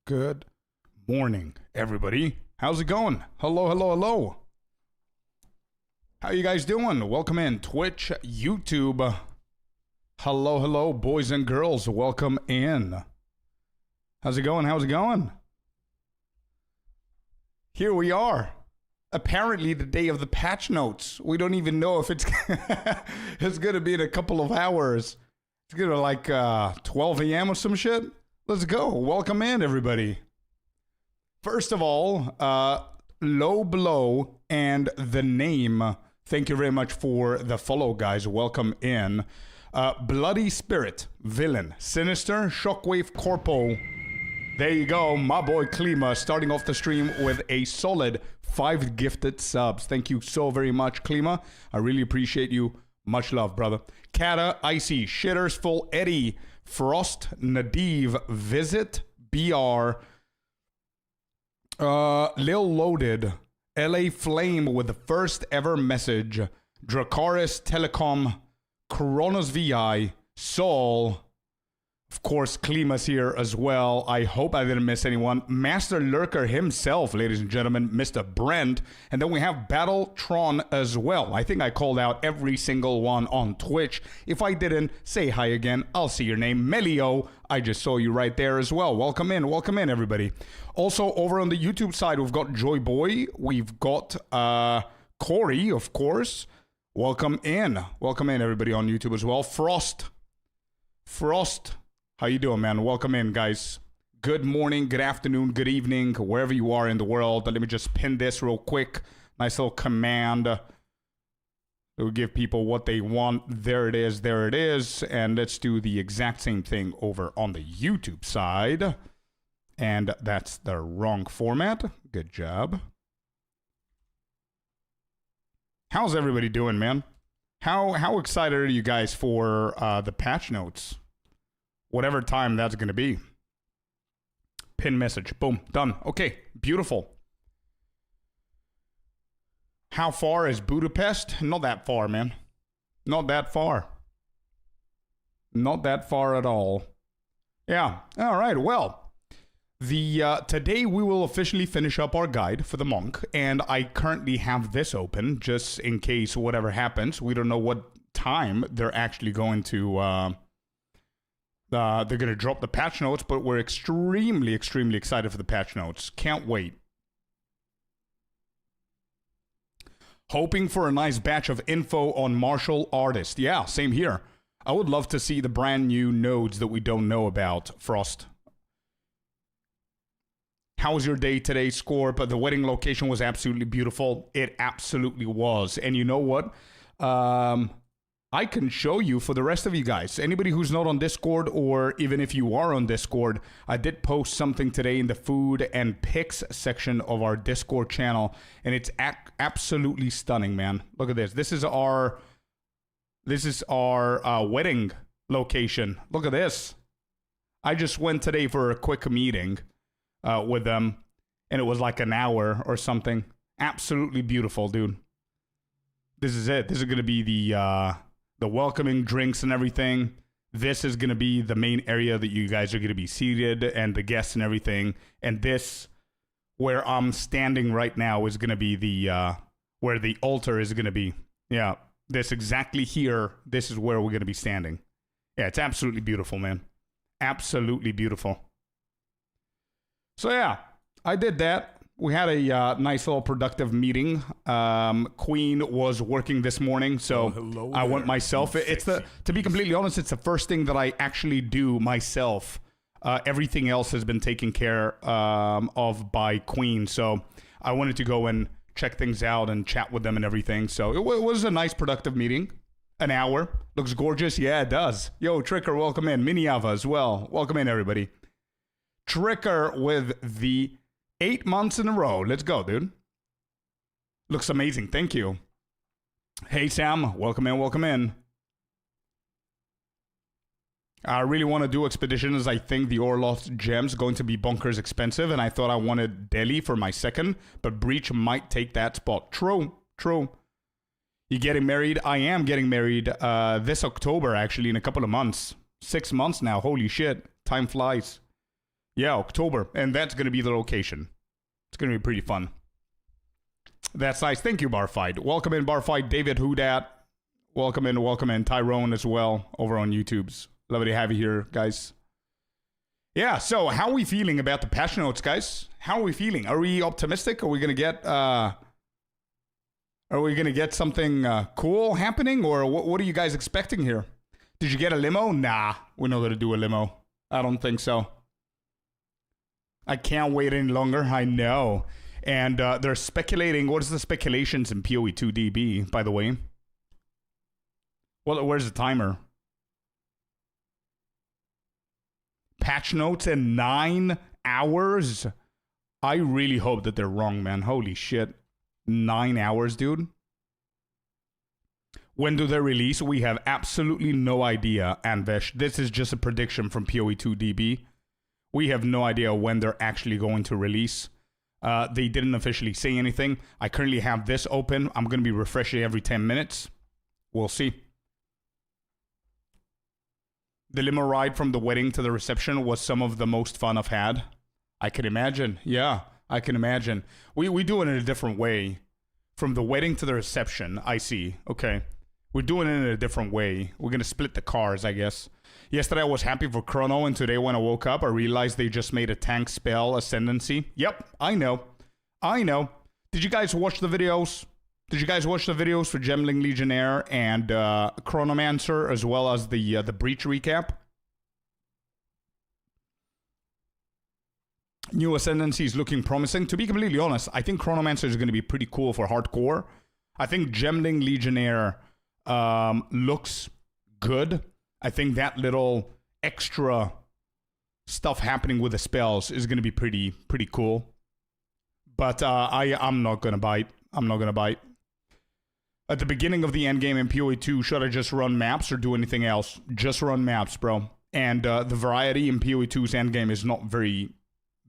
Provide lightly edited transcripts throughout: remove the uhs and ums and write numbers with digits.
Good morning, everybody. How's it going? Hello, hello, hello. How you guys doing? Welcome in Twitch, YouTube. Hello, hello, boys and girls. Welcome in. How's it going? How's it going? Here we are. Apparently the day of the patch notes. We don't even know if it's it's gonna be in a couple of hours. It's gonna like 12 a.m. or some shit. Let's go. Welcome in, everybody. First of all, Low Blow and the name. Thank you very much for the follow, guys. Welcome in. Bloody Spirit, Villain, Sinister, Shockwave Corpo. There you go, my boy Klima, starting off the stream with a solid 5 gifted subs. Thank you so very much, Klima. I really appreciate you. Much love, brother. Kata, Icy, Shitters Full, Eddie, Frost, Nadiv, Visit, BR, Lil Loaded, LA Flame with the first ever message, Dracaris Telecom, Coronas VI, Saul, of course, Klima's here as well. I hope I didn't miss anyone. Master Lurker himself, ladies and gentlemen, Mr. Brent. And then we have Battletron as well. I think I called out every single one on Twitch. If I didn't, say hi again. I'll see your name. Melio, I just saw you right there as well. Welcome in, everybody. Also, over on the YouTube side, we've got Joy Boy. We've got Corey, of course. Welcome in, everybody on YouTube as well. Frost. How you doing, man? Welcome in, guys. Good morning, good afternoon, good evening, wherever you are in the world. Let me just pin this real quick. Nice little command. It will give people what they want. There it is. And let's do the exact same thing over on the YouTube side. And that's the wrong format. Good job. How's everybody doing, man? How excited are you guys for the patch notes? Whatever time that's going to be. Pin message. Boom. Done. Okay. Beautiful. How far is Budapest? Not that far, man. Not that far. Not that far at all. Yeah. All right. Well, today we will officially finish up our guide for the monk, and I currently have this open just in case whatever happens. We don't know what time they're actually going to they're going to drop the patch notes, but we're extremely excited for the patch notes. Can't wait. Hoping for a nice batch of info on martial artist. Yeah, same here. I would love to see the brand new nodes that we don't know about, Frost. How was your day today, Scorp? The wedding location was absolutely beautiful. It absolutely was. And you know what? I can show you for the rest of you guys. Anybody who's not on Discord, or even if you are on Discord, I did post something today in the food and pics section of our Discord channel, and it's absolutely stunning, man. Look at this. This is our wedding location. Look at this. I just went today for a quick meeting with them, and it was like an hour or something. Absolutely beautiful, dude. This is it. This is gonna be the welcoming drinks and everything. This is going to be the main area that you guys are going to be seated, and the guests and everything. And this, where I'm standing right now, is going to be the where the altar is going to be. Yeah, this exactly here. This is where we're going to be standing. Yeah, it's absolutely beautiful, man. Absolutely beautiful. So yeah, I did that. We had a nice little productive meeting. Queen was working this morning, so I went myself. To be completely honest, it's the first thing that I actually do myself. Everything else has been taken care of by Queen, so I wanted to go and check things out and chat with them and everything. So it was a nice productive meeting. An hour. Looks gorgeous. Yeah, it does. Yo, Tricker, welcome in. Miniava as well. Welcome in, everybody. Tricker with the 8 months in a row. Let's go, dude. Looks amazing. Thank you. Hey, Sam. Welcome in. Welcome in. I really want to do expeditions. I think the Orloth gem's going to be bonkers expensive, and I thought I wanted Delhi for my second, but Breach might take that spot. True. True. You getting married? I am getting married this October, actually, in a couple of months. 6 months now. Holy shit. Time flies. Yeah, October. And that's going to be the location. It's going to be pretty fun. That's nice. Thank you, Barfight. Welcome in, Barfight. David Houdat. Welcome in. Tyrone as well over on YouTube's. Lovely to have you here, guys. Yeah, so how are we feeling about the patch notes, guys? How are we feeling? Are we optimistic? Are we going to get something cool happening? Or what are you guys expecting here? Did you get a limo? Nah, we're not going to do a limo. I don't think so. I can't wait any longer. I know. And they're speculating. What is the speculations in POE 2DB, by the way? Well, where's the timer? Patch notes in 9 hours? I really hope that they're wrong, man. Holy shit. 9 hours, dude. When do they release? We have absolutely no idea, Anvesh. This is just a prediction from POE 2DB. We have no idea when they're actually going to release. They didn't officially say anything. I currently have this open. I'm going to be refreshing every 10 minutes. We'll see. The limo ride from the wedding to the reception was some of the most fun I've had. I can imagine. Yeah, I can imagine. We do it in a different way. From the wedding to the reception, I see. Okay. We're doing it in a different way. We're going to split the cars, I guess. Yesterday I was happy for Chrono, and today when I woke up, I realized they just made a tank spell ascendancy. Yep, I know. Did you guys watch the videos? Did you guys watch the videos for Gemling Legionnaire and Chronomancer, as well as the Breach recap? New Ascendancy is looking promising. To be completely honest, I think Chronomancer is going to be pretty cool for hardcore. I think Gemling Legionnaire looks good. I think that little extra stuff happening with the spells is going to be pretty cool. But I'm not going to bite. At the beginning of the endgame in PoE 2, should I just run maps or do anything else? Just run maps, bro. And the variety in PoE 2's endgame is not very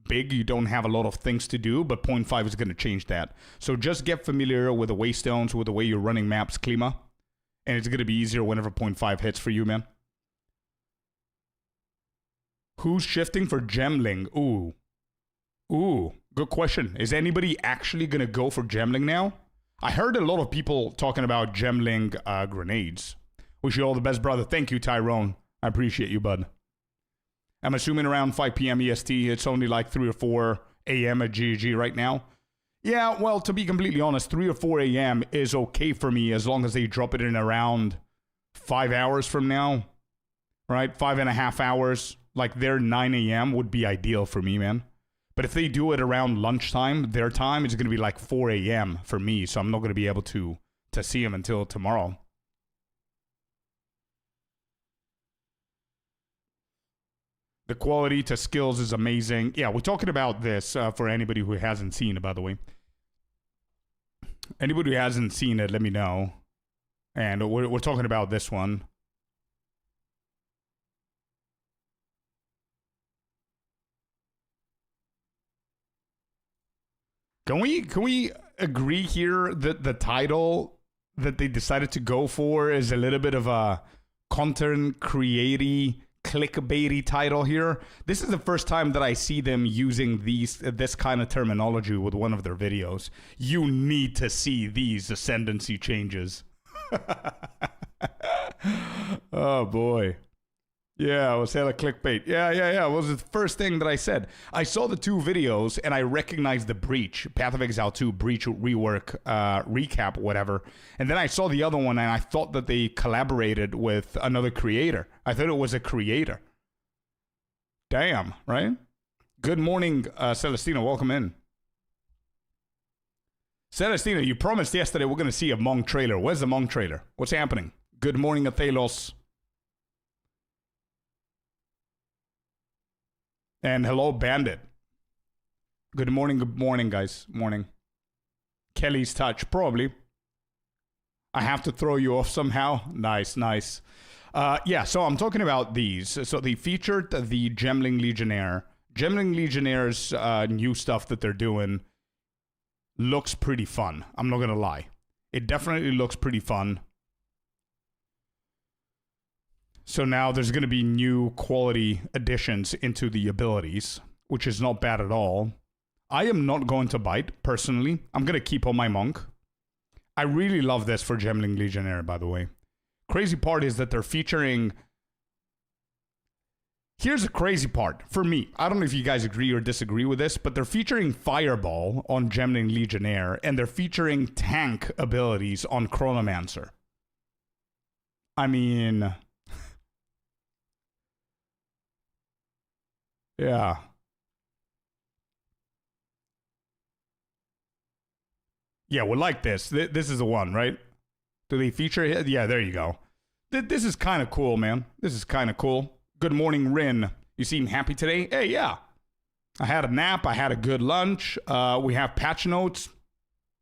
big. You don't have a lot of things to do, but 0.5 is going to change that. So just get familiar with the waystones, with the way you're running maps, Klima. And it's going to be easier whenever 0.5 hits for you, man. Who's shifting for Gemling? Ooh, good question. Is anybody actually going to go for Gemling now? I heard a lot of people talking about Gemling grenades. Wish you all the best, brother. Thank you, Tyrone. I appreciate you, bud. I'm assuming around 5 p.m. EST. It's only like 3 or 4 a.m. at GG right now. Yeah, well, to be completely honest, 3 or 4 a.m. is okay for me as long as they drop it in around 5 hours from now. Right? 5.5 hours. Like their 9 a.m. would be ideal for me, man. But if they do it around lunchtime, their time is going to be like 4 a.m. for me. So I'm not going to be able to see them until tomorrow. The quality to skills is amazing. Yeah, we're talking about this for anybody who hasn't seen it, by the way. Anybody who hasn't seen it, let me know. And we're talking about this one. Can we agree here that the title that they decided to go for is a little bit of a content creaty, clickbaity title here? This is the first time that I see them using this kind of terminology with one of their videos. You need to see these ascendancy changes. Oh boy. Yeah, it was hella clickbait. Yeah. It was the first thing that I said. I saw the 2 videos and I recognized the Breach, Path of Exile 2 Breach rework, recap, whatever. And then I saw the other one and I thought that they collaborated with another creator. I thought it was a creator. Damn, right? Good morning, Celestina. Welcome in. Celestina, you promised yesterday we're going to see a Monk trailer. Where's the Monk trailer? What's happening? Good morning, Athelos. And hello, Bandit. Good morning, guys. Morning. Kelly's touch, probably. I have to throw you off somehow. Nice. Yeah, so I'm talking about these. So they featured the Gemling Legionnaire. Gemling Legionnaire's new stuff that they're doing looks pretty fun. I'm not going to lie. It definitely looks pretty fun. So now there's going to be new quality additions into the abilities. which is not bad at all. I am not going to bite, personally. I'm going to keep on my monk. I really love this for Gemling Legionnaire, by the way. Crazy part is that they're featuring... Here's the crazy part, for me. I don't know if you guys agree or disagree with this, but they're featuring Fireball on Gemling Legionnaire, and they're featuring tank abilities on Chronomancer. I mean... yeah. Yeah, we like this. This is the one, right? Do they feature it? Yeah, there you go. This is kind of cool, man. This is kind of cool. Good morning, Rin. You seem happy today? Hey, yeah. I had a nap. I had a good lunch. We have patch notes.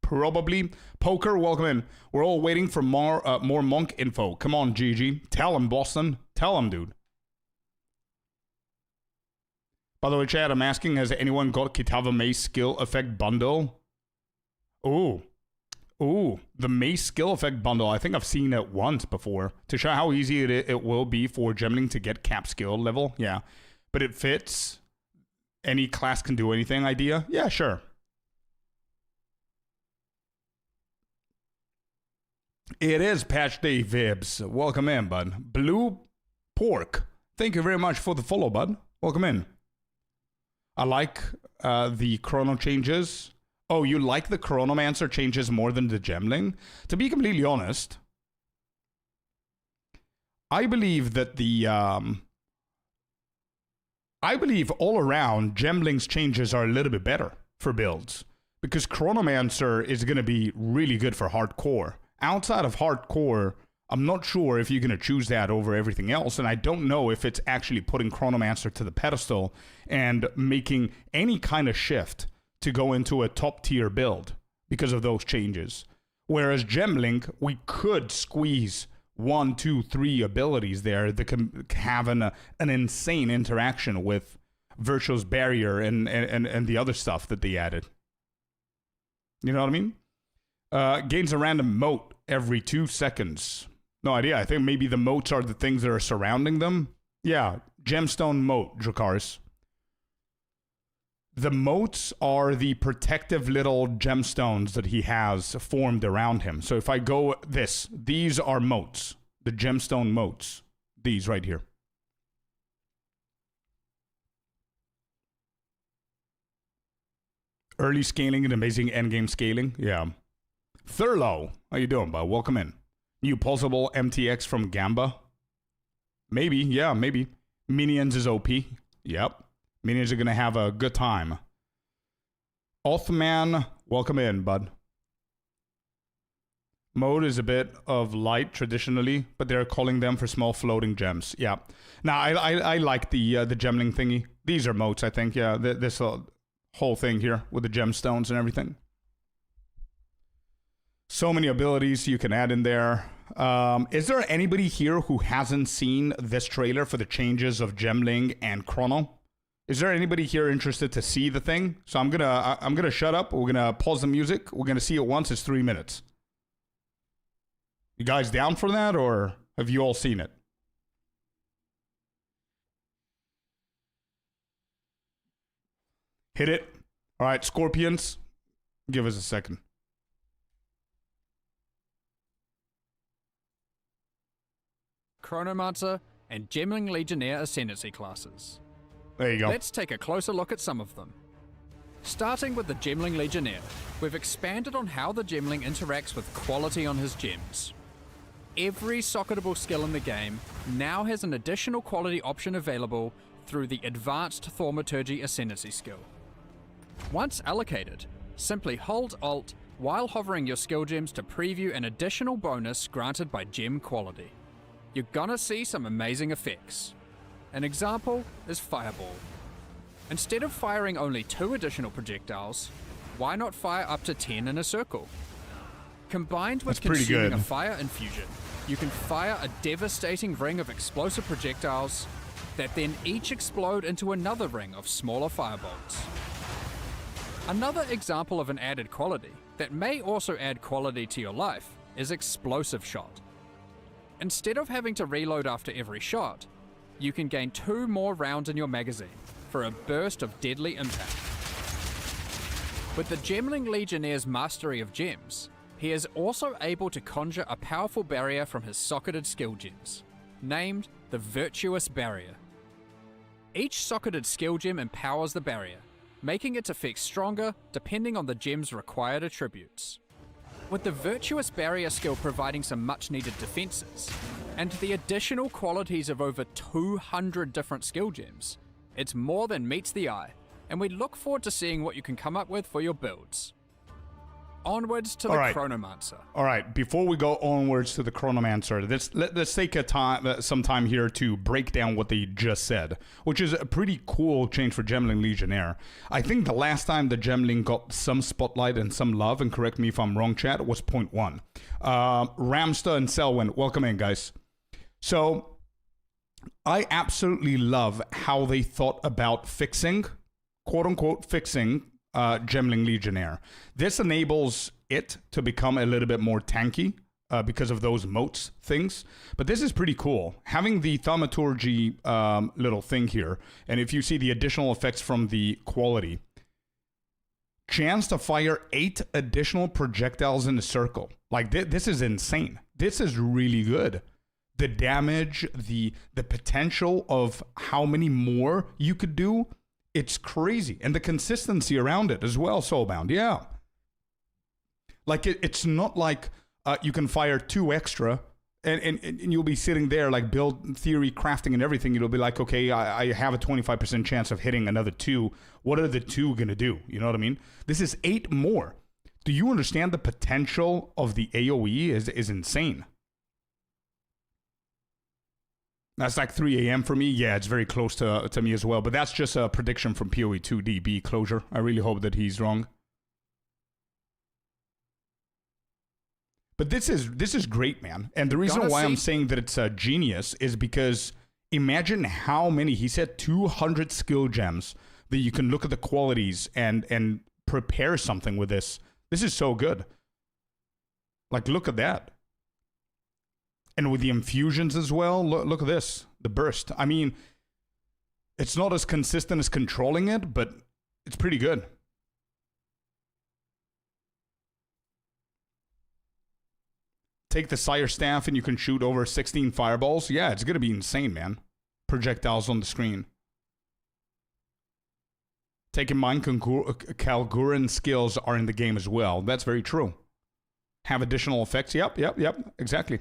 Probably. Poker, welcome in. We're all waiting for more monk info. Come on, GG. Tell him, Boston. Tell him, dude. By the way, Chad, I'm asking, has anyone got Kitava Mace skill effect bundle? Ooh, the Mace skill effect bundle. I think I've seen it once before to show how easy it will be for Gemling to get cap skill level. Yeah, but it fits. Any class can do anything idea. Yeah, sure. It is patch day, Vibs. Welcome in, bud. Blue Pork. Thank you very much for the follow, bud. Welcome in. I like the chrono changes. Oh, you like the Chronomancer changes more than the Gemling? To be completely honest, I believe that I believe all around Gemling's changes are a little bit better for builds. Because Chronomancer is going to be really good for hardcore. Outside of hardcore, I'm not sure if you're going to choose that over everything else, and I don't know if it's actually putting Chronomancer to the pedestal and making any kind of shift to go into a top tier build because of those changes. Whereas Gemling, we could squeeze 1, 2, 3 abilities there that can have an insane interaction with Virtuo's Barrier and the other stuff that they added. You know what I mean? Gains a random moat every 2 seconds. No idea. I think maybe the moats are the things that are surrounding them. Yeah, gemstone moat, Dracarys. The moats are the protective little gemstones that he has formed around him. So if I go these are moats. The gemstone moats. These right here. Early scaling and amazing endgame scaling. Yeah. Thurlow. How you doing, bud? Welcome in. New pulsable MTX from Gamba. Maybe. Yeah, maybe. Minions is OP. Yep. Minions are going to have a good time. Othman, welcome in, bud. Mode is a bit of light traditionally, but they're calling them for small floating gems. Yeah. Now, I like the gemling thingy. These are moats, I think. Yeah, this whole thing here with the gemstones and everything. So many abilities you can add in there. Is there anybody here who hasn't seen this trailer for the changes of Gemling and Chrono? Is there anybody here interested to see the thing? So I'm gonna shut up. We're gonna pause the music. We're gonna see it once. It's 3 minutes. You guys down for that, or have you all seen it? Hit it. All right, Scorpions. Give us a second. Chronomancer and Gemling Legionnaire Ascendancy classes. There you go. Let's take a closer look at some of them. Starting with the Gemling Legionnaire, we've expanded on how the Gemling interacts with quality on his gems. Every socketable skill in the game now has an additional quality option available through the Advanced Thaumaturgy Ascendancy skill. Once allocated, simply hold Alt while hovering your skill gems to preview an additional bonus granted by gem quality. You're gonna see some amazing effects. An example is Fireball. Instead of firing only 2 additional projectiles, why not fire up to 10 in a circle? Combined with consuming a fire infusion, you can fire a devastating ring of explosive projectiles that then each explode into another ring of smaller firebolts. Another example of an added quality that may also add quality to your life is Explosive Shot. Instead of having to reload after every shot, you can gain 2 more rounds in your magazine, for a burst of deadly impact. With the Gemling Legionnaire's mastery of gems, he is also able to conjure a powerful barrier from his socketed skill gems, named the Virtuous Barrier. Each socketed skill gem empowers the barrier, making its effects stronger depending on the gem's required attributes. With the Virtuous Barrier skill providing some much needed defenses, and the additional qualities of over 200 different skill gems, it's more than meets the eye, and we look forward to seeing what you can come up with for your builds. Onwards to the Chronomancer. All right, before we go onwards to the Chronomancer, let's take some time here to break down what they just said, which is a pretty cool change for Gemling Legionnaire. I think the last time the Gemling got some spotlight and some love, and correct me if I'm wrong, chat, was point 1. Ramsta and Selwyn, welcome in, guys. So, I absolutely love how they thought about fixing, quote-unquote fixing, Gemling Legionnaire. This enables it to become a little bit more tanky because of those moats things. But this is pretty cool. Having the thaumaturgy little thing here, and if you see the additional effects from the quality, chance to fire 8 additional projectiles in a circle. Like this is insane. This is really good. The damage, the potential of how many more you could do, it's crazy. And the consistency around it as well, Soulbound. Yeah. Like, it's not like you can fire 2 extra and you'll be sitting there, like, build theory, crafting, and everything. It'll be like, okay, I have a 25% chance of hitting another 2. What are the 2 going to do? You know what I mean? This is 8 more. Do you understand the potential of the AoE is insane? That's like 3 a.m. for me. Yeah, it's very close to me as well. But that's just a prediction from POE 2DB Closure. I really hope that he's wrong. But this is great, man. And the reason why I'm saying that it's a genius is because imagine how many, he said 200 skill gems that you can look at the qualities and prepare something with this. This is so good. Like, look at that. And with the infusions as well, look at this, the burst. I mean, it's not as consistent as controlling it, but it's pretty good. Take the Sire Staff and you can shoot over 16 fireballs. Yeah, it's going to be insane, man. Projectiles on the screen. Taking mind, Kalguran skills are in the game as well. That's very true. Have additional effects. Yep, exactly.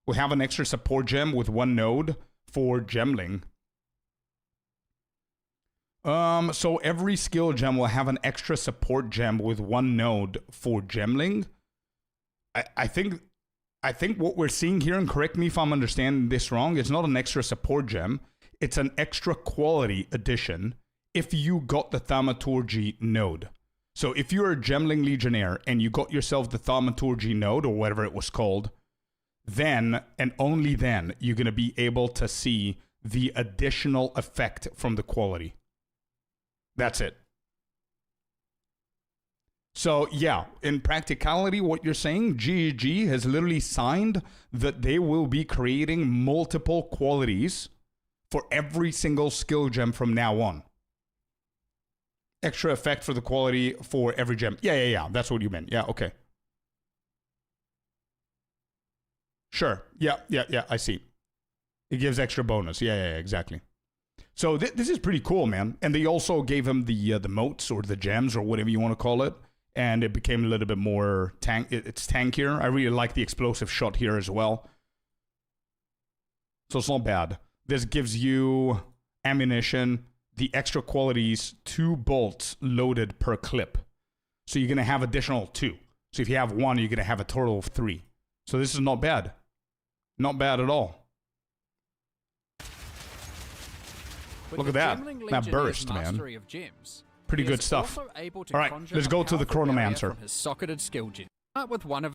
We have an extra support gem with 1 node for Gemling. So every skill gem will have an extra support gem with 1 node for Gemling. I think what we're seeing here, and correct me if I'm understanding this wrong, it's not an extra support gem. It's an extra quality addition if you got the Thaumaturgy node. So if you're a Gemling Legionnaire and you got yourself the Thaumaturgy node, or whatever it was called, then, and only then, you're going to be able to see the additional effect from the quality. That's it. So, yeah, in practicality, what you're saying, GG has literally signed that they will be creating multiple qualities for every single skill gem from now on. Extra effect for the quality for every gem. Yeah, that's what you meant. Yeah, okay. Sure. Yeah, I see. It gives extra bonus. Yeah, exactly. So this is pretty cool, man. And they also gave him the moats or the gems or whatever you want to call it. And it became a little bit more it's tankier. I really like the explosive shot here as well. So it's not bad. This gives you ammunition, the extra qualities, 2 bolts loaded per clip. So you're going to have additional 2. So if you have 1, you're going to have a total of 3. So this is not bad. Not bad at all. Look at that. That burst, man. Pretty good stuff. All right, let's go to the Chronomancer. His socketed skill gem. Start with one of,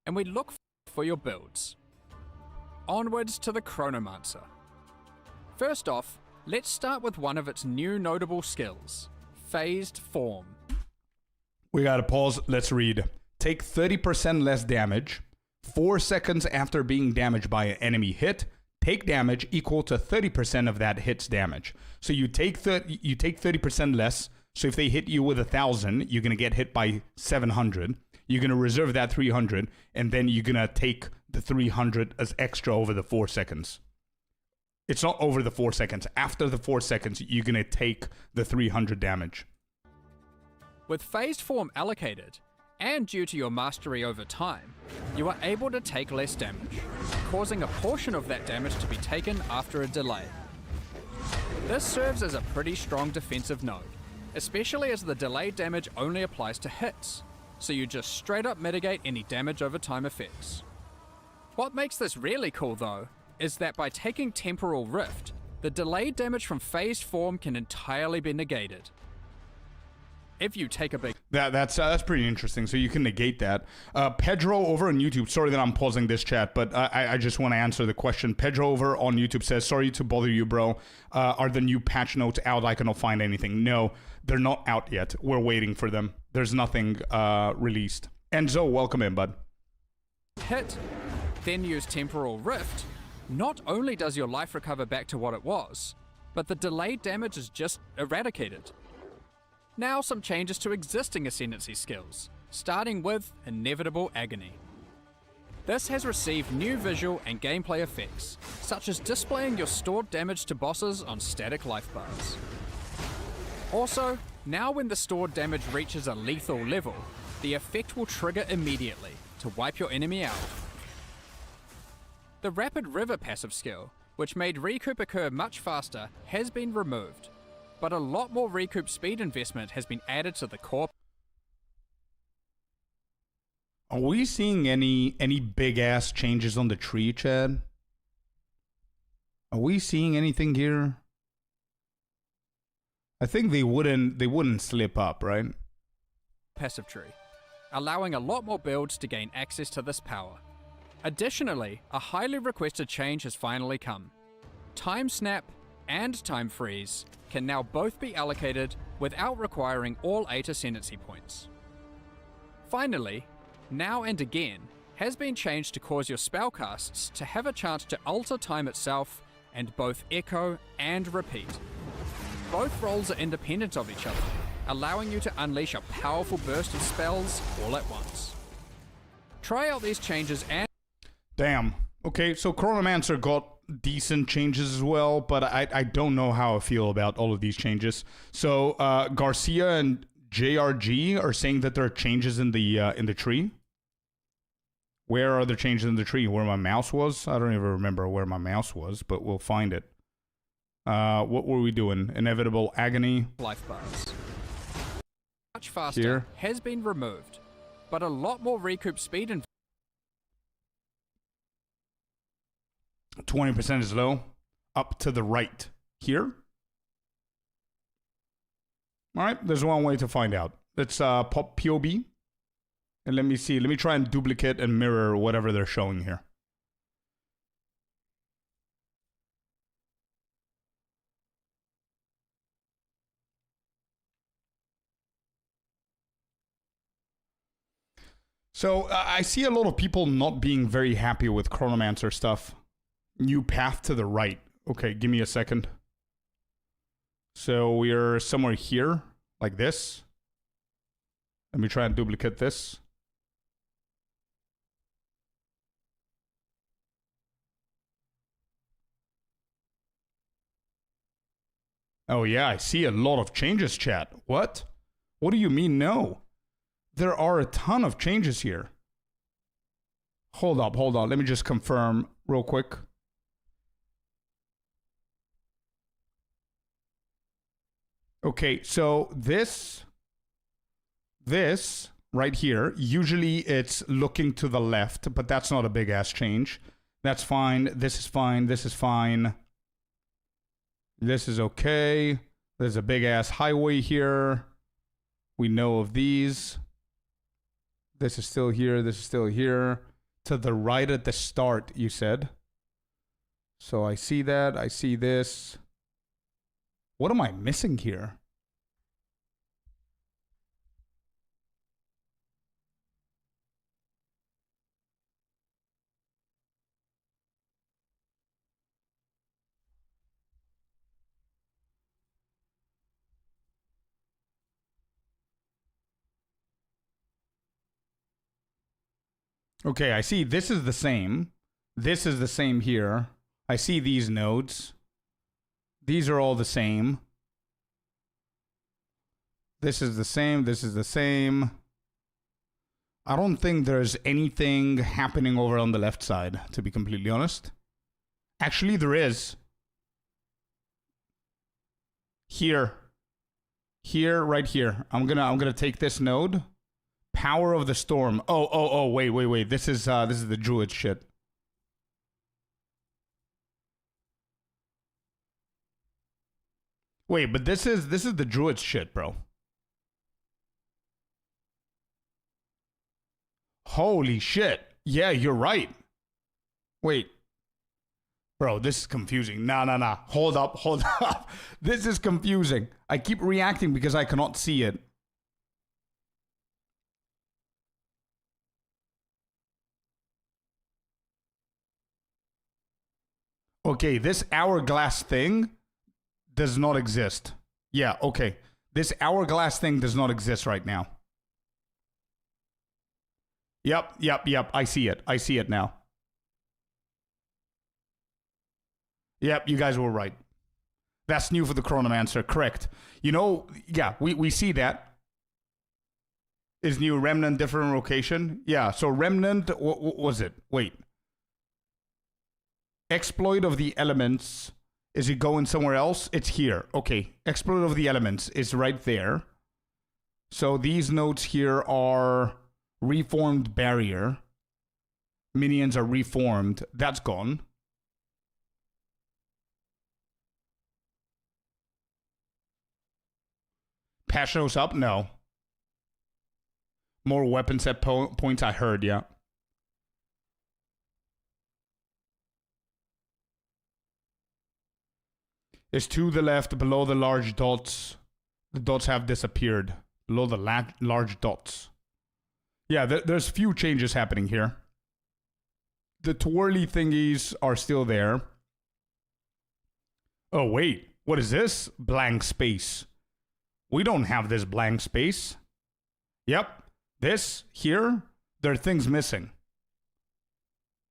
and we look for your builds. Onwards to the Chronomancer. First off, let's start with one of its new notable skills, Phased Form. We gotta pause. Let's read. Take 30% less damage. 4 seconds after being damaged by an enemy hit, take damage equal to 30% of that hit's damage. So you take 30% less. So if they hit you with 1,000, you're going to get hit by 700. You're going to reserve that 300, and then you're going to take the 300 as extra over the 4 seconds. It's not over the 4 seconds. After the 4 seconds, you're going to take the 300 damage. With phased form allocated, and due to your mastery over time, you are able to take less damage, causing a portion of that damage to be taken after a delay. This serves as a pretty strong defensive node, especially as the delayed damage only applies to hits, so you just straight up mitigate any damage over time effects. What makes this really cool though, is that by taking Temporal Rift, the delayed damage from phased form can entirely be negated. If you take a big... That's pretty interesting. So you can negate that. Pedro over on YouTube, sorry that I'm pausing this chat, but I just want to answer the question. Pedro over on YouTube says, sorry to bother you, bro. Are the new patch notes out? I cannot find anything. No, they're not out yet. We're waiting for them. There's nothing released. Enzo, welcome in, bud. Hit, then use Temporal Rift. Not only does your life recover back to what it was, but the delayed damage is just eradicated. Now some changes to existing Ascendancy skills, starting with Inevitable Agony. This has received new visual and gameplay effects, such as displaying your stored damage to bosses on static life bars. Also, now when the stored damage reaches a lethal level, the effect will trigger immediately to wipe your enemy out. The Rapid River passive skill, which made recoup occur much faster, has been removed, but a lot more recoup speed investment has been added to the core. Are we seeing any big ass changes on the tree, Chad? Are we seeing anything here? I think they wouldn't slip up, right? Passive tree, allowing a lot more builds to gain access to this power. Additionally, a highly requested change has finally come. Time Snap and Time Freeze can now both be allocated without requiring all 8 Ascendancy points. Finally, Now and Again has been changed to cause your spellcasts to have a chance to alter time itself and both echo and repeat. Both roles are independent of each other, allowing you to unleash a powerful burst of spells all at once. Try out these changes and... Damn. Okay, so Chronomancer got decent changes as well, but I don't know how I feel about all of these changes. So Garcia and JRG are saying that there are changes in the tree. Where are the changes in the tree? Where my mouse was? I don't even remember where my mouse was, but we'll find it. What were we doing? Inevitable Agony. Life bars. Much faster Here. Has been removed, but a lot more recoup speed and 20% is low. Up to the right. Here. Alright, there's one way to find out. Let's pop POB. And let me see. Let me try and duplicate and mirror whatever they're showing here. So I see a lot of people not being very happy with Chronomancer stuff. New path to the right. Okay, give me a second. So we're somewhere here, like this. Let me try and duplicate this. Oh yeah, I see a lot of changes, chat. What? What do you mean no? There are a ton of changes here. Hold up. Let me just confirm real quick. Okay, so this right here, usually it's looking to the left, but that's not a big ass change. That's fine. This is fine. This is fine. This is okay. There's a big ass highway here. We know of these. This is still here. This is still here. To the right at the start, you said. So I see that. I see this. What am I missing here? Okay, I see this is the same. This is the same here. I see these nodes. These are all the same. This is the same. This is the same. I don't think there's anything happening over on the left side, to be completely honest. Actually, there is. Here. Here, right here. I'm gonna take this node. Power of the Storm. Oh, wait. This is the Druid shit. Wait, but this is the Druid shit, bro. Holy shit. Yeah, you're right. Wait. Bro, this is confusing. Nah. Hold up. This is confusing. I keep reacting because I cannot see it. Okay, this hourglass thing does not exist. Yeah, okay. This hourglass thing does not exist right now. Yep. I see it now. Yep, you guys were right. That's new for the Chronomancer, correct. You know, yeah, we see that. Is new Remnant different location? Yeah, so Remnant, what was it? Wait. Exploit of the Elements. Is it going somewhere else? It's here. Okay. Exploit of the Elements is right there. So these nodes here are Reformed Barrier. Minions are reformed. That's gone. Passio's up? No. More weapon set points, I heard, yeah. Is to the left, below the large dots. The dots have disappeared. Below the large dots. Yeah, there's few changes happening here. The twirly thingies are still there. Oh, wait. What is this? Blank space. We don't have this blank space. Yep. This, here, there are things missing.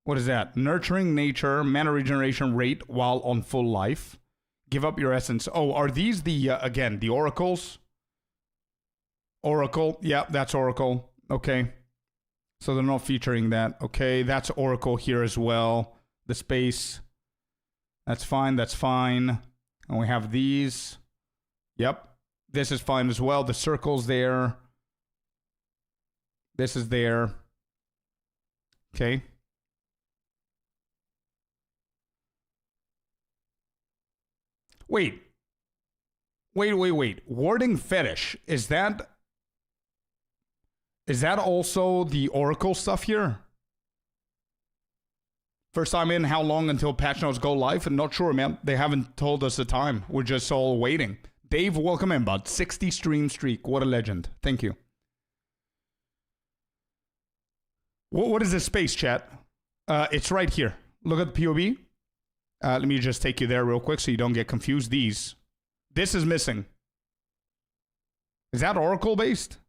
What is that? Nurturing nature, mana regeneration rate while on full life. Give up your essence. Oh, are these the, again, the oracles? Oracle. Yeah, that's Oracle. Okay. So they're not featuring that. Okay, that's Oracle here as well. The space. That's fine. And we have these. Yep. This is fine as well. The circle's there. This is there. Okay. Wait. Warding Fetish. Is that also the Oracle stuff here? First time in, how long until patch notes go live? I'm not sure, man. They haven't told us the time. We're just all waiting. Dave, welcome in, bud. 60 stream streak. What a legend. Thank you. What is this space, chat? It's right here. Look at the POB. Let me just take you there real quick so you don't get confused. This is missing. Is that Oracle based?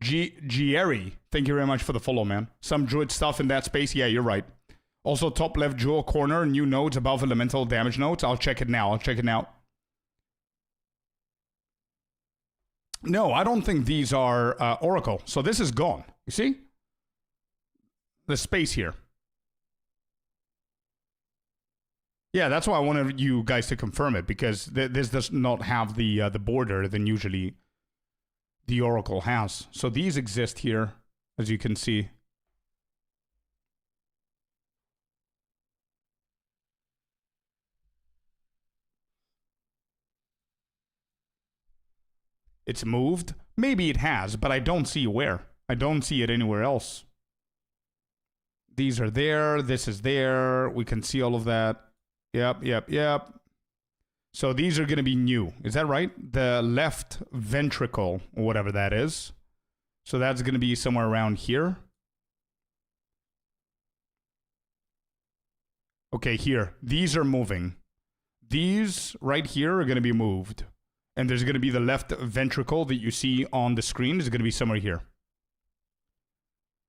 Gieri, thank you very much for the follow, man. Some druid stuff in that space. Yeah, you're right. Also, top left jewel corner, new nodes above elemental damage nodes. I'll check it now. No, I don't think these are Oracle. So this is gone. You see? The space here. Yeah, that's why I wanted you guys to confirm it, because this does not have the border than usually the Oracle has. So these exist here, as you can see. It's moved. Maybe it has, but I don't see where. I don't see it anywhere else. These are there. This is there. We can see all of that. Yep. So these are going to be new. Is that right? The left ventricle, or whatever that is. So that's going to be somewhere around here. Okay, here. These are moving. These right here are going to be moved. And there's going to be the left ventricle that you see on the screen is going to be somewhere here.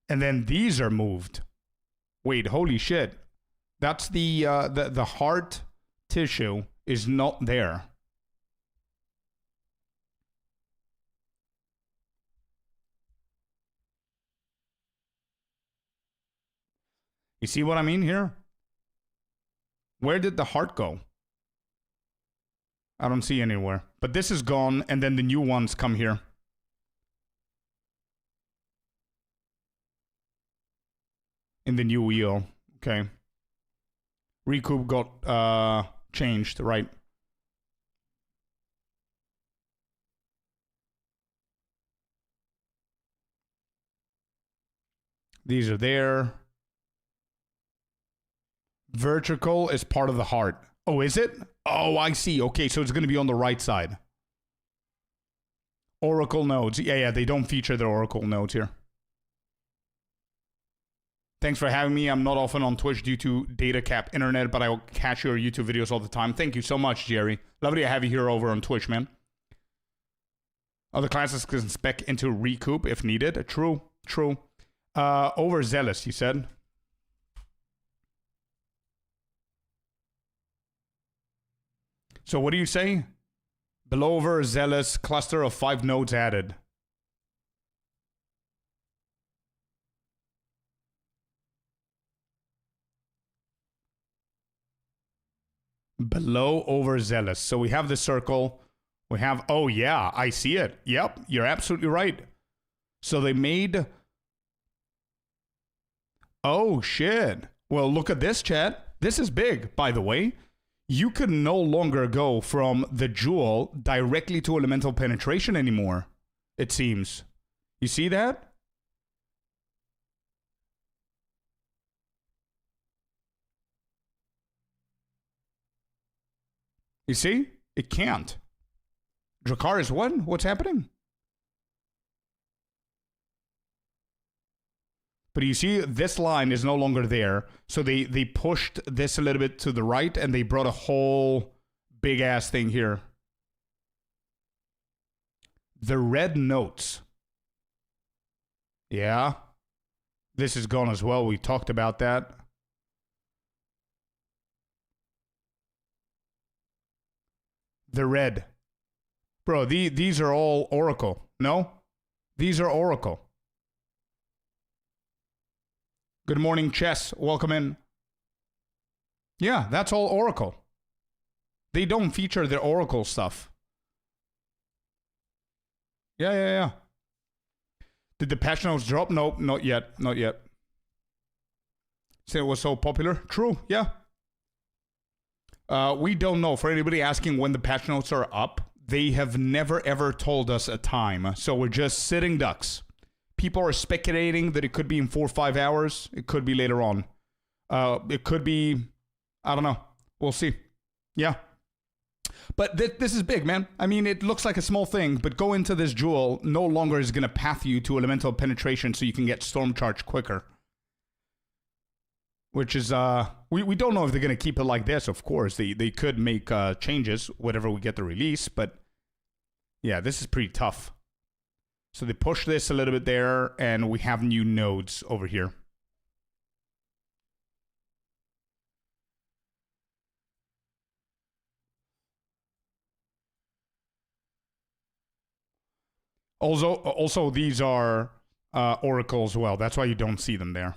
And then these are moved. Wait, holy shit. That's the heart tissue is not there. You see what I mean here? Where did the heart go? I don't see anywhere. But this is gone, and then the new ones come here. In the new wheel. Okay. Recoup got changed, right? These are there. Vertical is part of the heart. Oh, is it? Oh, I see. Okay, so it's going to be on the right side. Oracle nodes. Yeah, they don't feature the Oracle nodes here. Thanks for having me. I'm not often on Twitch due to data cap internet, but I will catch your YouTube videos all the time. Thank you so much, Jerry. Lovely to have you here over on Twitch, man. Other classes can spec into recoup if needed. True. Overzealous, you said. So what do you say? Below overzealous, cluster of 5 nodes added. Below overzealous. So we have the circle. We have, oh yeah, I see it. Yep, you're absolutely right. So they made... Oh shit. Well, look at this, chat. This is big, by the way. You can no longer go from the jewel directly to elemental penetration anymore, it seems. You see that? You see? It can't. Dracarys what? What's happening? But you see, this line is no longer there. So they pushed this a little bit to the right, and they brought a whole big-ass thing here. The red notes. Yeah. This is gone as well. We talked about that. The red. Bro, these are all Oracle. No? These are Oracle. Good morning, Chess. Welcome in. Yeah, that's all Oracle. They don't feature their Oracle stuff. Yeah. Did the patch notes drop? Nope, not yet. Say it was so popular? True, yeah. We don't know. For anybody asking when the patch notes are up, they have never ever told us a time. So we're just sitting ducks. People are speculating that it could be in 4 or 5 hours. It could be later on. It could be, I don't know. We'll see. Yeah. But this is big, man. I mean, it looks like a small thing, but go into this jewel no longer is going to path you to elemental penetration so you can get storm charge quicker. Which is, we don't know if they're going to keep it like this, of course. They could make changes whenever we get the release, but yeah, this is pretty tough. So they push this a little bit there, and we have new nodes over here. Also these are Oracle as well. That's why you don't see them there.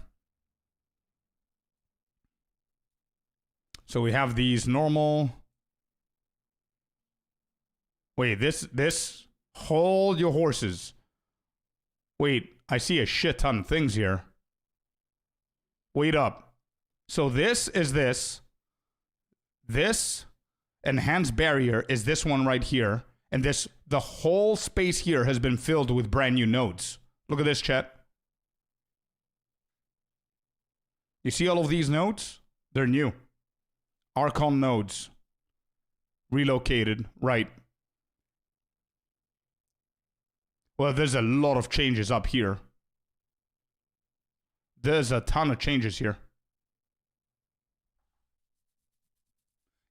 So we have these normal. Wait, this. Hold your horses. Wait, I see a shit ton of things here. Wait up. So this is this. This enhanced barrier is this one right here. And the whole space here has been filled with brand new nodes. Look at this, chat. You see all of these nodes? They're new. Archon nodes. Relocated, right. Well, there's a lot of changes up here. There's a ton of changes here.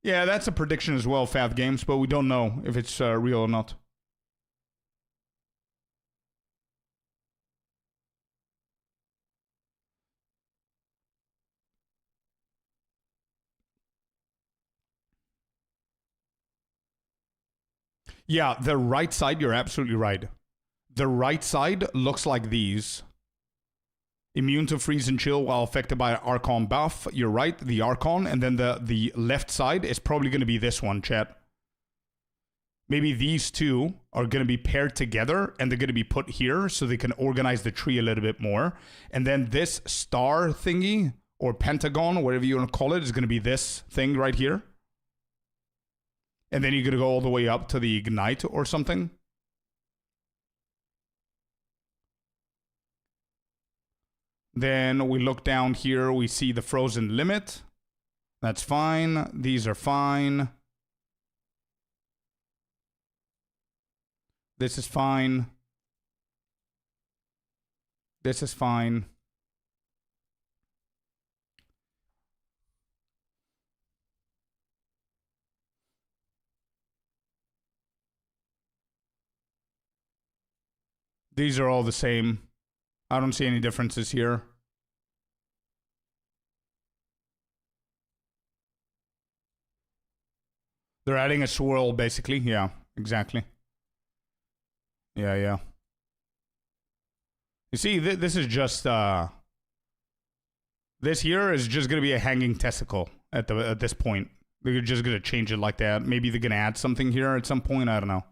Yeah, that's a prediction as well, Fav Games, but we don't know if it's real or not. Yeah, the right side, you're absolutely right. The right side looks like these. Immune to freeze and chill while affected by Archon buff. You're right, the Archon. And then the left side is probably going to be this one, chat. Maybe these two are going to be paired together and they're going to be put here so they can organize the tree a little bit more. And then this star thingy or pentagon, or whatever you want to call it, is going to be this thing right here. And then you're going to go all the way up to the ignite or something. Then we look down here, we see the frozen limit. That's fine. These are fine. This is fine. This is fine. These are all the same. I don't see any differences here. They're adding a swirl, basically. Yeah, exactly. Yeah. You see, this is just... this here is just going to be a hanging testicle at this point. They're just going to change it like that. Maybe they're going to add something here at some point. I don't know.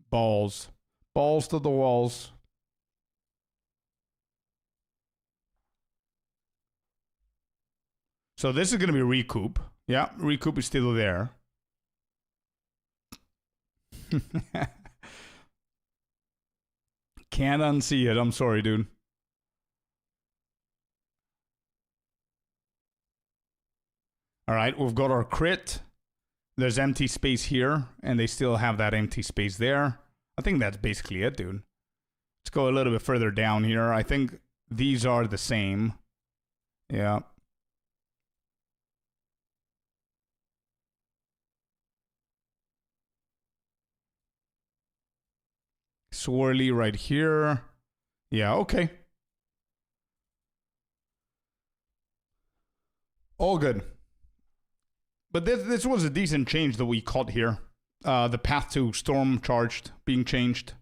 Balls. Balls to the walls. So this is going to be Recoup. Yeah, Recoup is still there. Can't unsee it. I'm sorry, dude. All right, we've got our crit. There's empty space here, and they still have that empty space there. I think that's basically it, dude. Let's go a little bit further down here. I think these are the same. Yeah. Swirly right here. Yeah, okay. All good. But this was a decent change that we caught here. The path to Storm Charged being changed.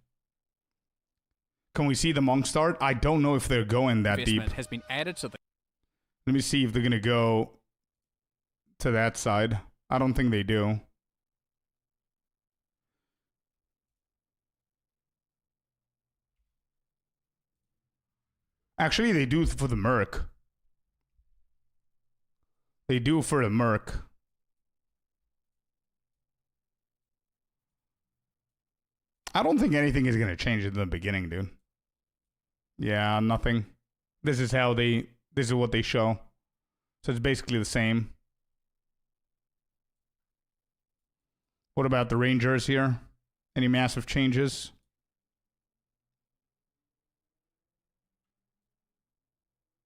Can we see the monk start? I don't know if they're going that deep. Has been added to the... Let me see if they're going to go to that side. I don't think they do. Actually, they do for the Merc. They do for the Merc. I don't think anything is going to change in the beginning, dude. Yeah, nothing. This is how they... This is what they show. So it's basically the same. What about the Rangers here? Any massive changes?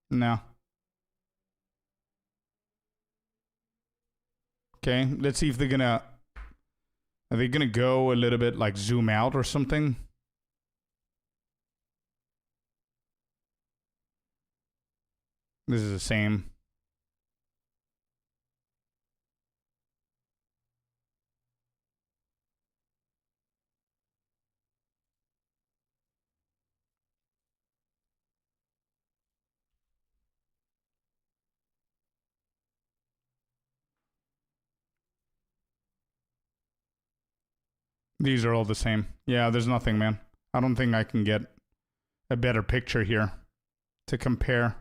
No. Okay, let's see if they're gonna... Are they gonna go a little bit like zoom out or something? This is the same. These are all the same. Yeah, there's nothing, man. I don't think I can get a better picture here to compare.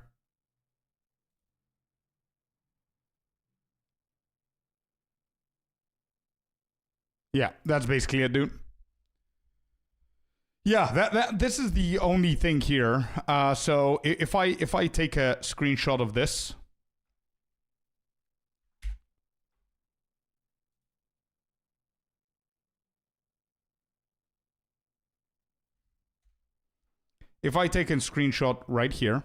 Yeah, that's basically it, dude. Yeah, this is the only thing here. So if I take a screenshot of this, if I take a screenshot right here,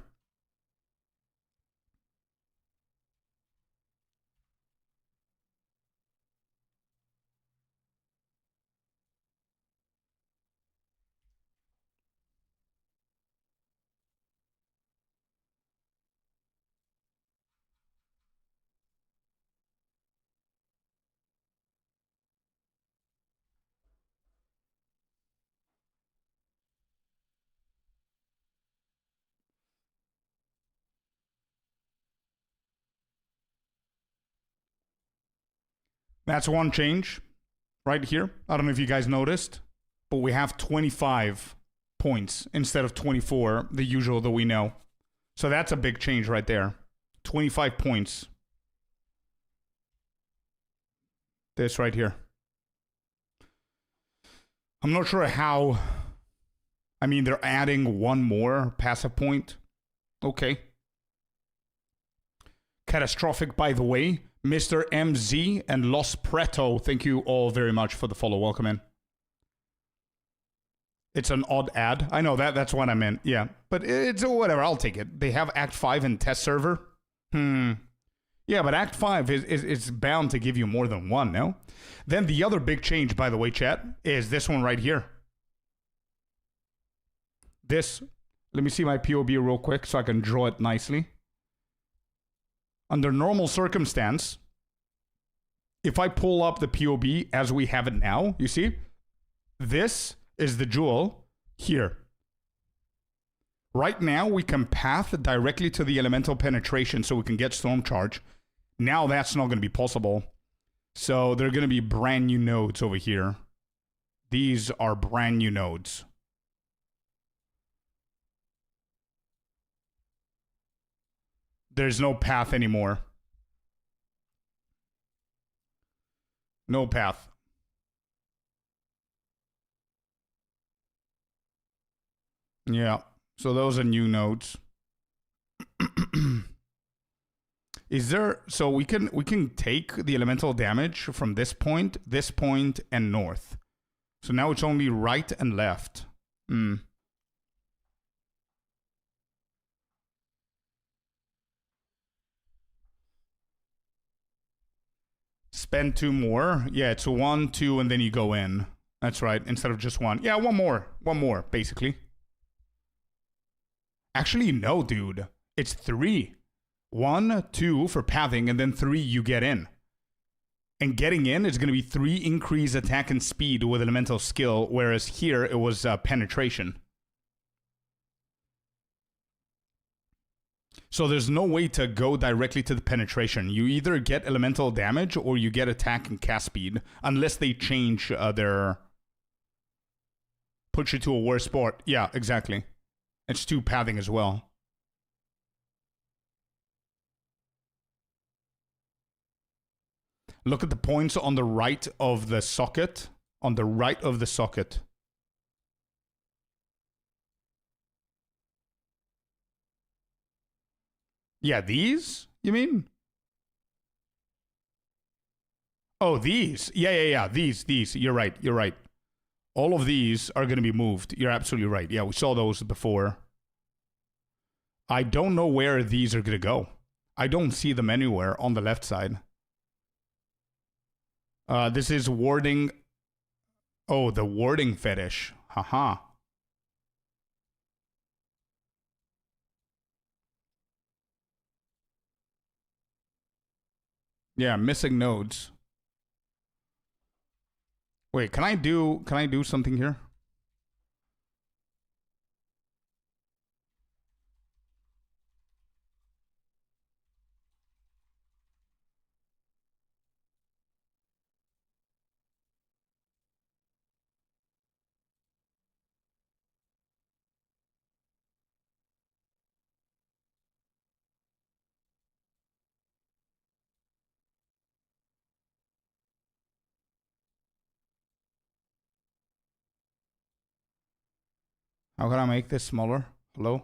That's one change right here. I don't know if you guys noticed, but we have 25 points instead of 24, the usual that we know. So that's a big change right there. 25 points. This right here. I'm not sure how. I mean, they're adding one more passive point. Okay. Catastrophic, by the way. Mr. MZ and Los Preto, thank you all very much for the follow. Welcome in. It's an odd ad. I know that's what I meant. Yeah, but it's whatever. I'll take it. They have Act 5 in test server. Yeah, but Act 5 is bound to give you more than one, no? Then the other big change, by the way, chat, is this one right here. This, let me see my POB real quick so I can draw it nicely. Under normal circumstance, if I pull up the POB as we have it now, you see? This is the jewel here. Right now, we can path directly to the elemental penetration so we can get storm charge. Now that's not going to be possible. So there are going to be brand new nodes over here. These are brand new nodes. There's no path anymore. No path. Yeah. So those are new nodes. Is there, so we can take the elemental damage from this point, and north. So now it's only right and left. Spend 2 more. Yeah, it's 1, 2, and then you go in. That's right, instead of just 1. Yeah, one more, basically. Actually, no, dude. It's 3. 1, 2 for pathing, and then 3 you get in. And getting in is going to be 3 increase attack and speed with elemental skill, whereas here it was penetration. So there's no way to go directly to the penetration. You either get elemental damage or you get attack and cast speed, unless they change their... Put you to a worse spot. Yeah, exactly. It's 2 pathing as well. Look at the points on the right of the socket. On the right of the socket. Yeah, these? You mean? Oh, these. Yeah. These. You're right. All of these are going to be moved. You're absolutely right. Yeah, we saw those before. I don't know where these are going to go. I don't see them anywhere on the left side. This is warding. Oh, the warding fetish. Haha. Yeah, missing nodes. Wait, can I do something here? How can I make this smaller? Hello?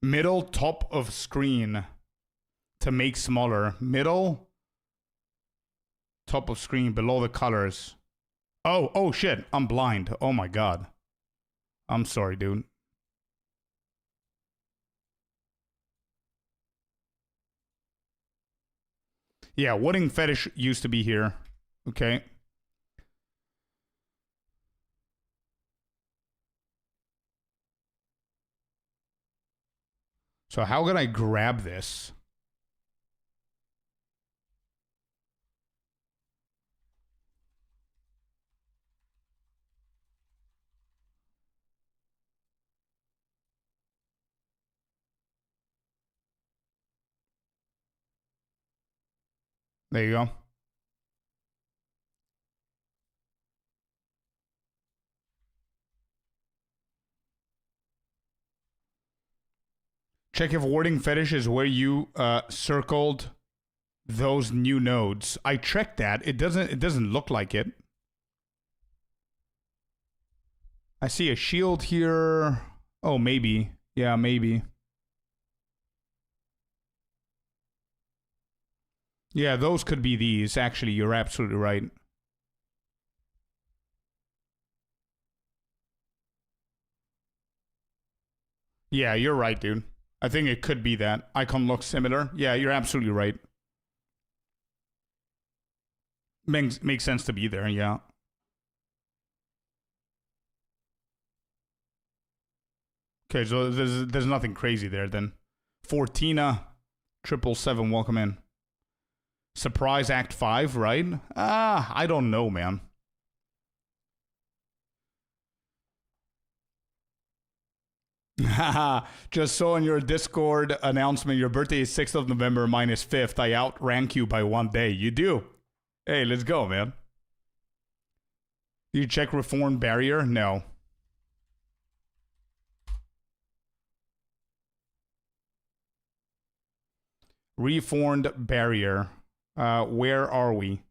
Middle top of screen to make smaller. Middle top of screen below the colors. Oh shit, I'm blind. Oh my god. I'm sorry, dude. Yeah, warding fetish used to be here. Okay. . So how can I grab this? There you go. Check if warding fetish is where you circled those new nodes. I checked that. It doesn't look like it. I see a shield here. Oh, maybe. Yeah, maybe. Yeah, those could be these. Actually, you're absolutely right. Yeah, you're right, dude. I think it could be that. Icon looks similar. Yeah, you're absolutely right. Makes sense to be there, yeah. Okay, so there's nothing crazy there then. Fortina, 777, welcome in. Surprise Act 5, right? I don't know, man. Just saw in your Discord announcement your birthday is 6th of November minus 5th. I outrank you by 1 day. You do. Hey, let's go, man. Do you check reform barrier? No. Reformed barrier. Where are we?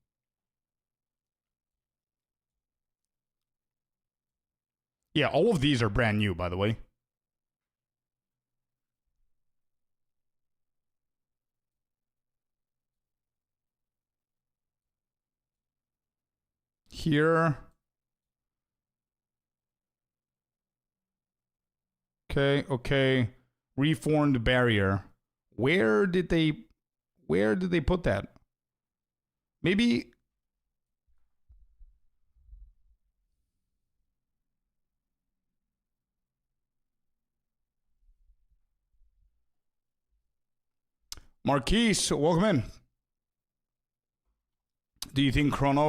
Yeah, all of these are brand new, by the way. Here. Okay. Reformed barrier. Where did they put that? Maybe Marquise, welcome in. Do you think Chrono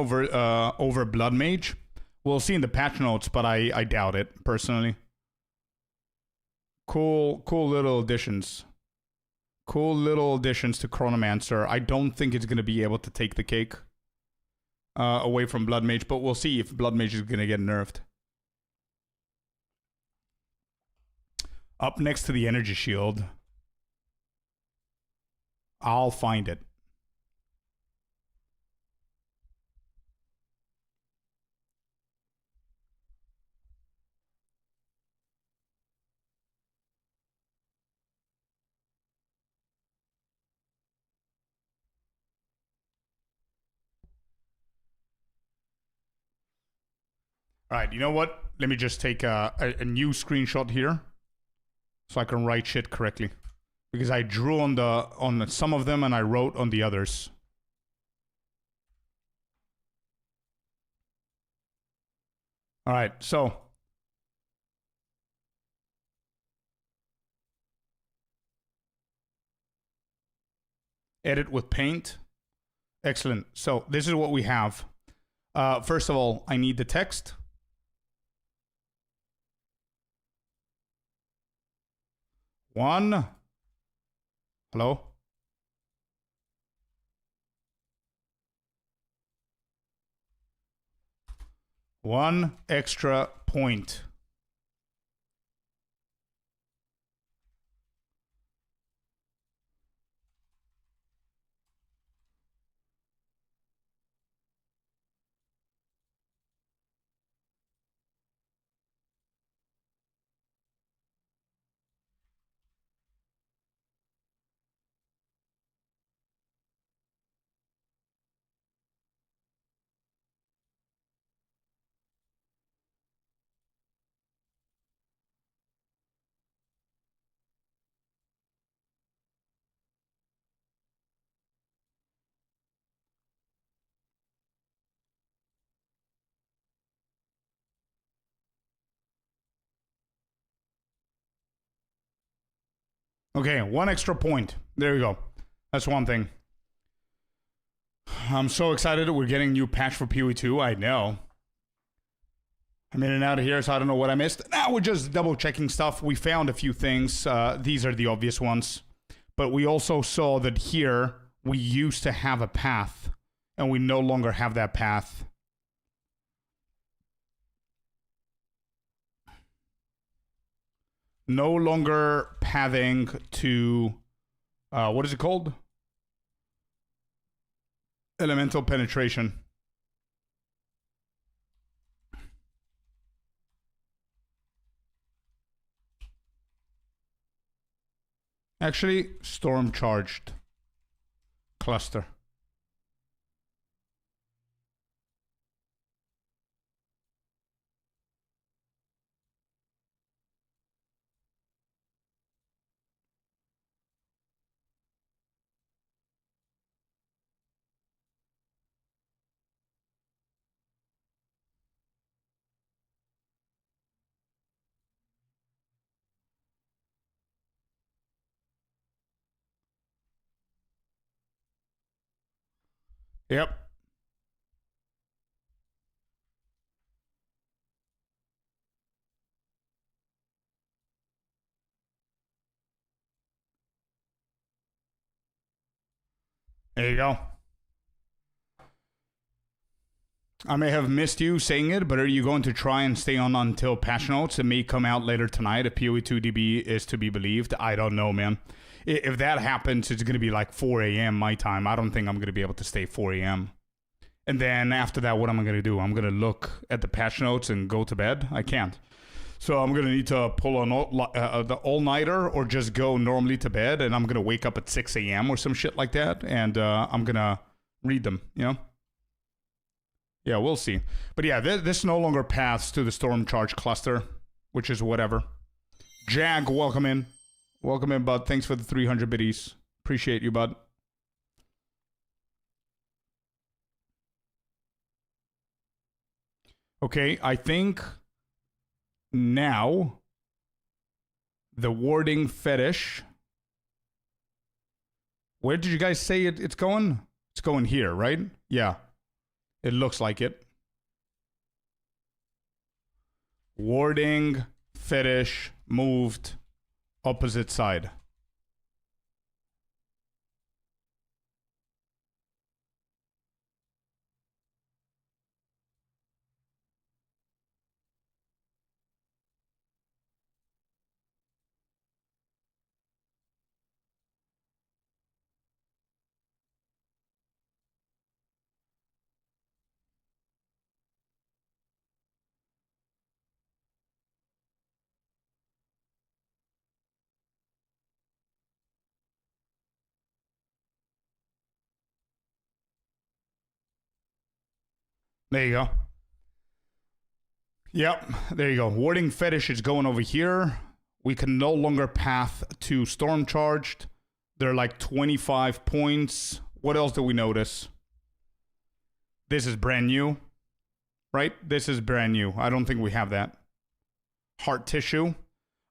over Blood Mage? We'll see in the patch notes, but I doubt it, personally. Cool little additions. Cool little additions to Chronomancer. I don't think it's going to be able to take the cake away from Blood Mage, but we'll see if Blood Mage is going to get nerfed. Up next to the energy shield. I'll find it. All right, you know what? Let me just take a new screenshot here so I can write shit correctly. Because I drew on some of them and I wrote on the others. All right, so edit with paint. Excellent. So this is what we have. First of all, I need the text. One. Hello? One extra point. Okay, 1 extra point. There you go. That's one thing. I'm so excited that we're getting a new patch for POE 2. I know. I'm in and out of here, so I don't know what I missed. Now we're just double checking stuff. We found a few things. These are the obvious ones. But we also saw that here we used to have a path, and we no longer have that path. No longer pathing to, what is it called? Elemental penetration. Actually, storm charged cluster. Yep. There you go. I may have missed you saying it, but are you going to try and stay on until patch notes? It may come out later tonight if POE 2 DB is to be believed. I don't know, man. If that happens, it's going to be like 4 a.m. my time. I don't think I'm going to be able to stay 4 a.m. And then after that, what am I going to do? I'm going to look at the patch notes and go to bed? I can't. So I'm going to need to pull the all-nighter or just go normally to bed, and I'm going to wake up at 6 a.m. or some shit like that, and I'm going to read them, you know? Yeah, we'll see. But yeah, this no longer paths to the storm charge cluster, which is whatever. Jag, welcome in. Welcome in, bud. Thanks for the 300 biddies. Appreciate you, bud. Okay, I think now the warding fetish. Where did you guys say it's going? It's going here, right? Yeah. It looks like it. Warding fetish moved opposite side. There you go. Yep, there you go. Warding fetish is going over here. We can no longer path to storm charged. They're like 25 points. What else do we notice? This is brand new, right? This is brand new. I don't think we have that. Heart tissue.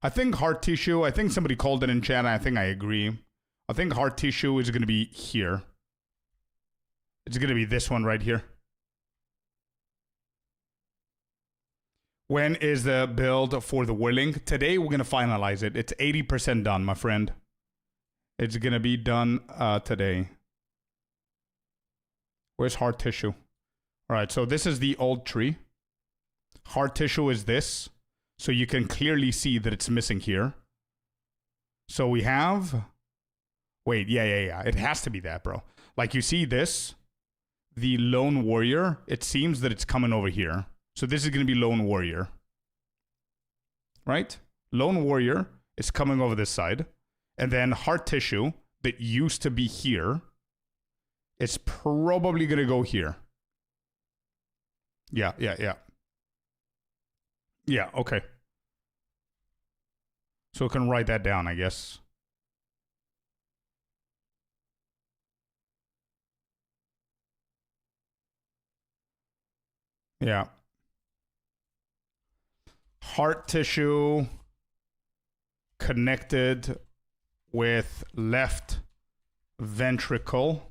I think heart tissue, I think somebody called it in chat, and I think I agree. I think heart tissue is going to be here. It's going to be this one right here. When is the build for the whirling? Today we're going to finalize it. It's 80% done, my friend. It's going to be done today. Where's heart tissue? All right, so this is the old tree. Heart tissue is this. So you can clearly see that it's missing here. So we have... Wait, yeah. It has to be that, bro. Like you see this, the lone warrior, it seems that it's coming over here. So this is going to be lone warrior. Right? Lone warrior is coming over this side. And then heart tissue that used to be here is probably going to go here. Yeah. Yeah, okay. So we can write that down, I guess. Yeah. Heart tissue connected with left ventricle.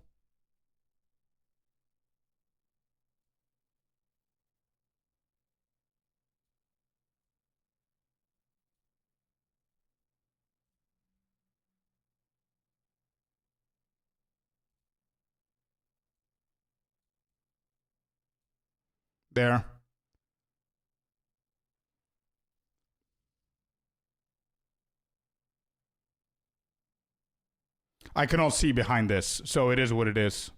There. I cannot see behind this, so it is what it is.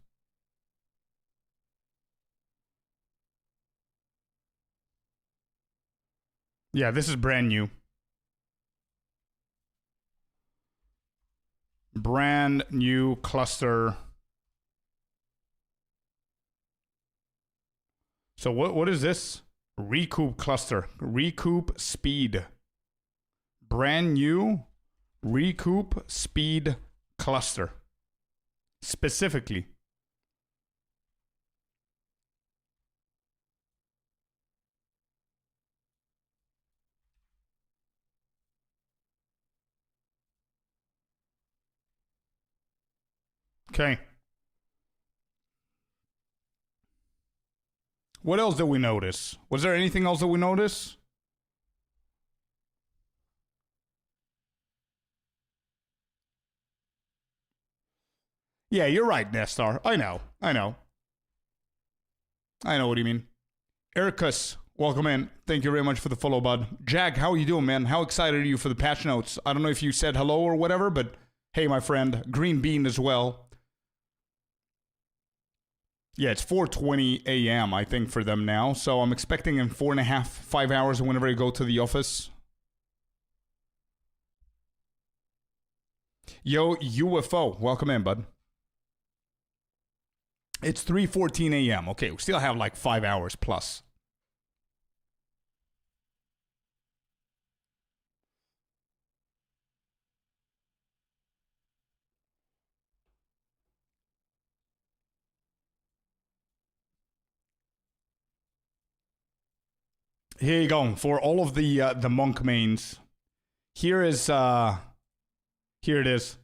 Yeah, this is brand new. Brand new cluster. So what is this? Recoup cluster. Recoup speed. Brand new recoup speed cluster. Specifically. Okay. What else did we notice? Was there anything else that we noticed? Yeah, you're right, Nestor. I know what you mean. Ericus, welcome in. Thank you very much for the follow, bud. Jack, how are you doing, man? How excited are you for the patch notes? I don't know if you said hello or whatever, but hey, my friend. Green Bean as well. Yeah, it's 4:20 a.m., I think, for them now. So I'm expecting in 4.5, 5 hours whenever I go to the office. Yo, UFO, welcome in, bud. It's 3:14 a.m. Okay, we still have like 5 hours plus. Here you go for all of the monk mains. Here is here it is.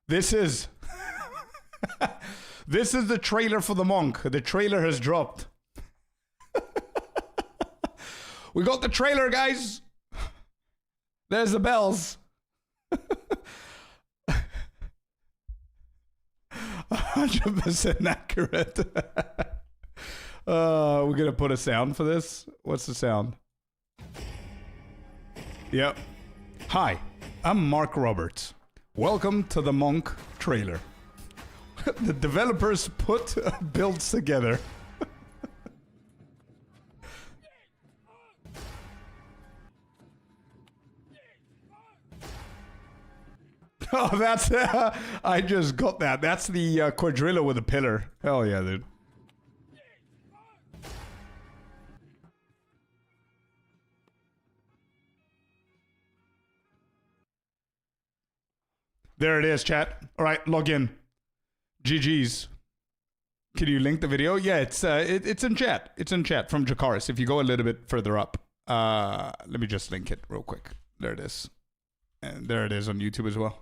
This is this is the trailer for the monk. The trailer has dropped. We got the trailer, guys. There's the bells. 100% accurate. We're gonna put a sound for this. What's the sound? Yep. Hi, I'm Mark Roberts. Welcome to the Monk trailer. The developers put builds together. Oh, that's I just got that. That's the quadrilla with a pillar. Hell yeah, dude. There it is, chat. All right, log in. GG's. Can you link the video? Yeah, it's in chat. It's in chat from Jakaris. If you go a little bit further up, let me just link it real quick. There it is, and there it is on YouTube as well.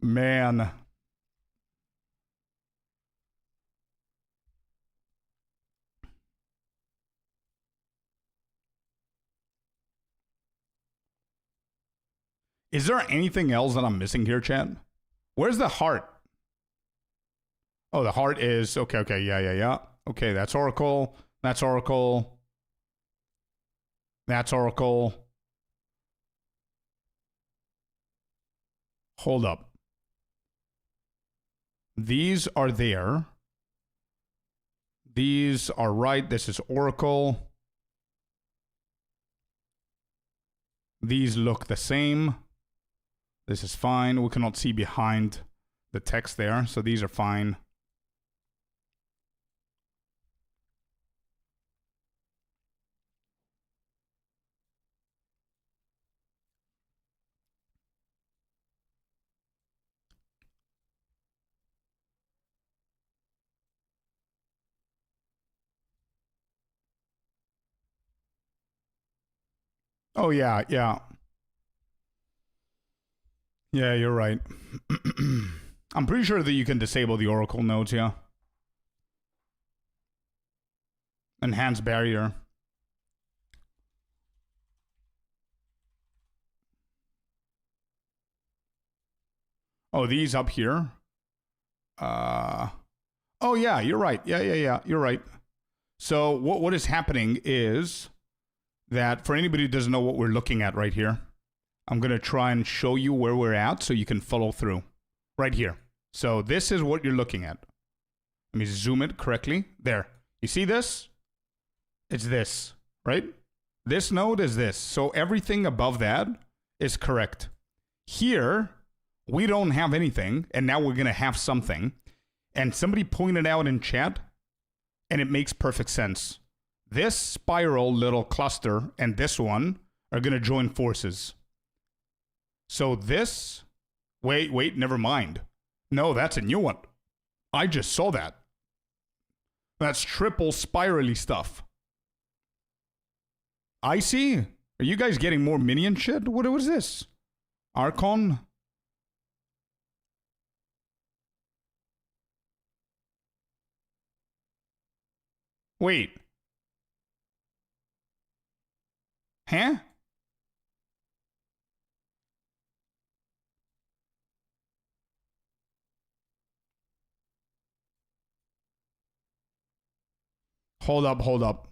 Man. Is there anything else that I'm missing here, chat? Where's the heart? Oh, the heart is... Okay, yeah. Okay, that's Oracle. That's Oracle. That's Oracle. Hold up. These are there. These are right. This is Oracle. These look the same. This is fine. We cannot see behind the text there, so these are fine. Oh, yeah, yeah. Yeah, you're right. I'm pretty sure that you can disable the Oracle nodes, yeah. Enhance barrier. Oh, these up here. Oh, yeah, you're right. Yeah, you're right. So what is happening is that for anybody who doesn't know what we're looking at right here, I'm going to try and show you where we're at so you can follow through. Right here. So this is what you're looking at. Let me zoom it correctly. There. You see this? It's this, right? This node is this. So everything above that is correct. Here, we don't have anything, and now we're going to have something. And somebody pointed out in chat, and it makes perfect sense. This spiral little cluster and this one are going to join forces. So this... Wait, never mind. No, that's a new one. I just saw that. That's triple spirally stuff. I see. Are you guys getting more minion shit? What was this? Archon? Wait. Huh? Hold up.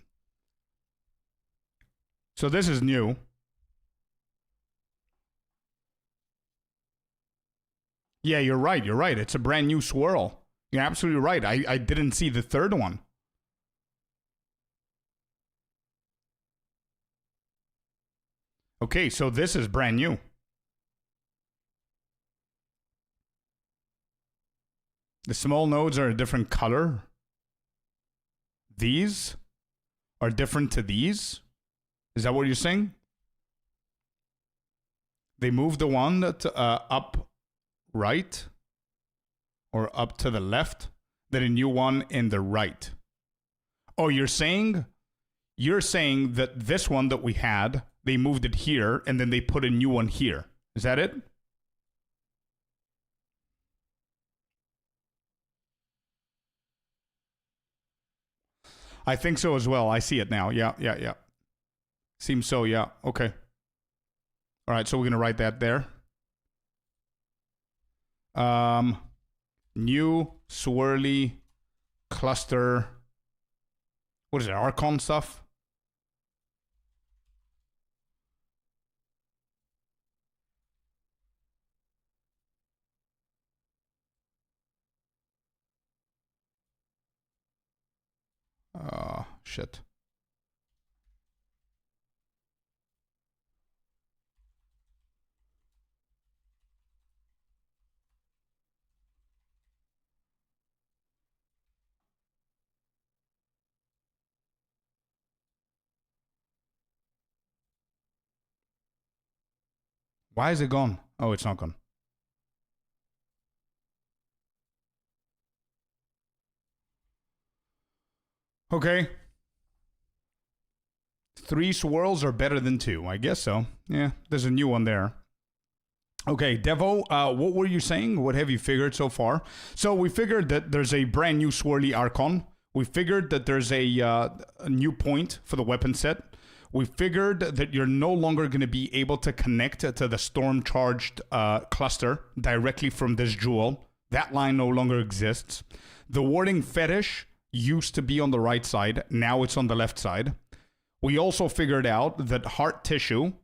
So this is new. Yeah, you're right. It's a brand new swirl. You're absolutely right. I didn't see the third one. Okay, so this is brand new. The small nodes are a different color. These are different to these. Is that what you're saying? They moved the one to, up right or up to the left, then a new one in the right. Oh, you're saying that this one that we had, they moved it here and then they put a new one here. Is that it? I think so as well. I see it now. Yeah. Seems so, yeah. Okay. All right, so we're going to write that there. New swirly cluster. What is it? Archon stuff? Shit. Why is it gone? Oh, it's not gone. Okay. 3 swirls are better than 2. I guess so. Yeah, there's a new one there. Okay, Devo, what were you saying? What have you figured so far? So we figured that there's a brand new swirly Archon. We figured that there's a new point for the weapon set. We figured that you're no longer going to be able to connect to the storm-charged cluster directly from this jewel. That line no longer exists. The warding fetish used to be on the right side. Now it's on the left side. We also figured out that heart tissue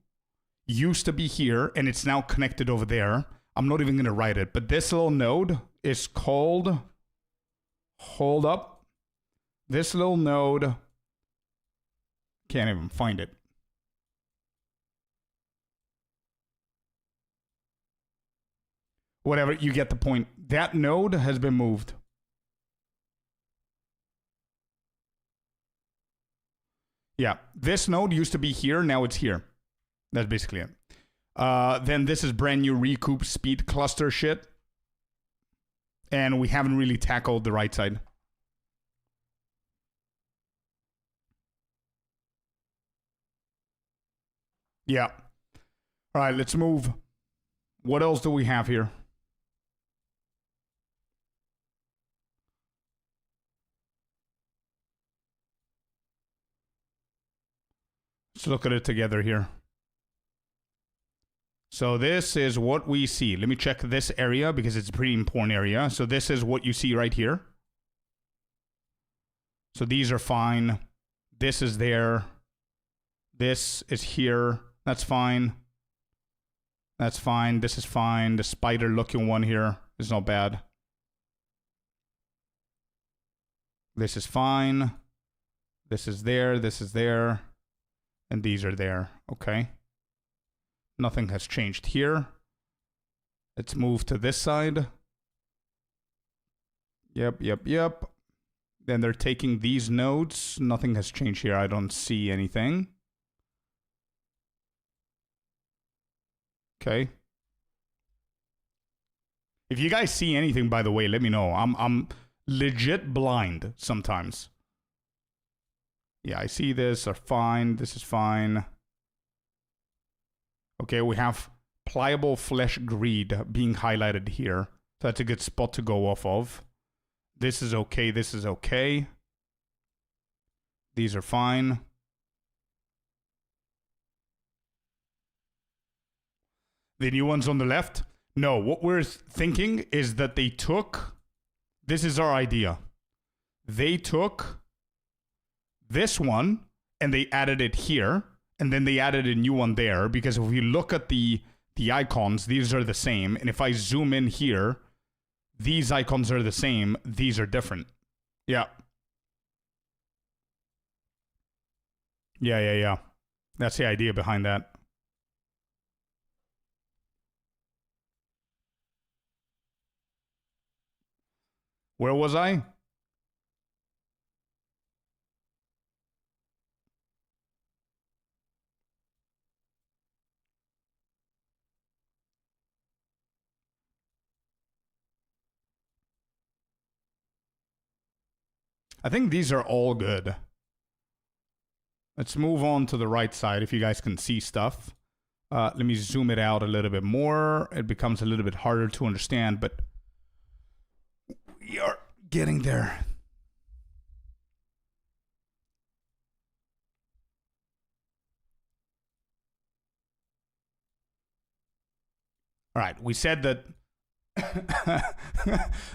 used to be here, and it's now connected over there. I'm not even going to write it, but this little node is called... Hold up. This little node... Can't even find it. Whatever, you get the point. That node has been moved. Yeah, this node used to be here, now it's here. That's basically it. Then this is brand new recoup speed cluster shit. And we haven't really tackled the right side. Yeah. All right, let's move. What else do we have here? Let's look at it together here. So this is what we see. Let me check this area because it's a pretty important area. So this is what you see right here. So these are fine. This is there. This is here. That's fine. That's fine. This is fine. The spider looking one here is not bad. This is fine. This is there. This is there. And these are there. Okay. Nothing has changed here. Let's move to this side. Yep. Then they're taking these nodes. Nothing has changed here. I don't see anything. Okay. If you guys see anything, by the way, let me know. I'm legit blind sometimes. Yeah, I see this are fine. This is fine. Okay, we have pliable flesh greed being highlighted here. So that's a good spot to go off of. This is okay. This is okay. These are fine. The new ones on the left? No, what we're thinking is that they took... This is our idea. They took this one and they added it here. And then they added a new one there, because if we look at the icons, these are the same. And if I zoom in here, these icons are the same. These are different. Yeah. Yeah. That's the idea behind that. Where was I? I think these are all good. Let's move on to the right side if you guys can see stuff. Let me zoom it out a little bit more. It becomes a little bit harder to understand, but we are getting there. All right, we said that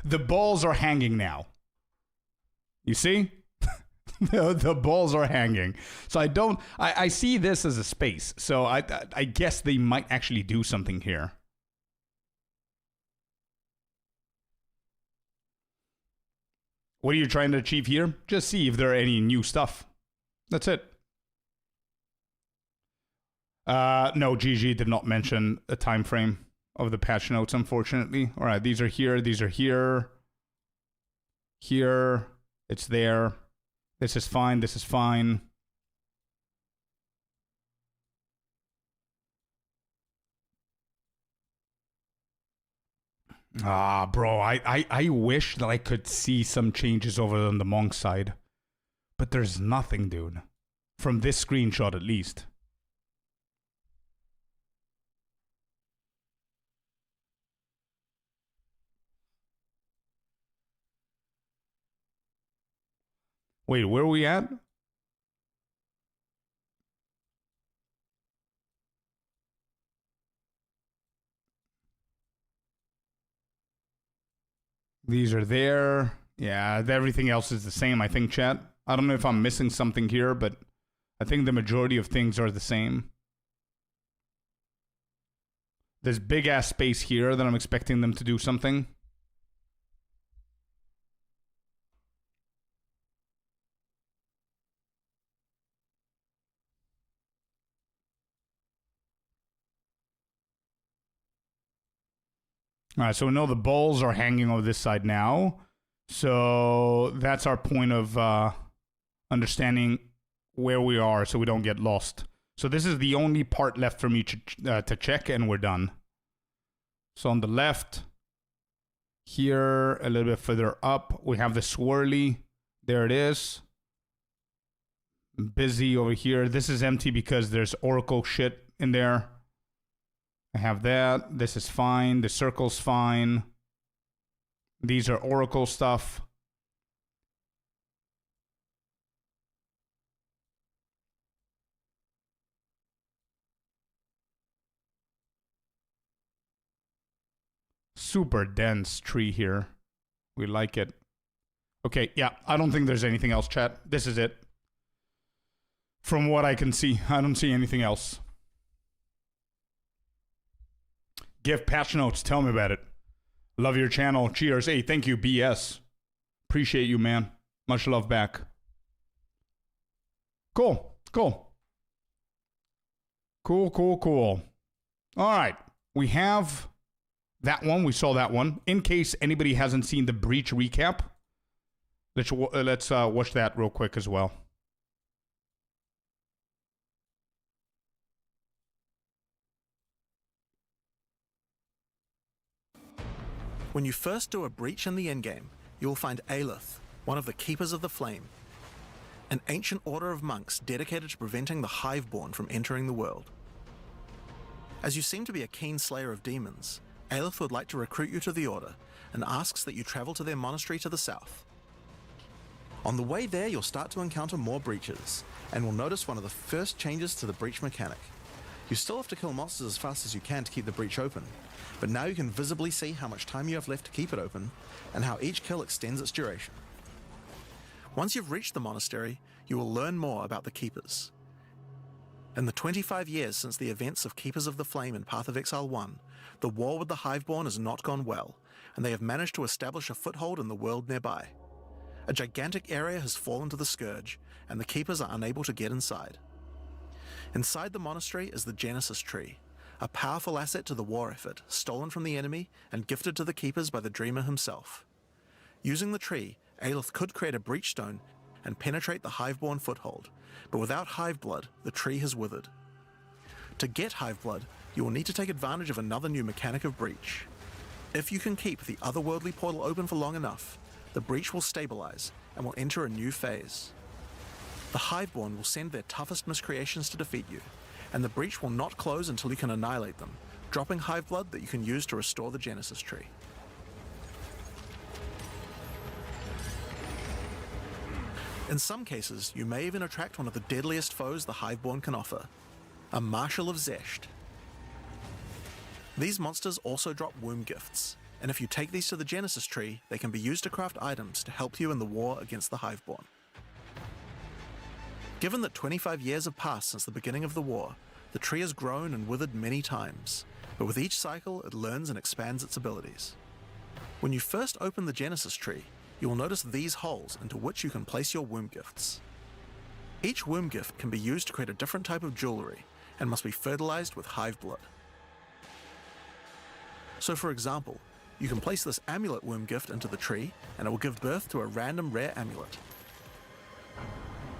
the balls are hanging now. You see? the balls are hanging. So I see this as a space. So I guess they might actually do something here. What are you trying to achieve here? Just see if there are any new stuff. That's it. No, GG did not mention a time frame of the patch notes, unfortunately. All right, these are here. These are here. Here. It's there. This is fine. This is fine. Ah, bro, I wish that I could see some changes over on the monk side. But there's nothing, dude. From this screenshot, at least. Wait, where are we at? These are there. Yeah, everything else is the same, I think, chat. I don't know if I'm missing something here, but I think the majority of things are the same. There's big-ass space here that I'm expecting them to do something. All right, so we know the balls are hanging over this side now. So that's our point of understanding where we are so we don't get lost. So this is the only part left for me to check, and we're done. So on the left, here, a little bit further up, we have the swirly. There it is. Busy over here. This is empty because there's Oracle shit in there. I have that. This is fine. The circle's fine. These are Oracle stuff. Super dense tree here. We like it. Okay, yeah, I don't think there's anything else, chat. This is it. From what I can see, I don't see anything else. Give patch notes. Tell me about it. Love your channel. Cheers. Hey, thank you, BS. Appreciate you, man. Much love back. Cool. Cool. Cool, cool, cool. All right. We have that one. We saw that one. In case anybody hasn't seen the Breach recap, let's watch that real quick as well. When you first do a breach in the endgame, you will find Aelith, one of the Keepers of the Flame, an ancient order of monks dedicated to preventing the Hiveborn from entering the world. As you seem to be a keen slayer of demons, Aelith would like to recruit you to the order and asks that you travel to their monastery to the south. On the way there, you'll start to encounter more breaches, and will notice one of the first changes to the breach mechanic. You still have to kill monsters as fast as you can to keep the breach open, but now you can visibly see how much time you have left to keep it open, and how each kill extends its duration. Once you've reached the monastery, you will learn more about the Keepers. In the 25 years since the events of Keepers of the Flame in Path of Exile 1, the war with the Hiveborn has not gone well, and they have managed to establish a foothold in the world nearby. A gigantic area has fallen to the Scourge, and the Keepers are unable to get inside. Inside the monastery is the Genesis Tree, a powerful asset to the war effort, stolen from the enemy and gifted to the Keepers by the Dreamer himself. Using the tree, Aelith could create a breach stone and penetrate the Hiveborn foothold, but without Hiveblood, the tree has withered. To get Hiveblood, you will need to take advantage of another new mechanic of breach. If you can keep the otherworldly portal open for long enough, the breach will stabilize and will enter a new phase. The Hiveborn will send their toughest miscreations to defeat you, and the breach will not close until you can annihilate them, dropping Hiveblood that you can use to restore the Genesis Tree. In some cases, you may even attract one of the deadliest foes the Hiveborn can offer, a Marshal of Zesht. These monsters also drop womb gifts, and if you take these to the Genesis Tree, they can be used to craft items to help you in the war against the Hiveborn. Given that 25 years have passed since the beginning of the war, the tree has grown and withered many times, but with each cycle it learns and expands its abilities. When you first open the Genesis Tree, you will notice these holes into which you can place your womb gifts. Each womb gift can be used to create a different type of jewelry, and must be fertilized with Hiveblood. So for example, you can place this amulet womb gift into the tree, and it will give birth to a random rare amulet.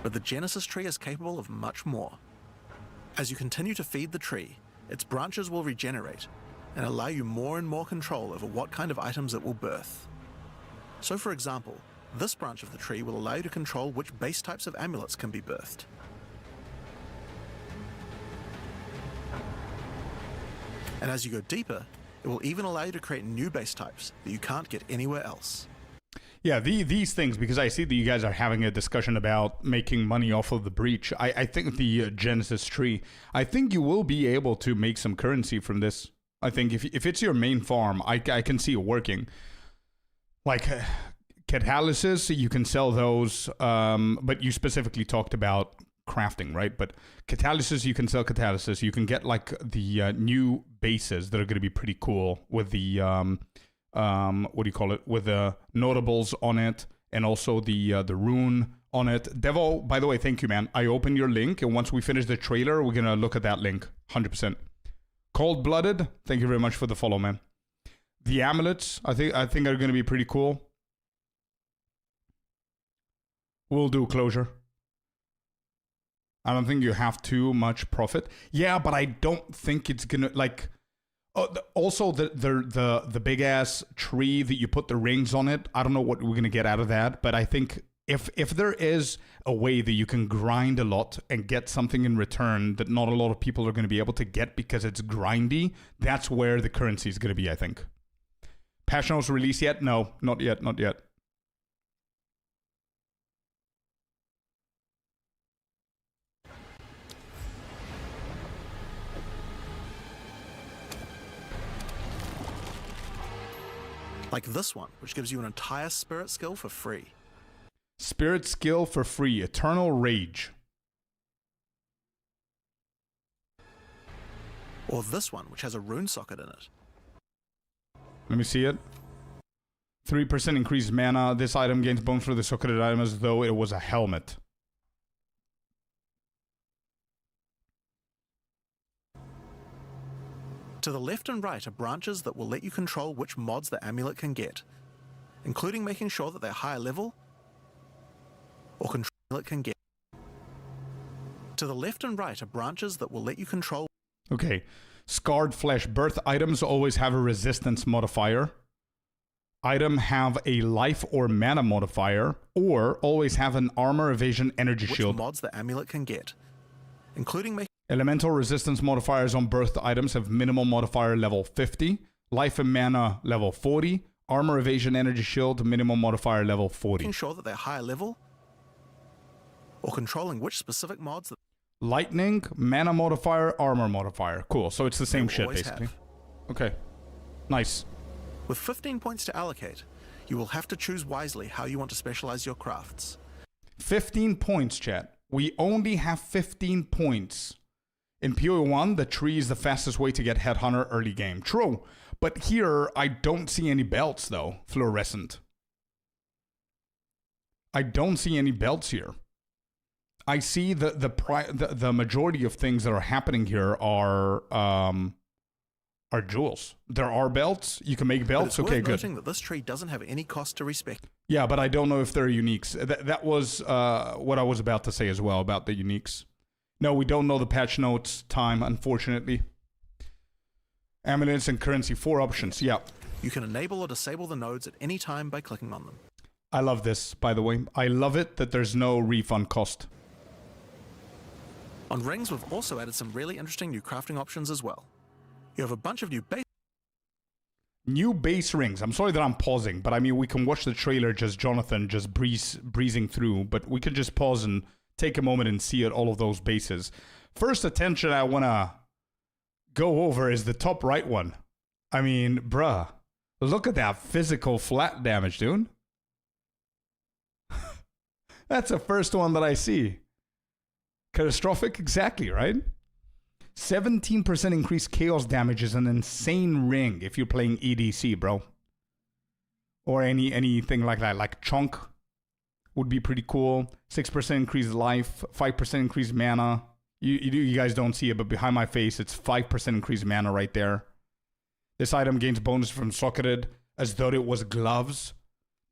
But the Genesis Tree is capable of much more. As you continue to feed the tree, its branches will regenerate and allow you more and more control over what kind of items it will birth. So for example, this branch of the tree will allow you to control which base types of amulets can be birthed. And as you go deeper, it will even allow you to create new base types that you can't get anywhere else. Yeah, these things, because I see that you guys are having a discussion about making money off of the breach. I think the Genesis Tree, I think you will be able to make some currency from this. I think if it's your main farm, I can see it working. Like catalysis, you can sell those, but you specifically talked about crafting, right? But catalysis, you can sell catalysis. You can get like the new bases that are going to be pretty cool with the what do you call it, with the notables on it, and also the rune on it. Devo, by the way, thank you, man. I opened your link, and once we finish the trailer, we're gonna look at that link 100%. Cold-blooded, thank you very much for the follow, man. The amulets, I think are gonna be pretty cool. We'll do closure. I don't think you have too much profit. Yeah, but I don't think it's gonna like. Also, the big ass tree that you put the rings on it. I don't know what we're gonna get out of that, but I think If there is a way that you can grind a lot and get something in return that not a lot of people are going to be able to get because it's grindy, that's where the currency is going to be, I think. Patch notes released yet? No, not yet, not yet. Like this one, which gives you an entire spirit skill for free. Spirit skill for free, Eternal Rage. Or this one, which has a rune socket in it. Let me see it. 3% increased mana. This item gains bonus for the socketed item as though it was a helmet. To the left and right are branches that will let you control which mods the amulet can get, including making sure that they're higher level or control it can get. To the left and right are branches that will let you control. Okay. Scarred Flesh. Birth items always have a resistance modifier. Item have a life or mana modifier, or always have an armor, evasion, energy Which shield. mods the amulet can get, including making. Elemental resistance modifiers on birth items have minimal modifier level 50, life and mana level 40, armor, evasion, energy shield minimum modifier level 40. Making sure that they're higher level, or controlling which specific mods that Lightning, mana modifier, armor modifier. Cool, so it's the same they shit always basically. have. Okay, nice. With 15 points to allocate, you will have to choose wisely how you want to specialize your crafts. 15 points, chat. We only have 15 points. In POE 1, the tree is the fastest way to get Headhunter early game. True, but here I don't see any belts though, fluorescent. I don't see any belts here. I see the majority of things that are happening here are jewels. There are belts. You can make But belts. it's Okay, worth good. noting that this tree doesn't have any cost to respect. Yeah, but I don't know if they're uniques. That was what I was about to say as well about the uniques. No, we don't know the patch notes time, unfortunately. Amulets and currency, 4 options. Yeah. You can enable or disable the nodes at any time by clicking on them. I love this, by the way. I love it that there's no refund cost. On rings, we've also added some really interesting new crafting options as well. You have a bunch of new base. New base rings. I'm sorry that I'm pausing, but I mean, we can watch the trailer, just Jonathan just breezing through, but we can just pause and take a moment and see all of those bases. First attention I want to go over is the top right one. I mean, bruh, look at that physical flat damage, dude. That's the first one that I see. Catastrophic, exactly, right? 17% increased chaos damage is an insane ring if you're playing EDC, bro. Or anything like that, like Chunk would be pretty cool. 6% increased life, 5% increased mana. You guys don't see it, but behind my face, it's 5% increased mana right there. This item gains bonus from socketed as though it was gloves.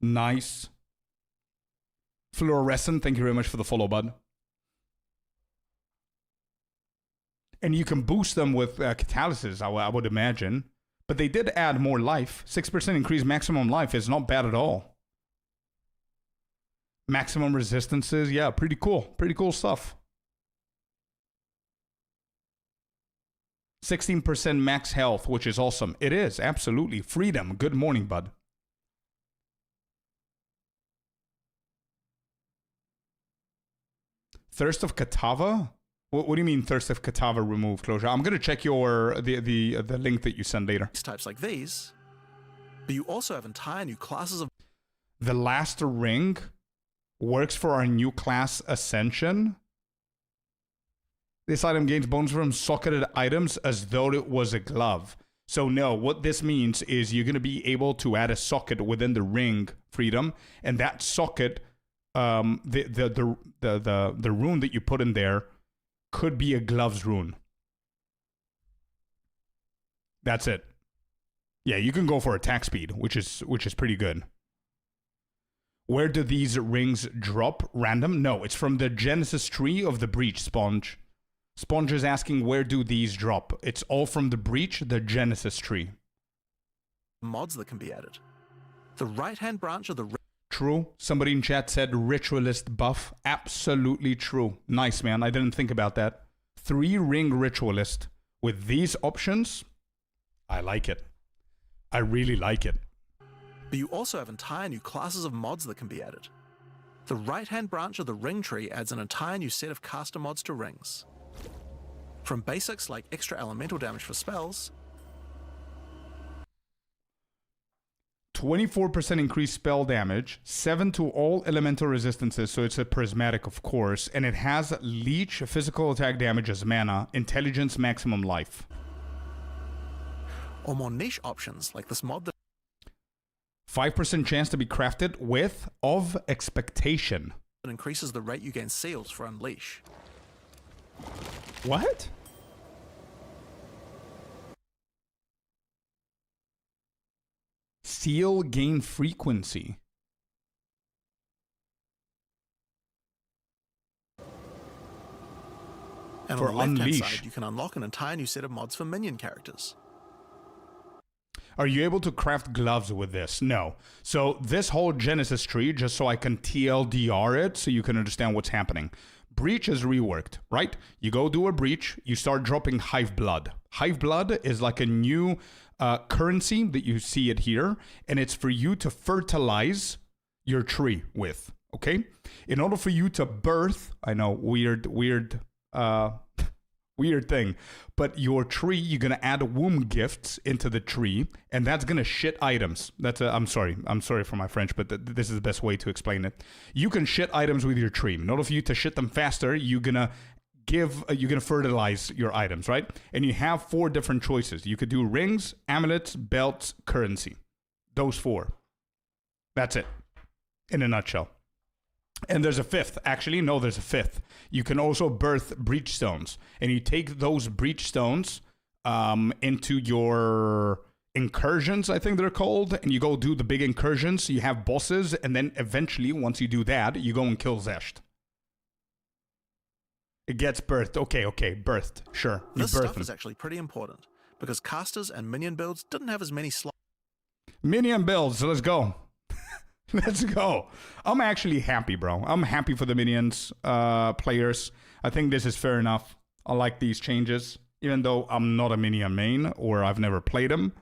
Nice. Fluorescent, thank you very much for the follow, bud. And you can boost them with catalysis, I would imagine. But they did add more life. 6% increased maximum life is not bad at all. Maximum resistances, yeah, pretty cool. Pretty cool stuff. 16% max health, which is awesome. It is, absolutely. Freedom. Good morning, bud. Thirst of Katava? What do you mean Thirst of Katava remove closure? I'm going to check your the link that you send later. Types like these, but you also have entire new classes of. The last ring works for our new class Ascension. This item gains bonus from socketed items as though it was a glove. So no, what this means is you're going to be able to add a socket within the ring, Freedom, and that socket, the rune that you put in there could be a gloves rune. That's it. Yeah, you can go for attack speed, which is pretty good. Where do these rings drop? Random? No, it's from the Genesis tree of the Breach, Sponge. Sponge is asking where do these drop? It's all from the Breach, the Genesis tree. Mods that can be added. The right-hand branch of the. True. Somebody in chat said ritualist buff. Absolutely true. Nice, man. I didn't think about that. 3-ring ritualist with these options. I like it. I really like it. But you also have entire new classes of mods that can be added. The right-hand branch of the ring tree adds an entire new set of caster mods to rings. From basics like extra elemental damage for spells, 24% increased spell damage, 7 to all elemental resistances, so it's a prismatic, of course, and it has leech, physical attack damage as mana, intelligence, maximum life. or more niche options like this mod that 5% chance to be crafted with of expectation. increases the rate you gain seals for Unleash. What? Seal gain frequency. And For on the left-hand Unleash. side, you can unlock an entire new set of mods for minion characters. Are you able to craft gloves with this? No. So this whole Genesis tree, just so I can TLDR it so you can understand what's happening. Breach is reworked, right? You go do a breach, you start dropping Hive Blood. Hive Blood is like a new currency that you see it here, and it's for you to fertilize your tree with, okay? In order for you to birth, I know, weird thing, but your tree, you're gonna add womb gifts into the tree, and that's gonna shit items. I'm sorry for my French, but this is the best way to explain it. You can shit items with your tree. In order for you to shit them faster, you're gonna fertilize your items, right? And you have 4 different choices. You could do rings, amulets, belts, currency. Those 4. That's it, in a nutshell. And there's a 5th. Actually, no, there's a 5th. You can also birth breach stones. And you take those breach stones into your incursions, I think they're called. And you go do the big incursions. You have bosses. And then eventually, once you do that, you go and kill Zesht. It gets birthed. Okay, birthed. Sure. You This birth stuff them. is actually pretty important, because casters and minion builds didn't have as many slots. Minion builds. Let's go. Let's go. I'm actually happy, bro. I'm happy for the minions players. I think this is fair enough. I like these changes, even though I'm not a minion main or I've never played them.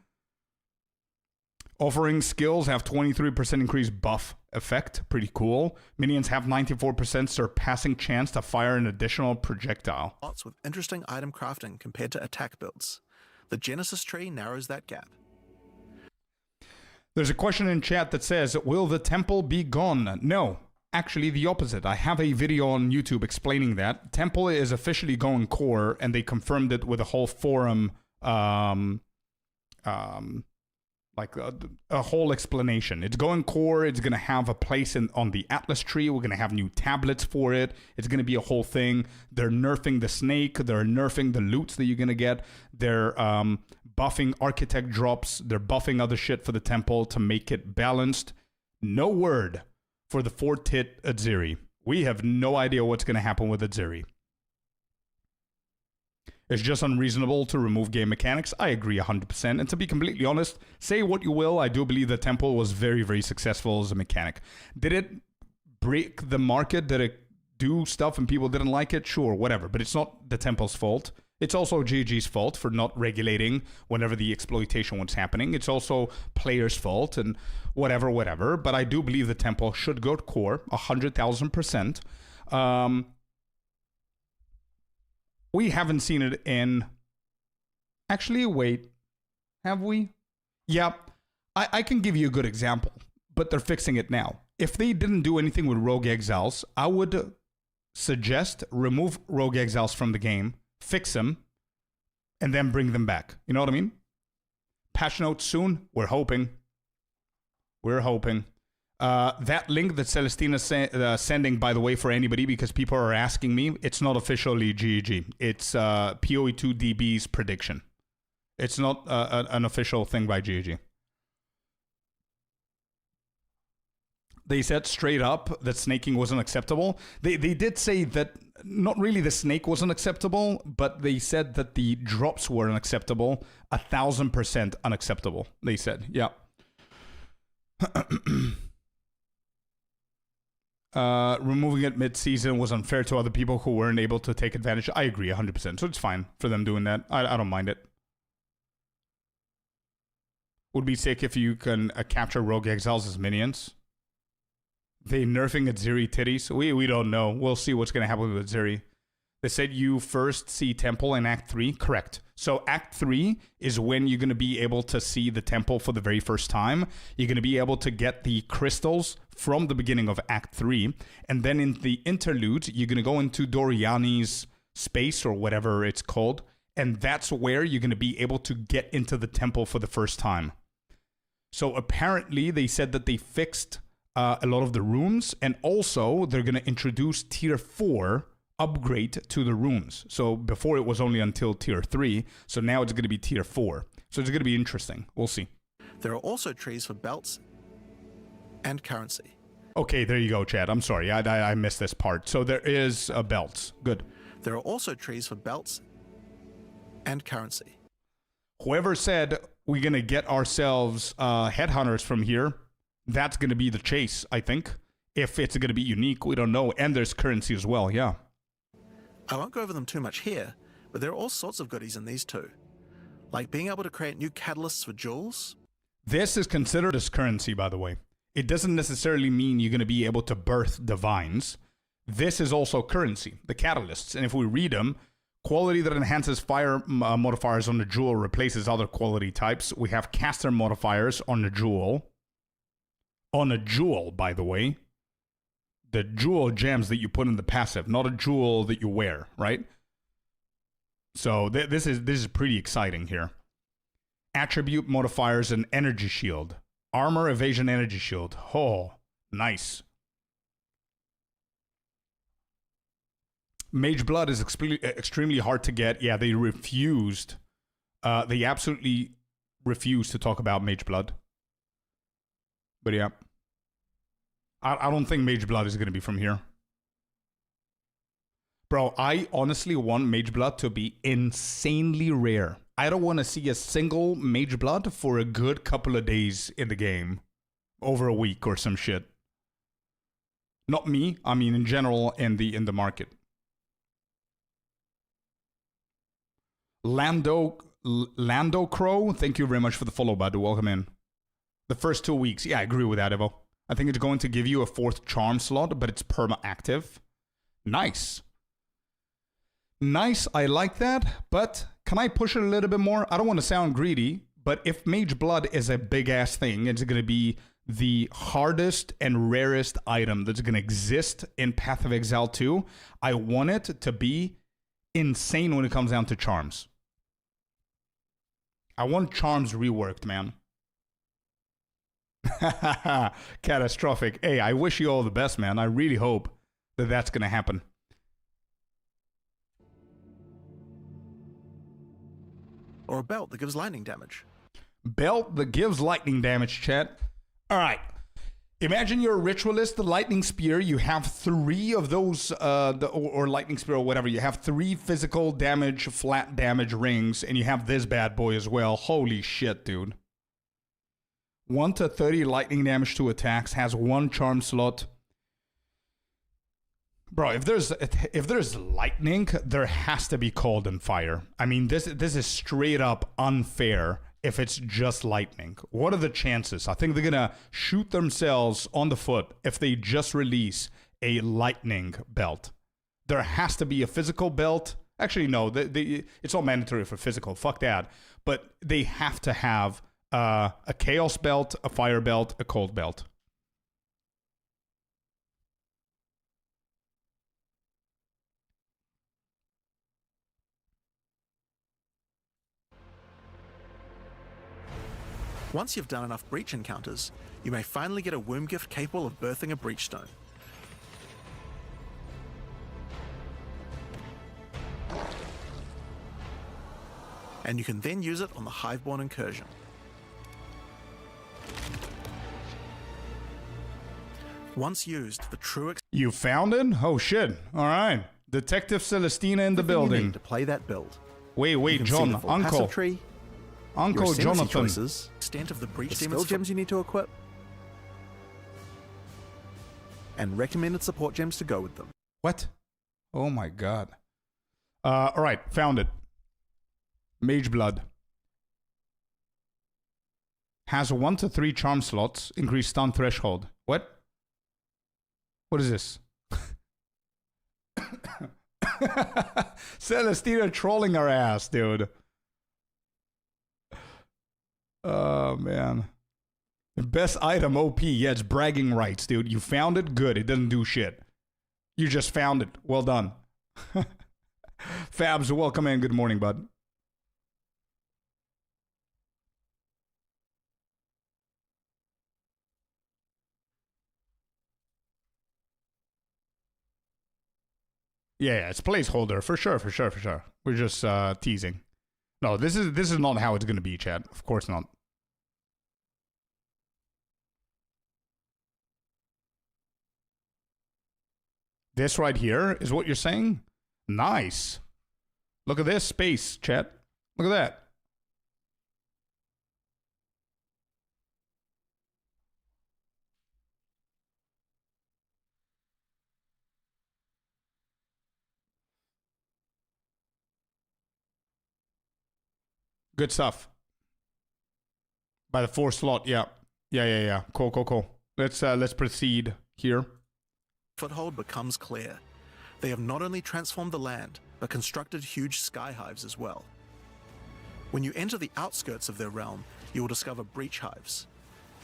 Offering skills have 23% increased buff effect. Pretty cool. Minions have 94% surpassing chance to fire an additional projectile. With interesting item crafting compared to attack builds. The Genesis tree narrows that gap. There's a question in chat that says, will the temple be gone? No, actually the opposite. I have a video on YouTube explaining that. Temple is officially going core, and they confirmed it with a whole forum, like a whole explanation. It's going core. It's going to have a place on the Atlas tree. We're going to have new tablets for it. It's going to be a whole thing. They're nerfing the snake. They're nerfing the loots that you're going to get. They're buffing architect drops. They're buffing other shit for the temple to make it balanced. No word for the 4-tit Atziri. We have no idea what's going to happen with Atziri. It's just unreasonable to remove game mechanics. I agree 100%. And to be completely honest, say what you will, I do believe the temple was very, very successful as a mechanic. Did it break the market? Did it do stuff and people didn't like it? Sure, whatever. But it's not the temple's fault. It's also GG's fault for not regulating whenever the exploitation was happening. It's also players' fault and whatever. But I do believe the temple should go to core 100,000%. We haven't seen it in... Actually, wait. Have we? Yeah. I can give you a good example, but they're fixing it now. If they didn't do anything with Rogue Exiles, I would suggest remove Rogue Exiles from the game, fix them, and then bring them back. You know what I mean? Patch notes soon. We're hoping. That link that Celestina's sending, by the way, for anybody, because people are asking me, it's not officially GEG. It's POE2DB's prediction. It's not an official thing by GEG. They said straight up that snaking wasn't acceptable. They did say that not really the snake wasn't acceptable, but they said that the drops were unacceptable. 1,000% unacceptable, they said. Yeah. Removing it mid-season was unfair to other people who weren't able to take advantage. I agree 100%. So it's fine for them doing that. I don't mind it. Would be sick if you can capture Rogue Exiles as minions. They nerfing at Ziri titties? We don't know. We'll see what's going to happen with Ziri. They said you first see Temple in Act 3. Correct. So Act 3 is when you're going to be able to see the Temple for the very first time. You're going to be able to get the crystals from the beginning of Act 3. And then in the interlude, you're going to go into Doriani's space or whatever it's called. And that's where you're going to be able to get into the Temple for the first time. So apparently they said that they fixed a lot of the rooms. And also they're going to introduce Tier 4 upgrade to the rooms. So before it was only until Tier 3, so now it's going to be Tier 4. So it's going to be interesting. We'll see. There are also trees for belts and currency. Okay, there you go, Chad. I'm sorry, I missed this part. So there is belts. Good. There are also trees for belts and currency. Whoever said we're going to get ourselves headhunters from here, that's going to be the chase, I think. If it's going to be unique, we don't know. And there's currency as well, yeah. I won't go over them too much here, but there are all sorts of goodies in these too. Like being able to create new catalysts for jewels. This is considered as currency, by the way. It doesn't necessarily mean you're going to be able to birth divines. This is also currency, the catalysts. And if we read them, quality that enhances fire modifiers on the jewel replaces other quality types. We have caster modifiers on the jewel. On a jewel, by the way. The jewel gems that you put in the passive, not a jewel that you wear, right? So this is pretty exciting here. Attribute modifiers and energy shield. Armor, evasion, energy shield. Oh, nice. Mage Blood is extremely hard to get. Yeah, they refused. They absolutely refused to talk about Mage Blood. But yeah. I don't think Mage Blood is going to be from here. Bro, I honestly want Mage Blood to be insanely rare. I don't want to see a single Mage Blood for a good couple of days in the game. Over a week or some shit. Not me, I mean in general in the market. Lando Crow, thank you very much for the follow, bud. Welcome in. The first 2 weeks, yeah, I agree with that, Evo. I think it's going to give you a 4th charm slot, but it's perma-active. Nice. Nice, I like that, but can I push it a little bit more? I don't want to sound greedy, but if Mage Blood is a big-ass thing, it's going to be the hardest and rarest item that's going to exist in Path of Exile 2. I want it to be insane when it comes down to charms. I want charms reworked, man. Catastrophic. Hey, I wish you all the best, man. I really hope that that's going to happen. Or a belt that gives lightning damage. Belt that gives lightning damage, chat. All right. Imagine you're a ritualist, the lightning spear. You have 3 of those, or lightning spear or whatever. You have 3 physical damage, flat damage rings, and you have this bad boy as well. Holy shit, dude. 1 to 30 lightning damage to attacks, has 1 charm slot. Bro, if there's lightning, there has to be cold and fire. I mean, this is straight up unfair if it's just lightning. What are the chances? I think they're gonna shoot themselves on the foot if they just release a lightning belt. There has to be a physical belt. Actually, no, it's all mandatory for physical. Fuck that. But they have to have a chaos belt, a fire belt, a cold belt. Once you've done enough breach encounters, you may finally get a womb gift capable of birthing a breach stone. And you can then use it on the Hiveborn incursion. Once used, the true... You found it? Oh shit. Alright. Detective Celestina in the building. You need to play that build. Wait, John, Uncle. Tree, Uncle Jonathan. Choices, extent of the breach skill gems you need to equip, and recommended support gems to go with them. What? Oh my god. Alright, found it. Mage Blood. Has 1 to 3 charm slots, increased stun threshold. What? What is this? Celestina trolling our ass, dude. Oh, man. The best item, OP. Yeah, it's bragging rights, dude. You found it? Good. It doesn't do shit. You just found it. Well done. Fabs, welcome in. Good morning, bud. Yeah, it's placeholder for sure. We're just teasing. No, this is not how it's gonna be, chat. Of course not. This right here is what you're saying? Nice. Look at this space, chat. Look at that. Good stuff. By the 4th slot, yeah. Yeah. Cool. Let's proceed here. Foothold becomes clear. They have not only transformed the land, but constructed huge sky hives as well. When you enter the outskirts of their realm, you will discover breach hives.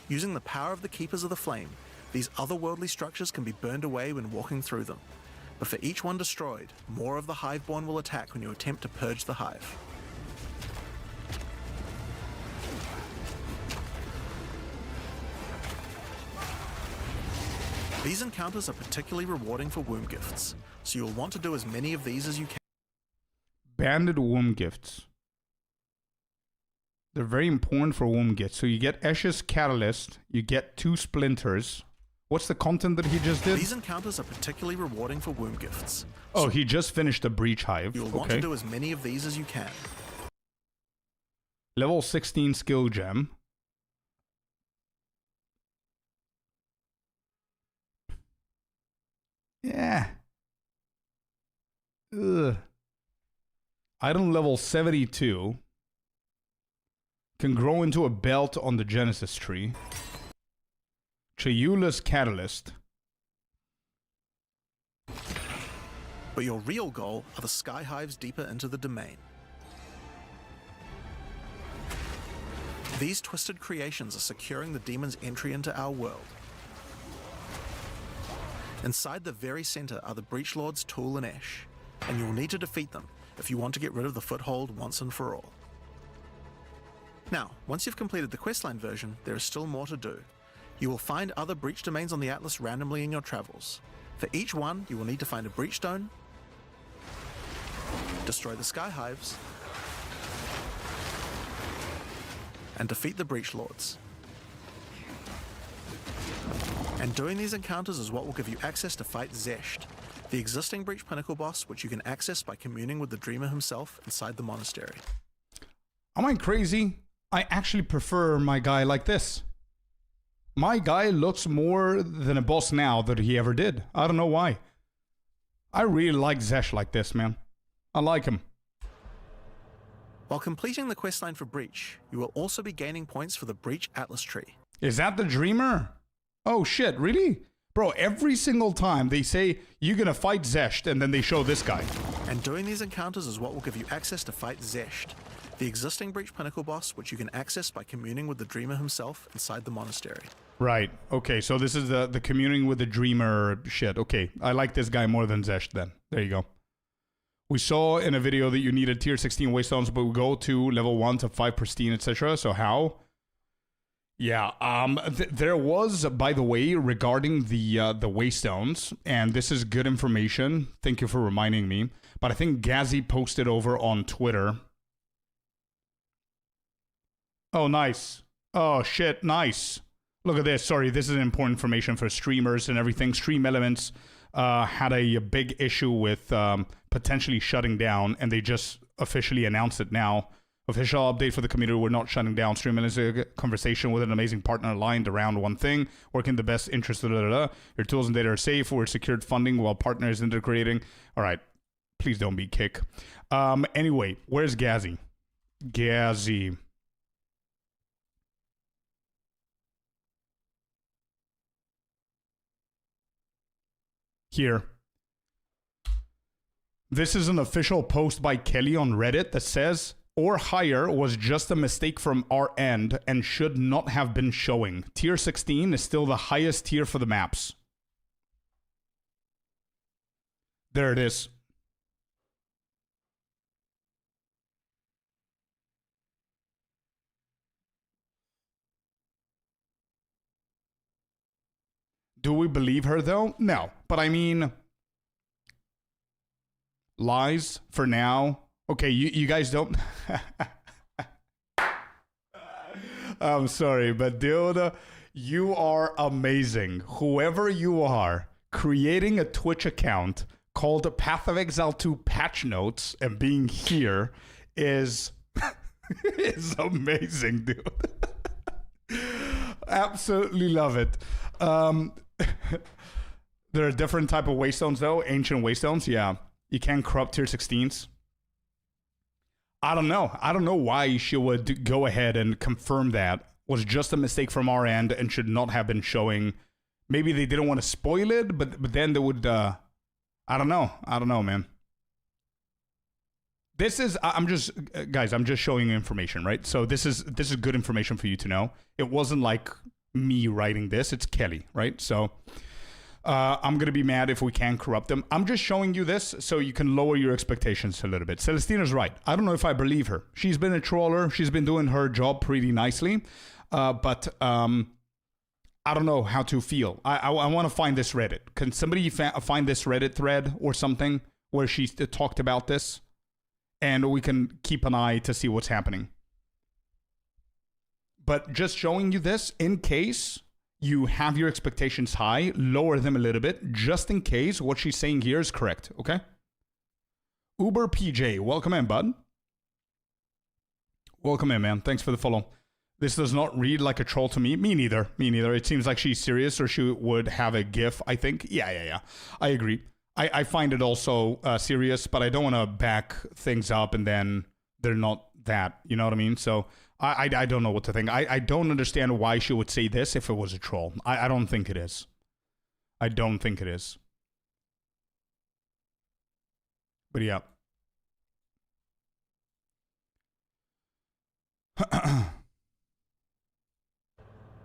Using the power of the Keepers of the Flame, these otherworldly structures can be burned away when walking through them. But for each one destroyed, more of the Hiveborn will attack when you attempt to purge the hive. These encounters are particularly rewarding for womb gifts, so you'll want to do as many of these as you can. Banded womb gifts. They're very important for womb gifts. So you get Eshe's Catalyst, you get 2 splinters. What's the content that he just did? These encounters are particularly rewarding for womb gifts. Oh, he just finished the Breach Hive. You'll want to do as many of these as you can. Level 16 skill gem. Yeah. Ugh. Item level 72. Can grow into a belt on the Genesis tree. Chayula's Catalyst. But your real goal are the sky hives deeper into the domain. These twisted creations are securing the demon's entry into our world. Inside the very center are the Breach Lords Tool and Ash, and you'll need to defeat them if you want to get rid of the foothold once and for all. Now, once you've completed the questline version, there is still more to do. You will find other breach domains on the Atlas randomly in your travels. For each one, you will need to find a breach stone, destroy the sky hives, and defeat the Breach Lords. And doing these encounters is what will give you access to fight Zesht, the existing Breach Pinnacle boss, which you can access by communing with the Dreamer himself inside the monastery. Am I crazy? I actually prefer my guy like this. My guy looks more than a boss now than he ever did. I don't know why. I really like Zesh like this, man. I like him. While completing the questline for Breach, you will also be gaining points for the Breach Atlas tree. Is that the Dreamer? Oh shit, really? Bro, every single time they say, you're gonna fight Zesht, and then they show this guy. And doing these encounters is what will give you access to fight Zesht, the existing Breach Pinnacle boss, which you can access by communing with the Dreamer himself inside the monastery. Right, okay, so this is the communing with the Dreamer shit. Okay, I like this guy more than Zesht then. There you go. We saw in a video that you needed tier 16 waystones, but we go to level 1 to 5 pristine, etc. So how? Yeah, there was, by the way, regarding the waystones, and this is good information. Thank you for reminding me. But I think Gazzy posted over on Twitter. Oh, nice. Oh, shit, nice. Look at this. Sorry, this is important information for streamers and everything. Stream Elements had a big issue with potentially shutting down, and they just officially announced it now. Official update for the community. We're not shutting down stream. And it's a conversation with an amazing partner aligned around one thing, working the best interest. Your tools and data are safe. We're secured funding while partners integrating. All right. Please don't be kick. Anyway, where's Gazzy? Gazzy. Here. This is an official post by Kelly on Reddit that says, or higher was just a mistake from our end and should not have been showing. Tier 16 is still the highest tier for the maps. There it is. Do we believe her though? No. But I mean, lies for now. Okay, you guys don't... I'm sorry, but dude, you are amazing. Whoever you are, creating a Twitch account called Path of Exile 2 Patch Notes and being here is... is amazing, dude. Absolutely love it. There are different type of waystones though. Ancient waystones, yeah. You can corrupt tier 16s. I don't know. I don't know why she would go ahead and confirm that was just a mistake from our end and should not have been showing. Maybe they didn't want to spoil it, but then they would, I don't know. I don't know, man. This is, I'm just showing you information, right? So this is good information for you to know. It wasn't like me writing this. It's Kelly, right? So I'm going to be mad if we can't corrupt them. I'm just showing you this so you can lower your expectations a little bit. Celestina's right. I don't know if I believe her. She's been a troller. She's been doing her job pretty nicely. But I don't know how to feel. I want to find this Reddit. Can somebody find this Reddit thread or something where she talked about this? And we can keep an eye to see what's happening. But just showing you this in case you have your expectations high, lower them a little bit, just in case what she's saying here is correct, okay? Uber PJ, welcome in, bud. Welcome in, man. Thanks for the follow. This does not read like a troll to me. Me neither. Me neither. It seems like she's serious or she would have a GIF, I think. Yeah. I agree. I find it also serious, but I don't want to back things up and then they're not that. You know what I mean? So I don't know what to think. I don't understand why she would say this if it was a troll. I don't think it is. I don't think it is. But yeah.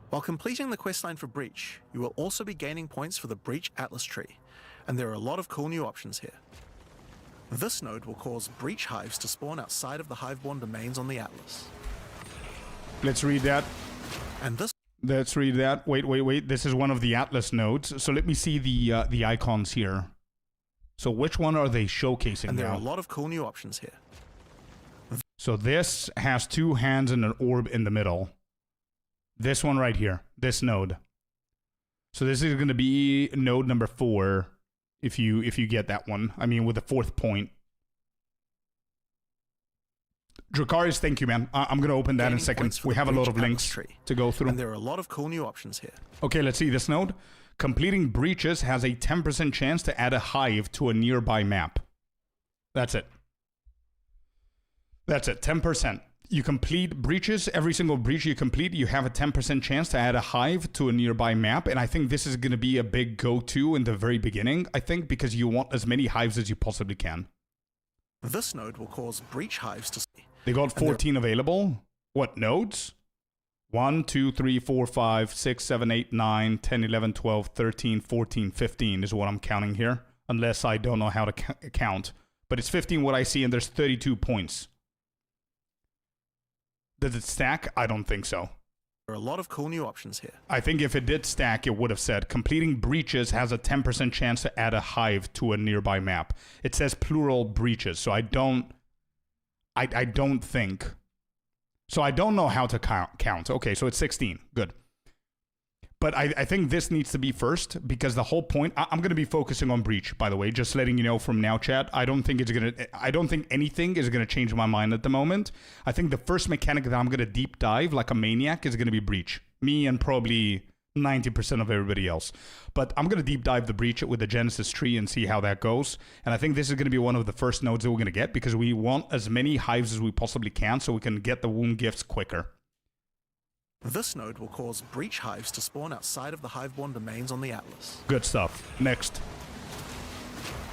While completing the questline for Breach, you will also be gaining points for the Breach Atlas tree, and there are a lot of cool new options here. This node will cause breach hives to spawn outside of the hiveborn domains on the Atlas. Let's read that. And this... Let's read that. Wait. This is one of the Atlas nodes. So let me see the icons here. So which one are they showcasing And there now? are a lot of cool new options here. So this has two hands and an orb in the middle. This one right here. This node. So this is going to be node number 4 if you get that one. I mean, with the 4th point. Dracarys, thank you, man. I'm going to open that in a second. We have a lot of links to go through. And there are a lot of cool new options here. Okay, let's see this node. Completing breaches has a 10% chance to add a hive to a nearby map. That's it. That's it, 10%. You complete breaches, every single breach you complete, you have a 10% chance to add a hive to a nearby map. And I think this is going to be a big go-to in the very beginning, I think, because you want as many hives as you possibly can. This node will cause breach hives to... They got 14 available. What nodes? 1, 2, 3, 4, 5, 6, 7, 8, 9, 10, 11, 12, 13, 14, 15 is what I'm counting here. Unless I don't know how to count. But it's 15 what I see, and there's 32 points. Does it stack? I don't think so. There are a lot of cool new options here. I think if it did stack, it would have said completing breaches has a 10% chance to add a hive to a nearby map. It says plural breaches, so I don't think. So I don't know how to count. Okay, so it's 16. Good. But I think this needs to be first because the whole point. I'm going to be focusing on breach, by the way, just letting you know from now, chat. I don't think anything is going to change my mind at the moment. I think the first mechanic that I'm going to deep dive like a maniac is going to be breach. Me and probably 90% of everybody else. But I'm going to deep dive the breach with the Genesis tree and see how that goes. And I think this is going to be one of the first nodes that we're going to get because we want as many hives as we possibly can so we can get the womb gifts quicker. This node will cause breach hives to spawn outside of the hiveborn domains on the Atlas. Good stuff. Next.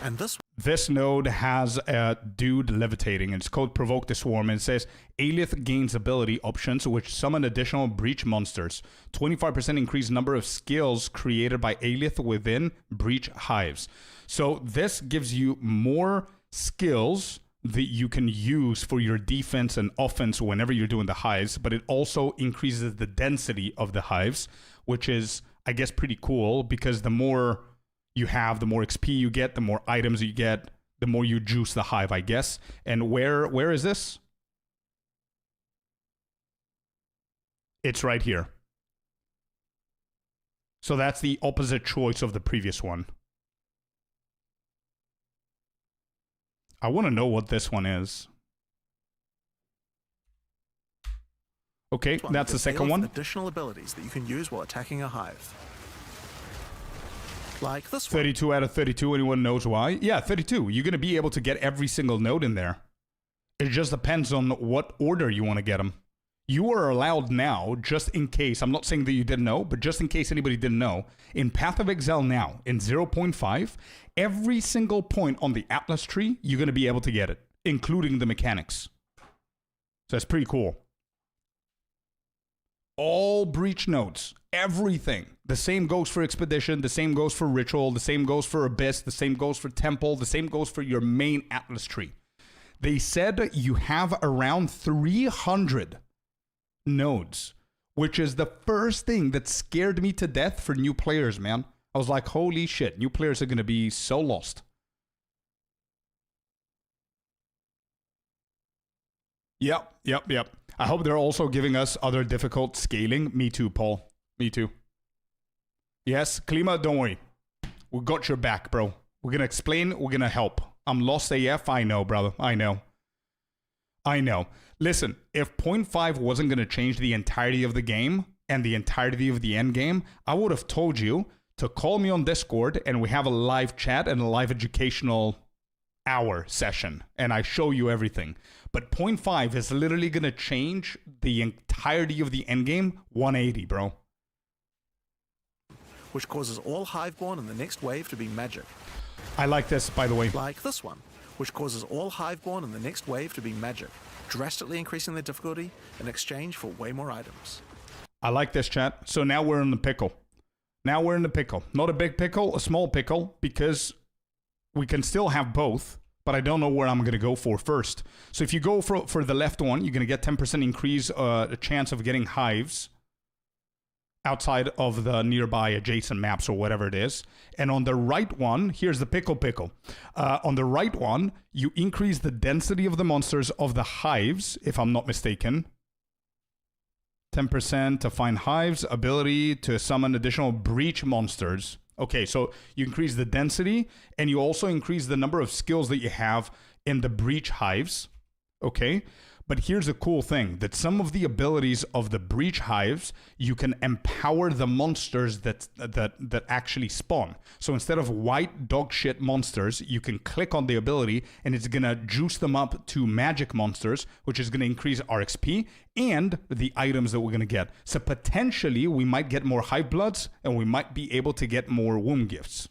And This node has a dude levitating. It's called Provoke the Swarm. And it says, Aelith gains ability options which summon additional breach monsters. 25% increased number of skills created by Aelith within breach hives. So this gives you more skills that you can use for your defense and offense whenever you're doing the hives, but it also increases the density of the hives, which is, I guess, pretty cool because the more you have, the more XP you get, the more items you get, the more you juice the hive, I guess. And where is this? It's right here. So that's the opposite choice of the previous one. I want to know what this one is. Okay, that's the second one. Additional abilities that you can use while attacking a hive. Like this one. 32 out of 32, anyone knows why? Yeah, 32. You're going to be able to get every single node in there. It just depends on what order you want to get them. You are allowed now, just in case, I'm not saying that you didn't know, but just in case anybody didn't know, in Path of Exile now, in 0.5, every single point on the Atlas tree, you're going to be able to get it, including the mechanics. So that's pretty cool. All breach nodes, everything. The same goes for Expedition, the same goes for Ritual, the same goes for Abyss, the same goes for Temple, the same goes for your main Atlas tree. They said you have around 300 nodes, which is the first thing that scared me to death for new players, man. I was like, holy shit, new players are going to be so lost. Yep. I hope they're also giving us other difficult scaling. Me too, Paul. Me too. Yes, Klima, don't worry. We got your back, bro. We're going to explain. We're going to help. I'm lost AF. I know, brother. I know. Listen, if 0.5 wasn't going to change the entirety of the game and the entirety of the end game, I would have told you to call me on Discord and we have a live chat and a live educational hour session and I show you everything. But 0.5 is literally going to change the entirety of the end game 180, bro. Which causes all hiveborn in the next wave to be magic. I like this, by the way. Like this one, which causes all hiveborn in the next wave to be magic, drastically increasing their difficulty in exchange for way more items. I like this, chat. So now we're in the pickle. Now we're in the pickle. Not a big pickle, a small pickle, because we can still have both, but I don't know where I'm going to go for first. So if you go for the left one, you're going to get 10% increase a chance of getting hives outside of the nearby adjacent maps or whatever it is. And on the right one, here's the pickle. On the right one, you increase the density of the monsters of the hives, if I'm not mistaken. 10% to find hives, ability to summon additional breach monsters. Okay, so you increase the density, and you also increase the number of skills that you have in the breach hives. Okay, but here's a cool thing, that some of the abilities of the breach hives, you can empower the monsters that actually spawn. So instead of white dog shit monsters, you can click on the ability and it's gonna juice them up to magic monsters, which is gonna increase our XP and the items that we're gonna get. So potentially we might get more hive bloods and we might be able to get more womb gifts.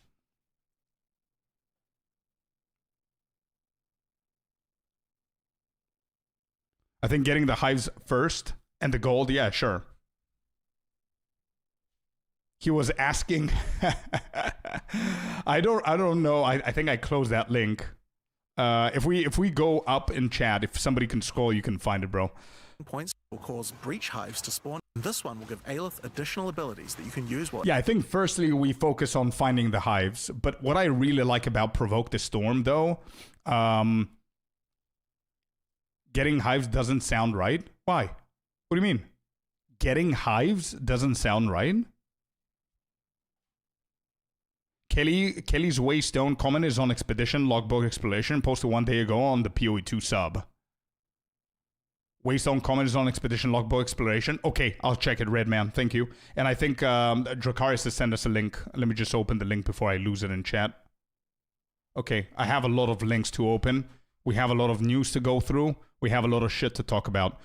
I think getting the hives first and the gold, yeah, sure. He was asking. I don't know. I think I closed that link. If we go up in chat, if somebody can scroll, you can find it, bro. Points will cause breach hives to spawn. This one will give Aelith additional abilities that you can use while... Yeah, I think firstly we focus on finding the hives. But what I really like about Provoke the Storm, though, getting hives doesn't sound right. Why? What do you mean? Getting hives doesn't sound right? Kelly's Waystone comment is on Expedition Logbook Exploration, posted 1 day ago on the POE 2 sub. Waystone comment is on Expedition Logbook Exploration. Okay, I'll check it, Redman. Thank you. And I think Dracarys has sent us a link. Let me just open the link before I lose it in chat. Okay, I have a lot of links to open. We have a lot of news to go through. We have a lot of shit to talk about.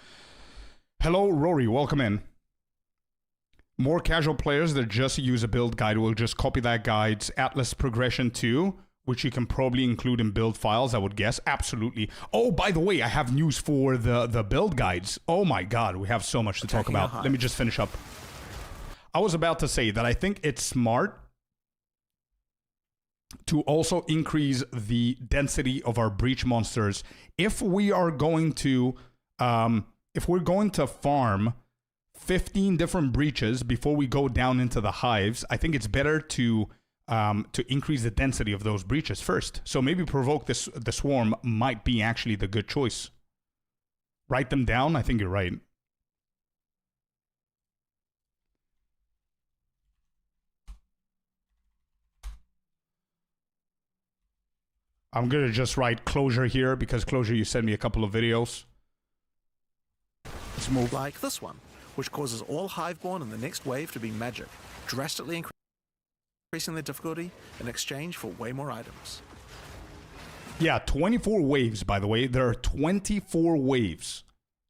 Hello, Rory. Welcome in. More casual players that just use a build guide will just copy that guide's Atlas progression too, which you can probably include in build files, I would guess. Absolutely. Oh, by the way, I have news for the build guides. Oh my god, we have so much to talk about. Let me just finish up. I was about to say that I think it's smart to also increase the density of our breach monsters. If we are going to, if we're going to farm 15 different breaches before we go down into the hives, I think it's better to increase the density of those breaches first. So maybe provoke the swarm might be actually the good choice. Write them down. I think you're right. I'm gonna just write Closure here because Closure, you sent me a couple of videos. Let's move. Like this one, which causes all Hiveborn in the next wave to be magic, drastically increasing their difficulty in exchange for way more items. Yeah, 24 waves, by the way. There are 24 waves,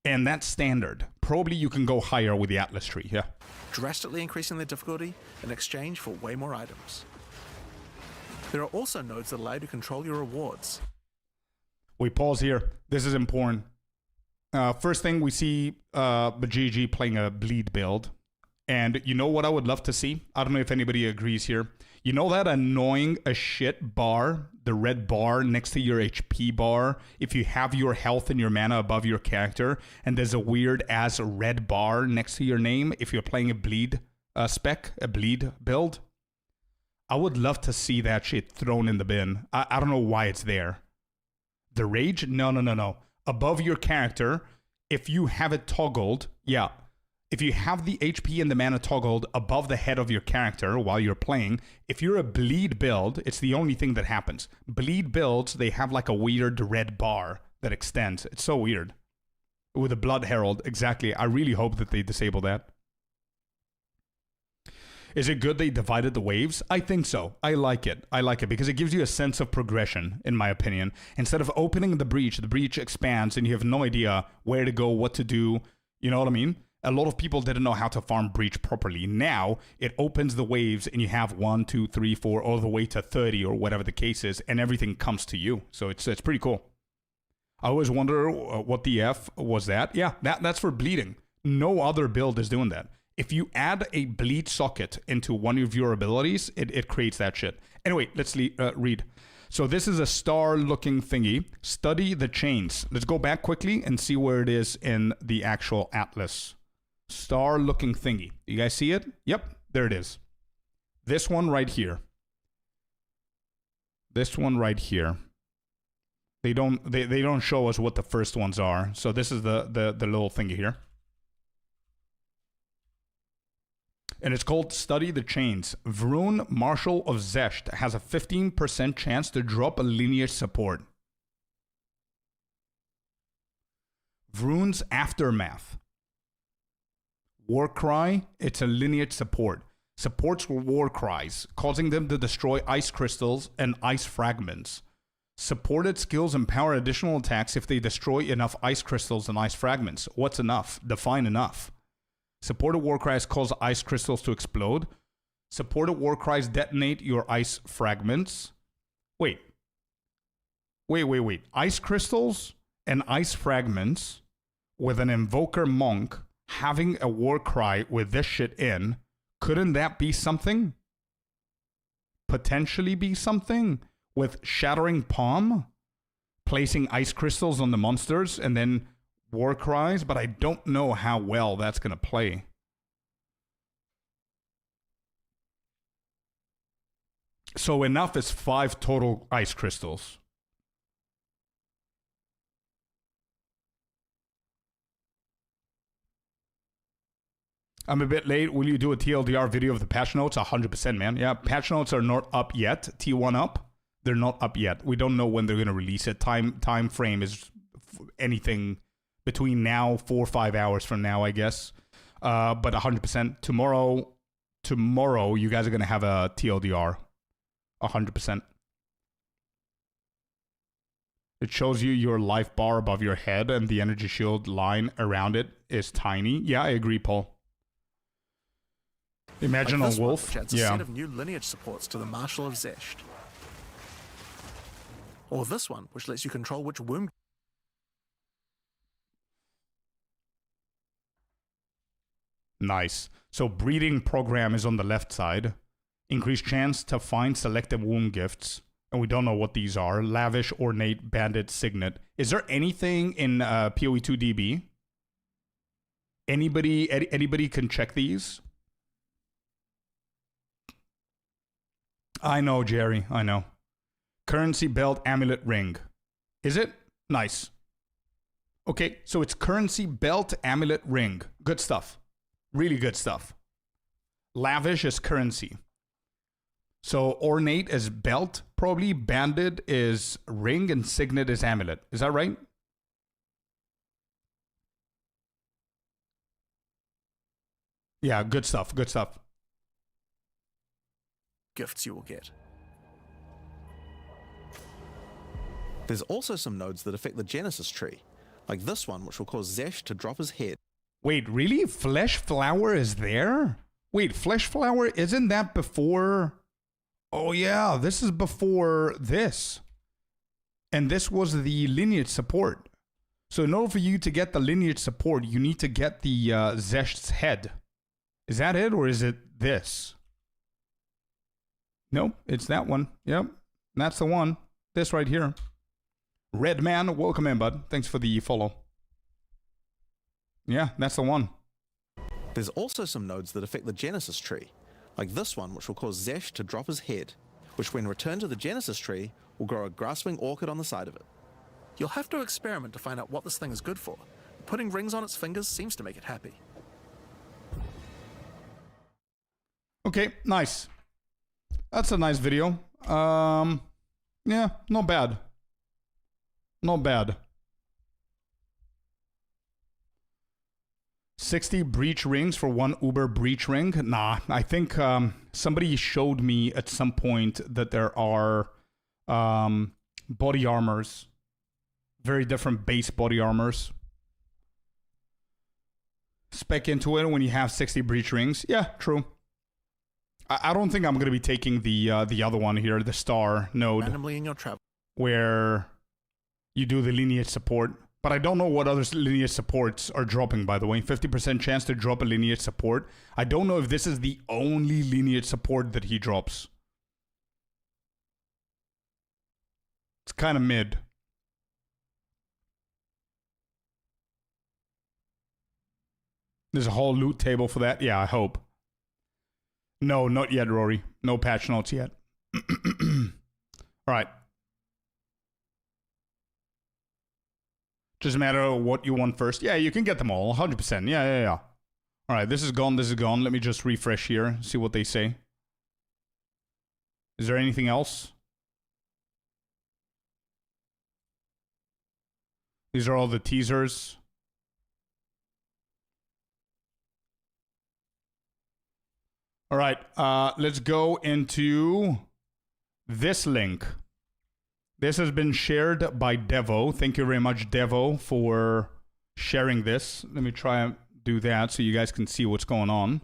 and that's standard. Probably you can go higher with the Atlas tree, yeah. Drastically increasing their difficulty in exchange for way more items. There are also nodes that allow you to control your rewards. We pause here. This is important. First thing, we see Bajiji playing a bleed build. And you know what I would love to see? I don't know if anybody agrees here. You know that annoying as shit bar, the red bar next to your HP bar, if you have your health and your mana above your character, and there's a weird ass red bar next to your name if you're playing a bleed spec, a bleed build? I would love to see that shit thrown in the bin. I don't know why it's there. The rage? No. Above your character, if you have it toggled, yeah. If you have the HP and the mana toggled above the head of your character while you're playing, if you're a bleed build, it's the only thing that happens. Bleed builds, they have like a weird red bar that extends. It's so weird. With a Blood Herald, exactly. I really hope that they disable that. Is it good they divided the waves? I think so. I like it. I like it because it gives you a sense of progression, in my opinion. Instead of opening the breach expands and you have no idea where to go, what to do. You know what I mean? A lot of people didn't know how to farm breach properly. Now, it opens the waves and you have 1, 2, 3, 4, all the way to 30 or whatever the case is, and everything comes to you. So it's pretty cool. I always wonder what the F was that. Yeah, that's for bleeding. No other build is doing that. If you add a bleed socket into one of your abilities, it creates that shit. Anyway, let's read. So this is a star-looking thingy. Study the chains. Let's go back quickly and see where it is in the actual atlas. Star-looking thingy. You guys see it? Yep, there it is. This one right here. This one right here. They don't show us what the first ones are. So this is the little thingy here. And it's called Study the Chains. Vroon, Marshal of Zesht, has a 15% chance to drop a lineage support. Vroon's Aftermath. Warcry, it's a lineage support. Supports war cries, causing them to destroy ice crystals and ice fragments. Supported skills empower additional attacks if they destroy enough ice crystals and ice fragments. What's enough? Define enough. Supported war cries cause ice crystals to explode. Supported war cries detonate your ice fragments. Wait. Ice crystals and ice fragments with an invoker monk having a war cry with this shit in. Couldn't that be something? Potentially be something? With Shattering Palm? Placing ice crystals on the monsters and then war cries, but I don't know how well that's going to play. So enough is 5 total ice crystals. I'm a bit late. Will you do a TLDR video of the patch notes? 100%, man. Yeah, patch notes are not up yet. T1 up. They're not up yet. We don't know when they're going to release it. Time frame is anything between now, 4 or 5 hours from now, I guess. But 100%. Tomorrow, you guys are going to have a TLDR. 100%. It shows you your life bar above your head and the energy shield line around it is tiny. Yeah, I agree, Paul. Imagine like a this one, wolf. which adds a set of new lineage supports to the Marshal of Zesht. Or this one, which lets you control which womb. Nice. So breeding program is on the left side. Increased chance to find selective womb gifts. And we don't know what these are. Lavish, ornate, bandit, signet. Is there anything in POE 2 DB? Anybody can check these? I know, Jerry. I know. Currency belt, amulet, ring. Is it? Nice. Okay, so it's currency belt, amulet, ring. Good stuff. Really good stuff. Lavish is currency. So ornate is belt, probably. Banded is ring, and signet is amulet. Is that right? Yeah, good stuff. Good stuff. Gifts you will get. There's also some nodes that affect the Genesis tree, like this one, which will cause Zesh to drop his head. Wait, really? Flesh flower is there? Wait, flesh flower, isn't that before? Oh yeah, this is before this. And this was the lineage support. So in order for you to get the lineage support, you need to get the Zesh's head. Is that it, or is it this? Nope, it's that one. Yep, that's the one. This right here. Red Man, welcome in, bud. Thanks for the follow. Yeah, that's the one. There's also some nodes that affect the Genesis tree, like this one, which will cause Zesh to drop his head, which when returned to the Genesis tree, will grow a grasping orchid on the side of it. You'll have to experiment to find out what this thing is good for. Putting rings on its fingers seems to make it happy. Okay, nice. That's a nice video. Yeah, not bad. Not bad. 60 breach rings for one Uber breach ring? Nah, I think somebody showed me at some point that there are body armors. Very different base body armors. Spec into it when you have 60 breach rings. Yeah, true. I don't think I'm going to be taking the other one here, the star node. Randomly in your travel. Where you do the lineage support. But I don't know what other lineage supports are dropping, by the way. 50% chance to drop a lineage support. I don't know if this is the only lineage support that he drops. It's kind of mid. There's a whole loot table for that. Yeah, I hope. No, not yet, Rory. No patch notes yet. All right. Just a matter of what you want first. Yeah, you can get them all. 100%. Yeah. All right, this is gone. This is gone. Let me just refresh here. See what they say. Is there anything else? These are all the teasers. All right, let's go into this link. This has been shared by Devo. Thank you very much, Devo, for sharing this. Let me try and do that so you guys can see what's going on.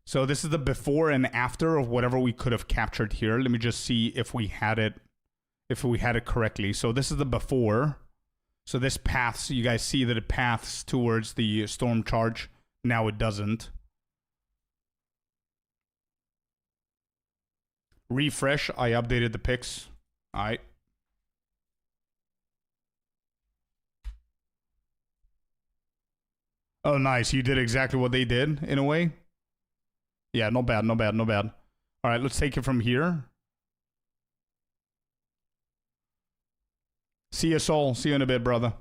So this is the before and after of whatever we could have captured here. Let me just see if we had it correctly. So this is the before. So this paths, you guys see that it paths towards the storm charge. Now it doesn't. Refresh, I updated the pics. All right. Oh, nice. You did exactly what they did, in a way. Yeah, not bad. All right, let's take it from here. See you, Soul. See you in a bit, brother.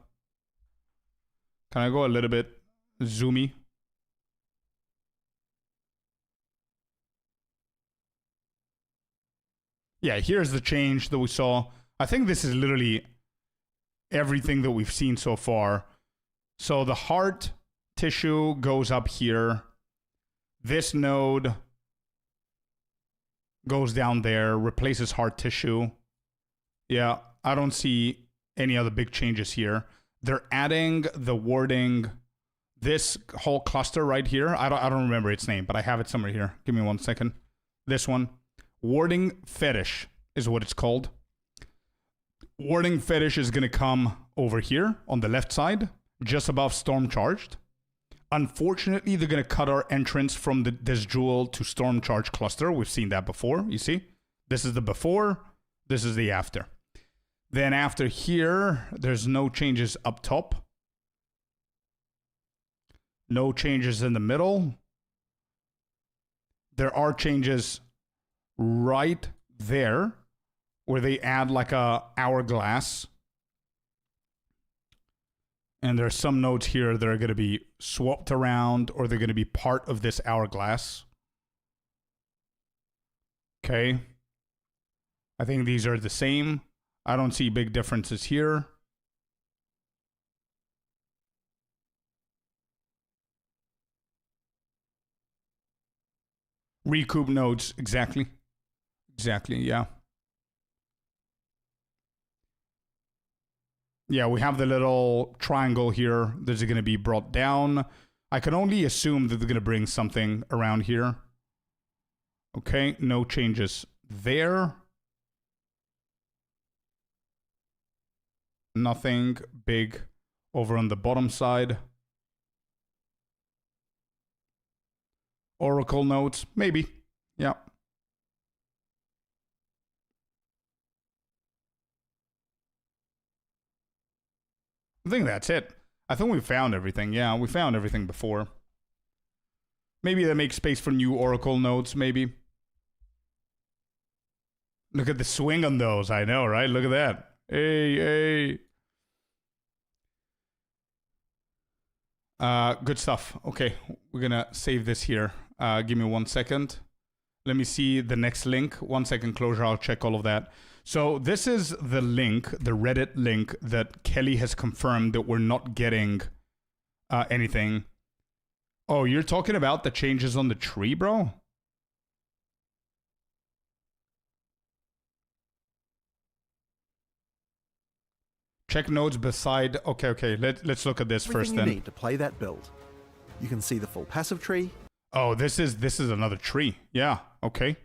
Can I go a little bit zoomy? Yeah, here's the change that we saw. I think this is literally everything that we've seen so far. So the heart tissue goes up here. This node goes down there, replaces heart tissue. Yeah, I don't see any other big changes here. They're adding the wording, this whole cluster right here. I don't remember its name, but I have it somewhere here. Give me 1 second. This one. Wording fetish is what it's called. Wording fetish is going to come over here on the left side, just above storm charged. Unfortunately, they're going to cut our entrance from this jewel to storm charge cluster. We've seen that before, you see? This is the before, this is the after. Then after here, there's no changes up top. No changes in the middle. There are changes right there where they add like a hourglass. And there's some nodes here that are going to be swapped around, or they're going to be part of this hourglass. Okay. I think these are the same. I don't see big differences here. Recoup nodes, exactly. Exactly, yeah. Yeah, we have the little triangle here that's going to be brought down. I can only assume that they're going to bring something around here. Okay, no changes there. Nothing big over on the bottom side. Oracle nodes, maybe. Yeah. I think that's it. I think we found everything. Yeah, we found everything before. Maybe that makes space for new Oracle nodes, maybe. Look at the swing on those. I know, right? Look at that. Hey, hey. Good stuff. Okay, we're gonna save this here. Give me 1 second. Let me see the next link. 1 second closure, I'll check all of that. So this is the link, the Reddit link that Kelly has confirmed that we're not getting anything. Oh, you're talking about the changes on the tree, bro? Check nodes beside. Okay. Let's look at this first then. You need to play that build. You can see the full passive tree. Oh, this is another tree. Yeah. Okay.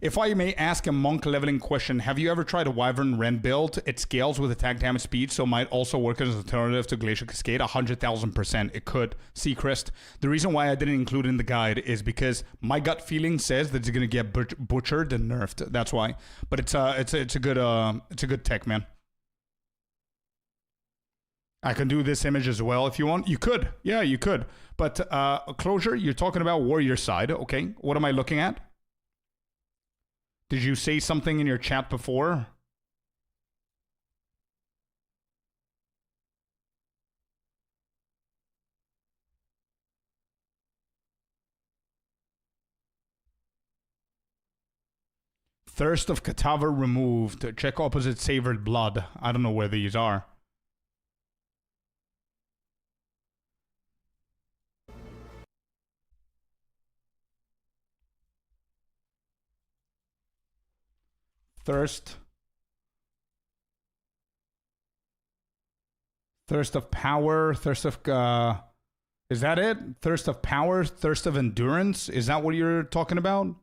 If I may ask a monk leveling question, have you ever tried a Wyvern Ren build? It scales with attack damage speed, so might also work as an alternative to Glacial Cascade. 100,000%. It could. Seacrest. The reason why I didn't include it in the guide is because my gut feeling says that it's gonna get butchered and nerfed. That's why. But it's a good tech, man. I can do this image as well if you want. You could. Yeah, you could. But closure, you're talking about warrior side. Okay. What am I looking at? Did you say something in your chat before? Thirst of Katava removed. Check opposite savored blood. I don't know where these are. Thirst of power, thirst of is that it? Thirst of power, thirst of endurance? Is that what you're talking about?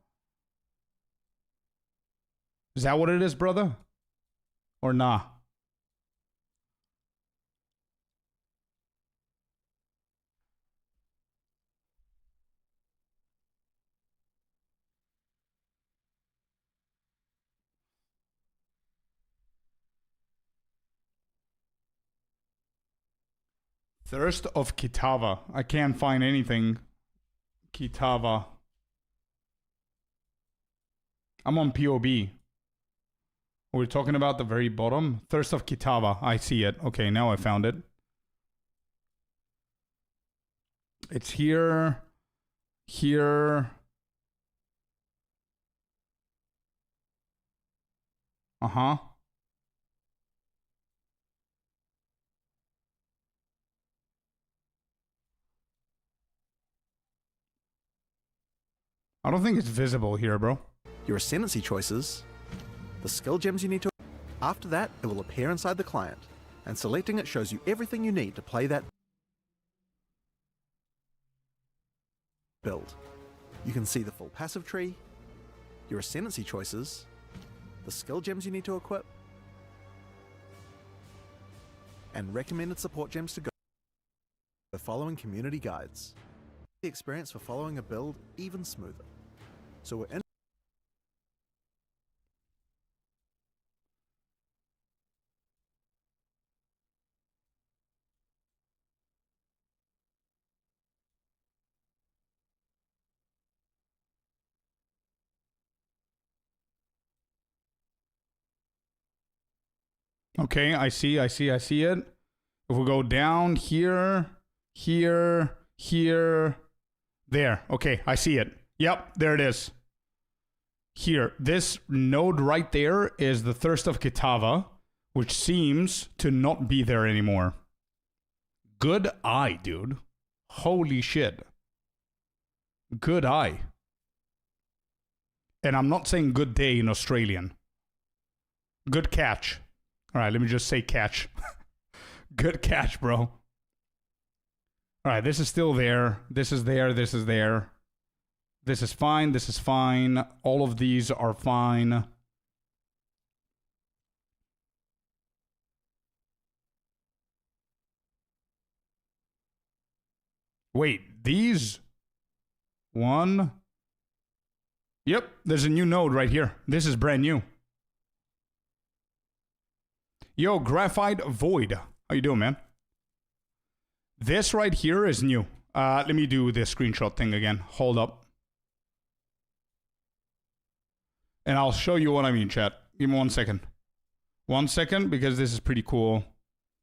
Is that what it is, brother? Or nah? Thirst of Kitava. I can't find anything. Kitava. I'm on POB. We're talking about the very bottom. Thirst of Kitava. I see it. Okay, now I found it. It's here. Here. Uh-huh. I don't think it's visible here, bro. Your ascendancy choices, the skill gems you need to... After that, it will appear inside the client, and selecting it shows you everything you need to play that build. You can see the full passive tree, your ascendancy choices, the skill gems you need to equip, and recommended support gems to go. The following community guides. The experience for following a build even smoother. So we're in. Okay, I see it. If we go down here, here, there. Okay, I see it. Yep, there it is. Here, this node right there is the Thirst of Kitava, which seems to not be there anymore. Good eye, dude. Holy shit. Good eye. And I'm not saying good day in Australian. Good catch. All right, let me just say catch. Good catch, bro. All right, this is still there. This is there. This is there. This is fine. This is fine. All of these are fine. Wait, these? One. Yep, there's a new node right here. This is brand new. Yo, Graphite Void. How you doing, man? This right here is new. Let me do this screenshot thing again. Hold up. And I'll show you what I mean, chat. Give me 1 second. 1 second, because this is pretty cool.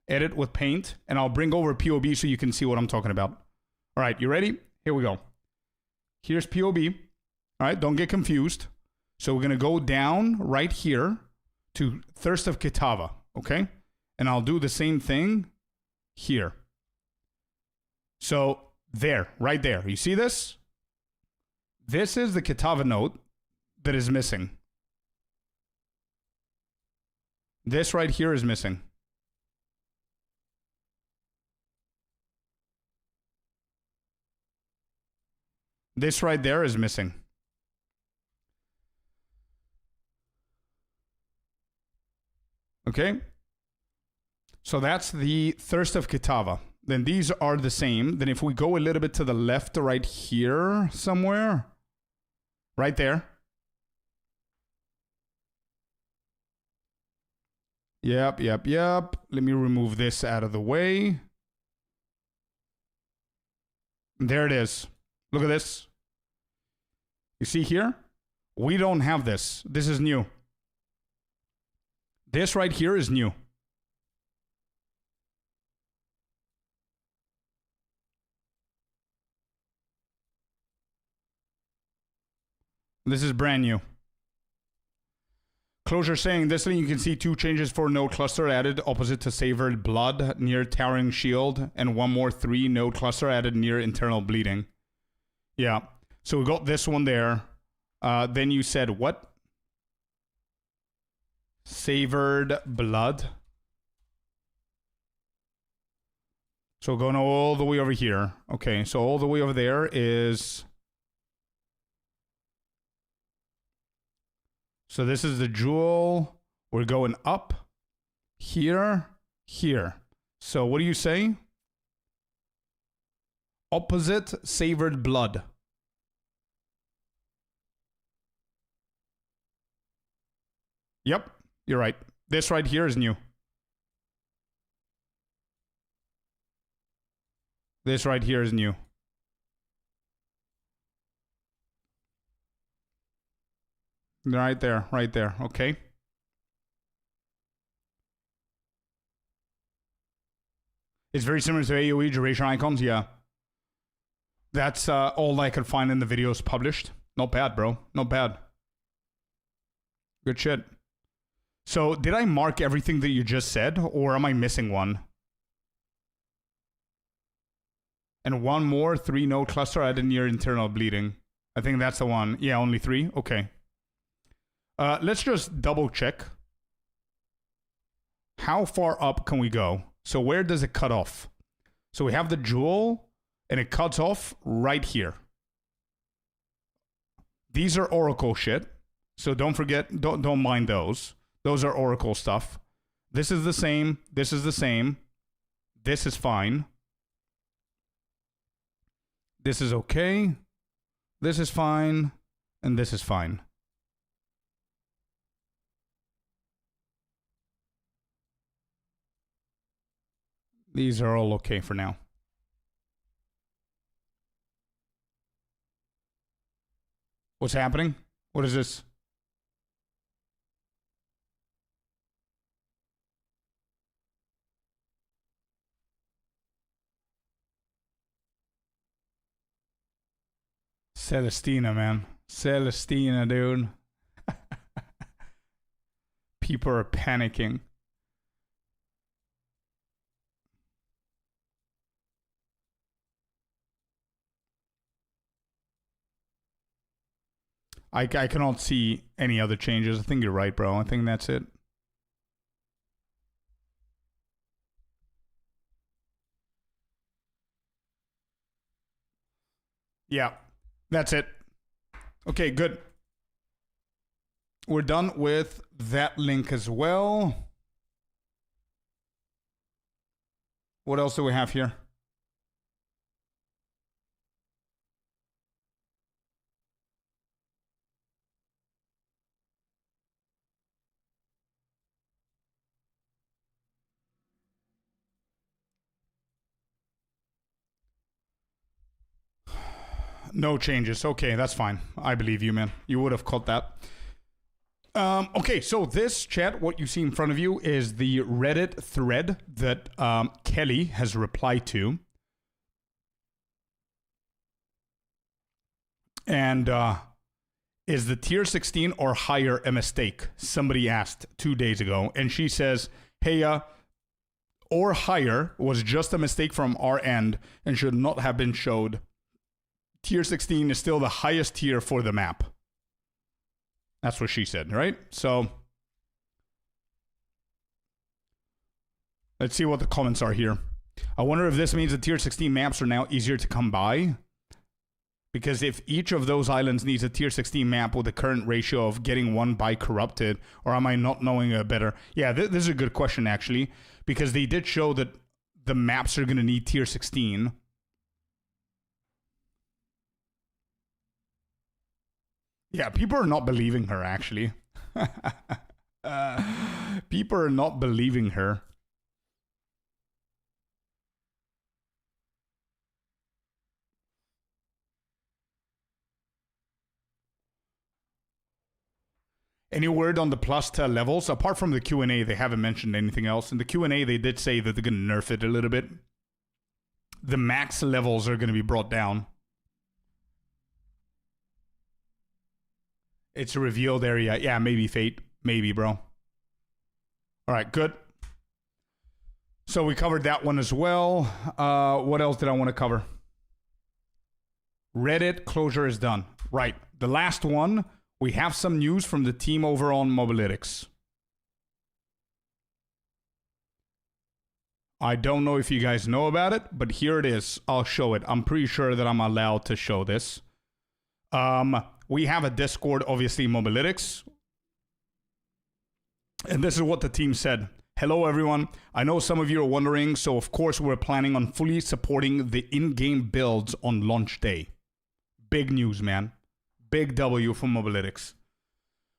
Edit with paint, and I'll bring over POB so you can see what I'm talking about. All right, you ready? Here we go. Here's POB. All right, don't get confused. So we're going to go down right here to Thirst of Kitava, okay? And I'll do the same thing here. So there, right there. You see this? This is the Kitava node that is missing. This right here is missing. This right there is missing. Okay? So that's the Thirst of Kitava. Then these are the same. Then if we go a little bit to the left, right here somewhere. Right there. Yep. Let me remove this out of the way. There it is. Look at this. You see here? We don't have this. This is new. This right here is new. This is brand new. Closure saying this link you can see 2 changes for node cluster added opposite to Savored Blood near Towering Shield, and 1 more 3 node cluster added near Internal Bleeding. Yeah. So we got this one there. Then you said what? Savored Blood. So going all the way over here. Okay, so all the way over there is... So this is the jewel. We're going up. Here. Here. So what do you say? Opposite Savored Blood. Yep, you're right. This right here is new. This right here is new. Right there, okay. It's very similar to AoE duration icons, yeah. That's all I could find in the videos published. Not bad, bro. Not bad. Good shit. So, did I mark everything that you just said, or am I missing one? And one more 3-node cluster added near internal bleeding. I think that's the one. Yeah, only 3? Okay. Let's just double check. How far up can we go? So where does it cut off? So we have the jewel, and it cuts off right here. These are Oracle shit. So don't forget, don't mind those. Those are Oracle stuff. This is the same. This is the same. This is fine. This is okay. This is fine. And this is fine. These are all okay for now. What's happening? What is this? Celestina, man. Celestina, dude. People are panicking. I cannot see any other changes. I think you're right, bro. I think that's it. Yeah, that's it. Okay, good. We're done with that link as well. What else do we have here? No changes. Okay, that's fine. I believe you, man. You would have caught that. Okay, so this chat, what you see in front of you is the Reddit thread that Kelly has replied to. And is the tier 16 or higher a mistake? Somebody asked 2 days ago. And she says, hey, or higher was just a mistake from our end and should not have been showed. Tier 16 is still the highest tier for the map. That's what she said, right? So let's see what the comments are here. I wonder if this means the tier 16 maps are now easier to come by. Because if each of those islands needs a tier 16 map with the current ratio of getting one by corrupted, or am I not knowing a better? Yeah, this is a good question, actually. Because they did show that the maps are going to need tier 16. Yeah, people are not believing her, actually. People are not believing her. Any word on the plus to levels? Apart from the Q&A, they haven't mentioned anything else. In the Q&A, they did say that they're going to nerf it a little bit. The max levels are going to be brought down. It's a revealed area. Yeah, maybe Fate. Maybe, bro. All right, good. So we covered that one as well. What else did I want to cover? Reddit closure is done. Right. The last one, we have some news from the team over on Mobalytics. I don't know if you guys know about it, but here it is. I'll show it. I'm pretty sure that I'm allowed to show this. We have a Discord, obviously, Mobalytics. And this is what the team said. Hello, everyone. I know some of you are wondering, so of course we're planning on fully supporting the in-game builds on launch day. Big news, man. Big W for Mobalytics.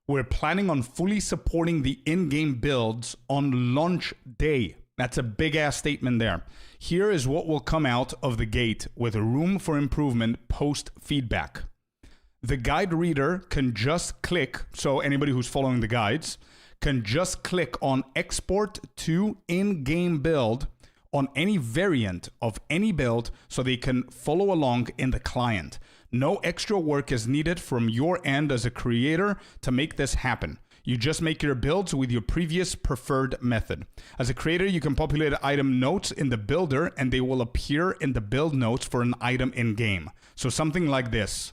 We're planning on fully supporting the in-game builds on launch day. That's a big-ass statement there. Here is what will come out of the gate with room for improvement post-feedback. The guide reader can just click, so anybody who's following the guides can just click on export to in-game build on any variant of any build so they can follow along in the client. No extra work is needed from your end as a creator to make this happen. You just make your builds with your previous preferred method. As a creator, you can populate item notes in the builder and they will appear in the build notes for an item in game. So something like this.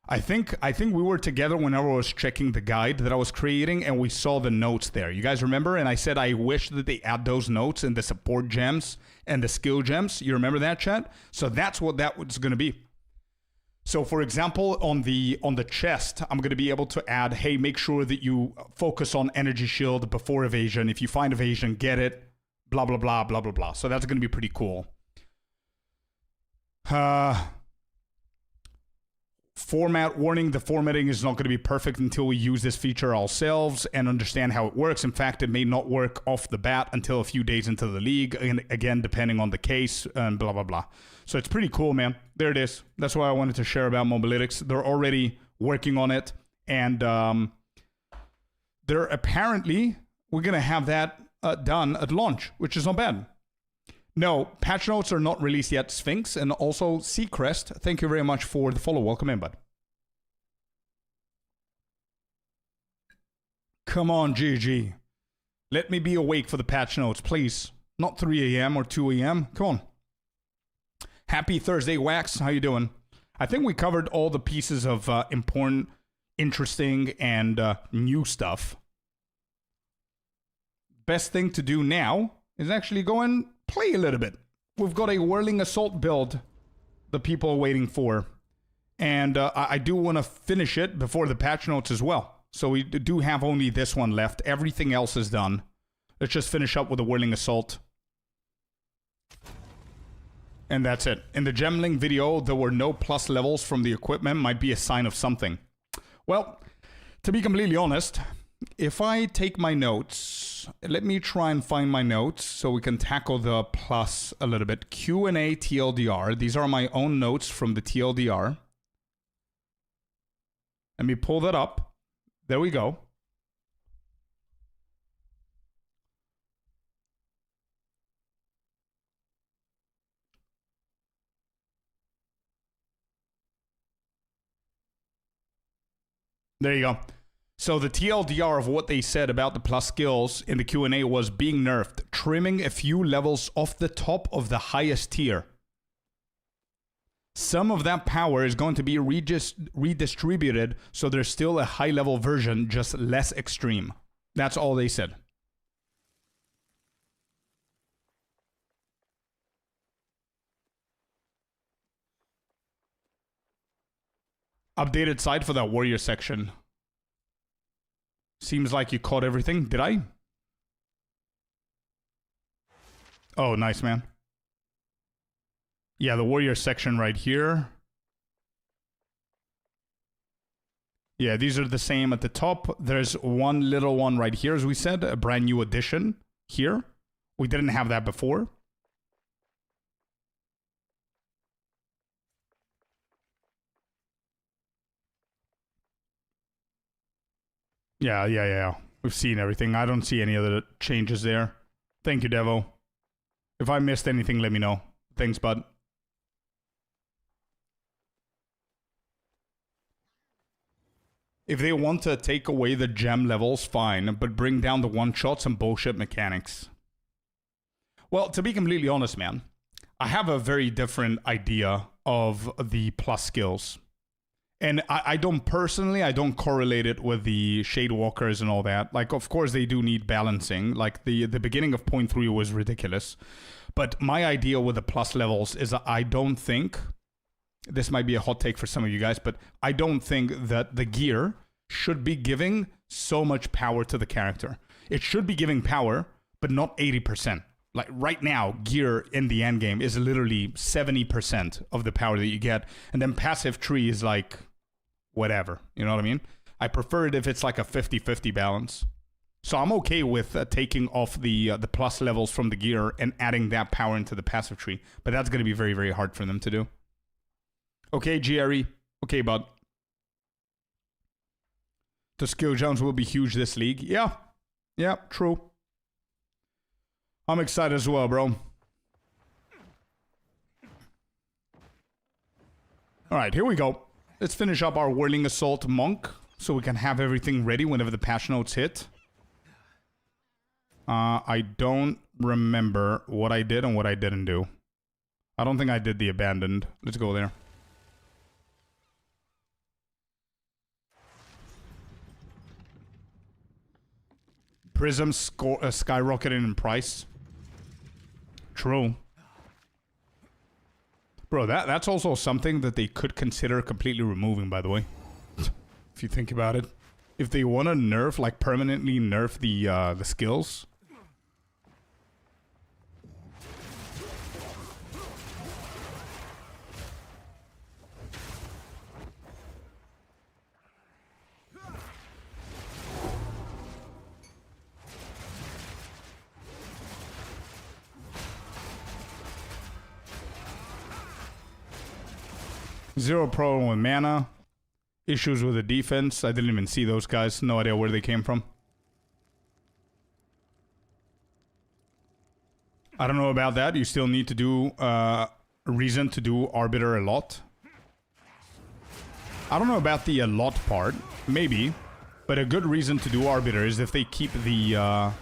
I think we were together whenever I was checking the guide that I was creating and we saw the notes there. You guys remember? And I said I wish that they add those notes in the support gems and the skill gems. You remember that, chat? So that's what that was going to be. So for example, on the chest, I'm going to be able to add, hey, make sure that you focus on energy shield before evasion. If you find evasion, get it, blah, blah, blah, blah, blah, blah. So that's going to be pretty cool. Format warning, the formatting is not going to be perfect until we use this feature ourselves and understand how it works. In fact, it may not work off the bat until a few days into the league. And again, depending on the case and blah, blah, blah. So it's pretty cool, man. There it is. That's what I wanted to share about Mobalytics. They're already working on it. And they're apparently, we're going to have that done at launch, which is not bad. No, patch notes are not released yet, Sphinx, and also Seacrest. Thank you very much for the follow. Welcome in, bud. Come on, GG. Let me be awake for the patch notes, please. Not 3 a.m. or 2 a.m. Come on. Happy Thursday, Wax. How you doing? I think we covered all the pieces of important, interesting, and new stuff. Best thing to do now is actually go and play a little bit. We've got a Whirling Assault build the people are waiting for. And I do want to finish it before the patch notes as well. So we do have only this one left. Everything else is done. Let's just finish up with the Whirling Assault. And that's it. In the Gemling video, there were no plus levels from the equipment. Might be a sign of something. Well, to be completely honest, if I take my notes, let me try and find my notes so we can tackle the plus a little bit. Q&A TLDR. These are my own notes from the TLDR. Let me pull that up. There we go. There you go. So the TLDR of what they said about the plus skills in the Q&A was being nerfed, trimming a few levels off the top of the highest tier. Some of that power is going to be redistributed, so there's still a high-level version, just less extreme. That's all they said. Updated site for that warrior section. Seems like you caught everything. Did I? Oh, nice, man. Yeah, the warrior section right here. Yeah, these are the same at the top. There's one little one right here, as we said, a brand new addition here. We didn't have that before. Yeah. We've seen everything. I don't see any other changes there. Thank you, Devo. If I missed anything, let me know. Thanks, bud. If they want to take away the gem levels, fine, but bring down the one-shots and bullshit mechanics. Well, to be completely honest, man, I have a very different idea of the plus skills. And I don't correlate it with the Shade Walkers and all that. Like, of course, they do need balancing. Like, the beginning of 0.3 was ridiculous. But my idea with the plus levels is that I don't think, this might be a hot take for some of you guys, but I don't think that the gear should be giving so much power to the character. It should be giving power, but not 80%. Like, right now, gear in the end game is literally 70% of the power that you get. And then passive tree is like, whatever. You know what I mean? I prefer it if it's like a 50-50 balance. So I'm okay with taking off the plus levels from the gear and adding that power into the passive tree. But that's going to be very, very hard for them to do. Okay, GRE. Okay, bud. The skill gems will be huge this league. Yeah, true. I'm excited as well, bro. Alright, here we go. Let's finish up our Whirling Assault Monk so we can have everything ready whenever the patch notes hit. I don't remember what I did and what I didn't do. I don't think I did the Abandoned. Let's go there. Prism skyrocketing in price. True. Bro, that's also something that they could consider completely removing, by the way. If you think about it. If they want to nerf, like permanently nerf the skills. Zero problem with mana. Issues with the defense. I didn't even see those guys. No idea where they came from. I don't know about that. You still need to do reason to do Arbiter a lot. I don't know about the a lot part. Maybe. But a good reason to do Arbiter is if they keep the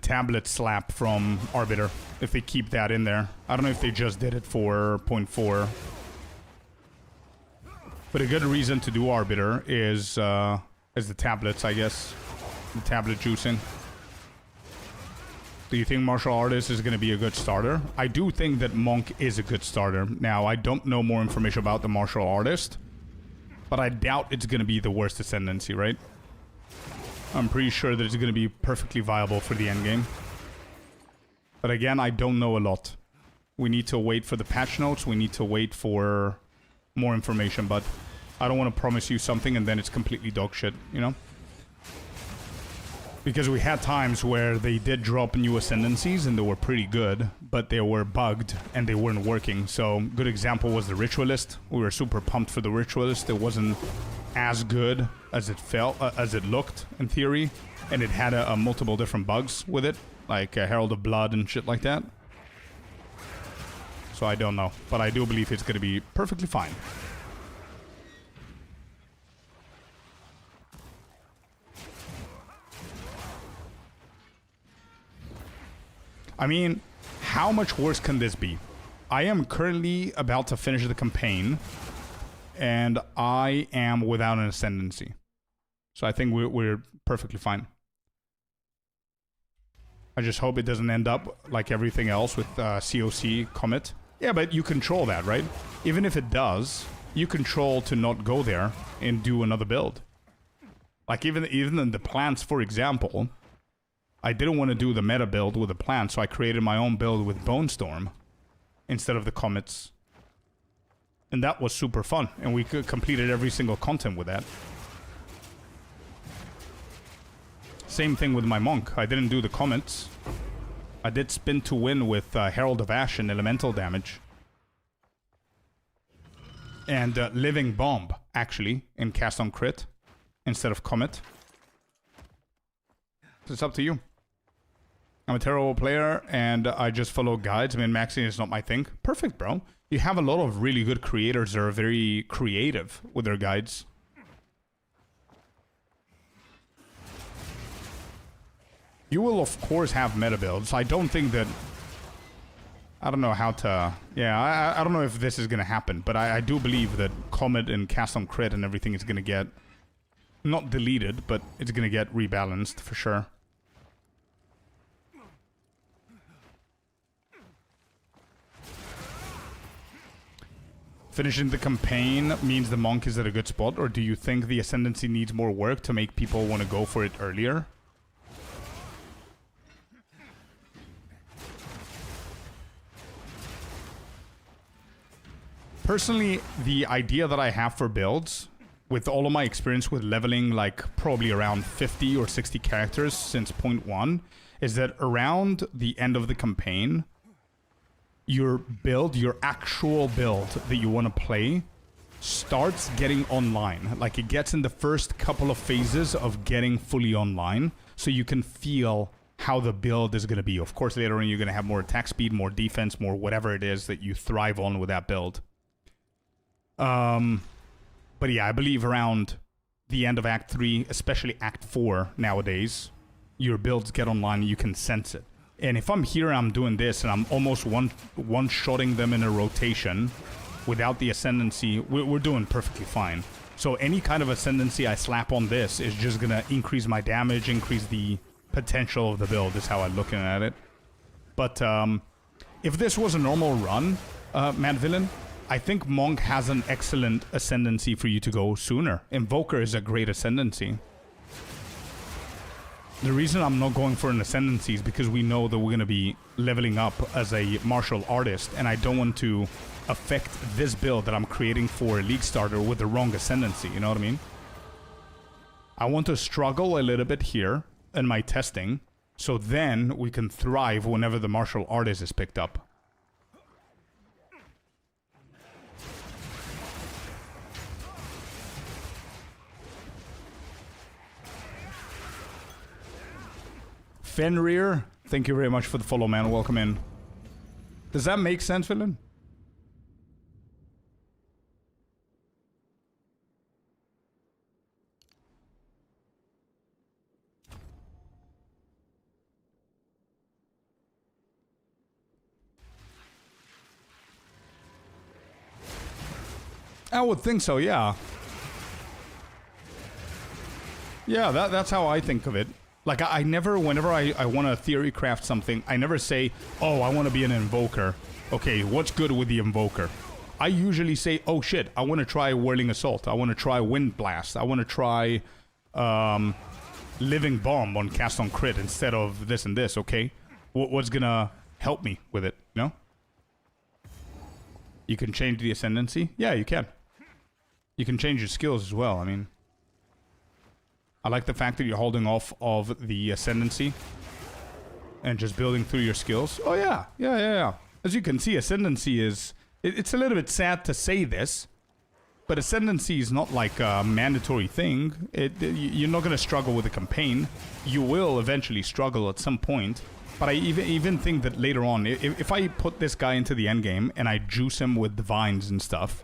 tablet slap from Arbiter. If they keep that in there. I don't know if they just did it for 0.4. But a good reason to do Arbiter is the tablets, I guess. The tablet juicing. Do you think Martial Artist is going to be a good starter? I do think that Monk is a good starter. Now, I don't know more information about the Martial Artist. But I doubt it's going to be the worst Ascendancy, right? I'm pretty sure that it's going to be perfectly viable for the endgame. But again, I don't know a lot. We need to wait for the patch notes. We need to wait for more information, but I don't want to promise you something and then it's completely dog shit, you know? Because we had times where they did drop new Ascendancies and they were pretty good, but they were bugged and they weren't working. So, good example was the Ritualist. We were super pumped for the Ritualist. It wasn't as good as it felt, as it looked in theory, and it had multiple different bugs with it, like Herald of Blood and shit like that. So I don't know, but I do believe it's going to be perfectly fine. I mean, how much worse can this be? I am currently about to finish the campaign, and I am without an Ascendancy. So I think we're perfectly fine. I just hope it doesn't end up like everything else with COC Comet. Yeah, but you control that, right? Even if it does, you control to not go there and do another build. Like even in the plants, for example, I didn't want to do the meta build with the plants, so I created my own build with Bone Storm instead of the comets. And that was super fun, and we completed every single content with that. Same thing with my monk. I didn't do the comets. I did spin to win with Herald of Ash and elemental damage. And Living Bomb, actually, in cast on crit instead of comet. So it's up to you. I'm a terrible player and I just follow guides. I mean, maxing is not my thing. Perfect, bro. You have a lot of really good creators that are very creative with their guides. You will, of course, have meta builds. I don't think that... I don't know how to... Yeah, I don't know if this is going to happen, but I do believe that Comet and Cast on Crit and everything is going to get... Not deleted, but it's going to get rebalanced, for sure. Finishing the campaign means the monk is at a good spot, or do you think the Ascendancy needs more work to make people want to go for it earlier? Personally, the idea that I have for builds, with all of my experience with leveling like probably around 50 or 60 characters since 0.1, is that around the end of the campaign, your build, your actual build that you want to play, starts getting online. Like it gets in the first couple of phases of getting fully online, so you can feel how the build is going to be. Of course, later on you're going to have more attack speed, more defense, more whatever it is that you thrive on with that build. But yeah, I believe around the end of Act 3, especially Act 4 nowadays, your builds get online and you can sense it. And if I'm here and I'm doing this and I'm almost one-shotting them in a rotation without the ascendancy, we're doing perfectly fine. So any kind of ascendancy I slap on this is just going to increase my damage, increase the potential of the build, is how I'm looking at it. But if this was a normal run, Mad Villain, I think Monk has an excellent ascendancy for you to go sooner. Invoker is a great ascendancy. The reason I'm not going for an ascendancy is because we know that we're going to be leveling up as a martial artist, and I don't want to affect this build that I'm creating for a League Starter with the wrong ascendancy, you know what I mean? I want to struggle a little bit here in my testing, so then we can thrive whenever the martial artist is picked up. Fenrir, thank you very much for the follow, man. Welcome in. Does that make sense, Villain? I would think so, yeah. Yeah, that's how I think of it. Like, I never, whenever I want to theory craft something, I never say, oh, I want to be an invoker. Okay, what's good with the invoker? I usually say, oh shit, I want to try Whirling Assault. I want to try Wind Blast. I want to try Living Bomb on cast on crit instead of this and this, okay? What's gonna help me with it, you know? You can change the ascendancy? Yeah, you can. You can change your skills as well, I mean. I like the fact that you're holding off of the ascendancy and just building through your skills. Oh yeah, yeah. As you can see, ascendancy is... It's a little bit sad to say this, but ascendancy is not like a mandatory thing. You're not going to struggle with a campaign. You will eventually struggle at some point, but I even think that later on, if I put this guy into the endgame and I juice him with divines and stuff,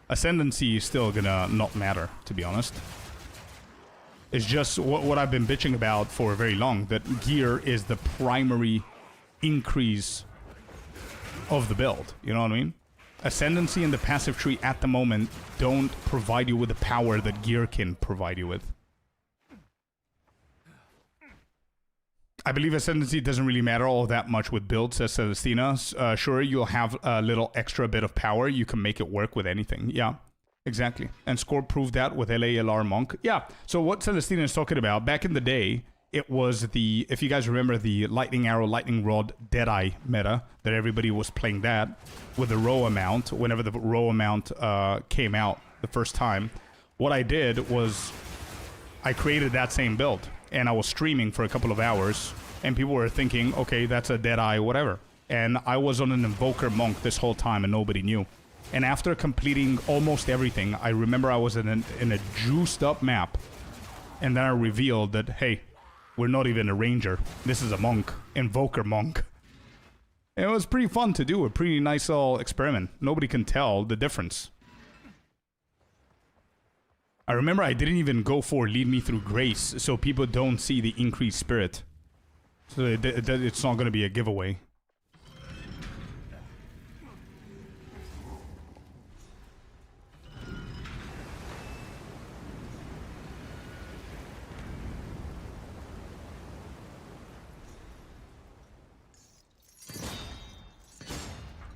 ascendancy is still going to not matter, to be honest. It's just what I've been bitching about for very long, that gear is the primary increase of the build, you know what I mean? Ascendancy and the passive tree at the moment don't provide you with the power that gear can provide you with. I believe ascendancy doesn't really matter all that much with builds, says Celestina. Sure, you'll have a little extra bit of power. You can make it work with anything. Yeah, exactly. And Scorp proved that with LALR Monk. Yeah, so what Celestina is talking about, back in the day, it was the, if you guys remember, the Lightning Arrow, Lightning Rod, Deadeye meta, that everybody was playing that with the row amount, whenever the row amount came out the first time. What I did was I created that same build, and I was streaming for a couple of hours, and people were thinking, okay, that's a Deadeye, whatever. And I was on an Invoker Monk this whole time, and nobody knew. And after completing almost everything, I remember I was in a juiced up map, and then I revealed that, hey, we're not even a ranger. This is a monk. Invoker Monk. It was pretty fun to do. A pretty nice little experiment. Nobody can tell the difference. I remember I didn't even go for Lead Me Through Grace, so people don't see the increased spirit. So it's not going to be a giveaway.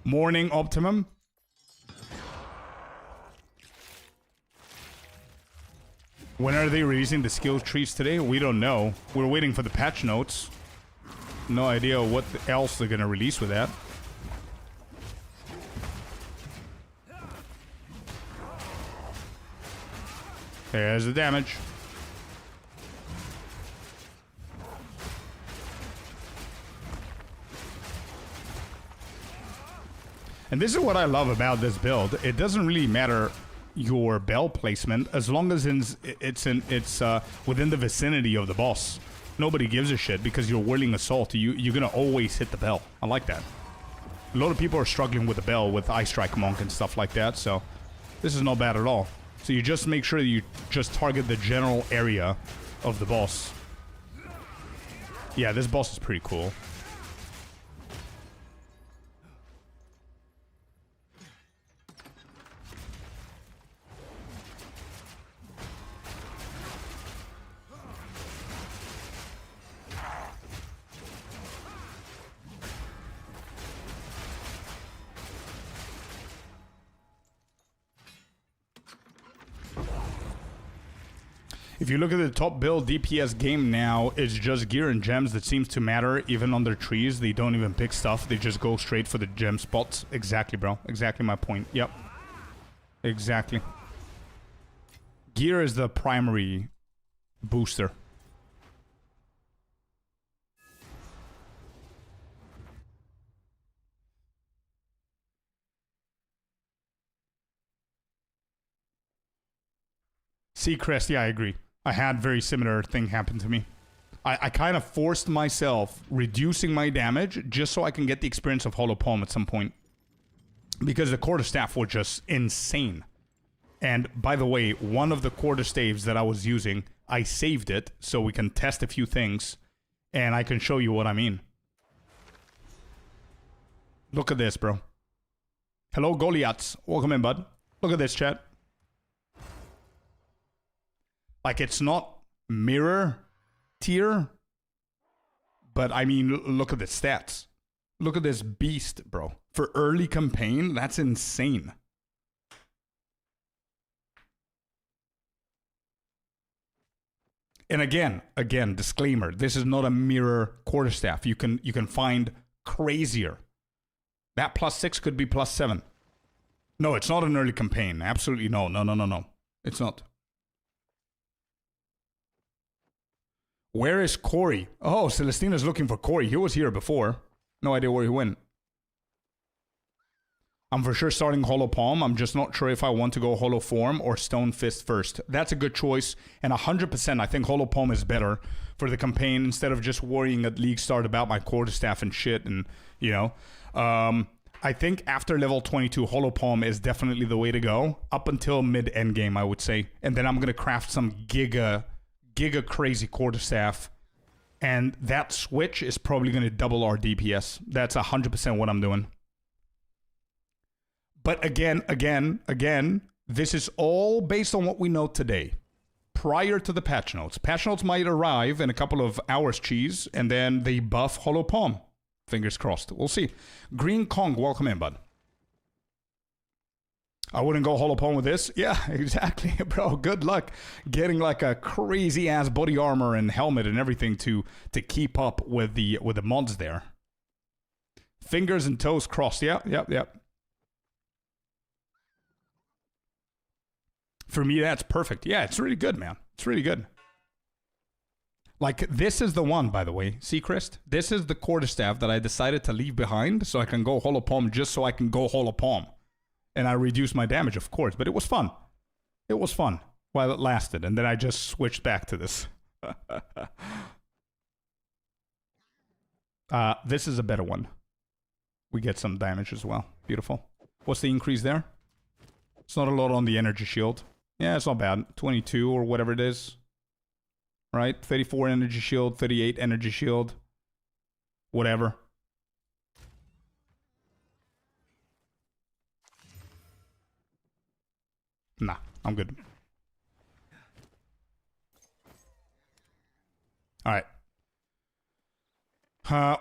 Morning, Optimum. When are they releasing the skill trees today? We don't know. We're waiting for the patch notes. No idea what else they're gonna release with that. There's the damage. And this is what I love about this build. It doesn't really matter your bell placement as long as it's within the vicinity of the boss. Nobody gives a shit because you're Whirling Assault. You're gonna always hit the bell. I like that. A lot of people are struggling with the bell with Eye Strike Monk and stuff like that, so This is not bad at all. So you just make sure that you just target the general area of the boss. Yeah, this boss is pretty cool. If you look at the top build DPS game now, it's just gear and gems that seems to matter. Even on their trees, they don't even pick stuff. They just go straight for the gem spots. Exactly, bro. Exactly my point. Yep. Exactly. Gear is the primary booster. Seacrest, yeah, I agree. I had very similar thing happen to me. I kind of forced myself reducing my damage just so I can get the experience of Hollow Palm at some point. Because the quarterstaff was just insane. And by the way, one of the quarterstaves that I was using, I saved it so we can test a few things. And I can show you what I mean. Look at this, bro. Hello, Goliaths. Welcome in, bud. Look at this, chat. Like, it's not mirror tier, but I mean, look at the stats. Look at this beast, bro. For early campaign, that's insane. And again, disclaimer, this is not a mirror quarterstaff. You can find crazier. That +6 could be +7. No, it's not an early campaign. Absolutely no. No. It's not. Where is Corey? Oh, Celestina's looking for Corey. He was here before. No idea where he went. I'm for sure starting Hollow Palm. I'm just not sure if I want to go Hollow Form or Stone Fist first. That's a good choice. And 100%, I think Hollow Palm is better for the campaign instead of just worrying at League Start about my quarterstaff and shit. And, you know. I think after level 22, Hollow Palm is definitely the way to go. Up until mid-end game, I would say. And then I'm going to craft some giga crazy quarterstaff, and that switch is probably going to double our DPS. That's 100% what I'm doing. But again, this is all based on what we know today, prior to the patch notes. Patch notes might arrive in a couple of hours, cheese, and then they buff Hollow Palm. Fingers crossed. We'll see. Green Kong, welcome in, bud. I wouldn't go Hollow Palm with this. Yeah, exactly, bro. Good luck getting like a crazy ass body armor and helmet and everything to keep up with the mods there. Fingers and toes crossed. Yep. For me, that's perfect. Yeah, it's really good, man. It's really good. Like, this is the one, by the way. Seacrest? This is the quarterstaff that I decided to leave behind so I can go Hollow Palm just so I can go Hollow Palm. And I reduced my damage, of course, but it was fun. It was fun while it lasted, and then I just switched back to this. This is a better one. We get some damage as well. Beautiful. What's the increase there? It's not a lot on the energy shield. Yeah, it's not bad. 22 or whatever it is. Right? 34 energy shield, 38 energy shield. Whatever. Nah, I'm good. Alright.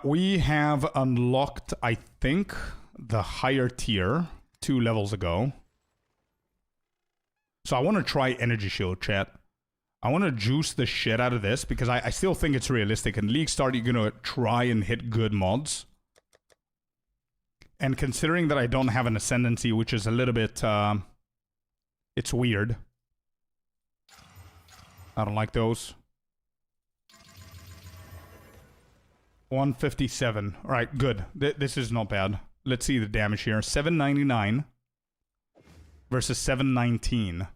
We have unlocked, I think, the higher tier 2 levels ago. So I want to try Energy Shield, chat. I want to juice the shit out of this because I still think it's realistic. In League Start, you're going to try and hit good mods. And considering that I don't have an Ascendancy, which is a little bit... it's weird. I don't like those. 157. All right, good. This is not bad. Let's see the damage here. 799 versus 719.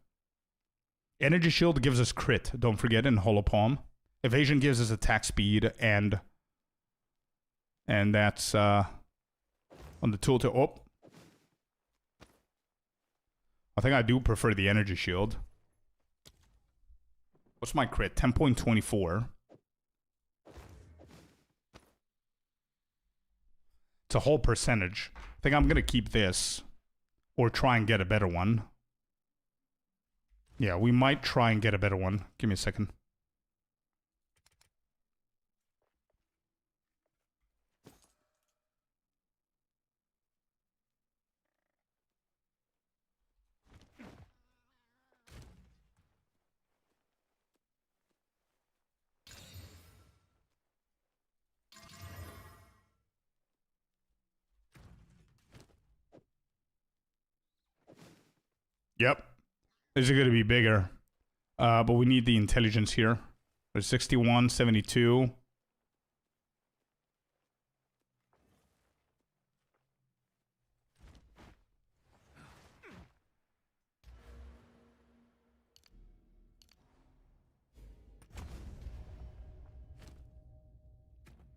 Energy Shield gives us crit, don't forget, in Hollow Palm. Evasion gives us attack speed, and that's on the tool to... Oh. I think I do prefer the energy shield. What's my crit? 10.24. It's a whole percentage. I think I'm going to keep this. Or try and get a better one. Yeah, we might try and get a better one. Give me a second. Yep. These are going to be bigger. But we need the intelligence here. There's 61, 72.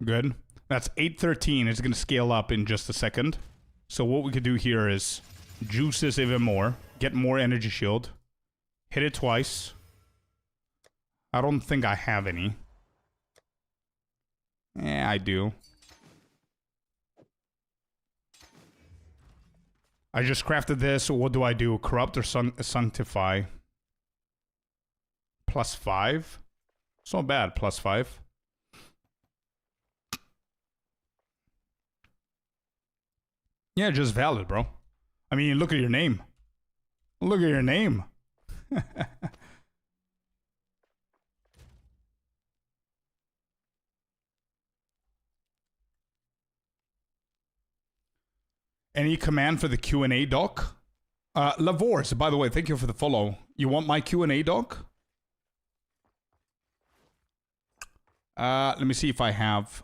Good. That's 813. It's going to scale up in just a second. So what we could do here is juice this even more. Get more energy shield. Hit it twice. I don't think I have any. Yeah, I do. I just crafted this. What do I do? Corrupt or sanctify? +5? It's not bad, +5. Yeah, just valid, bro. I mean, look at your name. Look at your name. Any command for the Q&A doc? Lavors, by the way, thank you for the follow. You want my Q&A doc? Let me see if I have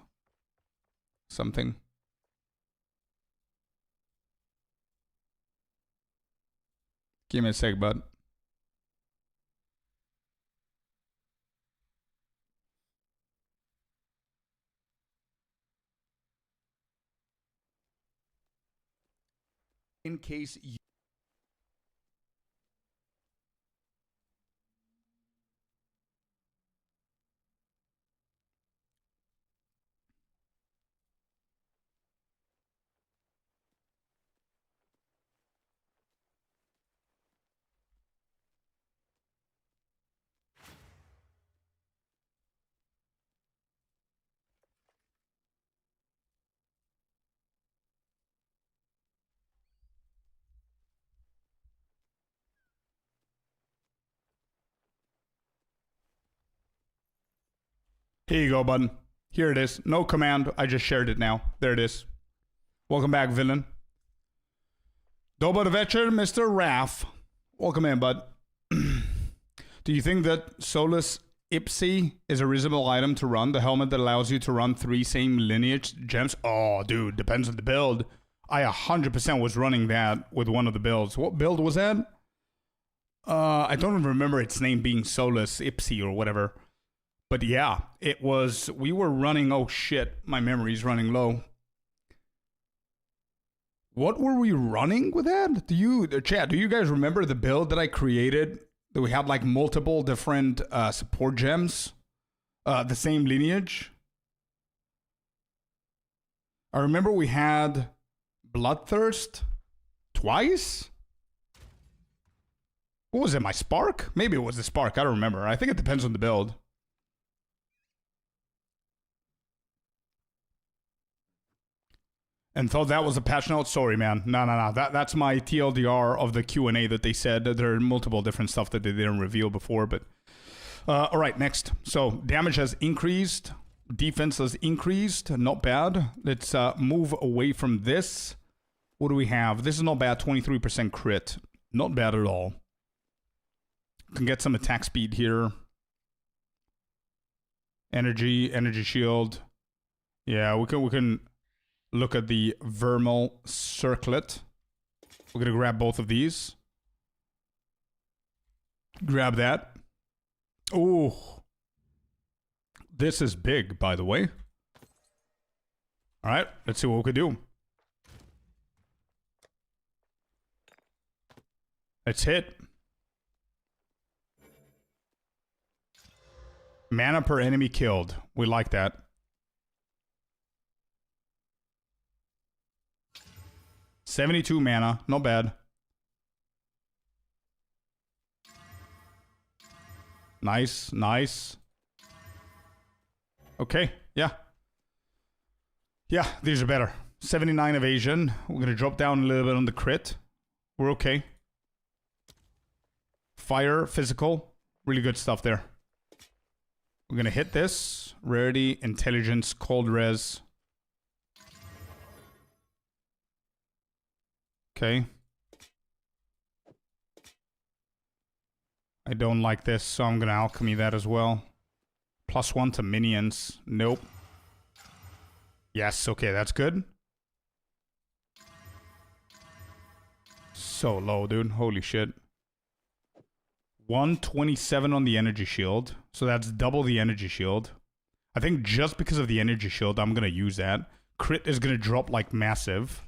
something. Give me a sec, bud. In case you... Here you go, bud. Here it is. No command. I just shared it now. There it is. Welcome back, villain. Dobar večer, Mr. Raff. Welcome in, bud. Do you think that Solus Ipsy is a reasonable item to run? The helmet that allows you to run 3 same lineage gems? Oh, dude, depends on the build. I 100% was running that with one of the builds. What build was that? I don't even remember its name being Solus Ipsy or whatever. But yeah, it was, we were running, oh shit, my memory's running low. What were we running with that? Chat, do you guys remember the build that I created? That we had like multiple different support gems? The same lineage? I remember we had Bloodthirst twice? What was it, my Spark? Maybe it was the Spark, I don't remember. I think it depends on the build. And thought that was a patch note? Sorry, man. No. That's my TLDR of the Q&A that they said. There are multiple different stuff that they didn't reveal before, but... all right, next. So, damage has increased. Defense has increased. Not bad. Let's move away from this. What do we have? This is not bad. 23% crit. Not bad at all. Can get some attack speed here. Energy shield. Yeah, we can look at the Vermal Circlet. We're gonna grab both of these. Grab that. Oh, this is big, by the way. All right, let's see what we can do. Let's hit. Mana per enemy killed. We like that. $72 mana. Not bad. Nice, nice. Okay, yeah. Yeah, these are better. 79 evasion. We're going to drop down a little bit on the crit. We're okay. Fire, physical. Really good stuff there. We're going to hit this. Rarity, intelligence, cold res. Okay. I don't like this, so I'm going to alchemy that as well. +1 to minions. Nope. Yes, okay, that's good. So low, dude. Holy shit. 127 on the energy shield. So that's double the energy shield. I think just because of the energy shield, I'm going to use that. Crit is going to drop like massive.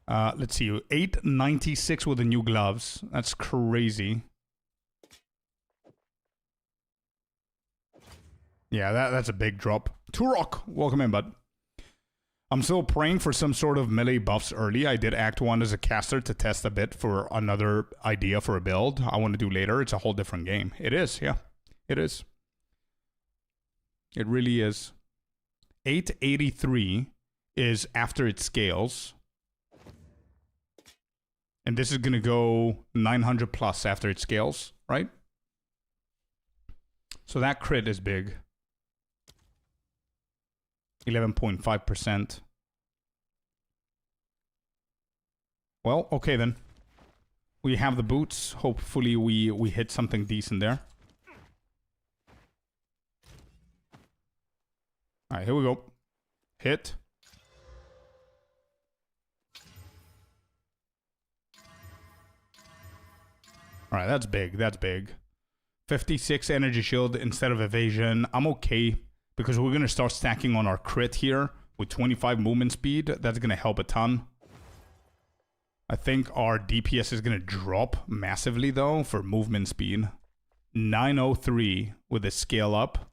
Let's see. 896 with the new gloves. That's crazy. Yeah, that's a big drop. Turok, welcome in, bud. I'm still praying for some sort of melee buffs early. I did Act 1 as a caster to test a bit for another idea for a build I want to do later. It's a whole different game. It is, yeah. It is. It really is. 883 is after it scales. And this is going to go 900 plus after it scales, right? So that crit is big. 11.5%. Well, okay then. We have the boots. Hopefully we hit something decent there. Alright, here we go. Hit. Alright, that's big. That's big. 56 energy shield instead of evasion. I'm okay. Because we're going to start stacking on our crit here with 25 movement speed. That's going to help a ton. I think our DPS is going to drop massively, though, for movement speed. 903 with a scale up.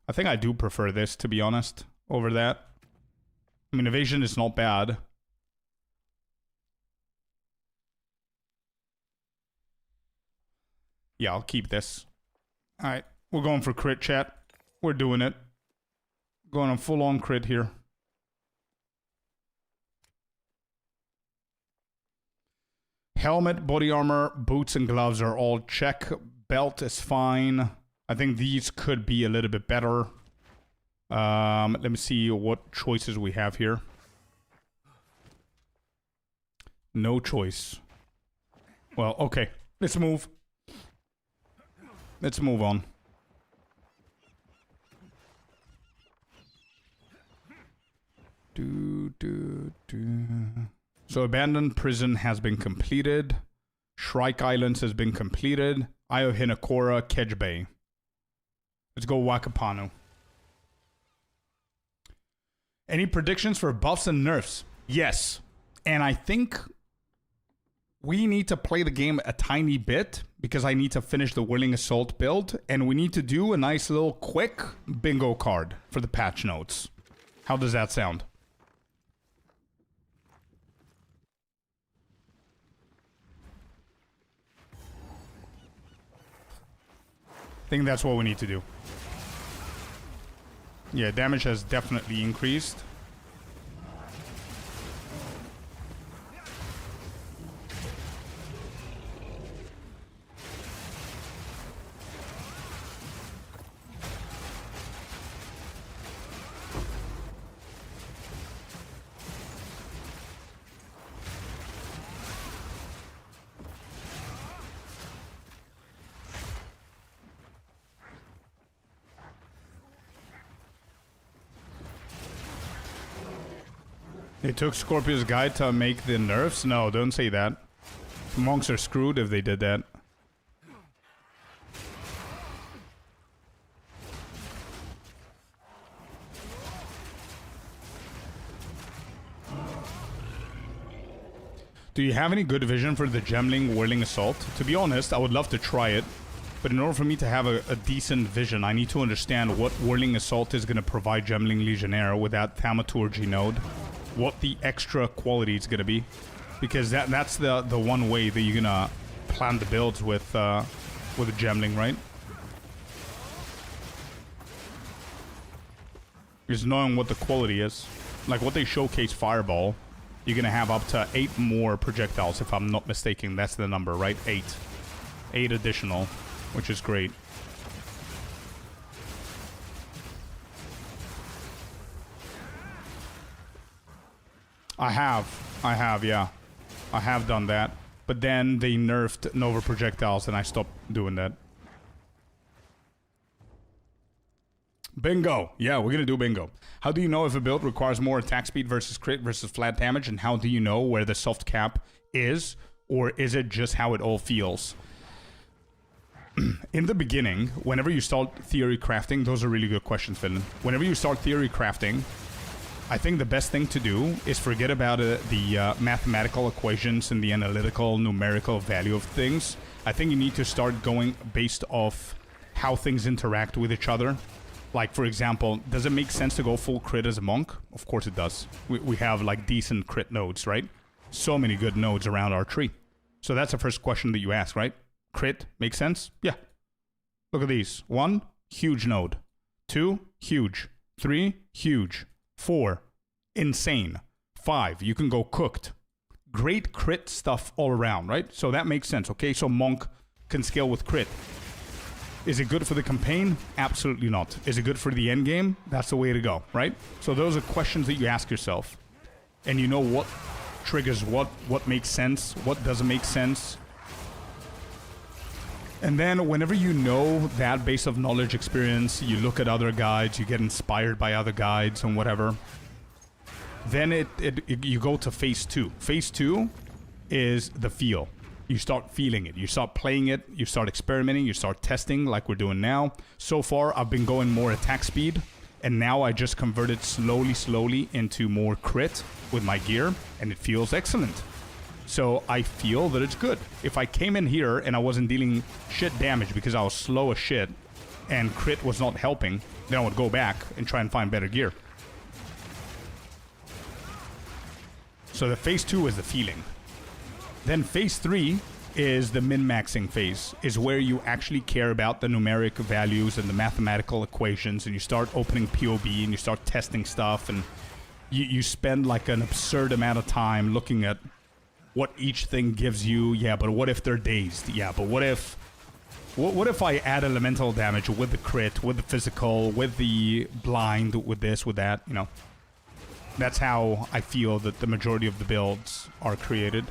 I think I do prefer this, to be honest, over that. I mean, evasion is not bad. Yeah, I'll keep this. Alright, we're going for crit, chat. We're doing it. Going on full-on crit here. Helmet, body armor, boots, and gloves are all check. Belt is fine. I think these could be a little bit better. Let me see what choices we have here. No choice. Well, okay. Let's move. Let's move on. So Abandoned Prison has been completed. Shrike Islands has been completed. Eye of Hinakora, Kedge Bay. Let's go Wakapanu. Any predictions for buffs and nerfs? Yes. And I think we need to play the game a tiny bit because I need to finish the Whirling Assault build, and we need to do a nice little quick bingo card for the patch notes. How does that sound? I think that's what we need to do. Yeah, damage has definitely increased. They took Scorpius' guide to make the nerfs? No, don't say that. Monks are screwed if they did that. Do you have any good vision for the Gemling Whirling Assault? To be honest, I would love to try it. But in order for me to have a decent vision, I need to understand what Whirling Assault is going to provide Gemling Legionnaire with that Thaumaturgy node. What the extra quality is going to be. Because that's the one way that you're going to plan the builds with a Gemling, right? Is knowing what the quality is. Like what they showcase Fireball, you're going to have up to 8 more projectiles, if I'm not mistaken. That's the number, right? 8. 8 additional, which is great. I have, yeah. I have done that. But then they nerfed Nova projectiles and I stopped doing that. Bingo. Yeah, we're going to do bingo. How do you know if a build requires more attack speed versus crit versus flat damage? And how do you know where the soft cap is? Or is it just how it all feels? In the beginning, whenever you start theory crafting, those are really good questions, Finland. Whenever you start theory crafting, I think the best thing to do is forget about the mathematical equations and the analytical, numerical value of things. I think you need to start going based off how things interact with each other. Like, for example, does it make sense to go full crit as a monk? Of course it does. We have, like, decent crit nodes, right? So many good nodes around our tree. So that's the first question that you ask, right? Crit, makes sense? Yeah. Look at these. 1, huge node. 2, huge. 3, huge. 4, insane. 5, you can go cooked. Great crit stuff all around, right? So that makes sense, okay? So monk can scale with crit. Is it good for the campaign? Absolutely not. Is it good for the end game? That's the way to go, right? So those are questions that you ask yourself. And you know what triggers what makes sense, what doesn't make sense. And then whenever you know that base of knowledge experience, you look at other guides, you get inspired by other guides and whatever. Then you go to phase 2. Phase 2 is the feel. You start feeling it. You start playing it. You start experimenting. You start testing like we're doing now. So far, I've been going more attack speed. And now I just converted slowly into more crit with my gear. And it feels excellent. So I feel that it's good. If I came in here and I wasn't dealing shit damage because I was slow as shit and crit was not helping, then I would go back and try and find better gear. So the phase 2 is the feeling. Then phase 3 is the min-maxing phase, is where you actually care about the numeric values and the mathematical equations, and you start opening POE and you start testing stuff, and you spend like an absurd amount of time looking at what each thing gives you. Yeah, but what if they're dazed? Yeah, but what if I add elemental damage with the crit, with the physical, with the blind, with this, with that, you know? That's how I feel that the majority of the builds are created.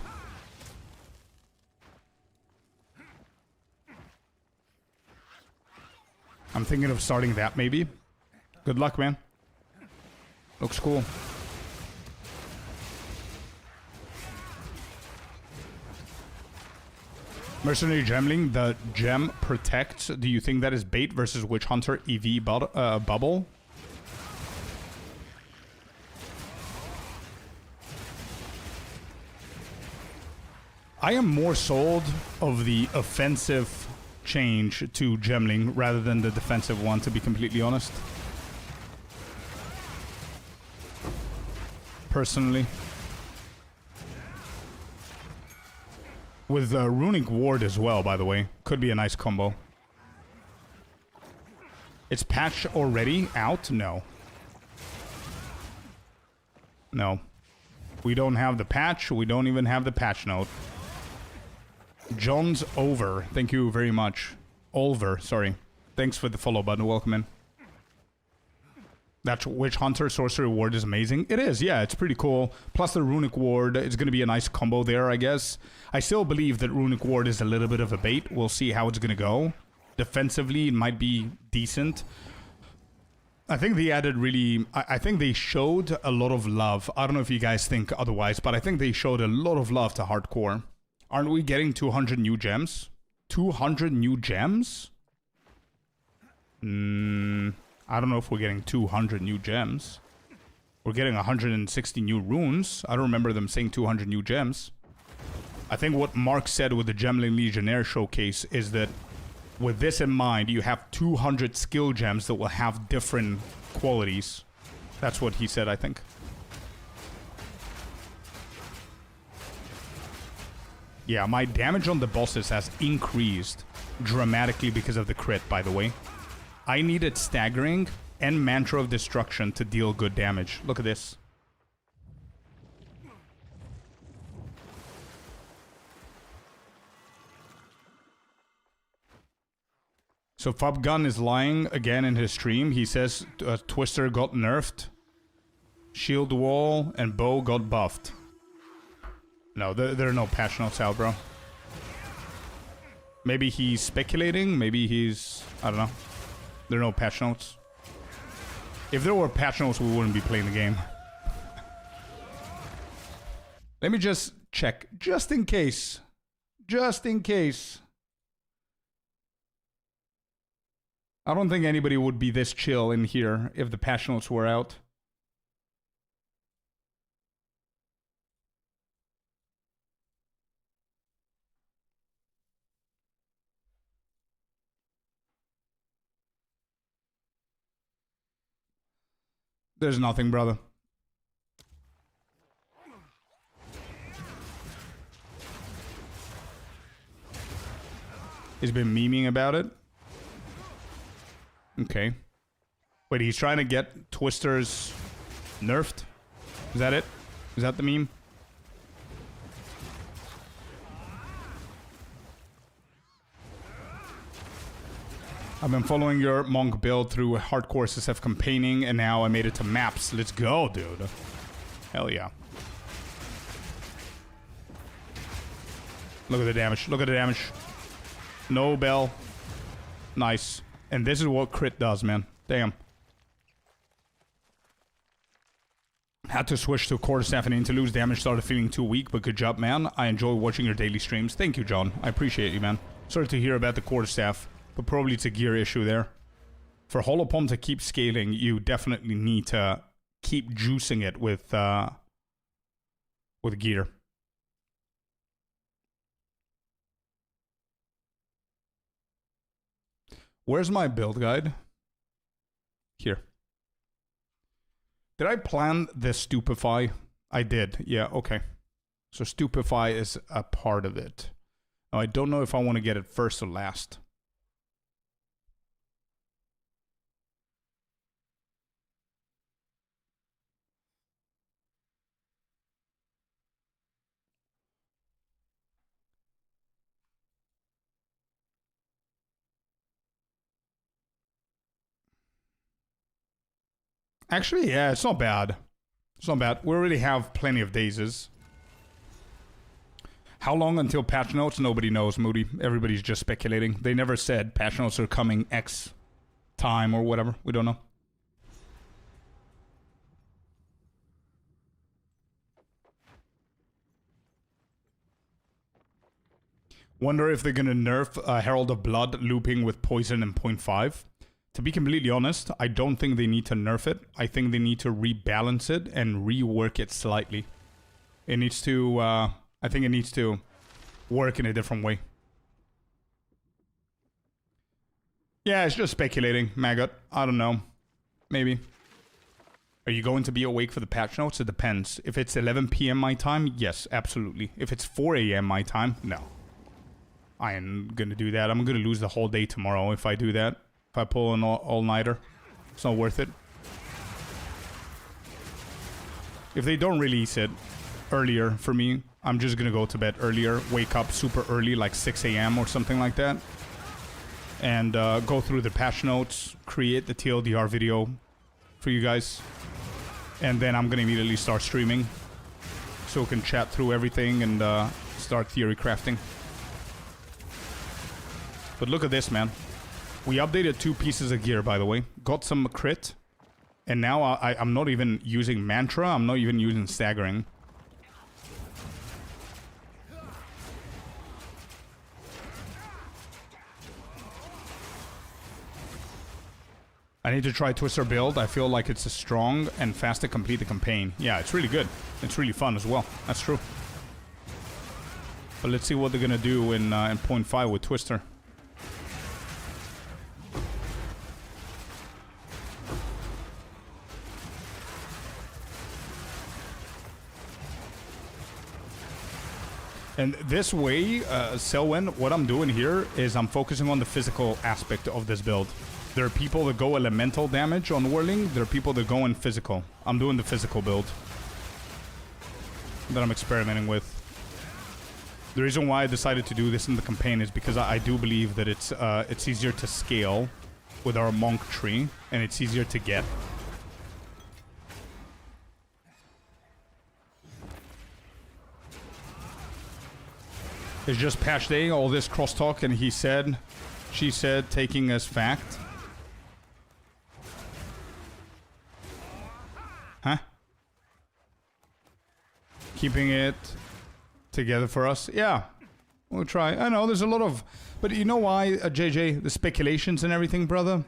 I'm thinking of starting that, maybe. Good luck, man. Looks cool. Mercenary Gemling, the gem protects. Do you think that is bait versus Witch Hunter EV bubble? I am more sold of the offensive change to Gemling rather than the defensive one, to be completely honest. Personally. With Runic Ward as well, by the way. Could be a nice combo. It's patched already out? No. No. We don't have the patch. We don't even have the patch note. John's over. Thank you very much. Olver, sorry. Thanks for the follow button. Welcome in. That Witch Hunter Sorcery Ward is amazing. It is, yeah, it's pretty cool. Plus the Runic Ward, it's going to be a nice combo there, I guess. I still believe that Runic Ward is a little bit of a bait. We'll see how it's going to go. Defensively, it might be decent. I think they added really... I think they showed a lot of love. I don't know if you guys think otherwise, but I think they showed a lot of love to hardcore. Aren't we getting 200 new gems? 200 new gems? I don't know if we're getting 200 new gems. We're getting 160 new runes. I don't remember them saying 200 new gems. I think what Mark said with the Gemling Legionnaire showcase is that with this in mind, you have 200 skill gems that will have different qualities. That's what he said, I think. Yeah, my damage on the bosses has increased dramatically because of the crit, by the way. I needed Staggering and Mantra of Destruction to deal good damage. Look at this. So Fubgun is lying again in his stream. He says Twister got nerfed, Shield Wall, and Bow got buffed. No, there are no patch notes out, bro. Maybe he's speculating. Maybe he's... I don't know. There are no patch notes. If there were patch notes, we wouldn't be playing the game. Let me just check. Just in case. Just in case. I don't think anybody would be this chill in here if the patch notes were out. There's nothing, brother. He's been memeing about it. Okay. Wait, he's trying to get Twisters nerfed? Is that it? Is that the meme? I've been following your monk build through hardcore SSF campaigning, and now I made it to maps. Let's go, dude. Hell yeah. Look at the damage. Look at the damage. No bell. Nice. And this is what crit does, man. Damn. Had to switch to quarterstaff and to lose damage. Started feeling too weak, but good job, man. I enjoy watching your daily streams. Thank you, John. I appreciate you, man. Sorry to hear about the quarterstaff, but probably it's a gear issue there. For Holopom to keep scaling, you definitely need to keep juicing it with gear. Where's my build guide? Here. Did I plan the Stupefy? I did. Yeah, okay. So Stupefy is a part of it. Now, I don't know if I want to get it first or last. Actually, yeah, it's not bad. It's not bad. We already have plenty of dazes. How long until patch notes? Nobody knows, Moody. Everybody's just speculating. They never said patch notes are coming X time or whatever. We don't know. Wonder if they're gonna nerf Herald of Blood looping with poison and 0.5. To be completely honest, I don't think they need to nerf it. I think they need to rebalance it and rework it slightly. It needs to, I think it needs to work in a different way. Yeah, it's just speculating, Maggot. I don't know. Maybe. Are you going to be awake for the patch notes? It depends. If it's 11 p.m. my time, yes, absolutely. If it's 4 a.m. my time, no. I ain't gonna do that. I'm gonna lose the whole day tomorrow if I do that. If I pull an all-nighter, it's not worth it. If they don't release it earlier for me, I'm just gonna go to bed earlier, wake up super early, like 6 a.m. or something like that, and go through the patch notes, create the TLDR video for you guys, and then I'm gonna immediately start streaming so we can chat through everything and start theory crafting. But look at this, man. We updated 2 pieces of gear, by the way. Got some crit. And now I'm not even using Mantra. I'm not even using Staggering. I need to try Twister build. I feel like it's a strong and fast to complete the campaign. Yeah, it's really good. It's really fun as well. That's true. But let's see what they're gonna do in point 5 with Twister. And this way, Selwyn, what I'm doing here is I'm focusing on the physical aspect of this build. There are people that go elemental damage on Whirling. There are people that go in physical. I'm doing the physical build that I'm experimenting with. The reason why I decided to do this in the campaign is because I do believe that it's easier to scale with our monk tree, and it's easier to get. It's just Patch Day, all this crosstalk, and he said, she said, taking as fact. Huh? Keeping it together for us? Yeah, we'll try. I know, there's a lot of... But you know why, JJ? The speculations and everything, brother?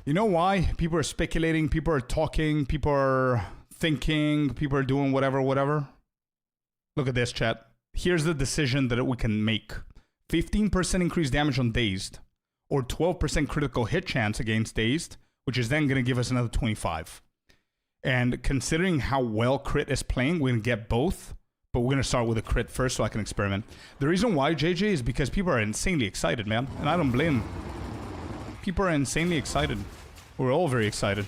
You know why people are speculating, people are talking, people are thinking, people are doing whatever, whatever? Look at this, chat. Here's the decision that we can make. 15% increased damage on Dazed, or 12% critical hit chance against Dazed, which is then going to give us another 25. And considering how well crit is playing, we're going to get both, but we're going to start with a crit first so I can experiment. The reason why, JJ, is because people are insanely excited, man, and I don't blame them. People are insanely excited. We're all very excited.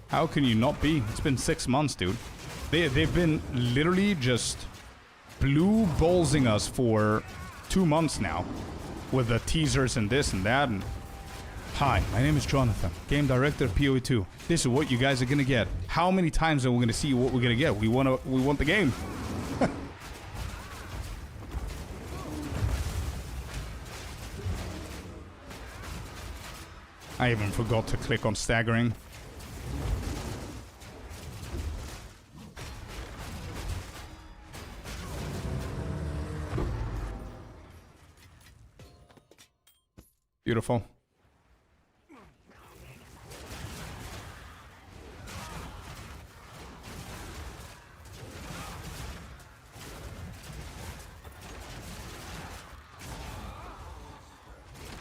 How can you not be? It's been 6 months, dude. They've been literally just... blue ballsing us for 2 months now with the teasers and this and that. And hi, my name is Jonathan, game director of POE 2. This is what you guys are gonna get. How many times are we gonna see what we're gonna get? We want the game. I even forgot to click on staggering. Beautiful.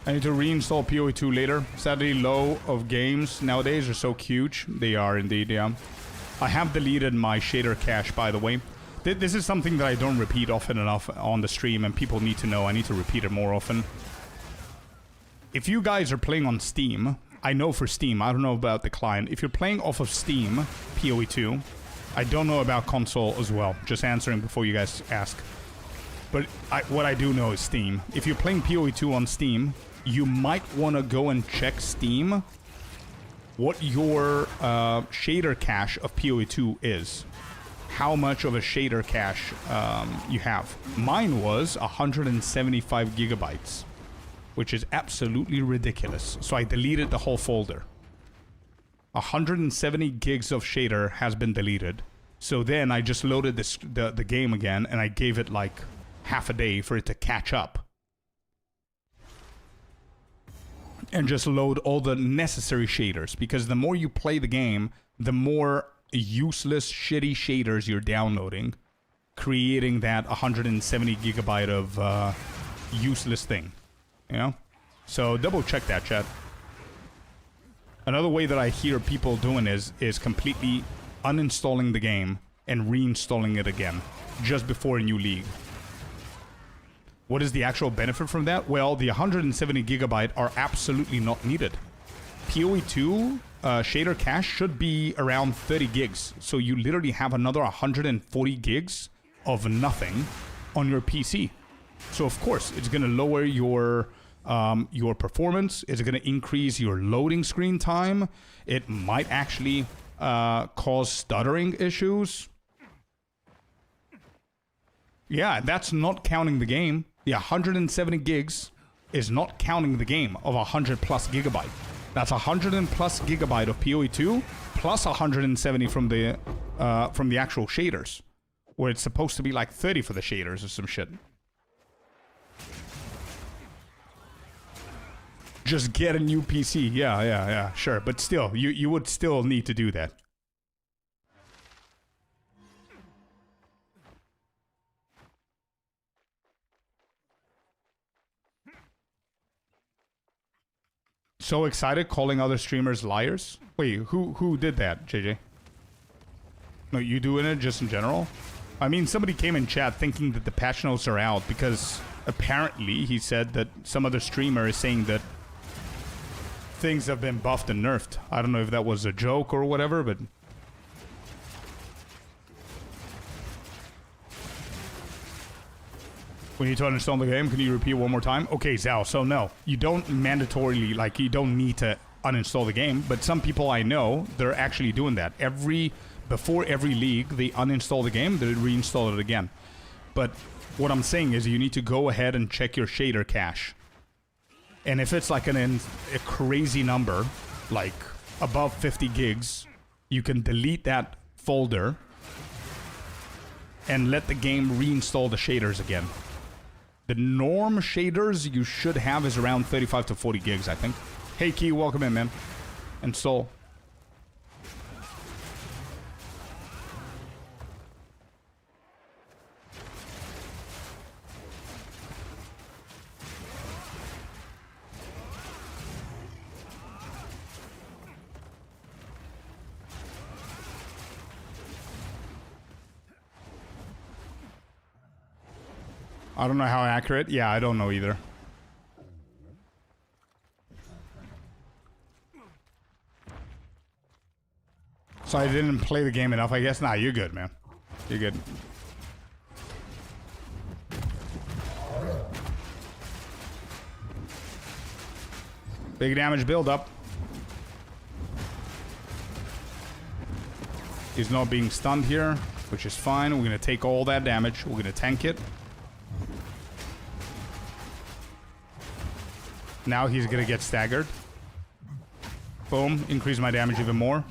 I need to reinstall POE 2 later. Sadly, low of games nowadays are so huge. They are indeed, yeah. I have deleted my shader cache, by the way. This is something that I don't repeat often enough on the stream, and people need to know. I need to repeat it more often. If you guys are playing on Steam, I know for Steam, I don't know about the client. If you're playing off of Steam, POE 2, I don't know about console as well. Just answering before you guys ask. But what I do know is Steam. If you're playing POE 2 on Steam, you might want to go and check Steam what your shader cache of POE 2 is. How much of a shader cache you have. Mine was 175 gigabytes. Which is absolutely ridiculous. So I deleted the whole folder. 170 gigs of shader has been deleted. So then I just loaded the game again, and I gave it like half a day for it to catch up. And just load all the necessary shaders. Because the more you play the game, the more useless, shitty shaders you're downloading. Creating that 170 gigabyte of useless thing. You know? So double check that, chat. Another way that I hear people doing is completely uninstalling the game and reinstalling it again just before a new league. What is the actual benefit from that? Well, the 170 gigabyte are absolutely not needed. POE 2 shader cache should be around 30 gigs. So you literally have another 140 gigs of nothing on your PC. So of course, it's going to lower your performance. It's going to increase your loading screen time. It might actually cause stuttering issues. Yeah, that's not counting the game. The 170 gigs is not counting the game of 100 plus gigabyte. That's 100 and plus gigabyte of POE 2 plus 170 from the actual shaders, where it's supposed to be like 30 for the shaders or some shit. Just get a new PC. Yeah, sure. But still, you would still need to do that. So excited calling other streamers liars? Wait, who did that, JJ? No, you doing it just in general? I mean, somebody came in chat thinking that the patch notes are out because apparently he said that some other streamer is saying that things have been buffed and nerfed. I don't know if that was a joke or whatever, but... We need to uninstall the game. Can you repeat one more time? Okay, Zao, so no. You don't mandatorily, like, you don't need to uninstall the game, but some people I know, they're actually doing that. Before every league, they uninstall the game, they reinstall it again. But what I'm saying is you need to go ahead and check your shader cache. And if it's like a crazy number, like above 50 gigs, you can delete that folder and let the game reinstall the shaders again. The norm shaders you should have is around 35 to 40 gigs, I think. Hey, Key, welcome in, man. And Soul. I don't know how accurate. Yeah, I don't know either. So I didn't play the game enough, I guess. Nah, you're good, man. You're good. Big damage build-up. He's not being stunned here, which is fine. We're going to take all that damage. We're going to tank it. Now he's going to get staggered. Boom. Increase my damage even more.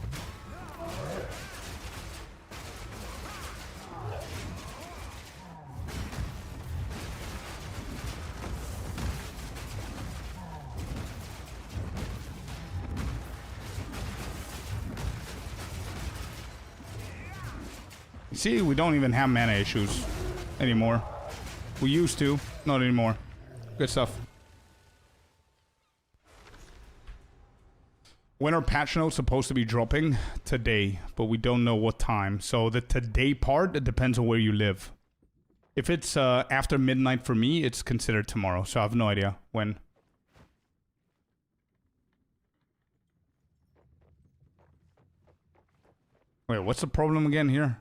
See, we don't even have mana issues anymore. We used to, not anymore. Good stuff. When are patch notes supposed to be dropping? Today, but we don't know what time. So the today part, it depends on where you live. If it's after midnight for me, it's considered tomorrow. So I have no idea when. Wait, what's the problem again here?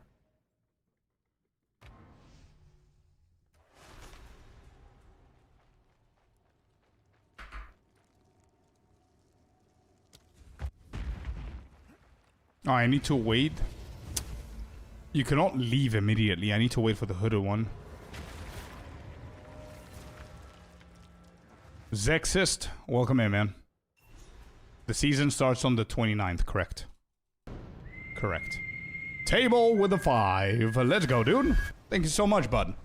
Oh, I need to wait. You cannot leave immediately. I need to wait for the hooded one. Zexist, welcome in, man. The season starts on the 29th, correct? Correct. Table with a 5. Let's go, dude. Thank you so much, bud.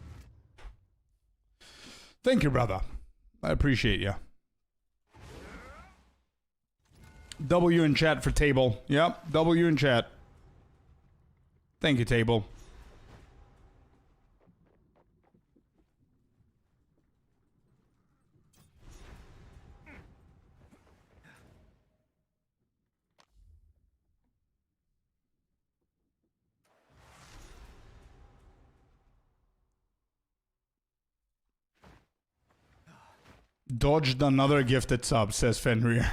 Thank you, brother. I appreciate you. W in chat for table. Yep, W in chat. Thank you, table. Dodged another gifted sub, says Fenrir.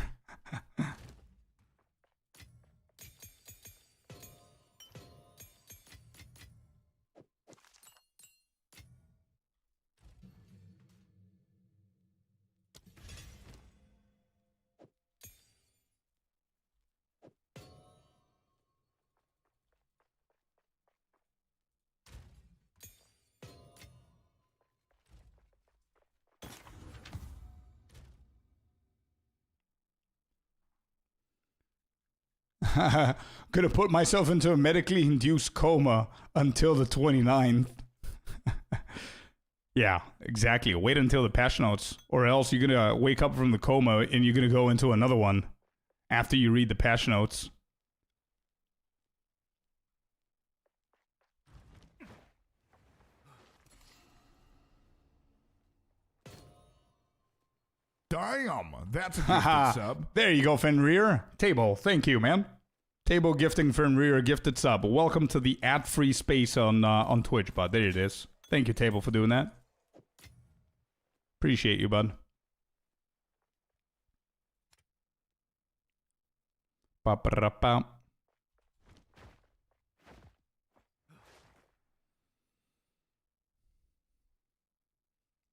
Gonna put myself into a medically induced coma until the 29th. Yeah, exactly. Wait until the patch notes, or else you're gonna wake up from the coma and you're gonna go into another one after you read the patch notes. Damn, that's a gifted sub. There you go, Fenrir. Table, thank you, man. Table gifting Fenrir a gifted sub. Welcome to the ad-free space on Twitch, bud. There it is. Thank you, Table, for doing that. Appreciate you, bud. Ba-ba-da-ba.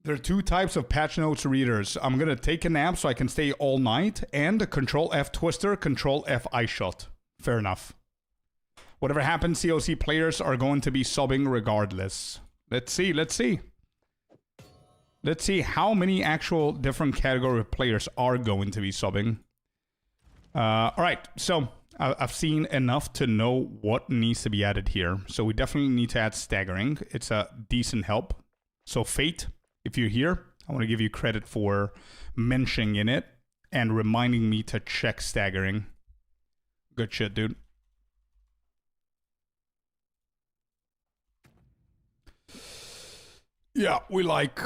There are two types of patch notes readers. I'm going to take a nap so I can stay all night, and Control F Twister, Control F Ice Shot. Fair enough. Whatever happens, COC players are going to be subbing regardless. Let's see, let's see. Let's see how many actual different category of players are going to be subbing. Alright, so I've seen enough to know what needs to be added here. So we definitely need to add staggering. It's a decent help. So Fate, if you're here, I want to give you credit for mentioning in it and reminding me to check staggering. Good shit, dude. Yeah, we like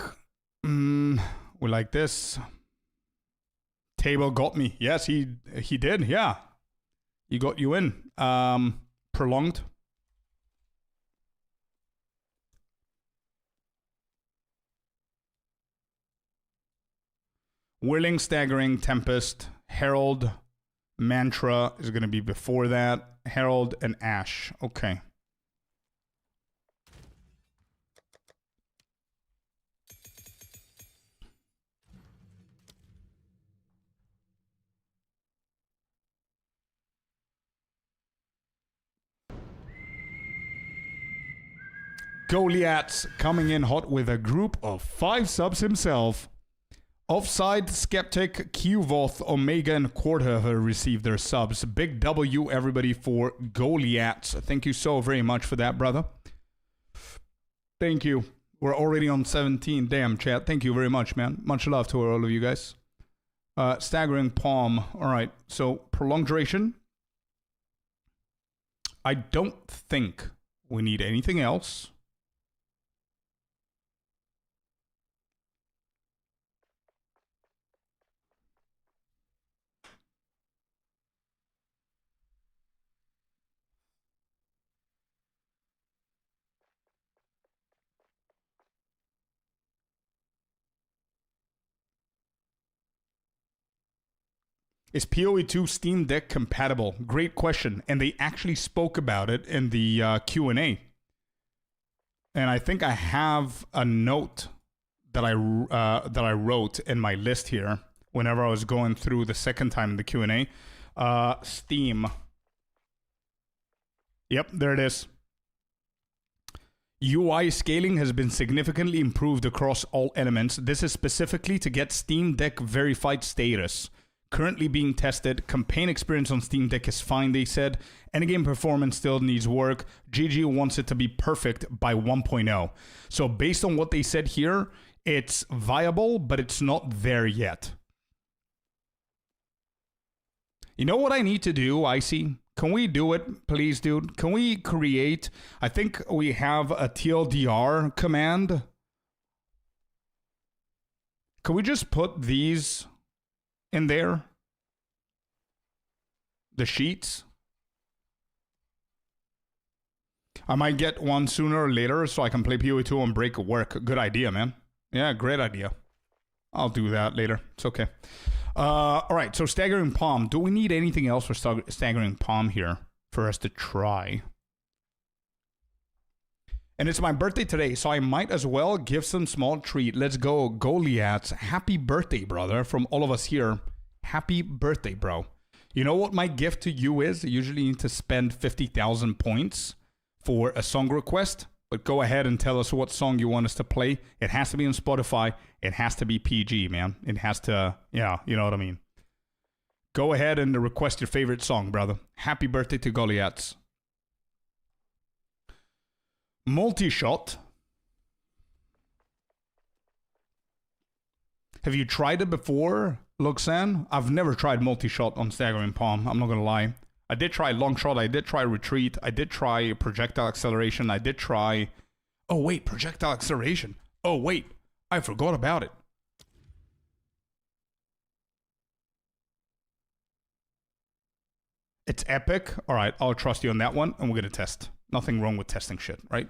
this. Table got me. Yes, he did. Yeah, he got you in. Prolonged. Whirling, Staggering, Tempest, Herald, Mantra is going to be before that. Herald and Ash. Okay. Goliath's coming in hot with a group of 5 subs himself. Offside, Skeptic, Qvoth, Omega, and Quarter have received their subs. Big W, everybody, for Goliaths. Thank you so very much for that, brother. Thank you. We're already on 17. Damn, chat. Thank you very much, man. Much love to all of you guys. Staggering Palm. All right. So, prolonged duration. I don't think we need anything else. Is POE 2 Steam Deck compatible? Great question. And they actually spoke about it in the Q&A. And I think I have a note that I wrote in my list here whenever I was going through the second time in the Q&A. Steam. Yep, there it is. UI scaling has been significantly improved across all elements. This is specifically to get Steam Deck verified status. Currently being tested. Campaign experience on Steam Deck is fine, they said. Endgame performance still needs work. GG wants it to be perfect by 1.0. So based on what they said here, it's viable, but it's not there yet. You know what I need to do, Icy? Can we do it, please, dude? Can we create... I think we have a TLDR command. Can we just put these... in there, the sheets. I might get one sooner or later so I can play POE 2 on break at work. Good idea, man. Yeah, great idea. I'll do that later. It's okay. All right, so Staggering Palm. Do we need anything else for Staggering Palm here for us to try? And it's my birthday today, so I might as well give some small treat. Let's go, Goliaths. Happy birthday, brother, from all of us here. Happy birthday, bro. You know what my gift to you is? You usually need to spend 50,000 points for a song request, but go ahead and tell us what song you want us to play. It has to be on Spotify. It has to be PG, man. It has to, yeah, you know what I mean. Go ahead and request your favorite song, brother. Happy birthday to Goliaths. Multi-shot. Have you tried it before, Luxan? I've never tried multi-shot on Staggering Palm. I'm not gonna lie. I did try long shot. I did try retreat. I did try projectile acceleration. I did try... Oh, wait. Projectile acceleration. Oh, wait. I forgot about it. It's epic. All right, I'll trust you on that one, and we're going to test. Nothing wrong with testing shit, right?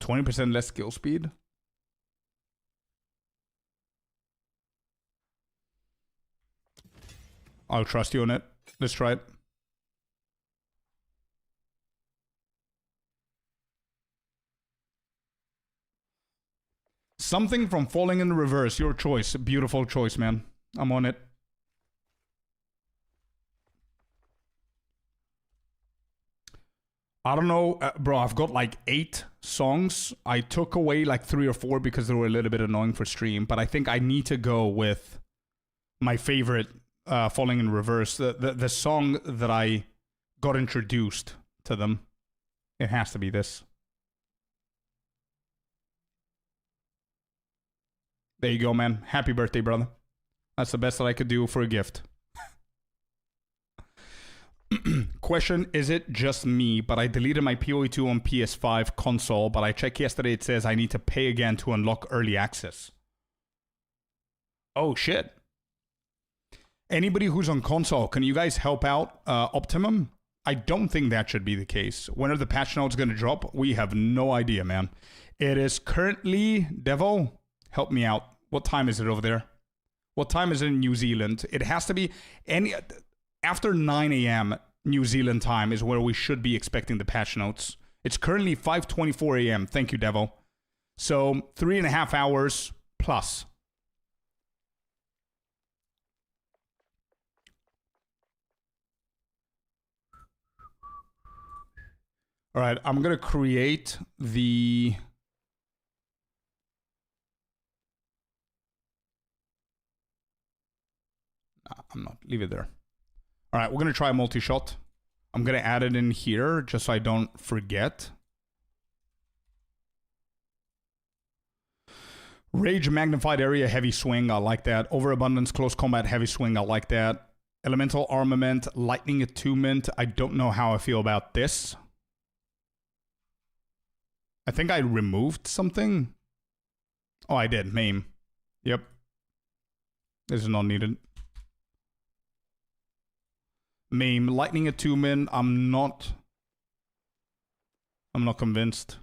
%20 less skill speed. I'll trust you on it. Let's try it. Something from Falling in Reverse. Your choice. Beautiful choice, man. I'm on it. I don't know, bro. I've got like 8 songs. I took away like 3 or 4 because they were a little bit annoying for stream. But I think I need to go with my favorite, Falling in Reverse. The song that I got introduced to them. It has to be this. There you go, man. Happy birthday, brother. That's the best that I could do for a gift. Question, is it just me, but I deleted my POE 2 on PS5 console, but I checked yesterday, it says I need to pay again to unlock early access. Oh, shit. Anybody who's on console, can you guys help out Optimum? I don't think that should be the case. When are the patch notes going to drop? We have no idea, man. It is currently, Devo, help me out. What time is it over there? What time is it in New Zealand? It has to be after 9 a.m. New Zealand time is where we should be expecting the patch notes. It's currently 5:24 a.m. Thank you, Devo. So 3.5 hours plus. All right, I'm going to create the... I'm not. Leave it there. All right, we're going to try a multi-shot. I'm going to add it in here just so I don't forget. Rage, magnified area, heavy swing. I like that. Overabundance, close combat, heavy swing. I like that. Elemental armament, lightning attunement. I don't know how I feel about this. I think I removed something. Oh, I did. Maim. Yep. This is not needed. Maim, lightning attunement. I'm not convinced.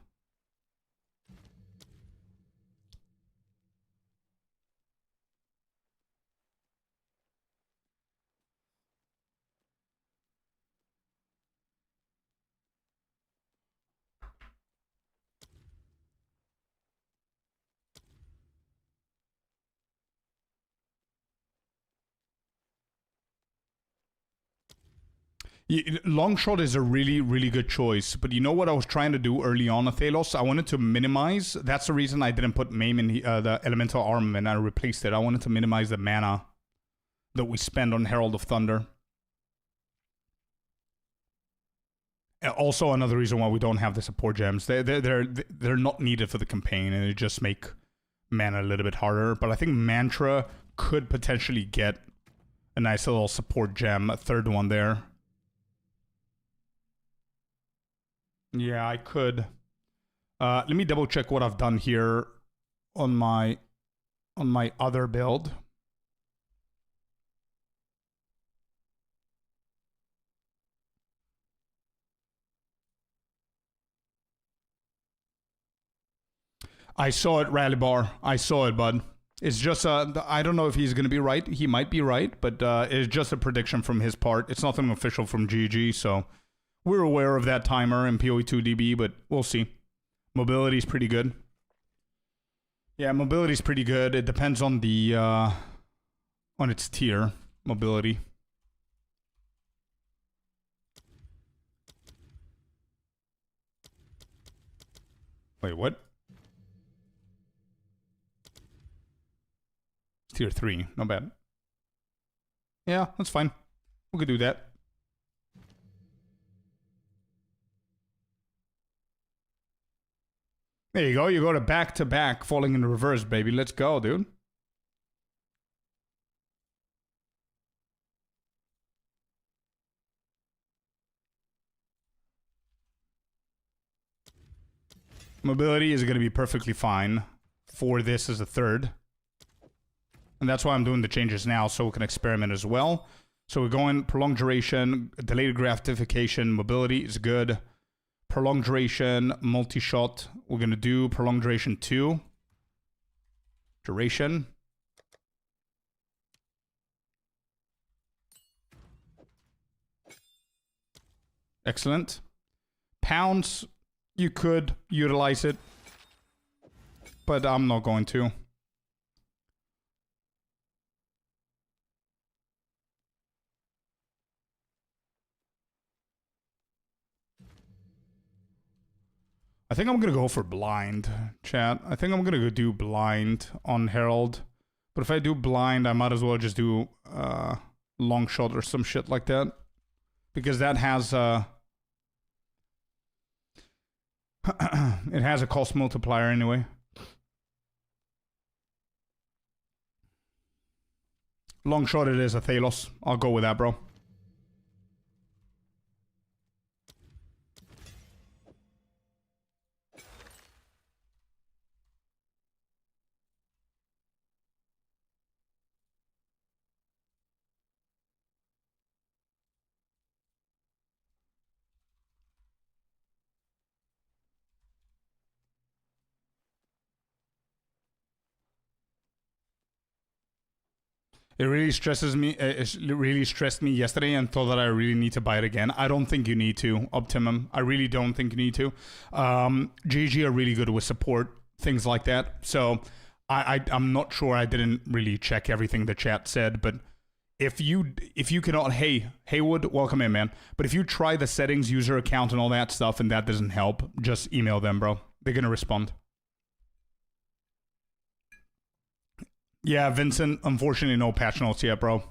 Long shot is a really, really good choice. But you know what I was trying to do early on, Athelos? I wanted to minimize. That's the reason I didn't put Maim in the elemental armament. I replaced it. I wanted to minimize the mana that we spend on Herald of Thunder. Also, another reason why we don't have the support gems. They're not needed for the campaign, and they just make mana a little bit harder. But I think Mantra could potentially get a nice little support gem, a third one there. Yeah, I could. Let me double check what I've done here on my other build. I saw it, Rally Bar. I saw it, bud. It's just, I don't know if he's going to be right. He might be right, but it's just a prediction from his part. It's nothing official from GG, so we're aware of that timer in POE 2 DB, but we'll see. Mobility's pretty good. Yeah, mobility's pretty good. It depends on the, on its tier, mobility. Wait, what? Tier 3, not bad. Yeah, that's fine. We could do that. There you go. You go to back falling in reverse, baby. Let's go, dude. Mobility is going to be perfectly fine for this as a third. And that's why I'm doing the changes now, so we can experiment as well. So we're going prolonged duration, delayed gratification, mobility is good. Prolonged duration, multi-shot. We're going to do prolonged duration 2. Duration. Excellent. Pounds, you could utilize it, but I'm not going to. I think I'm going to go for blind, chat. I think I'm going to go do blind on Herald. But if I do blind, I might as well just do long shot or some shit like that. Because that has it has a cost multiplier anyway. Long shot it is a Thalos. I'll go with that, bro. It really stresses me. It really stressed me yesterday and thought that I really need to buy it again. I don't think you need to, Optimum. I really don't think you need to. GG are really good with support, things like that. So I'm not sure. I didn't really check everything the chat said, but if you cannot, hey Haywood, welcome in, man. But if you try the settings, user account, and all that stuff, and that doesn't help, just email them, bro. They're gonna respond. Yeah, Vincent, unfortunately no patch notes yet, bro.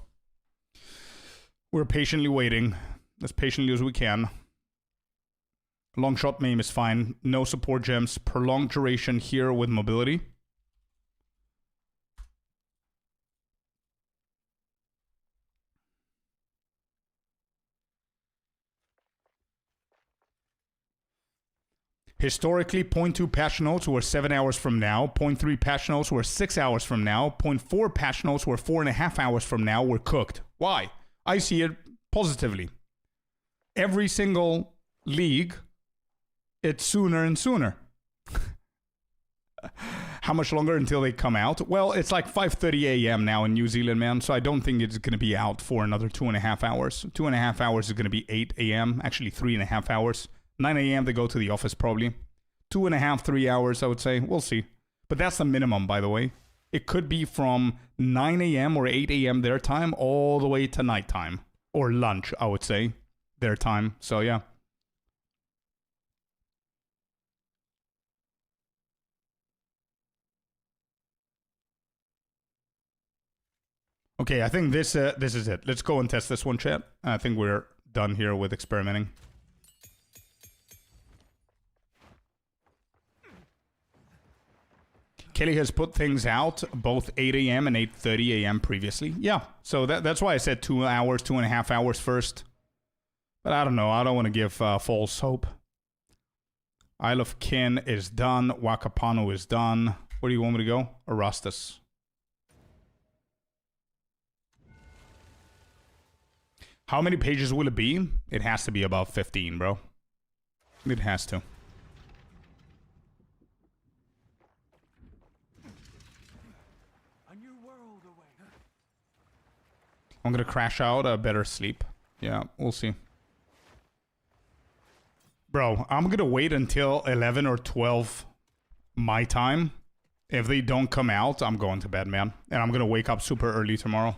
We're patiently waiting, as patiently as we can. Long shot meme is fine. No support gems. Prolonged duration here with mobility. Historically, 0.2 patch notes were 7 hours from now. 0.3 patch notes were 6 hours from now. 0.4 patch notes were 4.5 hours from now. We're cooked. Why? I see it positively. Every single league, it's sooner and sooner. How much longer until they come out? Well, it's like 5:30 a.m. now in New Zealand, man. So I don't think it's going to be out for another 2.5 hours. 2.5 hours is going to be 8 a.m. Actually, 3.5 hours. 9 a.m. they go to the office probably. 2.5, 3 hours, I would say. We'll see. But that's the minimum, by the way. It could be from 9 a.m. or 8 a.m. their time all the way to nighttime. Or lunch, I would say. Their time. So, yeah. Okay, I think this is it. Let's go and test this one, chat. I think we're done here with experimenting. Kelly has put things out both 8 a.m. and 8:30 a.m. previously. Yeah, so that's why I said 2 hours, 2.5 hours first. But I don't know. I don't want to give false hope. Isle of Kin is done. Wakapano is done. Where do you want me to go? Erastus. How many pages will it be? It has to be about 15, bro. It has to. I'm gonna crash out, a better sleep. Yeah, we'll see. Bro, I'm gonna wait until 11 or 12 my time. If they don't come out, I'm going to bed, man. And I'm gonna wake up super early tomorrow.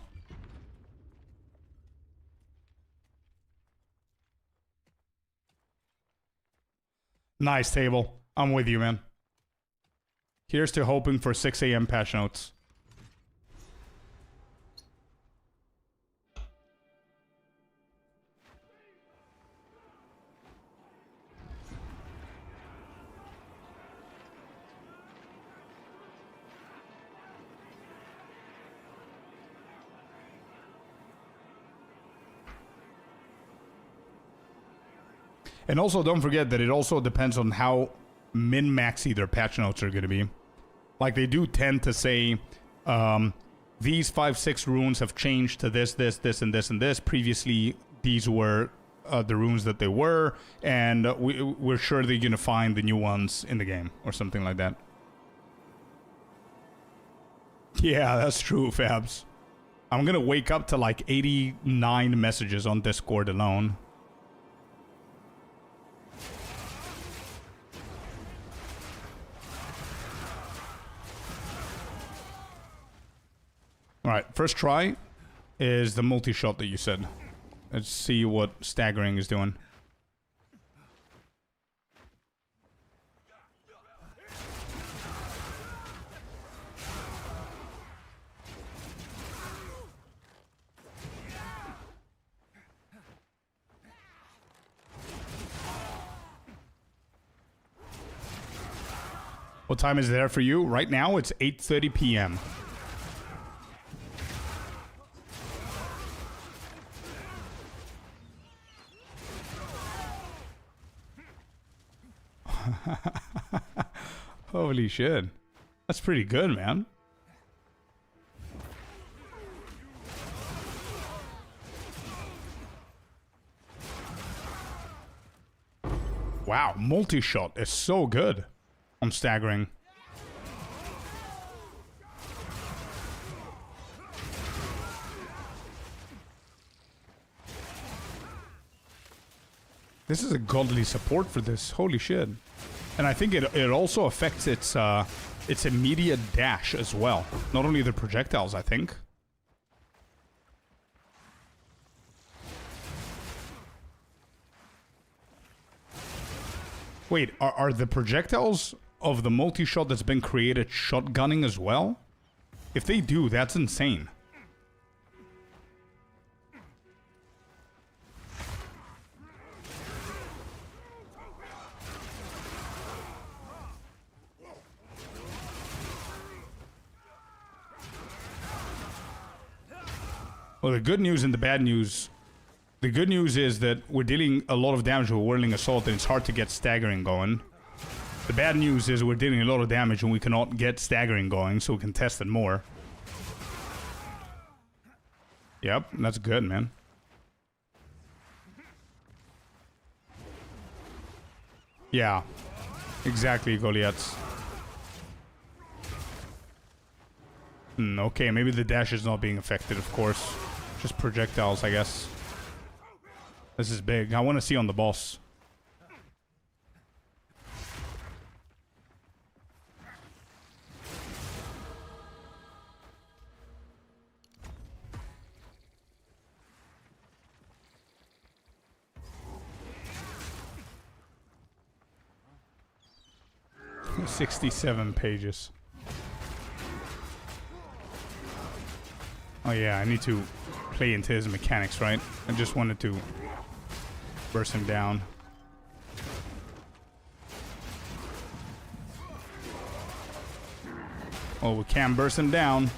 Nice table. I'm with you, man. Here's to hoping for 6 a.m. patch notes. And also, don't forget that it also depends on how min-maxy their patch notes are going to be. Like, they do tend to say these 5-6 runes have changed to this, this, this, and this, and this. Previously, these were the runes that they were, and we're sure they're gonna find the new ones in the game, or something like that. Yeah, that's true, Fabs. I'm gonna wake up to like 89 messages on Discord alone. Alright, first try is the multi-shot that you said. Let's see what staggering is doing. What time is there for you? Right now, it's 8:30 p.m. Holy shit. That's pretty good, man. Wow, multi-shot is so good. I'm staggering. This is a godly support for this. Holy shit. And I think it also affects its immediate dash as well. Not only the projectiles, I think. Wait, are the projectiles of the multi-shot that's been created shotgunning as well? If they do, that's insane. Well, the good news and the bad news... The good news is that we're dealing a lot of damage with Whirling Assault and it's hard to get staggering going. The bad news is we're dealing a lot of damage and we cannot get staggering going, so we can test it more. Yep, that's good, man. Yeah, exactly, Goliaths. Okay, maybe the dash is not being affected, of course. Just projectiles, I guess. This is big. I want to see on the boss. $67 pages. Oh yeah, I need to play into his mechanics, right? I just wanted to burst him down. Oh, we can burst him down.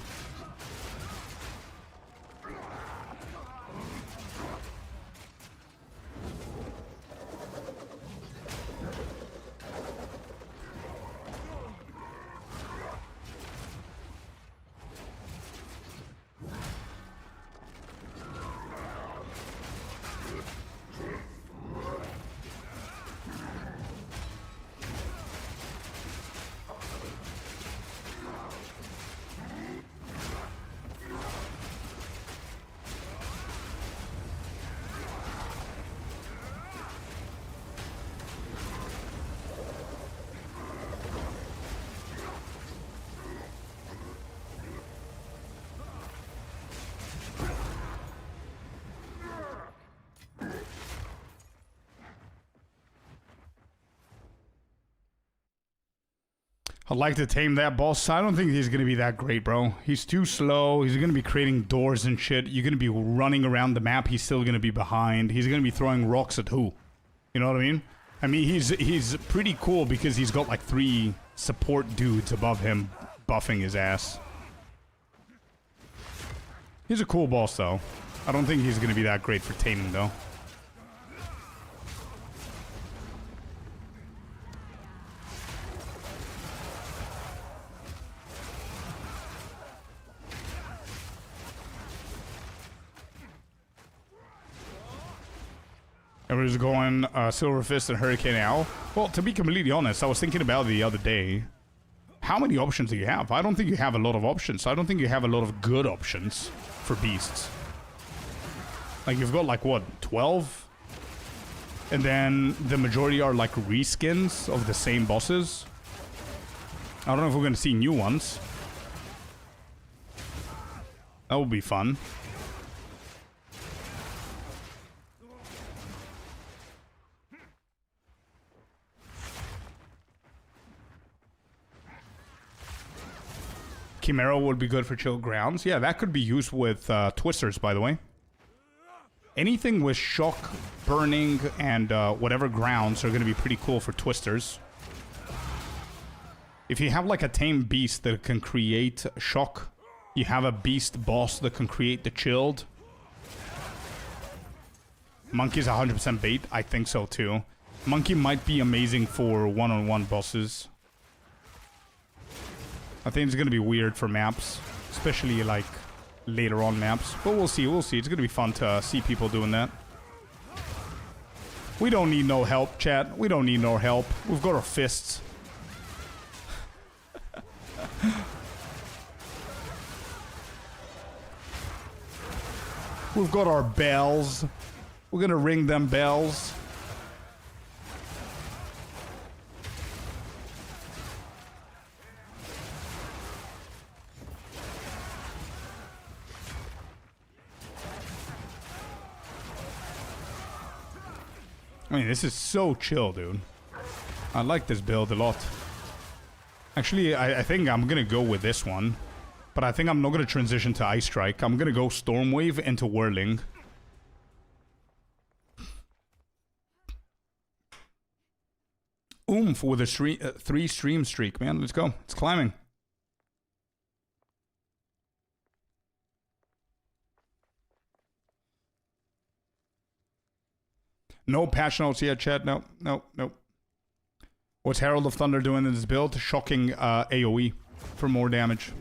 I'd like to tame that boss. I don't think he's going to be that great, bro. He's too slow. He's going to be creating doors and shit. You're going to be running around the map. He's still going to be behind. He's going to be throwing rocks at who? You know what I mean? I mean, he's pretty cool because he's got like 3 support dudes above him buffing his ass. He's a cool boss, though. I don't think he's going to be that great for taming, though. Everybody's going Silver Fist and Hurricane Owl. Well, to be completely honest, I was thinking about it the other day. How many options do you have? I don't think you have a lot of options. I don't think you have a lot of good options for beasts. Like, you've got, like, what, 12? And then the majority are, like, reskins of the same bosses. I don't know if we're gonna see new ones. That would be fun. Chimera would be good for chill grounds. Yeah, that could be used with twisters, by the way. Anything with shock, burning, and whatever grounds are going to be pretty cool for twisters. If you have like a tame beast that can create shock, you have a beast boss that can create the chilled. Monkey's 100% bait. I think so too. Monkey might be amazing for one-on-one bosses. I think it's going to be weird for maps, especially like later on maps. But we'll see, we'll see. It's going to be fun to see people doing that. We don't need no help, chat. We don't need no help. We've got our fists. We've got our bells. We're going to ring them bells. I mean, this is so chill, dude. I like this build a lot. Actually, I think I'm going to go with this one. But I think I'm not going to transition to Ice Strike. I'm going to go Stormwave into Whirling. Oomph with a 3 stream streak, man. Let's go. It's climbing. No patch notes yet, chat. No, no, no. What's Herald of Thunder doing in this build? Shocking AoE for more damage.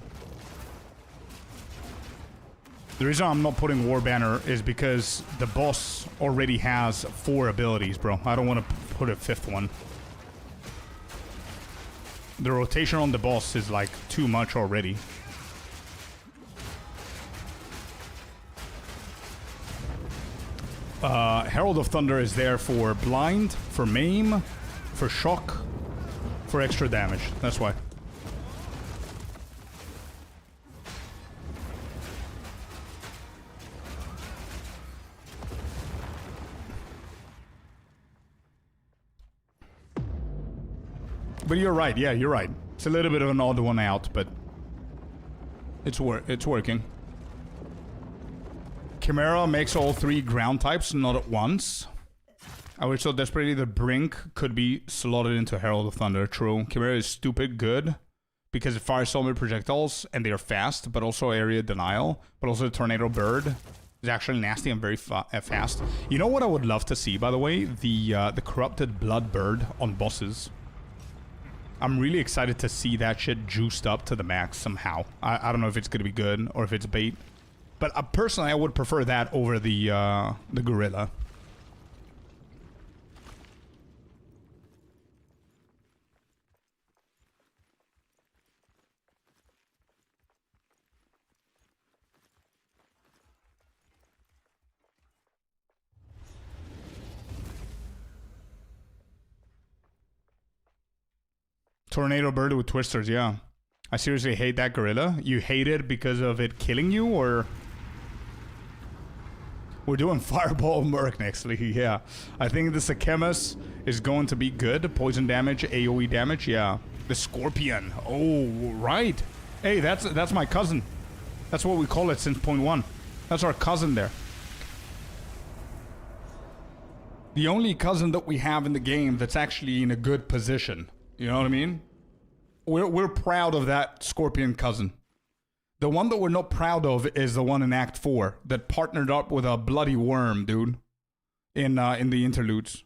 The reason I'm not putting War Banner is because the boss already has 4 abilities, bro. I don't want to put a 5th one. The rotation on the boss is like too much already. Herald of Thunder is there for blind, for maim, for shock, for extra damage. That's why. But you're right. Yeah, you're right. It's a little bit of an odd one out, but it's working. Chimera makes all 3 ground types, not at once. I wish so desperately the Brink could be slotted into Herald of Thunder. True. Chimera is stupid good because it fires so many projectiles and they are fast, but also area denial. But also the Tornado Bird is actually nasty and very fast. You know what I would love to see, by the way? The Corrupted Blood Bird on bosses. I'm really excited to see that shit juiced up to the max somehow. I don't know if it's going to be good or if it's bait. But personally, I would prefer that over the gorilla. Tornado Bird with twisters, yeah. I seriously hate that gorilla. You hate it because of it killing you, or... We're doing Fireball Merc next league, yeah. I think the Sakemus is going to be good. Poison damage, AoE damage, yeah. The Scorpion, oh, right. Hey, that's my cousin. That's what we call it since point 1. That's our cousin there. The only cousin that we have in the game that's actually in a good position. You know what I mean? We're proud of that Scorpion cousin. The one that we're not proud of is the one in Act 4 that partnered up with a bloody worm, dude. In the interludes.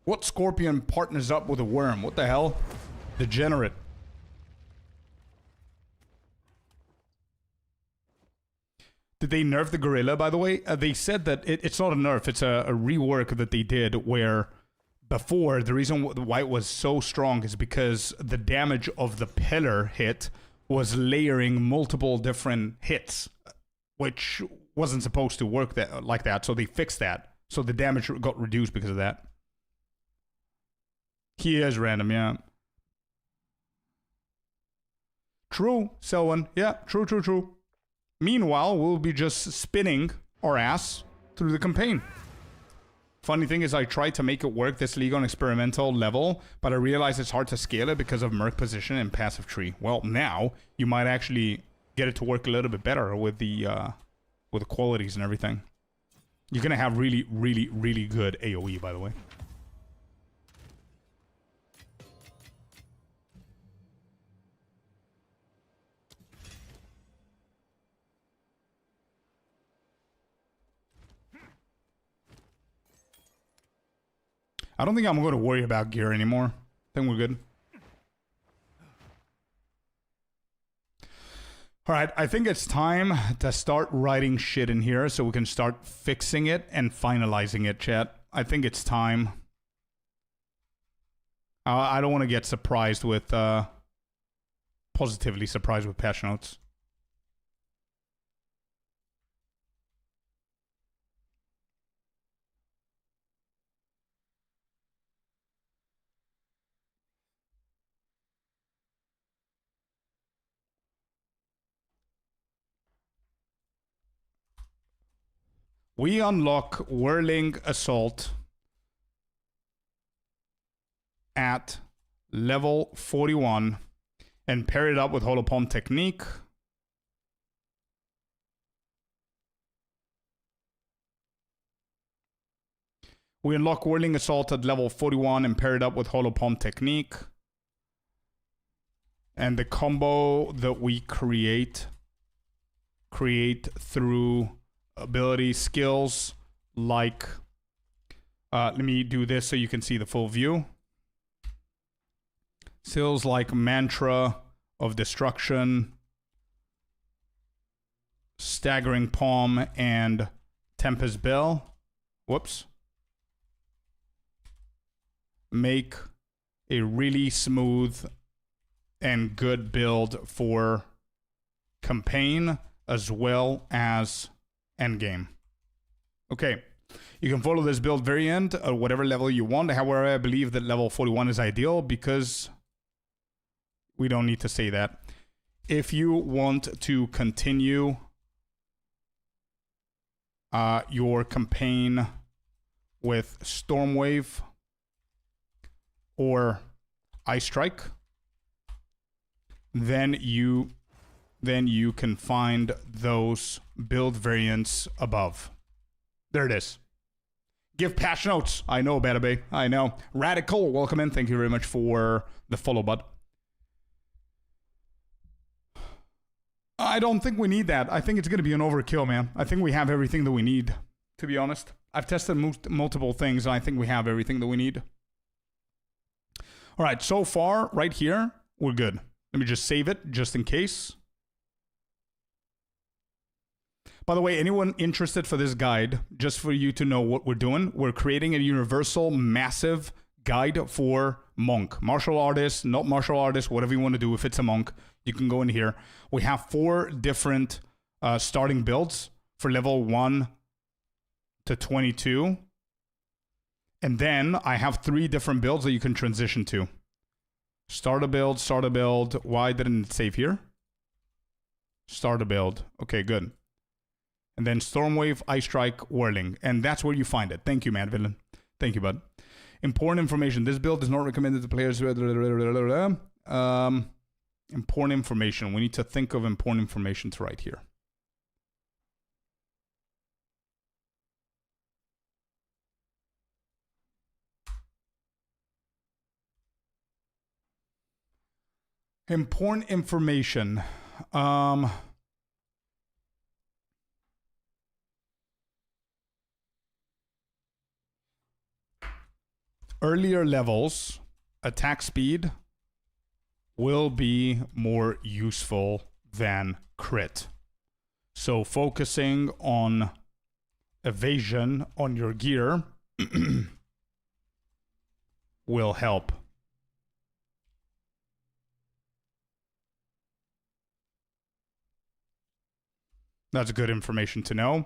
What Scorpion partners up with a worm? What the hell? Degenerate. Did they nerf the gorilla, by the way? They said that it's not a nerf, it's a rework that they did where before, the reason why it was so strong is because the damage of the pillar hit was layering multiple different hits, which wasn't supposed to work like that, so they fixed that. So the damage got reduced because of that. He is random, yeah. True, Selwyn. Yeah, true. Meanwhile, we'll be just spinning our ass through the campaign. Funny thing is, I tried to make it work this league on experimental level, but I realized it's hard to scale it because of merc position and passive tree. Well, now you might actually get it to work a little bit better with the qualities and everything. You're gonna have really good AOE, by the way. I don't think I'm going to worry about gear anymore. I think we're good. All right, I think it's time to start writing shit in here so we can start fixing it and finalizing it, chat. I think it's time. I don't want to get surprised with, positively surprised with patch notes. We unlock Whirling Assault at level 41 and pair it up with Holopalm Technique. We unlock Whirling Assault at level 41 and pair it up with Holopalm Technique. And the combo that we create through ability skills like let me do this so you can see the full view. Skills like Mantra of Destruction, Staggering Palm, and Tempest Bell. Whoops. Make a really smooth and good build for campaign as well as endgame. Okay, you can follow this build variant at whatever level you want. However, I believe that level 41 is ideal because we don't need to say that. If you want to continue your campaign with Stormwave or Ice Strike, then you can find those build variants above. There it is. Give patch notes. I know, Beta Bay. I know. Radical, welcome in. Thank you very much for the follow, bud. I don't think we need that. I think it's going to be an overkill, man. I think we have everything that we need, to be honest. I've tested multiple things, and I think we have everything that we need. All right, so far, right here, we're good. Let me just save it, just in case. By the way, anyone interested for this guide, just for you to know what we're doing, we're creating a universal, massive guide for monk. Martial artist, not martial artist, whatever you want to do. If it's a monk, you can go in here. We have 4 different starting builds for level 1 to 22. And then I have 3 different builds that you can transition to. Start a build, start a build. Why didn't it save here? Start a build. Okay, good. And then Stormwave, Ice Strike, Whirling. And that's where you find it. Thank you, Mad Villain. Thank you, bud. Important information. This build is not recommended to players. Important information. We need to think of important information to write here. Important information. Earlier levels, attack speed will be more useful than crit. So focusing on evasion on your gear will help. That's good information to know.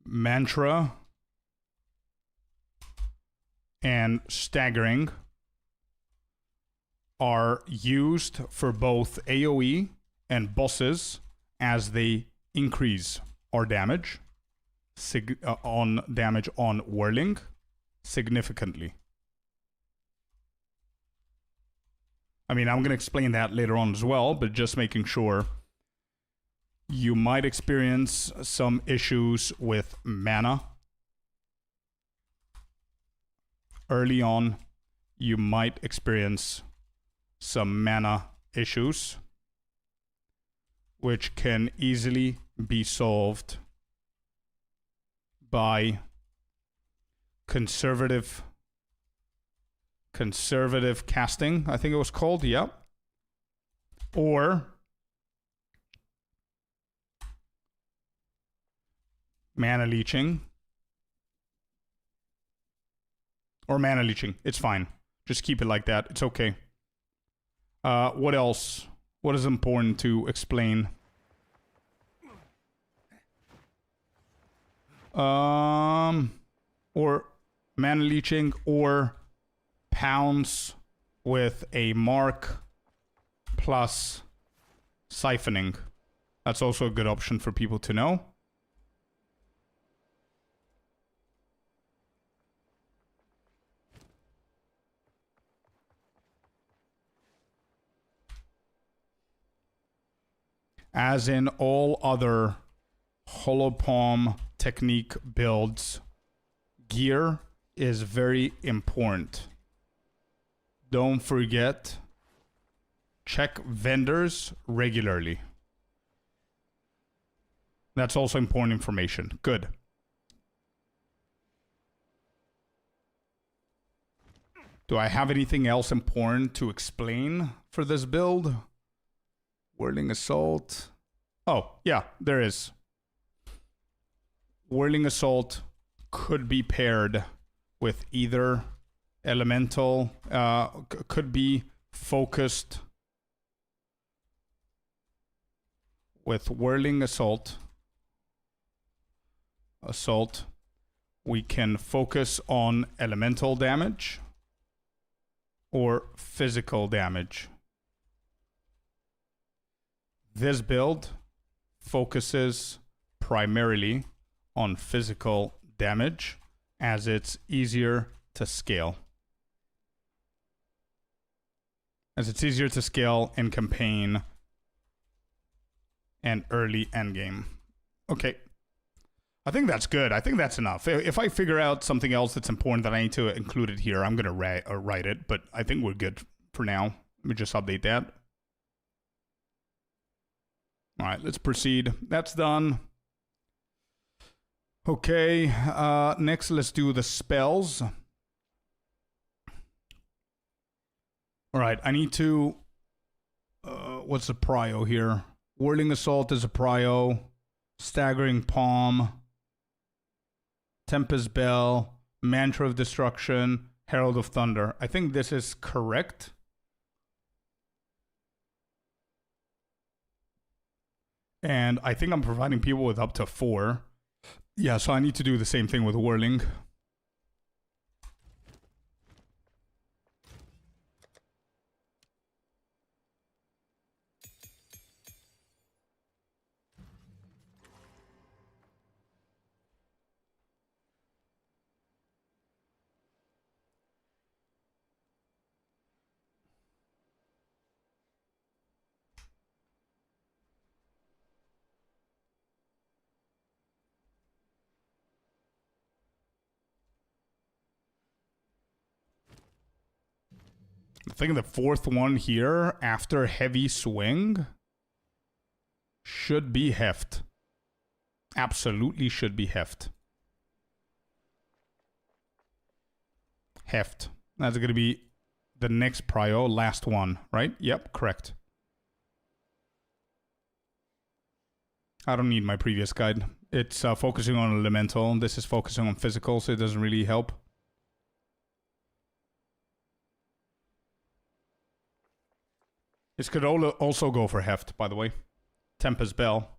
Mantra and staggering are used for both AoE and bosses as they increase our damage on whirling significantly. I mean, I'm going to explain that later on as well, but just making sure. You might experience some issues with mana. Early on, you might experience some mana issues, which can easily be solved by conservative casting, I think it was called, yeah. Or mana leeching. Or mana leeching. It's fine. Just keep it like that. It's okay. What else? What is important to explain? Or mana leeching or pounds with a mark plus siphoning. That's also a good option for people to know. As in all other hollow palm technique builds, gear is very important. Don't forget, check vendors regularly. That's also important information. Good. Do I have anything else important to explain for this build? Whirling Assault. Oh, yeah, there is. Whirling Assault could be paired with either elemental, could be focused with Whirling Assault. We can focus on elemental damage or physical damage. This build focuses primarily on physical damage as it's easier to scale. In campaign and early endgame. Okay. I think that's good. I think that's enough. If I figure out something else that's important that I need to include it here, I'm going to write it, but I think we're good for now. Let me just update that. All right, let's proceed. That's done. Okay, next let's do the spells. All right, I need to... what's the prio here? Whirling Assault is a prio. Staggering Palm. Tempest Bell. Mantra of Destruction. Herald of Thunder. I think this is correct. And I think I'm providing people with up to 4. Yeah, so I need to do the same thing with Whirling. I think the 4th one here, after Heavy Swing, should be Heft. Absolutely should be Heft. Heft. That's going to be the next prio, last one, right? Yep, correct. I don't need my previous guide. It's focusing on elemental. This is focusing on physical, so it doesn't really help. This could also go for heft, by the way. Tempest Bell.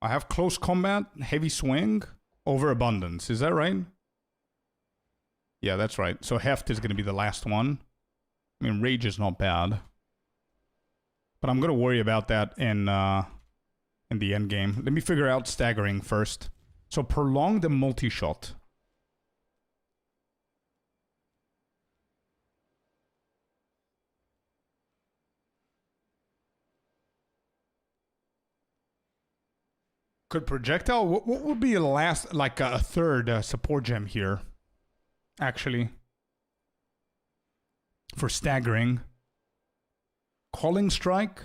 I have close combat, heavy swing, overabundance. Is that right? Yeah, that's right. So heft is going to be the last one. I mean, rage is not bad. But I'm going to worry about that in the end game. Let me figure out staggering first. So prolong the multi-shot. Could projectile, what would be the last, like a third support gem here, actually, for staggering? Calling strike?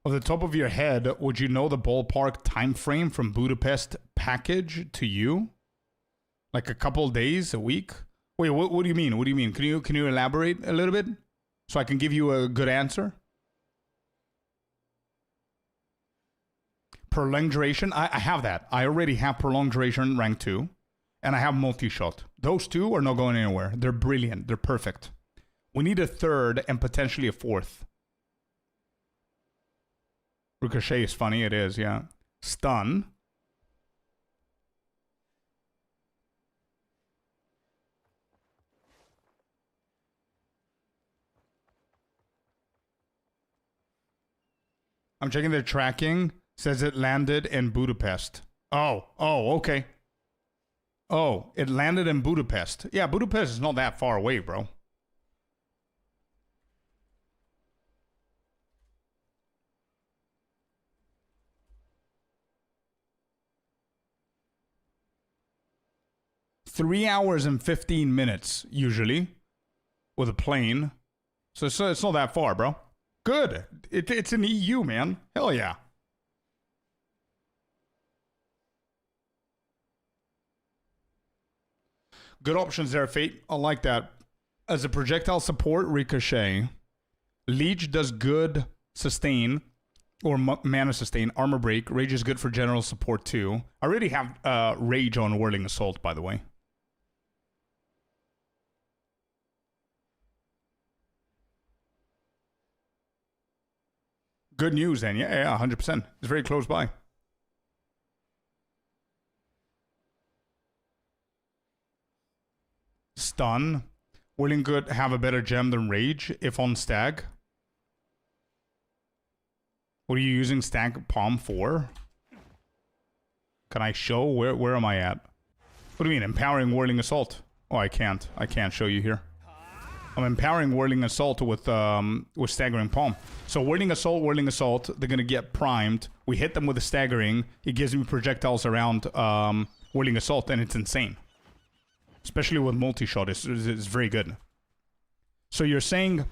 Off the top of your head, would you know the ballpark time frame from Budapest package to you? Like a couple days, a week? Wait, what do you mean? What do you mean? Can you elaborate a little bit so I can give you a good answer? Prolonged duration, I have that. I already have prolonged duration rank 2, and I have multi-shot. Those two are not going anywhere. They're brilliant. They're perfect. We need a third and potentially a fourth. Ricochet is funny. It is, yeah. Stun. I'm checking their tracking. Says it landed in Budapest. Oh, okay. Oh, it landed in Budapest. Yeah, Budapest is not that far away, bro. Three hours and 15 minutes, usually, with a plane. So it's not that far, bro. Good. It's an EU, man. Hell yeah. Good options there, Fate. I like that. As a projectile support, Ricochet. Leech does good sustain, or mana sustain, armor break. Rage is good for general support too. I already have Rage on Whirling Assault, by the way. Good news then. Yeah, 100%. It's very close by. Stun. Whirling Good have a better gem than Rage if on Stag. What are you using Stag Palm for? Can I show? Where am I at? What do you mean? Empowering Whirling Assault. Oh, I can't. I can't show you here. I'm empowering Whirling Assault with Staggering Palm. So Whirling Assault, they're going to get primed. We hit them with a Staggering. It gives me projectiles around Whirling Assault, and it's insane. Especially with multi-shot, it's very good. So you're saying...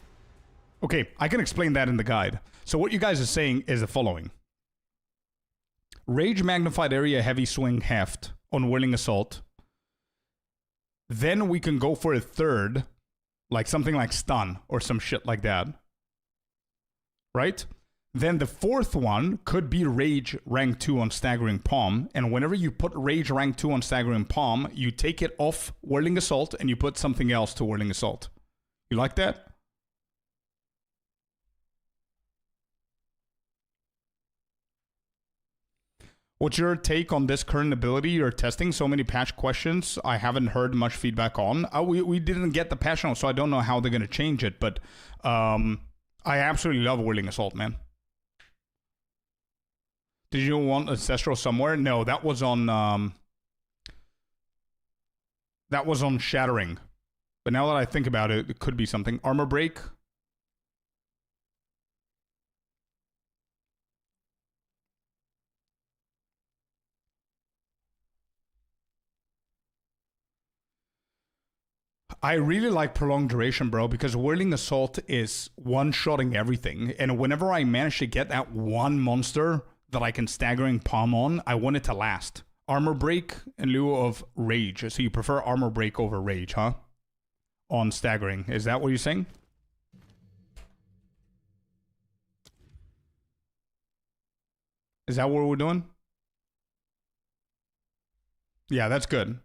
Okay, I can explain that in the guide. So what you guys are saying is the following. Rage Magnified Area Heavy Swing Heft on Whirling Assault. Then we can go for a third... Like something like Stun or some shit like that. Right? Then the fourth one could be Rage rank 2 on Staggering Palm. And whenever you put Rage rank 2 on Staggering Palm, you take it off Whirling Assault and you put something else to Whirling Assault. You like that? What's your take on this current ability you're testing? So many patch questions I haven't heard much feedback on. We didn't get the patch notes, so I don't know how they're going to change it. But I absolutely love Whirling Assault, man. Did you want Ancestral somewhere? No, that was on Shattering. But now that I think about it, it could be something. Armor Break. I really like prolonged duration, bro, because Whirling Assault is one-shotting everything. And whenever I manage to get that one monster that I can staggering palm on, I want it to last. Armor Break in lieu of Rage. So you prefer Armor Break over Rage, huh? On staggering. Is that what you're saying? Is that what we're doing? Yeah, that's good.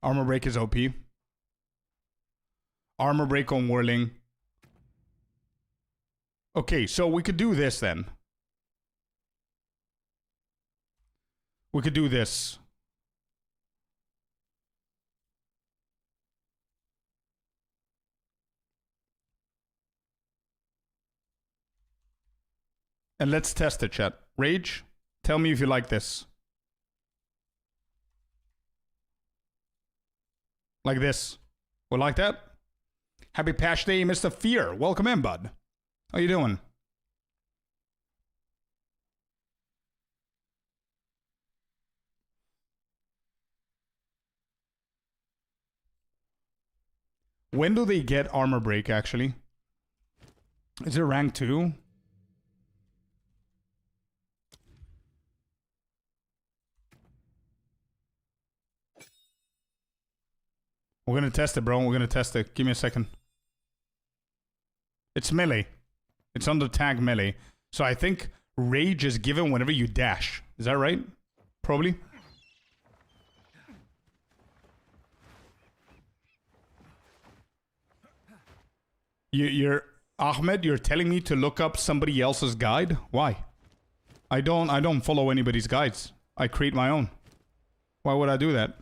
Armor Break is OP. Armor Break on Whirling. Okay, so we could do this then. We could do this. And let's test it, chat. Rage, tell me if you like this. Like this. We like that? Happy Patch Day, Mr. Fear. Welcome in, bud. How you doing? When do they get Armor Break, actually? Is it rank 2? We're gonna test it, bro. We're gonna test it. Give me a second. It's melee. It's under tag melee. So I think Rage is given whenever you dash. Is that right? Probably. You're Ahmed, you're telling me to look up somebody else's guide? Why? I don't follow anybody's guides. I create my own. Why would I do that?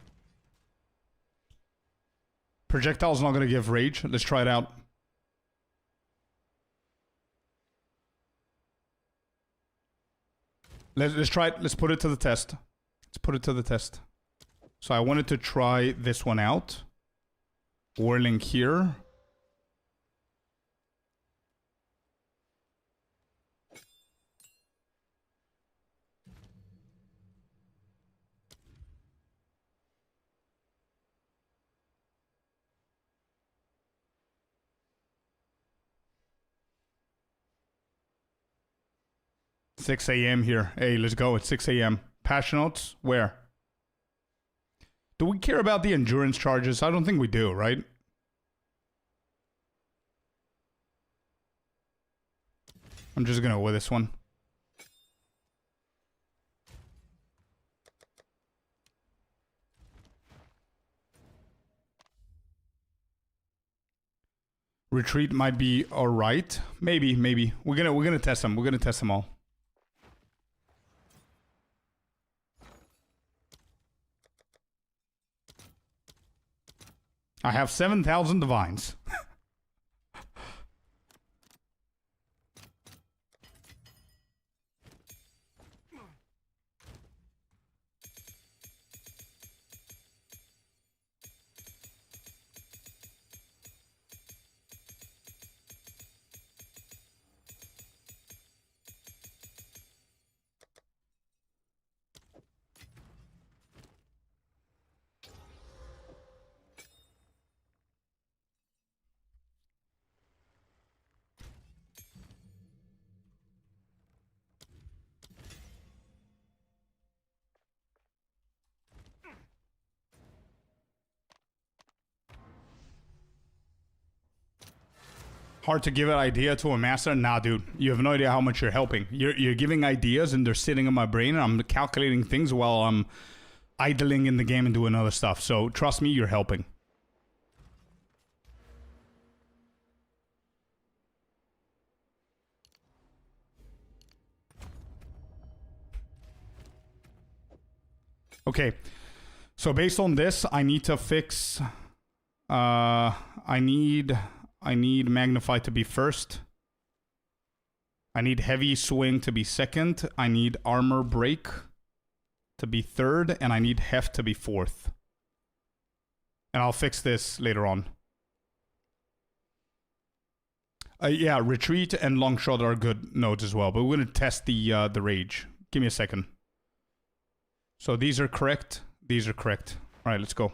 Projectile's not gonna give Rage. Let's try it out. Let's try it. Let's put it to the test. Let's put it to the test. So I wanted to try this one out. Whirling here. $6 a.m. here. Hey, let's go. It's 6 a.m. Patch notes? Where? Do we care about the endurance charges? I don't think we do, right? I'm just gonna go with this one. Retreat might be alright. Maybe. We're gonna test them. We're gonna test them all. I have 7,000 divines. Hard to give an idea to a master? Nah, dude. You have no idea how much you're helping. You're giving ideas and they're sitting in my brain and I'm calculating things while I'm idling in the game and doing other stuff. So trust me, you're helping. Okay. So based on this, I need to fix... I need Magnify to be first. I need Heavy Swing to be second. I need Armor Break to be third. And I need Heft to be fourth. And I'll fix this later on. Yeah, Retreat and Longshot are good nodes as well. But we're going to test the Rage. Give me a second. So these are correct. These are correct. All right, let's go.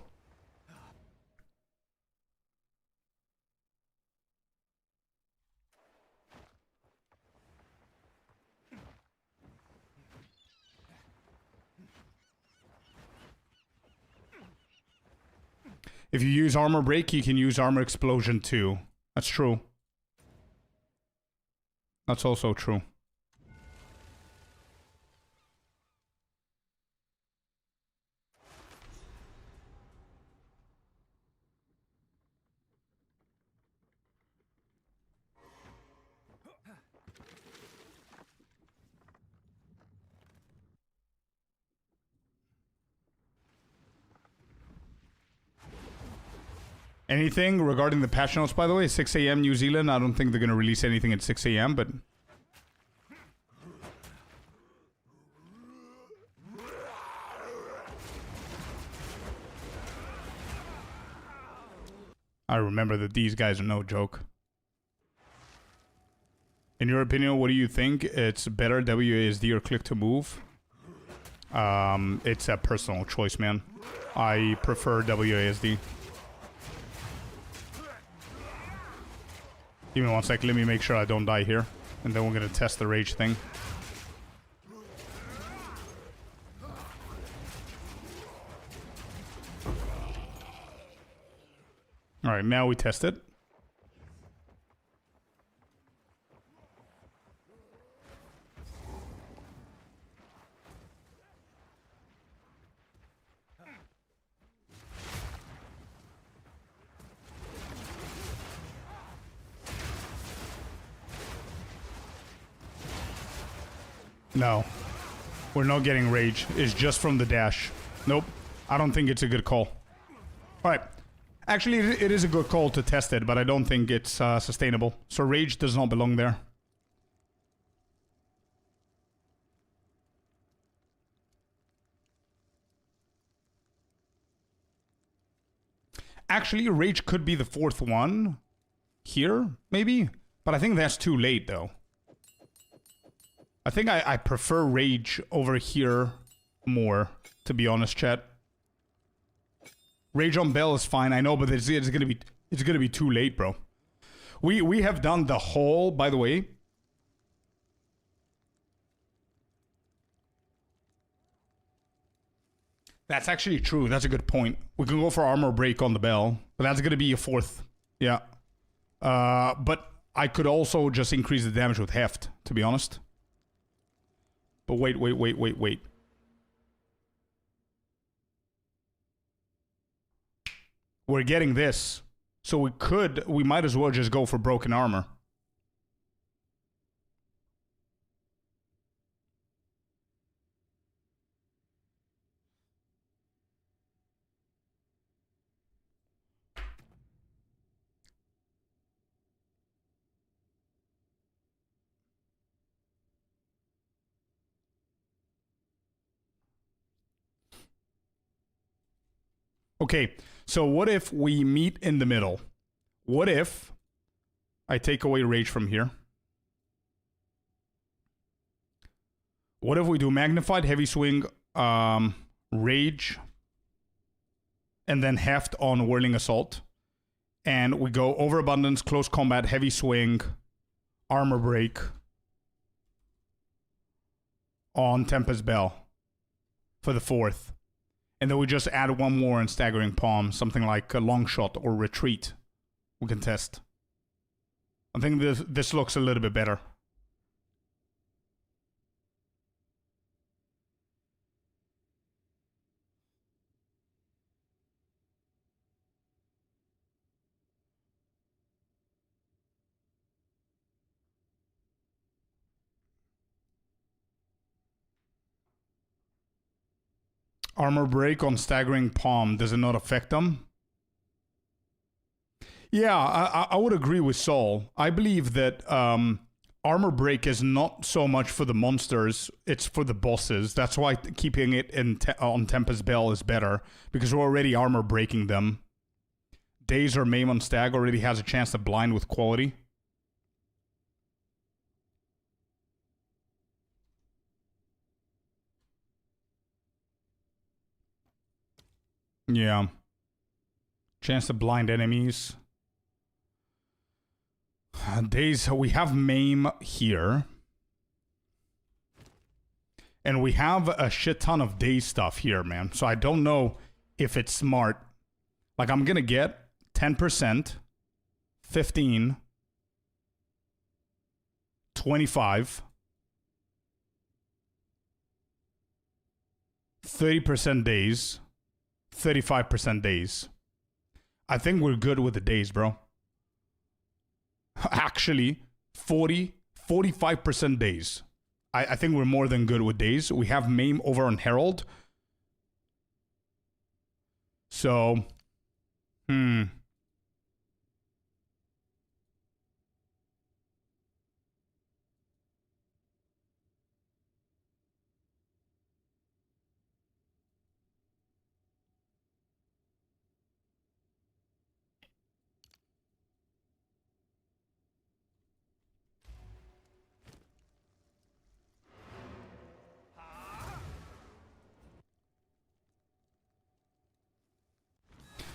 If you use armor break, you can use armor explosion too. That's true. That's also true. Anything regarding the patch notes, by the way? 6 a.m. New Zealand. I don't think they're going to release anything at 6 a.m., but... I remember that these guys are no joke. In your opinion, what do you think? It's better WASD or click to move? It's a personal choice, man. I prefer WASD. Give me 1 sec, let me make sure I don't die here. And then we're gonna test the rage thing. Alright, now we test it. No. We're not getting rage. It's just from the dash. Nope. I don't think it's a good call. Alright. Actually, it is a good call to test it, but I don't think it's sustainable. So rage does not belong there. Actually, rage could be the fourth one. Here, maybe? But I think that's too late, though. I think I prefer rage over here more, to be honest, chat. Rage on Bell is fine, I know, but it's gonna be too late, bro. We have done the whole, by the way. That's actually true. That's a good point. We can go for armor break on the Bell, but that's gonna be a fourth. Yeah. But I could also just increase the damage with heft, to be honest. But wait. We're getting this. So we might as well just go for broken armor. Okay, so what if we meet in the middle? What if I take away rage from here? What if we do magnified, heavy swing, rage, and then heft on whirling assault? And we go overabundance, close combat, heavy swing, armor break on Tempest Bell for the fourth. And then we just add one more in Staggering Palm, something like a long shot or retreat. We can test. I think this looks a little bit better. Armor break on Staggering Palm, does it not affect them? Yeah, I would agree with Saul. I believe that armor break is not so much for the monsters, it's for the bosses. That's why keeping it on Tempest Bell is better, because we're already armor breaking them. Daze or Maim on Stag already has a chance to blind with quality. Yeah. Chance to blind enemies. Days, we have Maim here. And we have a shit ton of day stuff here, man. So I don't know if it's smart. Like, I'm gonna get 10%, 15, 25, 30% days, 35% days. I think we're good with the days, bro. Actually, 45% days. I think we're more than good with days. We have Maim over on Herald. So,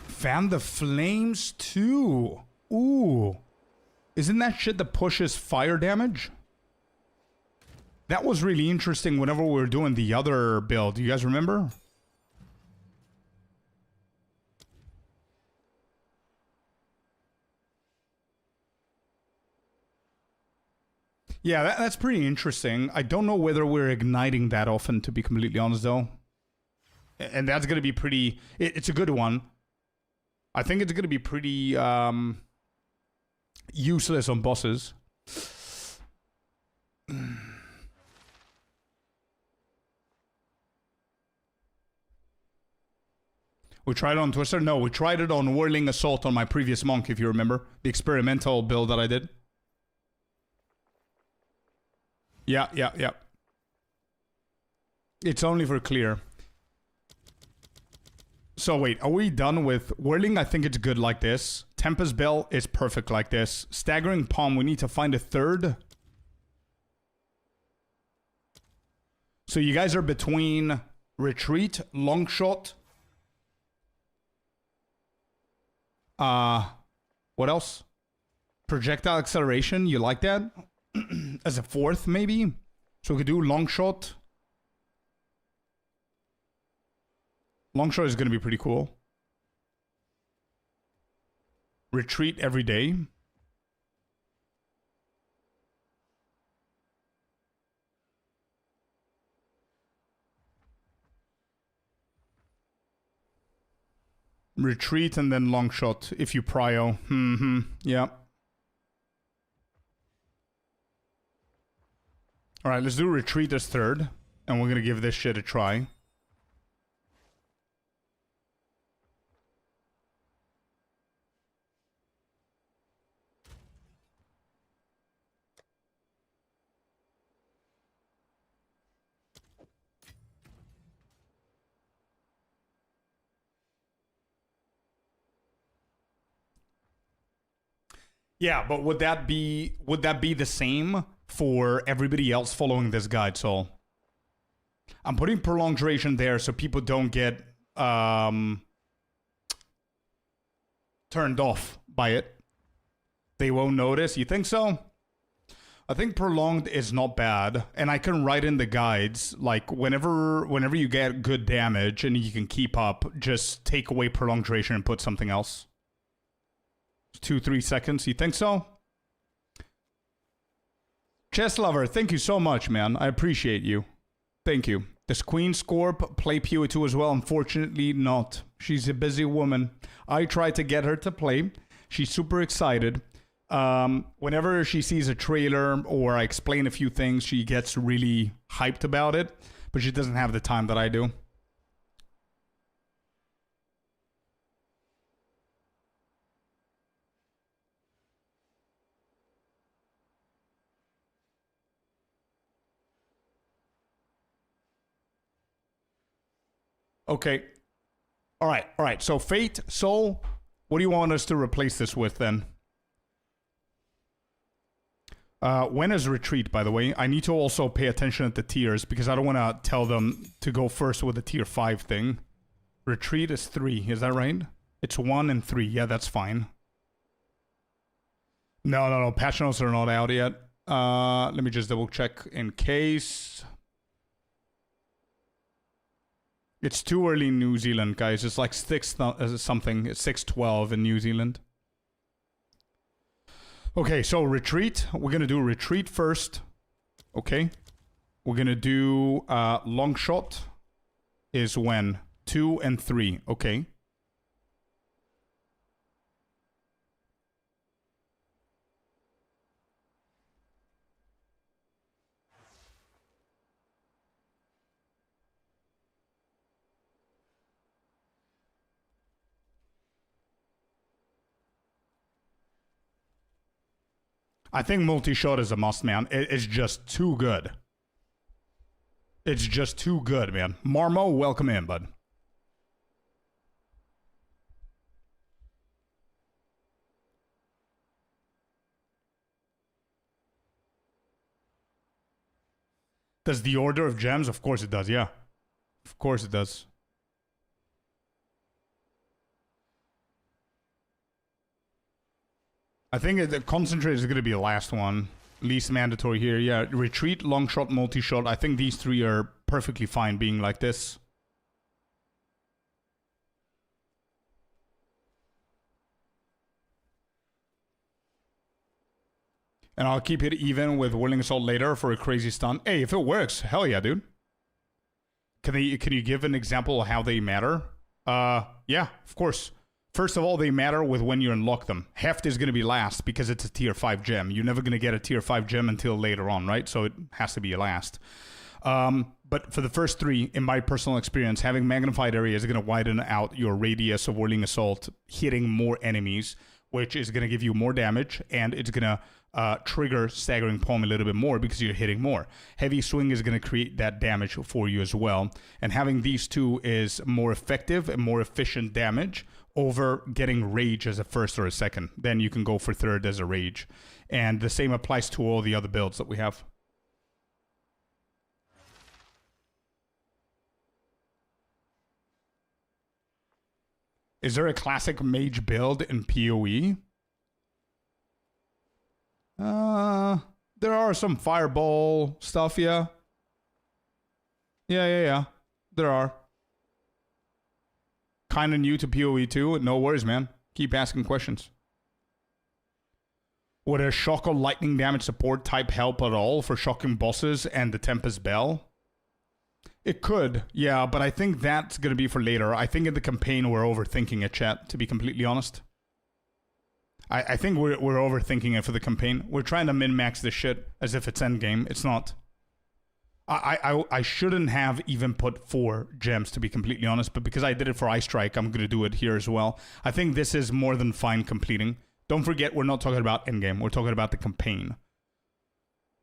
Fan the Flames too. Ooh. Isn't that shit that pushes fire damage? That was really interesting whenever we were doing the other build. You guys remember? Yeah, that's pretty interesting. I don't know whether we're igniting that often, to be completely honest, though. And that's going to be pretty... It's a good one. I think it's going to be pretty useless on bosses. We tried it on Twister? No, we tried it on Whirling Assault on my previous Monk, if you remember. The experimental build that I did. Yeah. It's only for clear. So wait, are we done with Whirling? I think it's good like this. Tempest Bell is perfect like this. Staggering Palm, we need to find a third. So you guys are between Retreat, Longshot. What else? Projectile Acceleration, you like that? As a fourth, maybe? So we could do Longshot. Longshot is going to be pretty cool. Retreat every day. Retreat and then Longshot if you prio. Yeah. Alright, let's do Retreat as third. And we're going to give this shit a try. Yeah, but would that be the same for everybody else following this guide? So I'm putting prolonged duration there so people don't get turned off by it. They won't notice. You think so? I think prolonged is not bad, and I can write in the guides like whenever you get good damage and you can keep up, just take away prolonged duration and put something else. 2-3 seconds. You think so? Chess Lover, thank you so much, man. I appreciate you. Thank you. Does Queen Scorp play POE 2 as well? Unfortunately not. She's a busy woman. I try to get her to play. She's super excited. Whenever she sees a trailer or I explain a few things, she gets really hyped about it. But she doesn't have the time that I do. Okay. All right. So Fate, Soul, what do you want us to replace this with then? When is Retreat, by the way? I need to also pay attention at the tiers because I don't want to tell them to go first with the tier 5 thing. Retreat is 3. Is that right? It's 1 and 3. Yeah, that's fine. No. Patch notes are not out yet. Let me just double check in case. It's too early in New Zealand, guys. It's like 6 something. It's 6:12 in New Zealand. Okay, so retreat. We're gonna do retreat first. Okay. We're gonna do long shot is when? 2 and 3. Okay. I think multi-shot is a must, man. It's just too good. It's just too good, man. Marmo, welcome in, bud. Does the order of gems? Of course it does, yeah. Of course it does. I think the concentrate is going to be the last one. Least mandatory here. Yeah, retreat, long shot, multi-shot. I think these 3 are perfectly fine being like this. And I'll keep it even with Whirling Assault later for a crazy stun. Hey, if it works, hell yeah, dude. Can you give an example of how they matter? Yeah, of course. First of all, they matter with when you unlock them. Heft is going to be last because it's a tier 5 gem. You're never going to get a tier 5 gem until later on, right? So it has to be last. But for the first 3, in my personal experience, having magnified area is going to widen out your radius of Whirling Assault, hitting more enemies, which is going to give you more damage, and it's going to trigger Staggering Palm a little bit more because you're hitting more. Heavy Swing is going to create that damage for you as well. And having these 2 is more effective and more efficient damage over getting Rage as a first or a second. Then you can go for third as a Rage. And the same applies to all the other builds that we have. Is there a classic mage build in POE? There are some fireball stuff, yeah. Yeah. There are. Kind of new to PoE too. No worries, man. Keep asking questions. Would a shock or lightning damage support type help at all for shocking bosses and the Tempest Bell? It could, yeah, but I think that's going to be for later. I think in the campaign we're overthinking it, chat, to be completely honest. I think we're overthinking it for the campaign. We're trying to min-max this shit as if it's endgame. It's not. I shouldn't have even put 4 gems, to be completely honest, but because I did it for Ice Strike, I'm going to do it here as well. I think this is more than fine completing. Don't forget, we're not talking about endgame. We're talking about the campaign.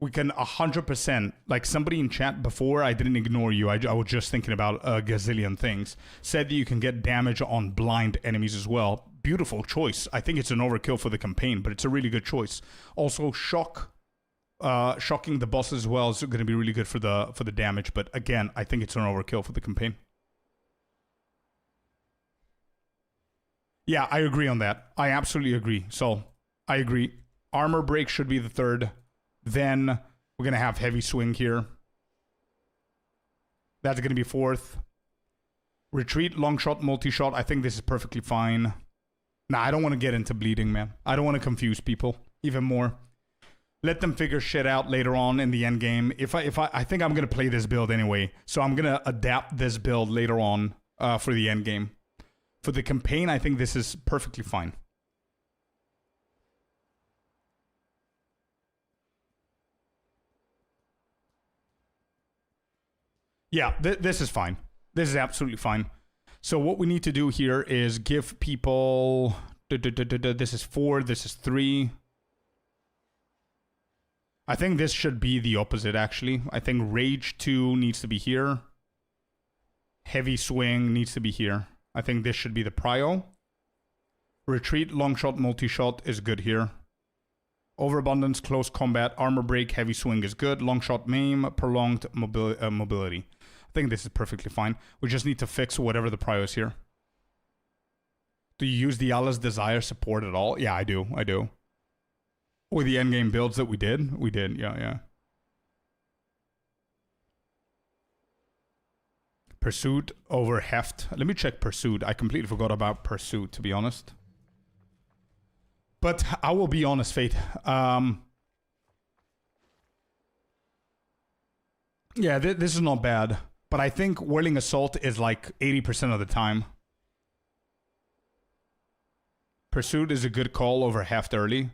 We can 100%, like somebody in chat before, I didn't ignore you, I was just thinking about a gazillion things, said that you can get damage on blind enemies as well. Beautiful choice. I think it's an overkill for the campaign, but it's a really good choice. Also, shocking the boss as well is going to be really good for the damage, but again, I think it's an overkill for the campaign. Yeah, I agree on that. I absolutely agree. So, I agree. Armor break should be the 3rd. Then we're going to have heavy swing here. That's going to be 4th. Retreat, long shot, multi-shot. I think this is perfectly fine. Nah, I don't want to get into bleeding, man. I don't want to confuse people even more. Let them figure shit out later on in the end game. I think I'm going to play this build anyway. So I'm going to adapt this build later on for the end game. For the campaign, I think this is perfectly fine. Yeah, this is fine. This is absolutely fine. So what we need to do here is give people... This is 4, this is 3. I think this should be the opposite, actually. I think Rage 2 needs to be here. Heavy Swing needs to be here. I think this should be the prio. Retreat, long shot, multi-shot is good here. Overabundance, close combat, armor break, heavy swing is good. Long shot, maim, prolonged mobility. I think this is perfectly fine. We just need to fix whatever the prio is here. Do you use the Allah's Desire support at all? Yeah, I do. With the endgame builds that we did, yeah. Pursuit over Heft. Let me check Pursuit. I completely forgot about Pursuit, to be honest. But I will be honest, Fate. Yeah, this is not bad. But I think Whirling Assault is like 80% of the time. Pursuit is a good call over Heft early.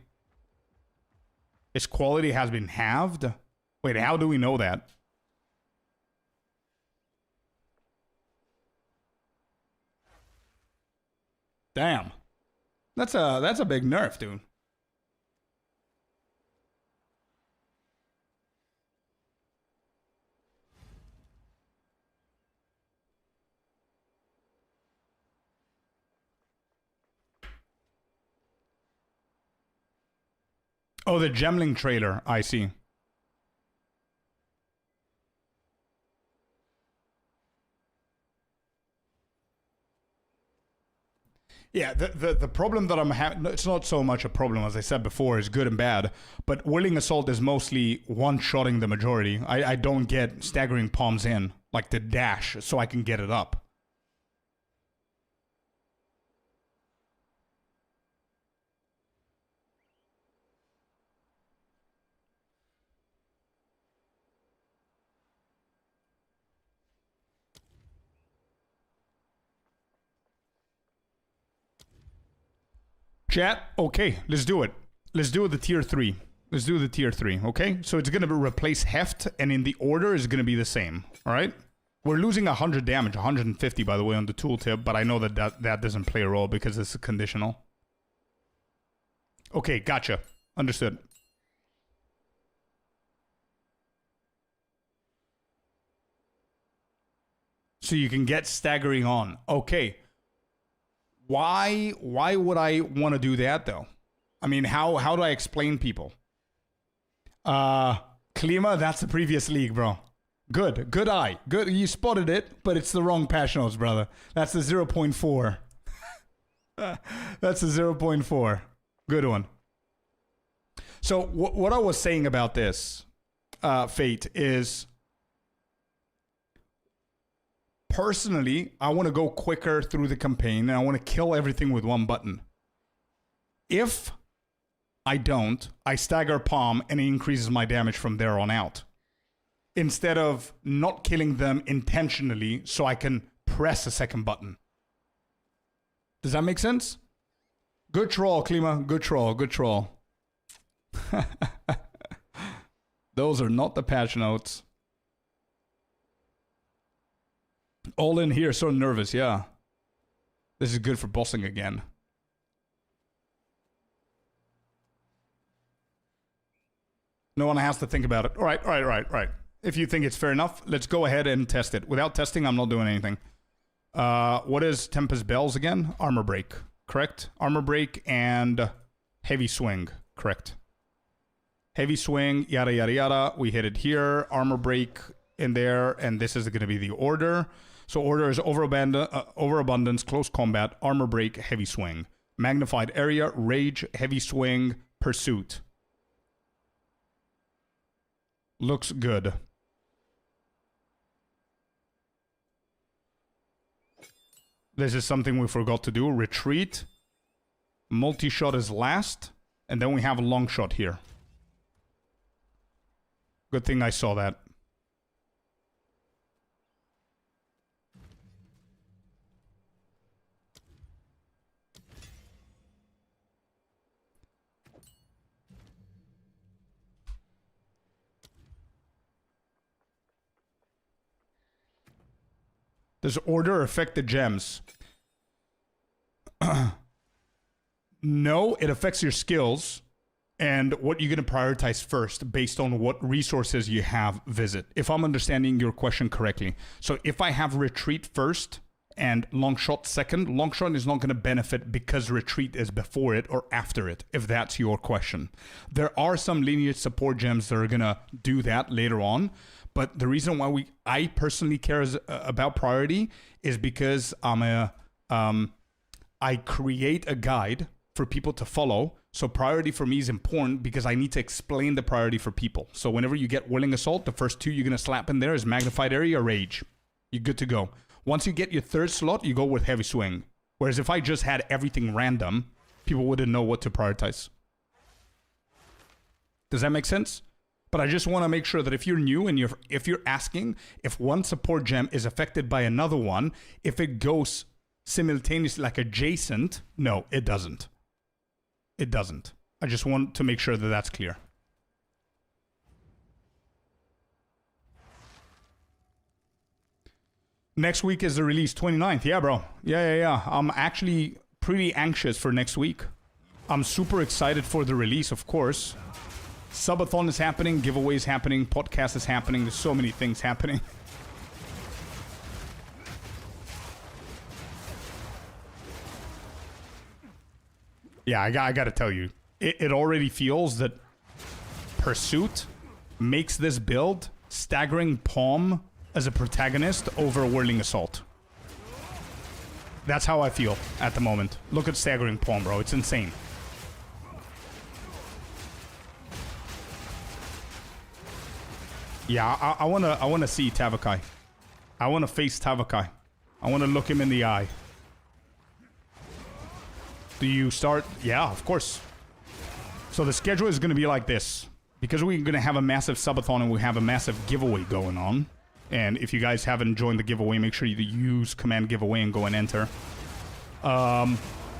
Its quality has been halved? Wait, how do we know that? Damn. That's a big nerf, dude. Oh, the Gemling trailer. I see. Yeah, the problem that I'm having, it's not so much a problem, as I said before, is good and bad, but Whirling Assault is mostly one-shotting the majority. I don't get staggering palms in, like the dash, so I can get it up. Chat, okay, let's do it. Let's do the tier 3. Let's do the tier 3, okay? So it's going to replace Heft, and in the order is going to be the same, all right? We're losing 100 damage, 150 by the way on the tooltip, but I know that doesn't play a role because it's conditional. Okay, gotcha. Understood. So you can get staggering on. Okay. Why would I want to do that though? I mean, how do I explain people? Klima, that's the previous league, bro. Good eye. Good, you spotted it, but it's the wrong patch notes, brother. That's the 0.4. That's the 0.4. Good one. So what I was saying about this, Fate, is personally, I want to go quicker through the campaign, and I want to kill everything with one button. If I don't, I stagger palm, and it increases my damage from there on out. Instead of not killing them intentionally, so I can press a second button. Does that make sense? Good troll, Klima. Good troll. Those are not the patch notes. All in here, so nervous, yeah. This is good for bossing again. No one has to think about it. All right. If you think it's fair enough, let's go ahead and test it. Without testing, I'm not doing anything. What is Tempest Bells again? Armor Break, correct? Armor Break and Heavy Swing, correct? Heavy Swing, yada, yada, yada. We hit it here. Armor Break in there, and this is going to be the order. So order is Overabundance, Close Combat, Armor Break, Heavy Swing. Magnified Area, Rage, Heavy Swing, Pursuit. Looks good. This is something we forgot to do. Retreat. Multi-shot is last. And then we have a long shot here. Good thing I saw that. Does order affect the gems? No, it affects your skills and what you're going to prioritize first based on what resources you have visit. If I'm understanding your question correctly. So if I have retreat first and long shot second, long shot is not going to benefit because retreat is before it or after it, if that's your question. There are some lineage support gems that are going to do that later on, But the reason why I personally care about priority is because I create a guide for people to follow. So priority for me is important because I need to explain the priority for people. So whenever you get Willing Assault, the first 2 you're going to slap in there is Magnified Area or Rage. You're good to go. Once you get your 3rd slot, you go with Heavy Swing. Whereas if I just had everything random, people wouldn't know what to prioritize. Does that make sense? But I just want to make sure that if you're new and if you're asking if one support gem is affected by another one, if it goes simultaneously like adjacent, no, it doesn't. It doesn't. I just want to make sure that that's clear. Next week is the release, 29th. Yeah, bro. Yeah. I'm actually pretty anxious for next week. I'm super excited for the release, of course. Subathon is happening, giveaways happening, podcast is happening. There's so many things happening. Yeah, I got to tell you, it already feels that Pursuit makes this build staggering Palm as a protagonist over Whirling Assault. That's how I feel at the moment. Look at staggering Palm, bro. It's insane. Yeah, I wanna see Tavakai. I wanna face Tavakai. I wanna look him in the eye. Do you start? Yeah, of course. So the schedule is gonna be like this. Because we're gonna have a massive subathon and we have a massive giveaway going on. And if you guys haven't joined the giveaway, make sure you use command giveaway and go and enter. I'm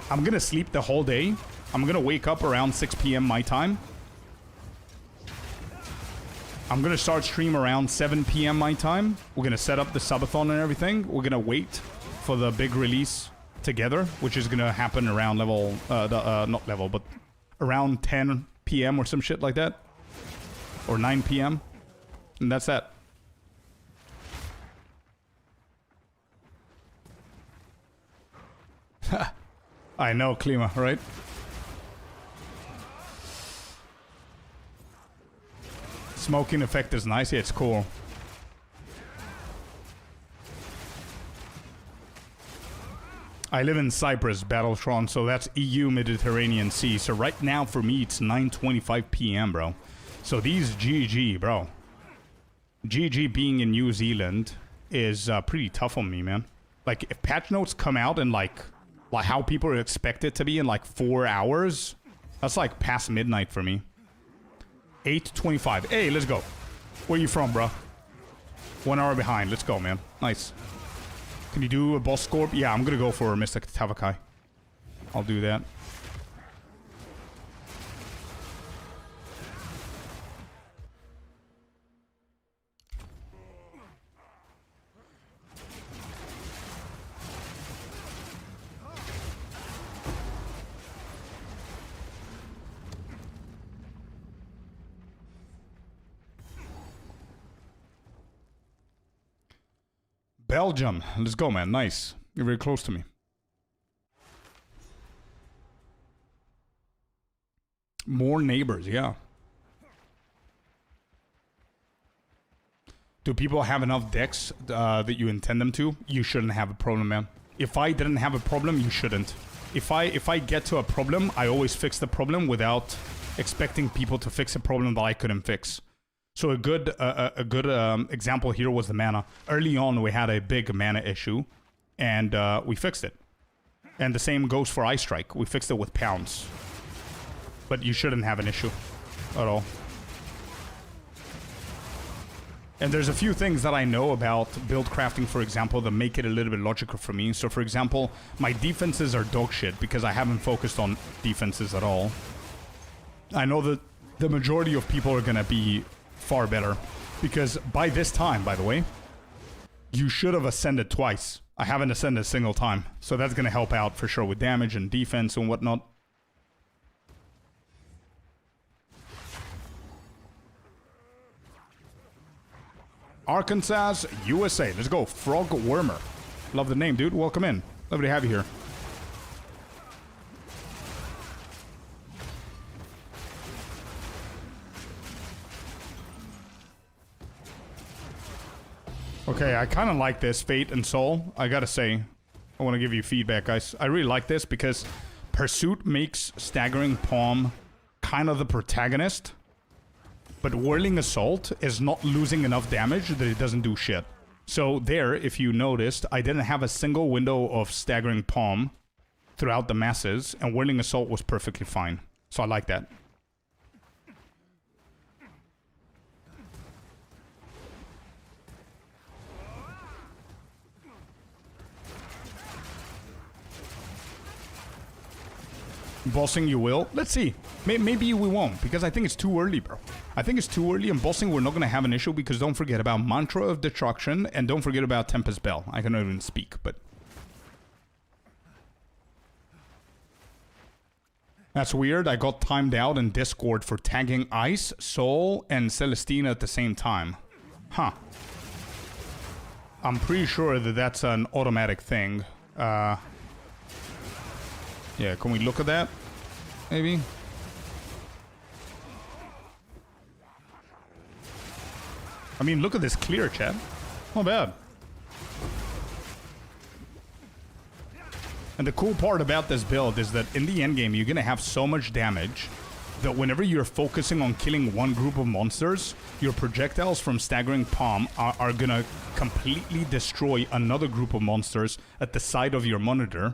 gonna sleep the whole day. I'm gonna wake up around 6 p.m. my time. I'm gonna start stream around 7 p.m. my time. We're gonna set up the subathon and everything. We're gonna wait for the big release together, which is gonna happen around level, not level, but around 10 p.m. or some shit like that, or 9 p.m. And that's that. I know, Klima, right? Smoking effect is nice. Yeah, it's cool. I live in Cyprus, Battletron, so that's EU Mediterranean Sea. So right now for me, it's 9:25 p.m., bro. So these GG, bro. GG being in New Zealand is pretty tough on me, man. Like, if patch notes come out in, like how people expect it to be in, like, 4 hours, that's, like, past midnight for me. 8:25. Hey, let's go. Where you from, bro? 1 hour behind. Let's go, man. Nice. Can you do a boss Scorp? Yeah, I'm gonna go for Mystic Tavakai. I'll do that. Belgium. Let's go, man. Nice. You're very close to me. More neighbors, yeah. Do people have enough decks that you intend them to? You shouldn't have a problem, man. If I didn't have a problem, you shouldn't. If I get to a problem, I always fix the problem without expecting people to fix a problem that I couldn't fix. So a good example here was the mana. Early on, we had a big mana issue, and we fixed it. And the same goes for Ice Strike. We fixed it with pounds. But you shouldn't have an issue at all. And there's a few things that I know about build crafting, for example, that make it a little bit logical for me. So, for example, my defenses are dog shit because I haven't focused on defenses at all. I know that the majority of people are going to be far better, because by this time, by the way, you should have ascended twice. I haven't ascended a single time, so that's gonna help out for sure with damage and defense and whatnot. Arkansas, USA. Let's go. Frog Wormer. Love the name, dude. Welcome in. Lovely to have you here. Okay, I kind of like this, Fate and Soul. I gotta say, I want to give you feedback, guys. I really like this because Pursuit makes Staggering Palm kind of the protagonist, but Whirling Assault is not losing enough damage that it doesn't do shit. So there, if you noticed, I didn't have a single window of Staggering Palm throughout the masses, and Whirling Assault was perfectly fine. So I like that. Bossing you will. Let's see. Maybe we won't, because I think it's too early, bro. I think it's too early, and bossing we're not going to have an issue, because don't forget about Mantra of Destruction, and don't forget about Tempest Bell. I cannot even speak, but... That's weird. I got timed out in Discord for tagging Ice, Soul, and Celestina at the same time. Huh. I'm pretty sure that that's an automatic thing. Yeah, can we look at that? Maybe? I mean, look at this clear, chat. Not bad. And the cool part about this build is that in the endgame, you're gonna have so much damage that whenever you're focusing on killing one group of monsters, your projectiles from Staggering Palm are gonna completely destroy another group of monsters at the side of your monitor.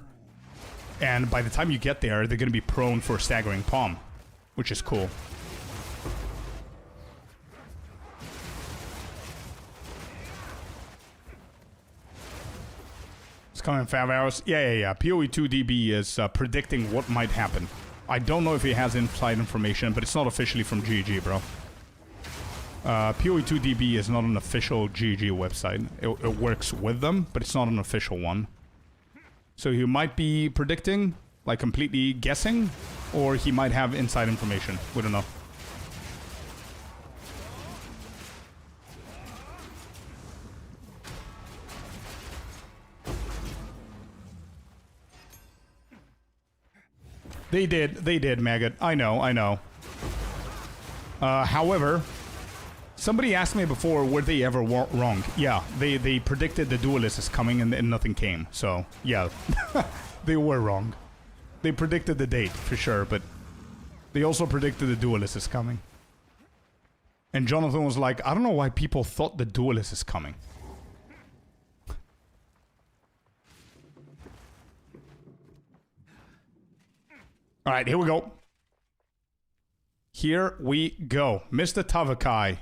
And by the time you get there, they're going to be prone for Staggering Palm, which is cool. It's coming in 5 hours. Yeah. POE 2DB is predicting what might happen. I don't know if he has inside information, but it's not officially from GG, bro. POE 2DB is not an official GG website. It works with them, but it's not an official one. So he might be predicting, like completely guessing, or he might have inside information. We don't know. They did, Maggot. I know. However, somebody asked me before, were they ever wrong? Yeah, they predicted the Duelist is coming and nothing came. So, yeah, they were wrong. They predicted the date, for sure, but they also predicted the Duelist is coming. And Jonathan was like, I don't know why people thought the Duelist is coming. Alright, here we go. Here we go. Mr. Tavakai.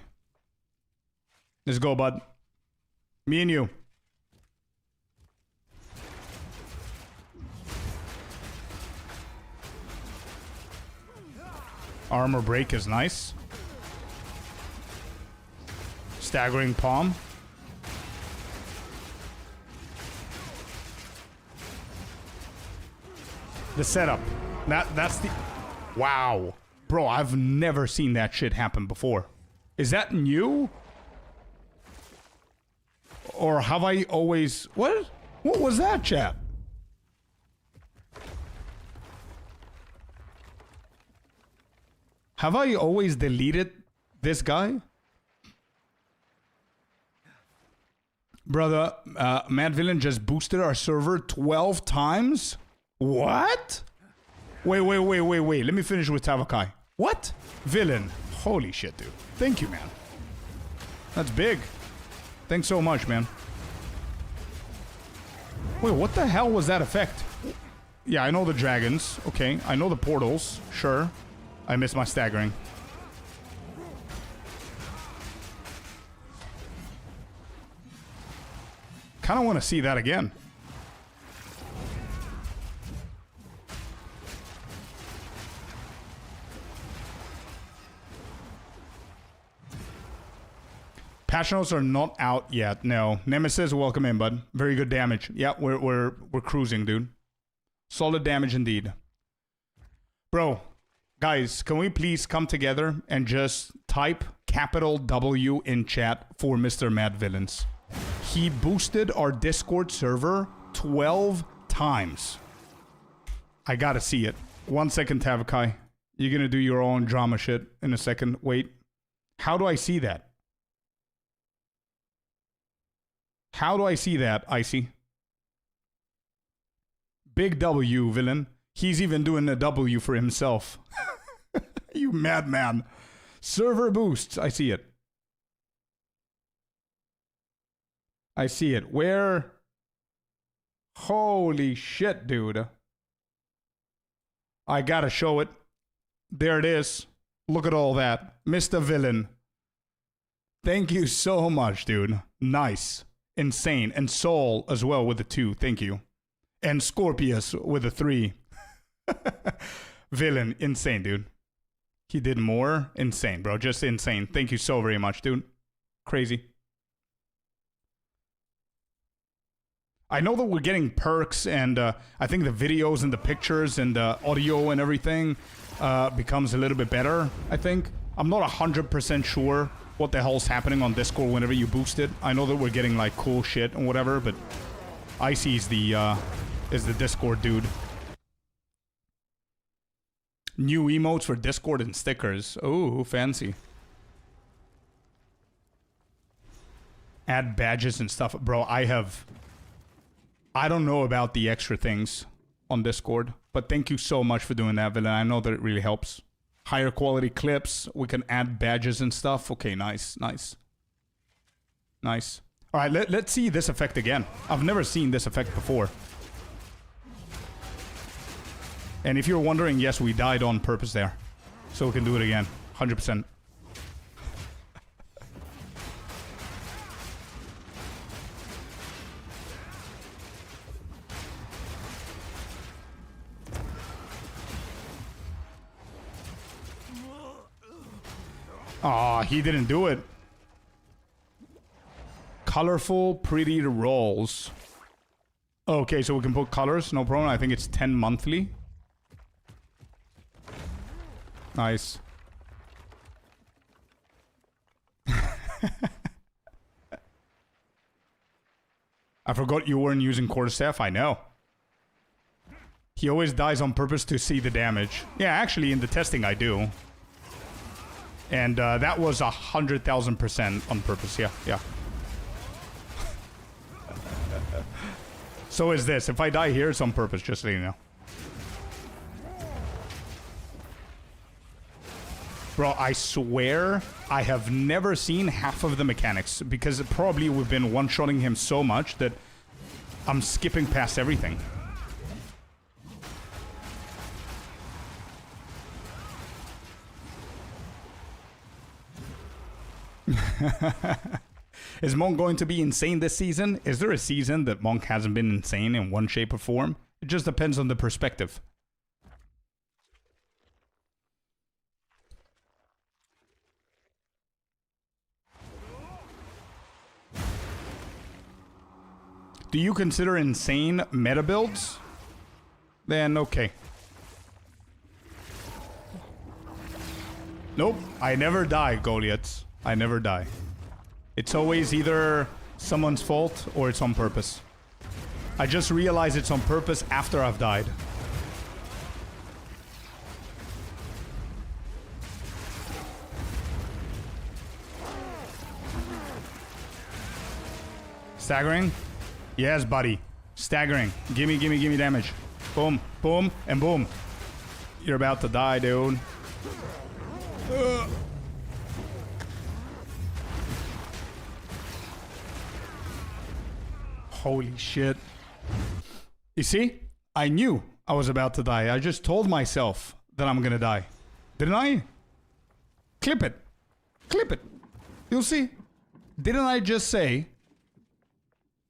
Let's go, bud. Me and you. Armor break is nice. Staggering Palm. The setup. That's the... Wow. Bro, I've never seen that shit happen before. Is that new? Or have I always... What? What was that, chat? Have I always deleted this guy? Brother, Mad Villain just boosted our server 12 times? What? Wait. Let me finish with Tavakai. What? Villain. Holy shit, dude. Thank you, man. That's big. Thanks so much, man. Wait, what the hell was that effect? Yeah, I know the dragons. Okay, I know the portals. Sure. I missed my staggering. Kinda want to see that again. Patch notes are not out yet. No. Nemesis, welcome in, bud. Very good damage. Yeah, we're cruising, dude. Solid damage indeed. Bro, guys, can we please come together and just type capital W in chat for Mr. Mad Villains? He boosted our Discord server 12 times. I gotta see it. 1 second, Tavakai. You're gonna do your own drama shit in a second. Wait. How do I see that? How do I see that, Icy? Big W, villain. He's even doing a W for himself. You madman. Server boosts. I see it. I see it. Where? Holy shit, dude. I gotta show it. There it is. Look at all that. Mr. Villain. Thank you so much, dude. Nice. Insane. And Soul as well with the 2. Thank you. And Scorpius with a 3. Villain. Insane, dude. He did more. Insane, bro. Just insane. Thank you so very much, dude. Crazy. I know that we're getting perks, and I think the videos and the pictures and the audio and everything becomes a little bit better, I think. I'm not 100% sure what the hell's happening on Discord whenever you boost it. I know that we're getting, like, cool shit and whatever, but Icy is the Discord dude. New emotes for Discord and stickers. Oh, fancy. Add badges and stuff. Bro, I don't know about the extra things on Discord, but thank you so much for doing that, Villain. I know that it really helps. Higher quality clips. We can add badges and stuff. Okay, nice, nice. Nice. All right, let's see this effect again. I've never seen this effect before. And if you're wondering, yes, we died on purpose there. So we can do it again. 100%. Aw, he didn't do it. Colorful, pretty rolls. Okay, so we can put colors, no problem. I think it's 10 monthly. Nice. I forgot you weren't using quarterstaff. I know. He always dies on purpose to see the damage. Yeah, actually, in the testing, I do. And that was 100,000% on purpose. Yeah, yeah. So is this. If I die here, it's on purpose, just so you know. Bro, I swear I have never seen half of the mechanics, because probably we've been one-shotting him so much that I'm skipping past everything. Is Monk going to be insane this season? Is there a season that Monk hasn't been insane in one shape or form? It just depends on the perspective. Do you consider insane meta builds? Then okay. Nope, I never die, Goliaths. I never die. It's always either someone's fault or it's on purpose. I just realize it's on purpose after I've died. Staggering? Yes, buddy. Staggering. Gimme damage. Boom, boom, and boom. You're about to die, dude. Holy shit. You see? I knew I was about to die. I just told myself that I'm gonna die. Didn't I? Clip it. Clip it. You'll see. Didn't I just say,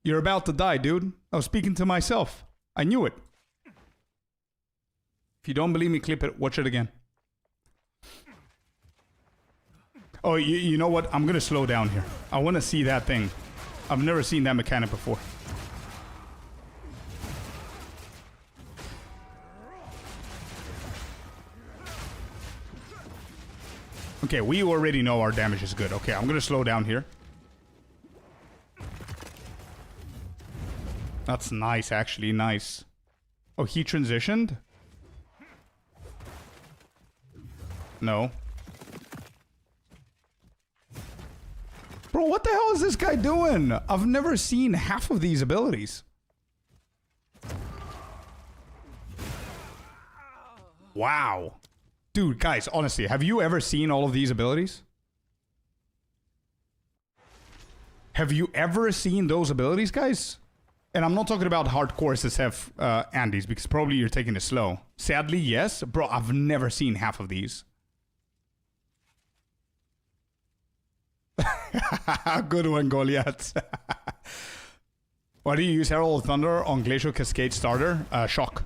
you're about to die, dude? I was speaking to myself. I knew it. If you don't believe me, clip it. Watch it again. Oh, you know what? I'm gonna slow down here. I want to see that thing. I've never seen that mechanic before. Okay, we already know our damage is good. Okay, I'm gonna slow down here. That's nice, actually. Nice. Oh, he transitioned? No. Bro, what the hell is this guy doing? I've never seen half of these abilities. Wow. Dude, guys, honestly, have you ever seen all of these abilities? Have you ever seen those abilities, guys? And I'm not talking about hardcore SSF Andes, because probably you're taking it slow. Sadly, yes. Bro, I've never seen half of these. Good one, Goliath. Why do you use Herald of Thunder on Glacial Cascade starter? Shock.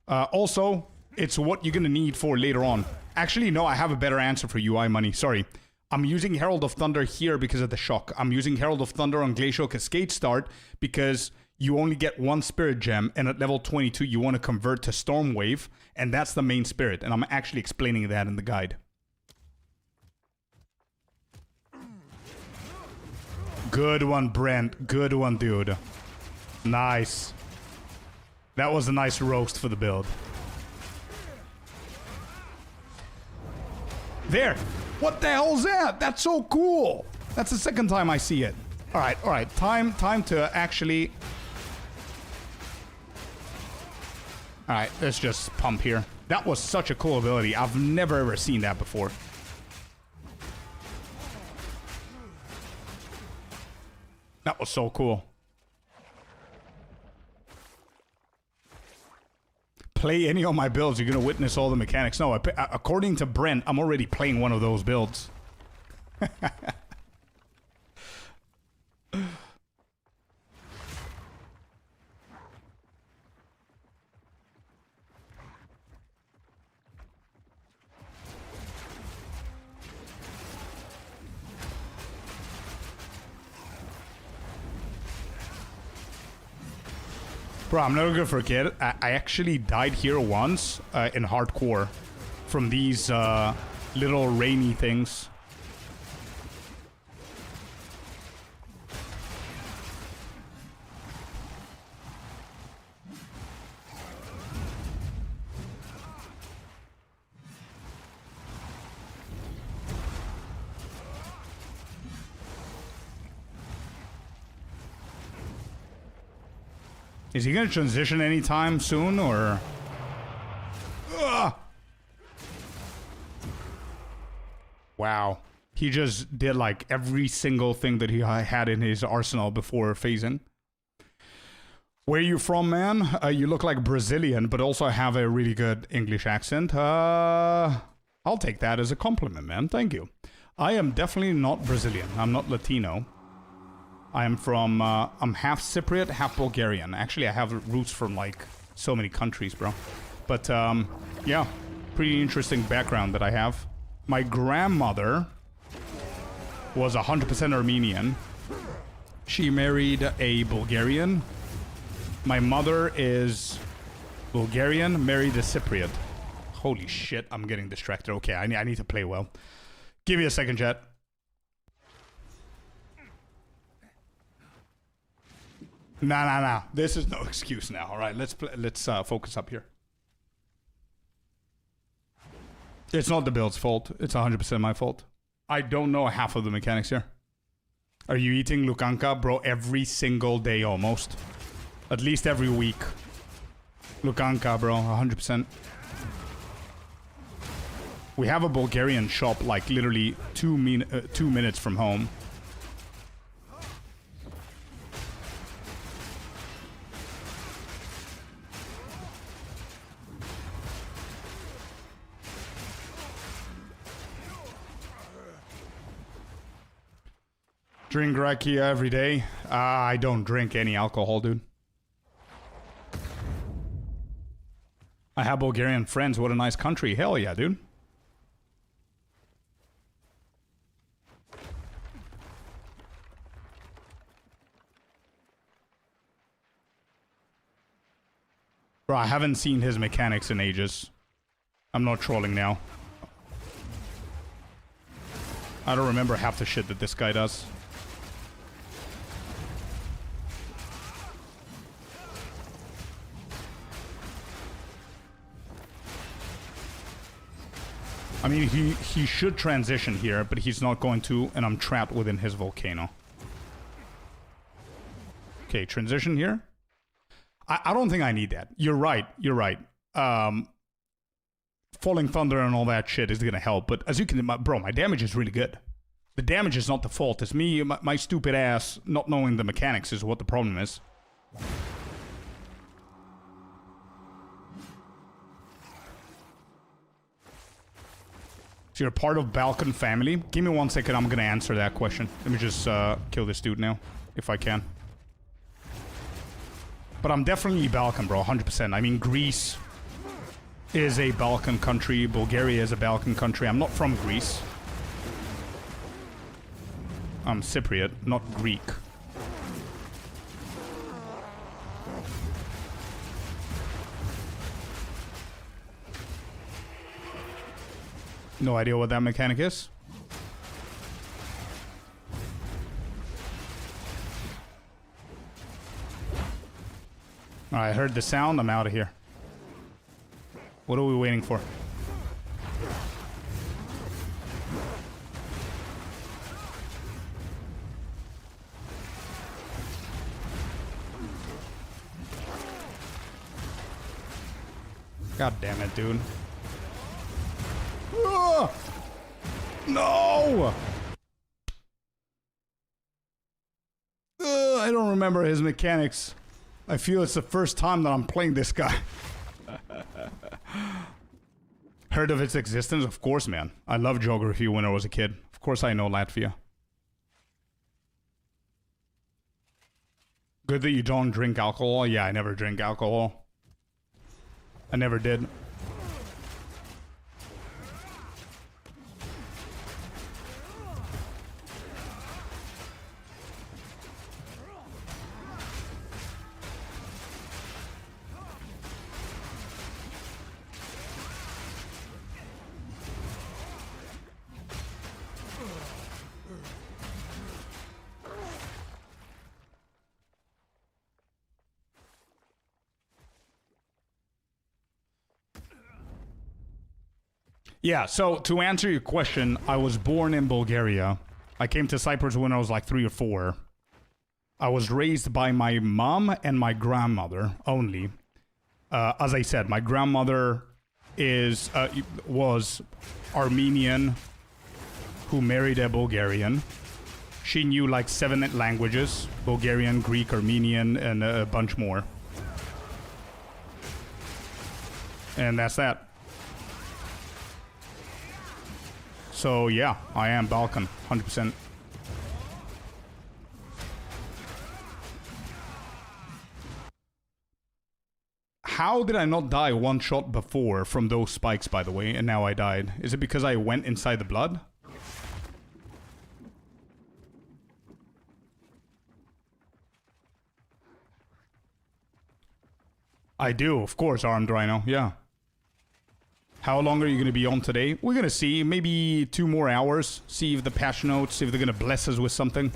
Also, it's what you're gonna need for later on. Actually, no, I have a better answer for UI Money. Sorry. I'm using Herald of Thunder here because of the shock. I'm using Herald of Thunder on Glacial Cascade start because you only get one spirit gem, and at level 22 you want to convert to Storm Wave, and that's the main spirit, and I'm actually explaining that in the guide. Good one, Brent. Good one, dude. Nice. That was a nice roast for the build. There. What the hell's that? That's so cool. That's the second time I see it. All right. Time to actually... All right, let's just pump here. That was such a cool ability. I've never ever seen that before. That was so cool. Play any of my builds, you're gonna witness all the mechanics. No, according to Brent, I'm already playing one of those builds. Bro, I'm never gonna forget. I actually died here once in hardcore from these little rainy things. Is he gonna transition anytime soon, or? Ugh. Wow. He just did like every single thing that he had in his arsenal before phasing. Where you from, man? You look like Brazilian, but also have a really good English accent. I'll take that as a compliment, man. Thank you. I am definitely not Brazilian. I'm not Latino. I am from, I'm half Cypriot, half Bulgarian. Actually, I have roots from, like, so many countries, bro. But, yeah, pretty interesting background that I have. My grandmother was 100% Armenian. She married a Bulgarian. My mother is Bulgarian, married a Cypriot. Holy shit, I'm getting distracted. Okay, I need to play well. Give me a second, chat. Nah. This is no excuse now. All right, let's focus up here. It's not the build's fault. It's 100% my fault. I don't know half of the mechanics here. Are you eating Lukanka, bro? Every single day, almost. At least every week. Lukanka, bro. 100%. We have a Bulgarian shop, like literally 2 minutes from home. Drink rakia every day. I don't drink any alcohol, dude. I have Bulgarian friends. What a nice country. Hell yeah, dude. Bro, I haven't seen his mechanics in ages. I'm not trolling now. I don't remember half the shit that this guy does. I mean, he should transition here, but he's not going to, and I'm trapped within his volcano. Okay, transition here. I don't think I need that. You're right. You're right. Falling Thunder and all that shit is gonna help, but as you can, bro, my damage is really good. The damage is not the fault. It's me, my stupid ass, not knowing the mechanics is what the problem is. So you're part of Balkan family? Give me 1 second, I'm gonna answer that question. Let me just kill this dude now, if I can. But I'm definitely Balkan, bro, 100%. I mean, Greece is a Balkan country. Bulgaria is a Balkan country. I'm not from Greece. I'm Cypriot, not Greek. No idea what that mechanic is. I heard the sound. I'm out of here. What are we waiting for? God damn it, dude. Ah! No! I don't remember his mechanics. I feel it's the first time that I'm playing this guy. Heard of its existence? Of course, man. I loved geography when I was a kid. Of course I know Latvia. Good that you don't drink alcohol. Yeah, I never drink alcohol. I never did. Yeah, so to answer your question, I was born in Bulgaria. I came to Cyprus when I was like 3 or 4. I was raised by my mom and my grandmother only. As I said, my grandmother was Armenian who married a Bulgarian. She knew like 7 languages: Bulgarian, Greek, Armenian, and a bunch more. And that's that. So yeah, I am Balkan, 100%. How did I not die one shot before from those spikes, by the way, and now I died? Is it because I went inside the blood? I do, of course, armed rhino, yeah. How long are you going to be on today? We're going to see. Maybe 2 more hours. See if the patch notes, if they're going to bless us with something.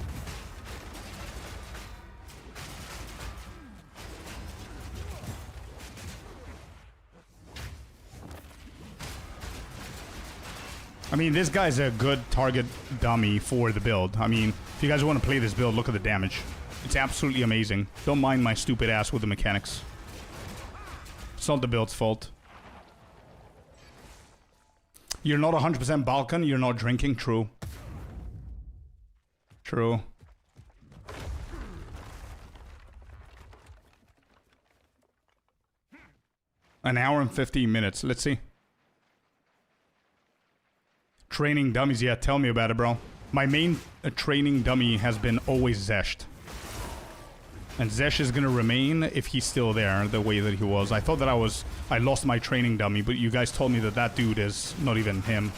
I mean, this guy's a good target dummy for the build. I mean, if you guys want to play this build, look at the damage. It's absolutely amazing. Don't mind my stupid ass with the mechanics. It's not the build's fault. You're not 100% Balkan, you're not drinking, true. True. An hour and 15 minutes, let's see. Training dummies, yeah, tell me about it, bro. My main training dummy has been always Zesht. And Zesh is gonna remain if he's still there, the way that he was. I thought that I lost my training dummy, but you guys told me that that dude is not even him.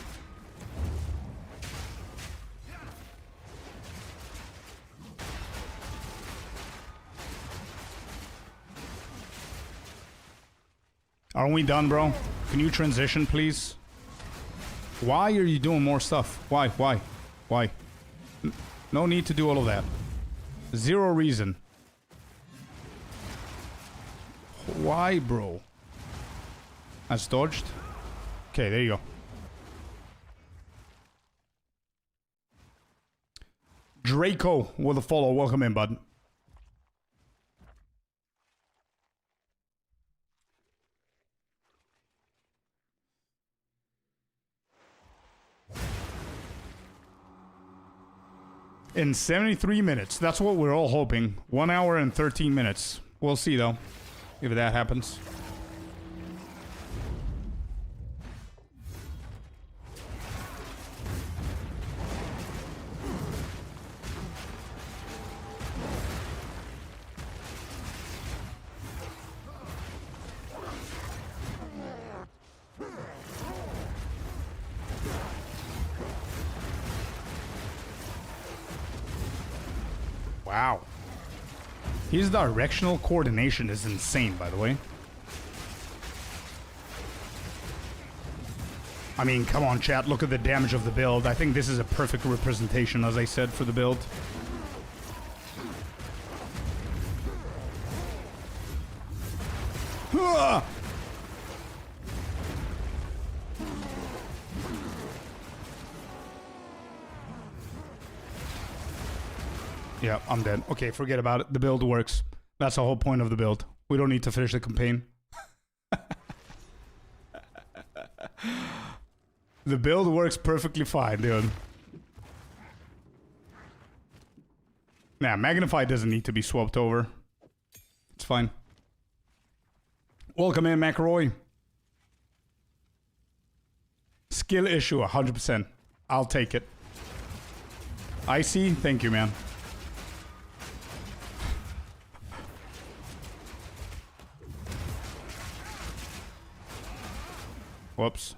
Aren't we done, bro? Can you transition, please? Why are you doing more stuff? Why? No need to do all of that. Zero reason. Why, bro? That's dodged. Okay, there you go. Draco with a follow. Welcome in, bud. In 73 minutes. That's what we're all hoping. 1 hour and 13 minutes. We'll see, though, if that happens. Wow. His directional coordination is insane, by the way. I mean, come on, chat. Look at the damage of the build. I think this is a perfect representation, as I said, for the build. Ah! Yeah, I'm dead. Okay, forget about it. The build works. That's the whole point of the build. We don't need to finish the campaign. The build works perfectly fine, dude. Nah, Magnify doesn't need to be swapped over. It's fine. Welcome in, McRoy. Skill issue, 100%. I'll take it. Icy, thank you, man. Whoops.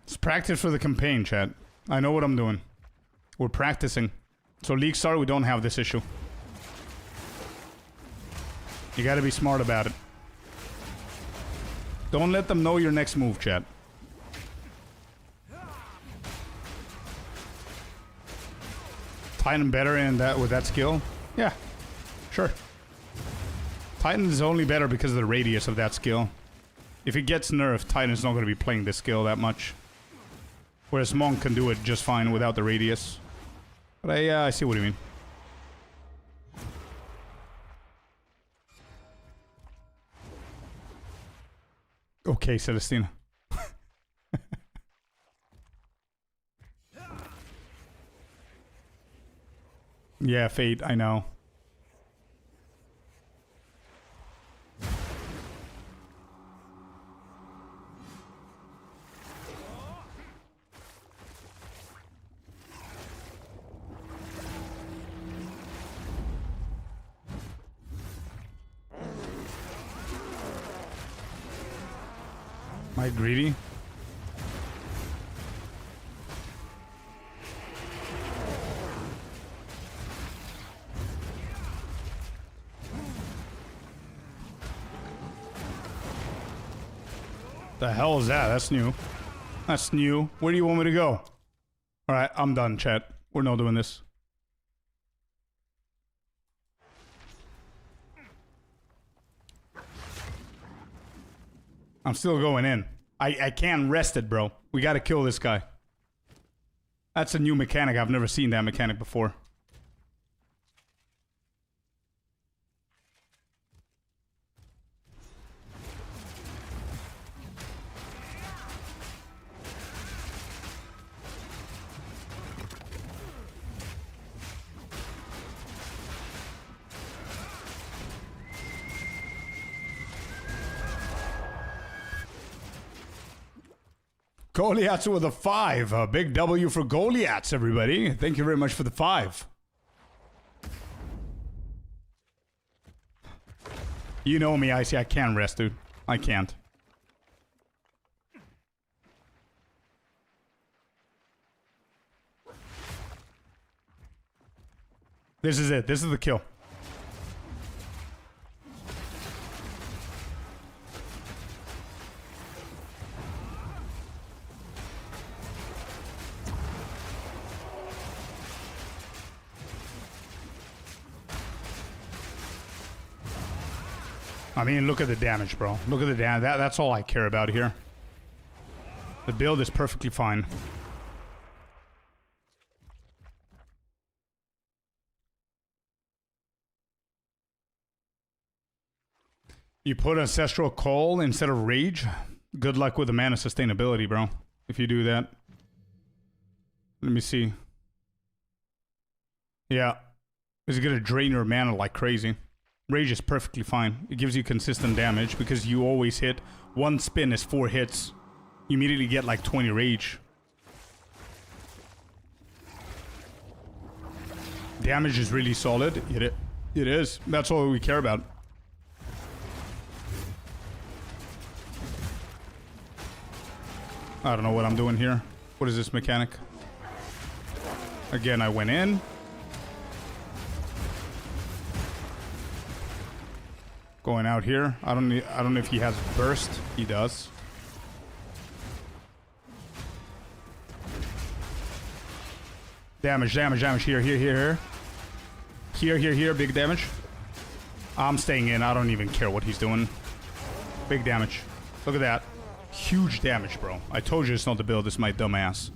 It's practice for the campaign, chat. I know what I'm doing. We're practicing. So League Star, we don't have this issue. You gotta be smart about it. Don't let them know your next move, chat. Titan better in that with that skill? Yeah, sure. Titan is only better because of the radius of that skill. If it gets nerfed, Titan's not gonna be playing this skill that much. Whereas Monk can do it just fine without the radius. But I see what you mean. Okay, Celestina. Yeah, Fate, I know. Am I greedy? The hell is that? That's new. That's new. Where do you want me to go? Alright, I'm done, chat. We're not doing this. I'm still going in. I can't rest it, bro. We gotta kill this guy. That's a new mechanic. I've never seen that mechanic before. Goliaths with a 5. A big W for Goliaths, everybody. Thank you very much for the 5. You know me, Icy. I can't rest, dude. I can't. This is it. This is the kill. I mean, look at the damage, bro. Look at the damage. That's all I care about here. The build is perfectly fine. You put Ancestral Call instead of Rage. Good luck with the mana sustainability, bro. If you do that. Let me see. Yeah. It's gonna drain your mana like crazy. Rage is perfectly fine. It gives you consistent damage because you always hit. One spin is 4 hits. You immediately get like 20 rage. Damage is really solid. It is. That's all we care about. I don't know what I'm doing here. What is this mechanic? Again, I went in. Going out here. I don't know if he has burst. He does. Damage. Here. Here. Big damage. I'm staying in. I don't even care what he's doing. Big damage. Look at that. Huge damage, bro. I told you it's not the build. It's my dumb ass.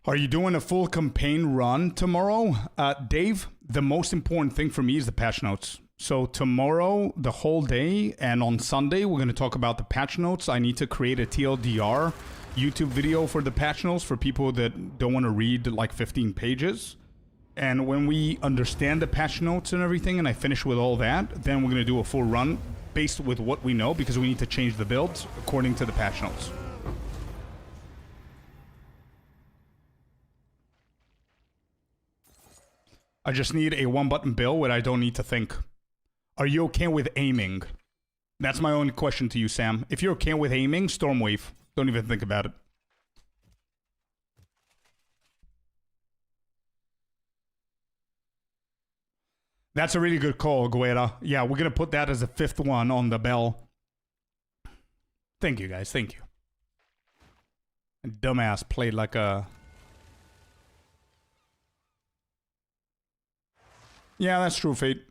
Are you doing a full campaign run tomorrow? Dave, the most important thing for me is the patch notes. So tomorrow, the whole day, and on Sunday, we're going to talk about the patch notes. I need to create a TLDR YouTube video for the patch notes for people that don't want to read like 15 pages. And when we understand the patch notes and everything, and I finish with all that, then we're going to do a full run based with what we know, because we need to change the builds according to the patch notes. I just need a one-button build where I don't need to think. Are you okay with aiming? That's my only question to you, Sam. If you're okay with aiming, Stormwave. Don't even think about it. That's a really good call, Guerra. Yeah, we're going to put that as a 5th one on the bell. Thank you, guys. Thank you. Dumbass played like a... Yeah, that's true, Fate.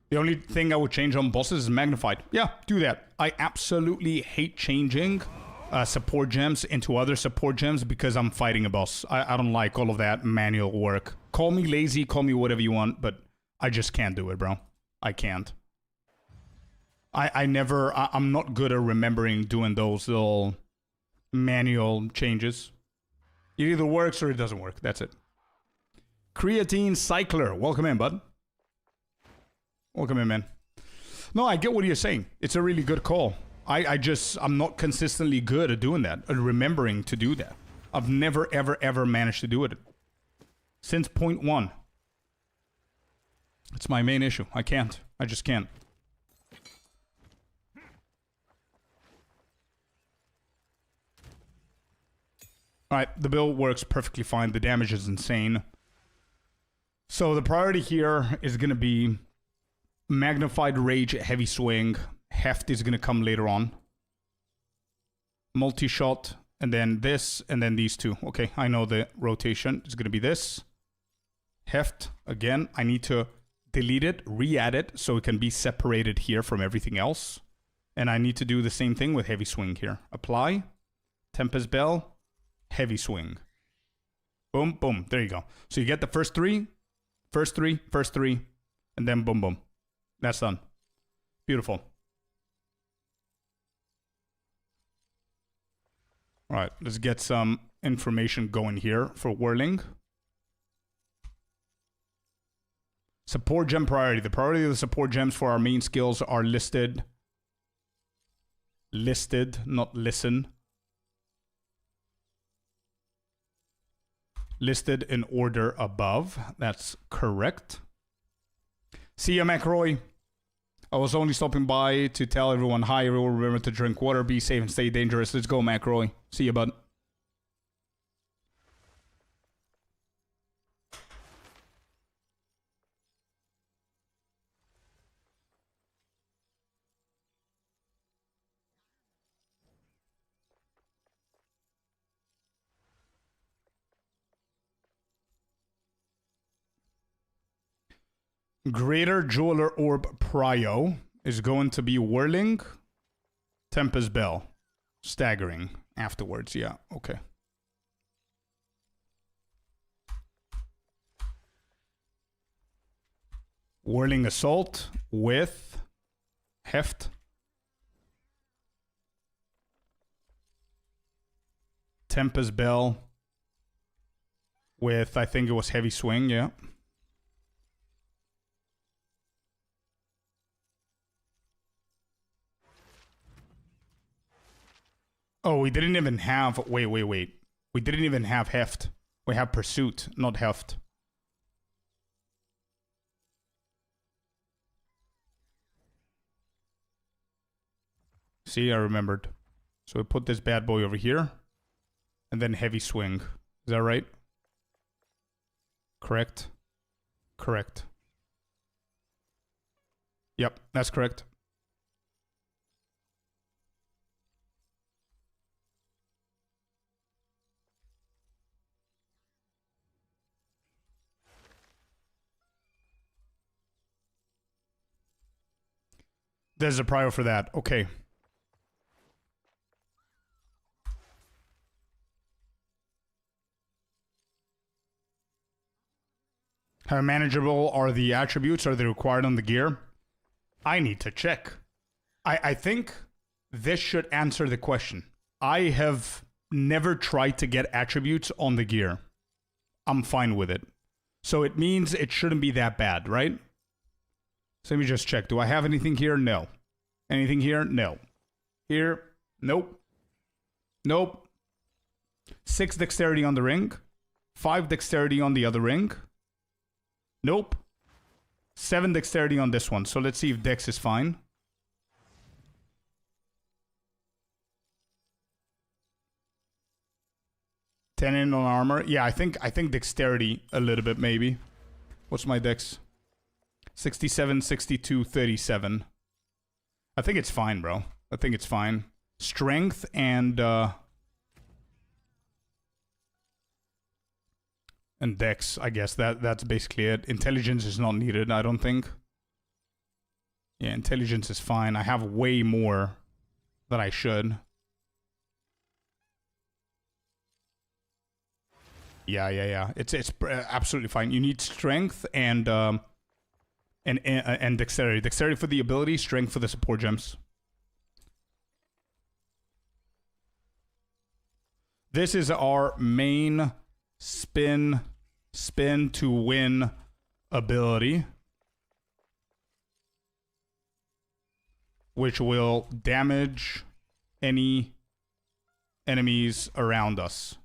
The only thing I would change on bosses is magnified. Yeah, do that. I absolutely hate changing support gems into other support gems because I'm fighting a boss. I don't like all of that manual work. Call me lazy, call me whatever you want, but I just can't do it, bro. I can't. I'm not good at remembering doing those little manual changes. It either works or it doesn't work. That's it. Creatine Cycler. Welcome in, bud. Welcome in, man. No, I get what you're saying. It's a really good call. I'm not consistently good at doing that, at remembering to do that. I've never, ever managed to do it. Since point 1. It's my main issue. I can't. I just can't. Alright, the build works perfectly fine. The damage is insane. So the priority here is going to be Magnified Rage, Heavy Swing. Heft is going to come later on. Multi-shot, and then this, and then these two. Okay, I know the rotation is going to be this. Heft, again, I need to delete it, re-add it, so it can be separated here from everything else. And I need to do the same thing with Heavy Swing here. Apply, Tempest Bell, Heavy Swing. Boom, boom, there you go. So you get the first three, and then boom, boom. That's done. Beautiful. All right, let's get some information going here for whirling. Support gem priority. The priority of the support gems for our main skills are listed. Listed, not listen. Listed in order above. That's correct. See ya, McRoy. I was only stopping by to tell everyone hi. Everyone remember to drink water, be safe, and stay dangerous. Let's go, McRoy. See ya, bud. Greater Jeweler Orb Prio is going to be Whirling. Tempest Bell. Staggering afterwards. Yeah, okay. Whirling Assault with Heft. Tempest Bell with, I think it was Heavy Swing, yeah. Oh, we didn't even have... Wait. We didn't even have Heft. We have Pursuit, not Heft. See, I remembered. So we put this bad boy over here. And then Heavy Swing. Is that right? Correct. Correct. Yep, that's correct. There's a prior for that. Okay. How manageable are the attributes? Are they required on the gear? I need to check. I think this should answer the question. I have never tried to get attributes on the gear. I'm fine with it. So it means it shouldn't be that bad, right? So let me just check. Do I have anything here? No. Anything here? No. Here? Nope. Nope. 6 dexterity on the ring. 5 dexterity on the other ring. Nope. 7 dexterity on this one. So let's see if dex is fine. Ten in on armor. Yeah, I think dexterity a little bit maybe. What's my dex? 67, 62, 37. I think it's fine, bro. I think it's fine. Strength and dex, I guess. That's basically it. Intelligence is not needed, I don't think. Yeah, intelligence is fine. I have way more than I should. Yeah. It's absolutely fine. You need strength and dexterity. Dexterity for the ability, strength for the support gems. This is our main spin to win ability, which will damage any enemies around us.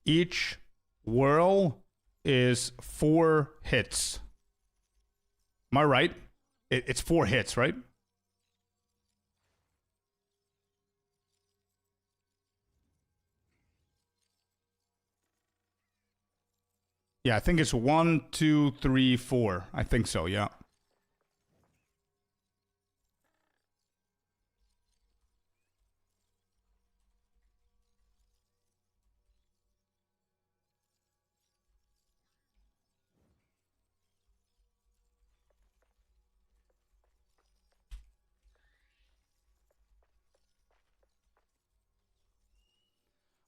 Each whirl is 4 hits. Am I right? It's 4 hits, right? Yeah, I think it's 1, 2, 3, 4. I think so, yeah.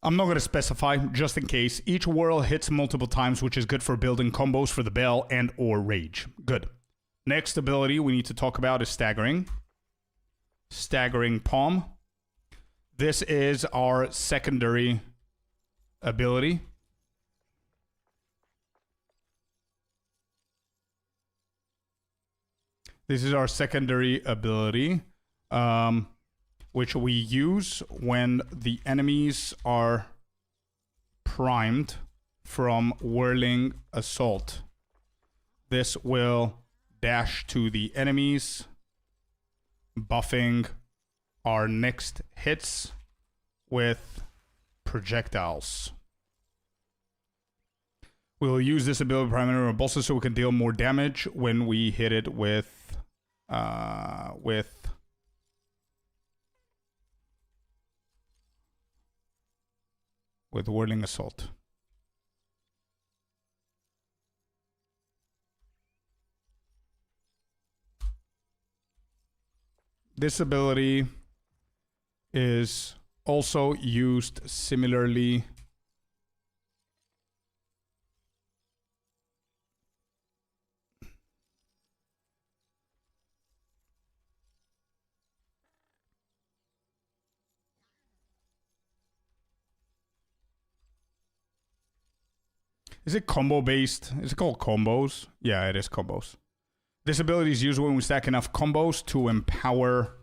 I'm not going to specify, just in case. Each whirl hits multiple times, which is good for building combos for the bell and or rage. Good. Next ability we need to talk about is staggering. Staggering palm. This is our secondary ability. This is our secondary ability. Which we use when the enemies are primed from Whirling Assault. This will dash to the enemies, buffing our next hits with projectiles. We will use this ability primarily on bosses so we can deal more damage when we hit it with Whirling Assault. This ability is also used similarly Is it combo based? Is it called combos? Yeah, it is combos. This ability is used when we stack enough combos to empower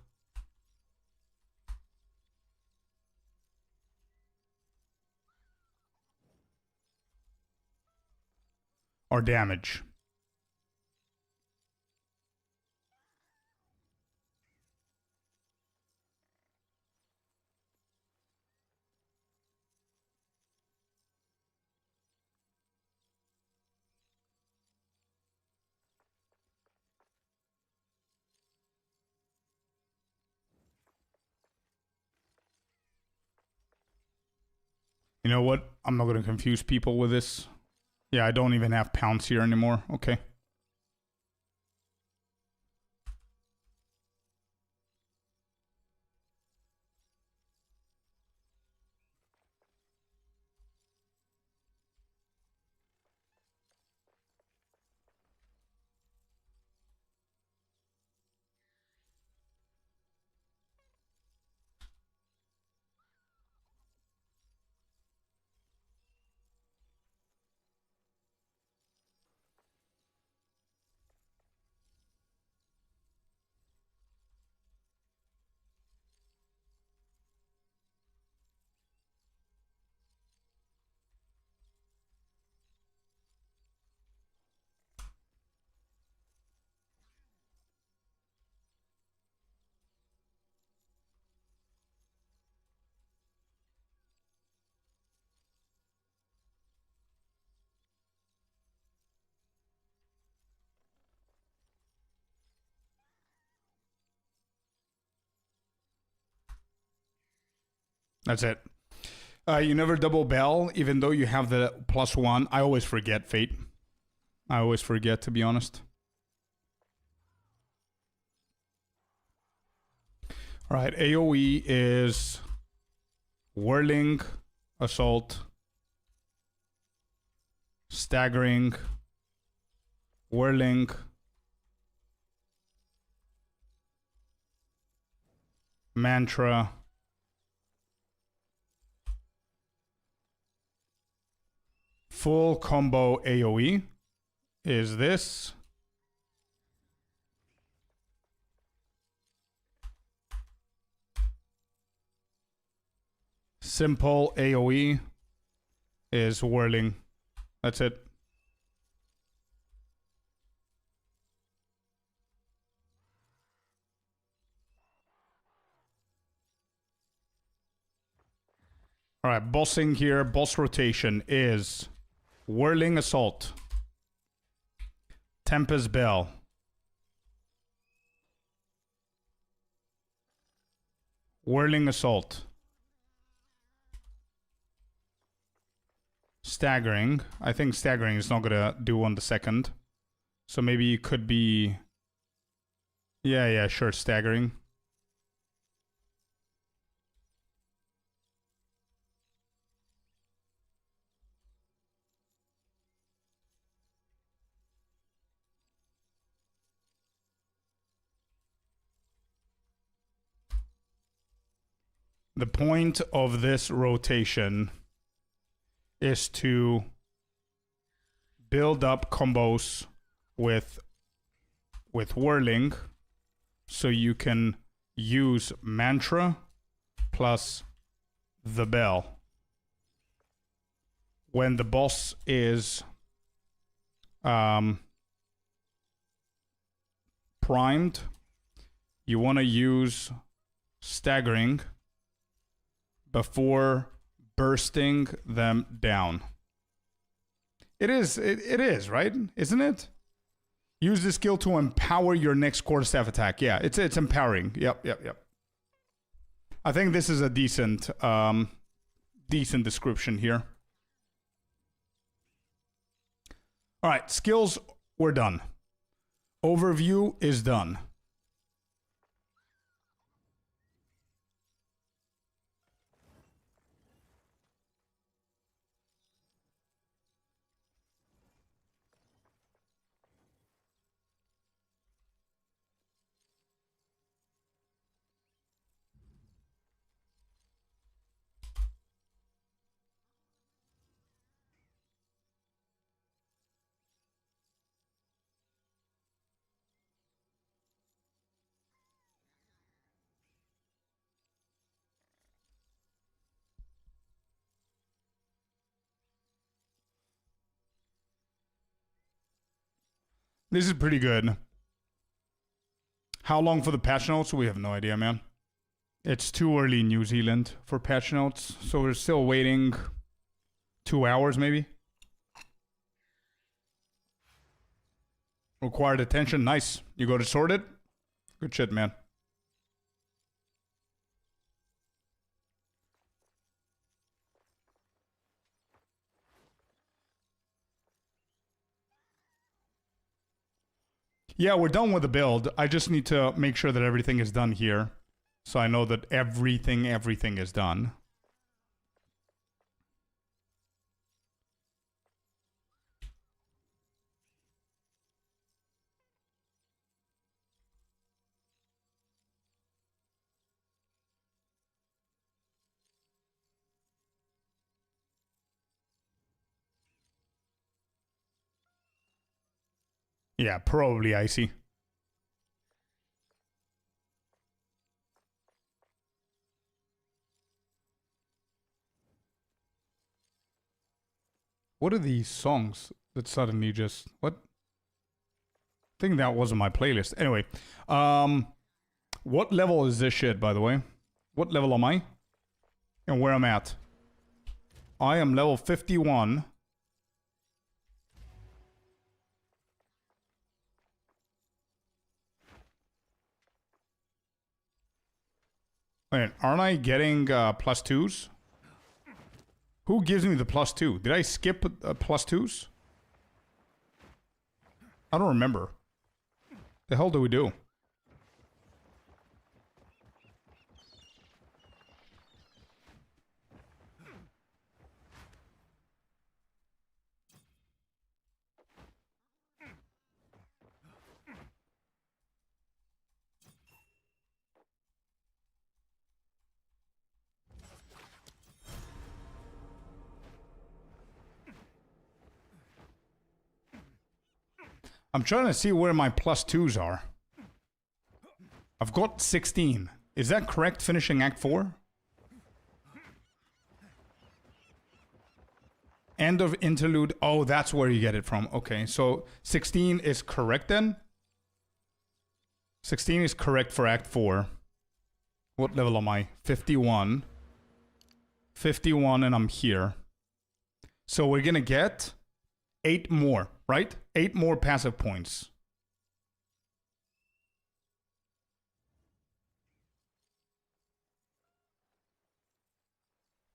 our damage. You know what? I'm not going to confuse people with this. Yeah, I don't even have pounds here anymore. Okay. That's it. You never double bell, even though you have the +1. I always forget, Fate. I always forget, to be honest. All right, AoE is whirling, assault, staggering, whirling, mantra, full combo AoE is this. Simple AoE is whirling. That's it. All right, bossing here. Boss rotation is whirling assault, Tempest Bell, whirling assault, staggering. I think staggering is not gonna do on the second, so maybe it could be. Yeah, sure, staggering. The point of this rotation is to build up combos with whirling, so you can use mantra plus the bell. When the boss is primed, you want to use staggering before bursting them down. It is, right? Isn't it? Use the skill to empower your next quarterstaff attack. Yeah, it's empowering. Yep. I think this is a decent description here. All right, skills, we're done. Overview is done. This is pretty good. How long for the patch notes? We have no idea, man. It's too early in New Zealand for patch notes, so we're still waiting 2 hours maybe. Required attention. Nice. You go to sort it? Good shit, man. Yeah, we're done with the build. I just need to make sure that everything is done here. So I know that everything is done. Yeah, probably icy. What are these songs that suddenly just... What? I think that wasn't my playlist. Anyway, what level is this shit, by the way? What level am I? And where I'm at? I am level 51. Wait, aren't I getting plus twos? Who gives me the plus two? Did I skip plus twos? I don't remember. The hell do we do? I'm trying to see where my plus twos are. I've got 16. Is that correct, finishing Act 4? End of interlude. Oh, that's where you get it from. Okay, so 16 is correct then? 16 is correct for Act 4. What level am I? 51. 51 and I'm here. So we're gonna get 8 more, right? 8 more passive points.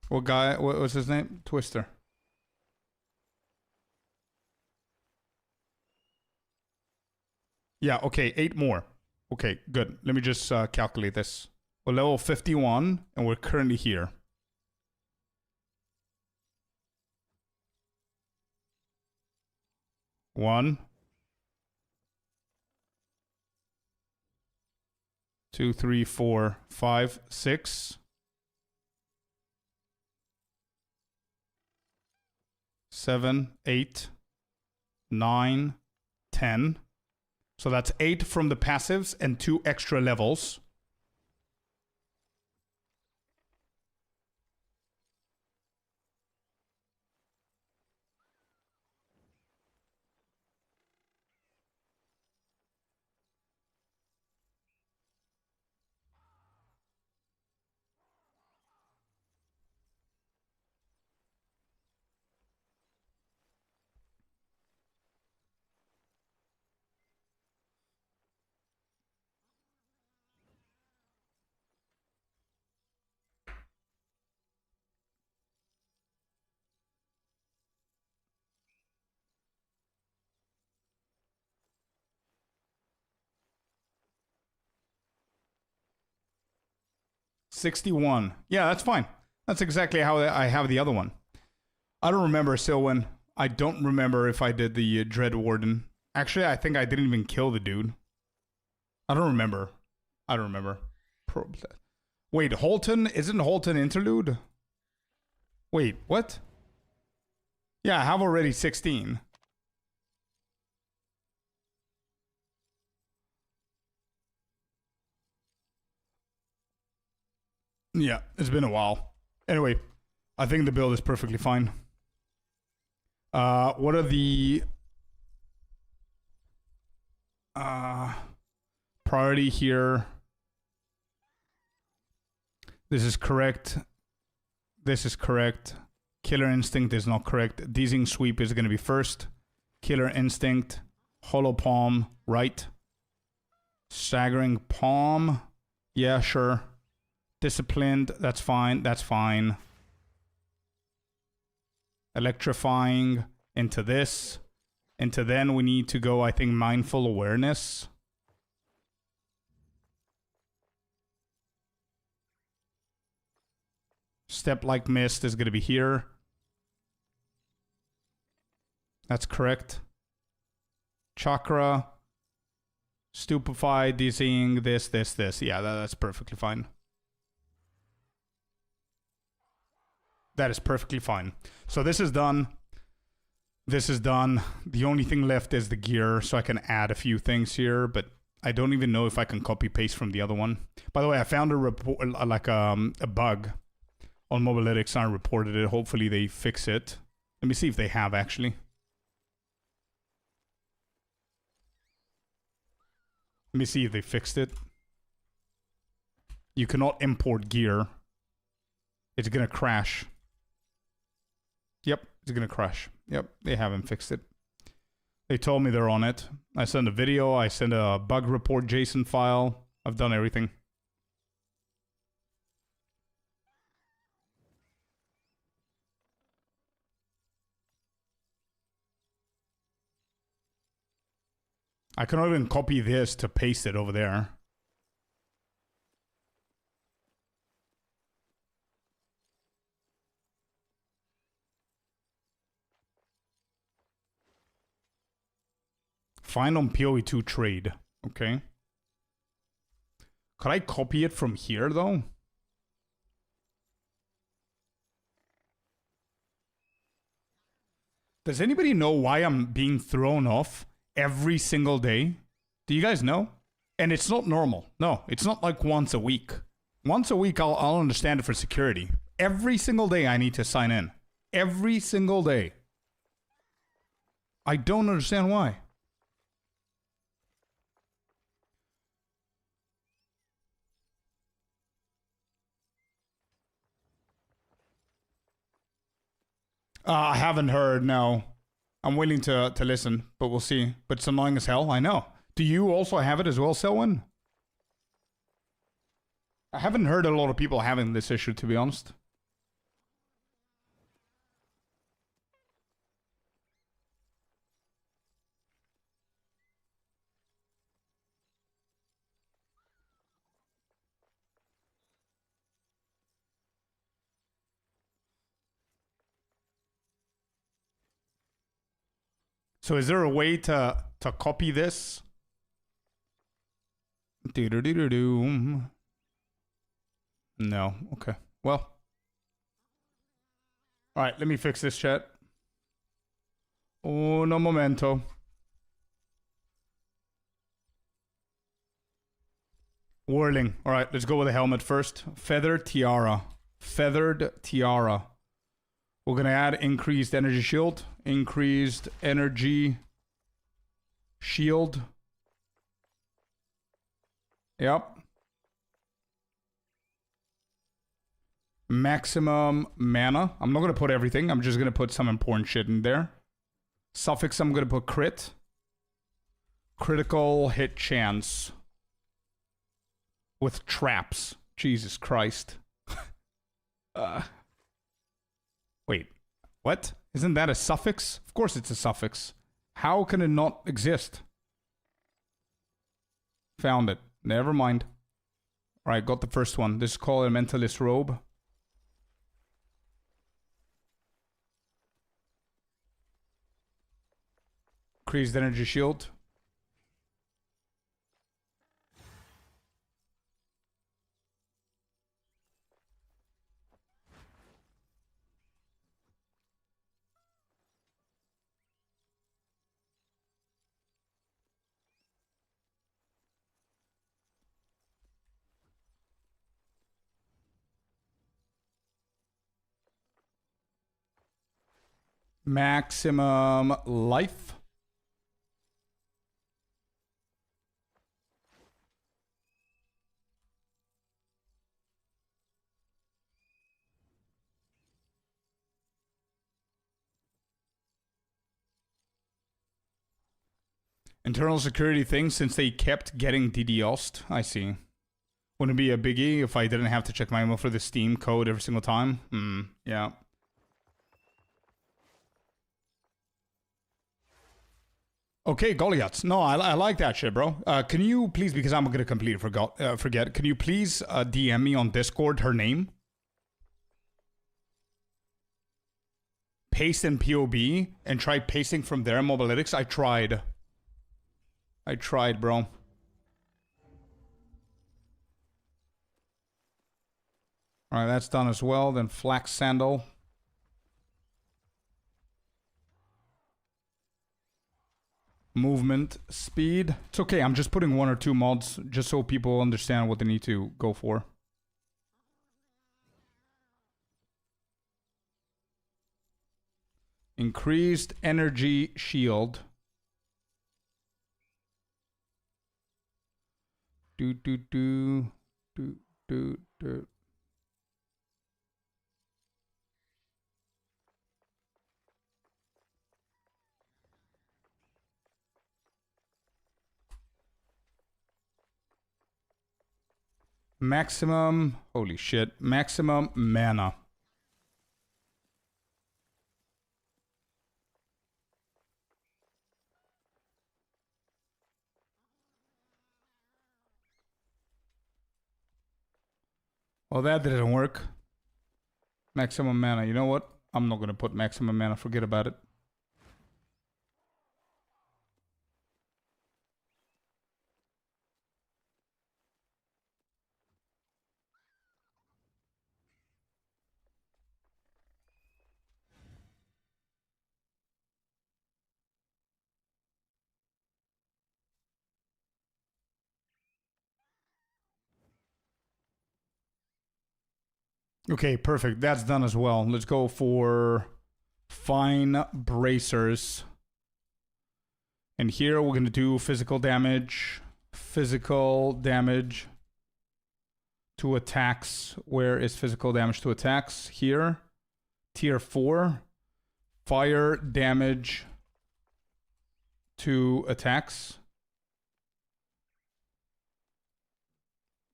What guy, what was his name? Twister. Yeah, okay, 8 more. Okay, good. Let me just calculate this. We're level 51 and we're currently here. One, 2, 3, 4, 5, 6, 7, 8, 9, 10. So that's 8 from the passives and 2 extra levels. $61. Yeah, that's fine. That's exactly how I have the other one. I don't remember Silwyn. I don't remember if I did the Dread Warden. Actually, I think I didn't even kill the dude. I don't remember. I don't remember. Wait, Holton? Isn't Holton interlude? Wait, what? Yeah, I have already 16. Yeah, it's been a while. Anyway, I think the build is perfectly fine. What are the... Priority here. This is correct. This is correct. Killer Instinct is not correct. Deezing Sweep is going to be first. Killer Instinct. Hollow Palm, right. Staggering Palm. Yeah, sure. Disciplined, that's fine. That's fine. Electrifying into this. Into then we need to go, I think, Mindful Awareness. Step Like Mist is going to be here. That's correct. Chakra. Stupefy, dizzying, this. Yeah, that's perfectly fine. That is perfectly fine. So this is done. This is done. The only thing left is the gear, so I can add a few things here, but I don't even know if I can copy paste from the other one. By the way, I found a report, like a bug on Mobalytics, and I reported it. Hopefully they fix it. Let me see if they have actually. Let me see if they fixed it. You cannot import gear. It's gonna crash. Yep, it's gonna crash. Yep, they haven't fixed it. They told me they're on it. I sent a video, I sent a bug report JSON file. I've done everything. I cannot even copy this to paste it over there. Find on POE2 trade. Okay. Could I copy it from here though? Does anybody know why I'm being thrown off every single day? Do you guys know? And it's not normal. No, it's not like once a week. Once a week, I'll understand it for security. Every single day I need to sign in. Every single day. I don't understand why. I haven't heard, no. I'm willing to listen, but we'll see. But it's annoying as hell, I know. Do you also have it as well, Selwyn? I haven't heard a lot of people having this issue, to be honest. So is there a way to copy this? Do-do-do-do-do. No. Okay. Well. Alright, let me fix this, chat. Uno momento. Whirling. Alright, let's go with the helmet first. Feathered tiara. Feathered tiara. We're going to add increased energy shield. Increased energy shield. Yep. Maximum mana. I'm not going to put everything. I'm just going to put some important shit in there. Suffix, I'm going to put crit. Critical hit chance. With traps. Jesus Christ. Wait, what? Isn't that a suffix? Of course it's a suffix. How can it not exist? Found it. Never mind. Alright, got the first one. This is called a Mentalist Robe. Increased energy shield. Maximum life. Internal security things since they kept getting DDoSed. I see. Wouldn't it be a biggie if I didn't have to check my email for the Steam code every single time? Yeah. Okay, Goliaths. No, I like that shit, bro. Can you please, because I'm gonna completely forget, can you please DM me on Discord her name? Paste in POB and try pasting from there in Mobalytics. I tried, bro. Alright, that's done as well. Then Flax Sandal. Movement speed. It's okay, I'm just putting 1 or 2 mods just so people understand what they need to go for. Increased energy shield. Do. Maximum, holy shit, maximum mana. Well, that didn't work. Maximum mana, you know what? I'm not gonna put maximum mana, forget about it. Okay, perfect. That's done as well. Let's go for fine bracers. And here we're going to do physical damage to attacks. Where is physical damage to attacks? Here. Tier 4. Fire damage to attacks.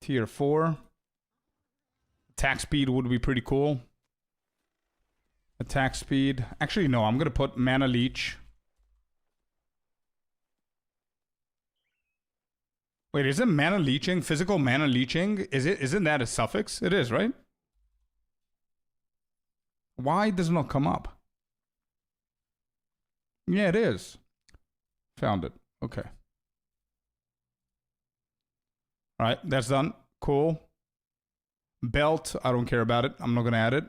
Tier 4. Attack speed would be pretty cool. Attack speed. Actually, no, I'm going to put mana leech. Wait, isn't mana leeching, physical mana leeching, isn't that a suffix? It is, right? Why does it not come up? Yeah, it is. Found it. Okay. Alright, that's done. Cool. Belt, I don't care about it. I'm not going to add it.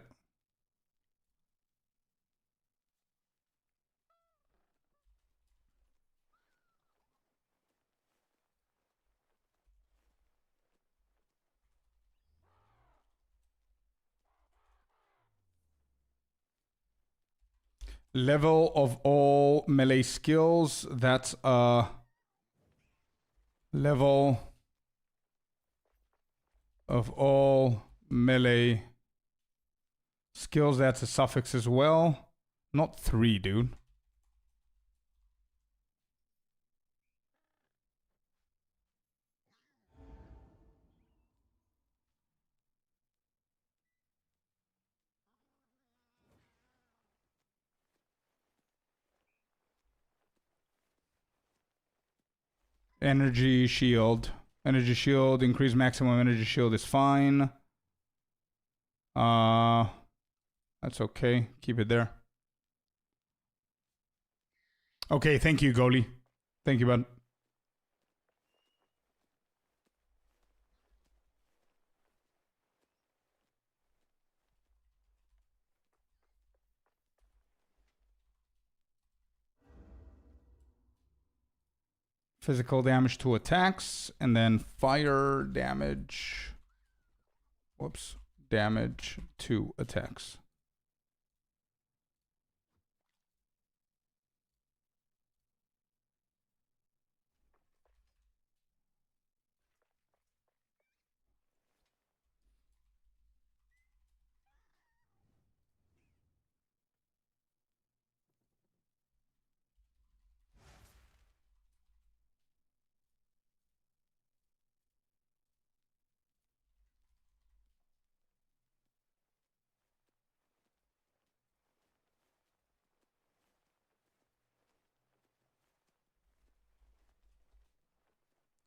Level of all melee skills. That's level of all melee skills. That's a suffix as well. Not 3, dude. Energy shield. Energy shield, increase maximum energy shield is fine. That's okay. Keep it there. Okay, thank you, goalie. Thank you, bud. Physical damage to attacks, and then fire damage. Whoops. Damage to attacks.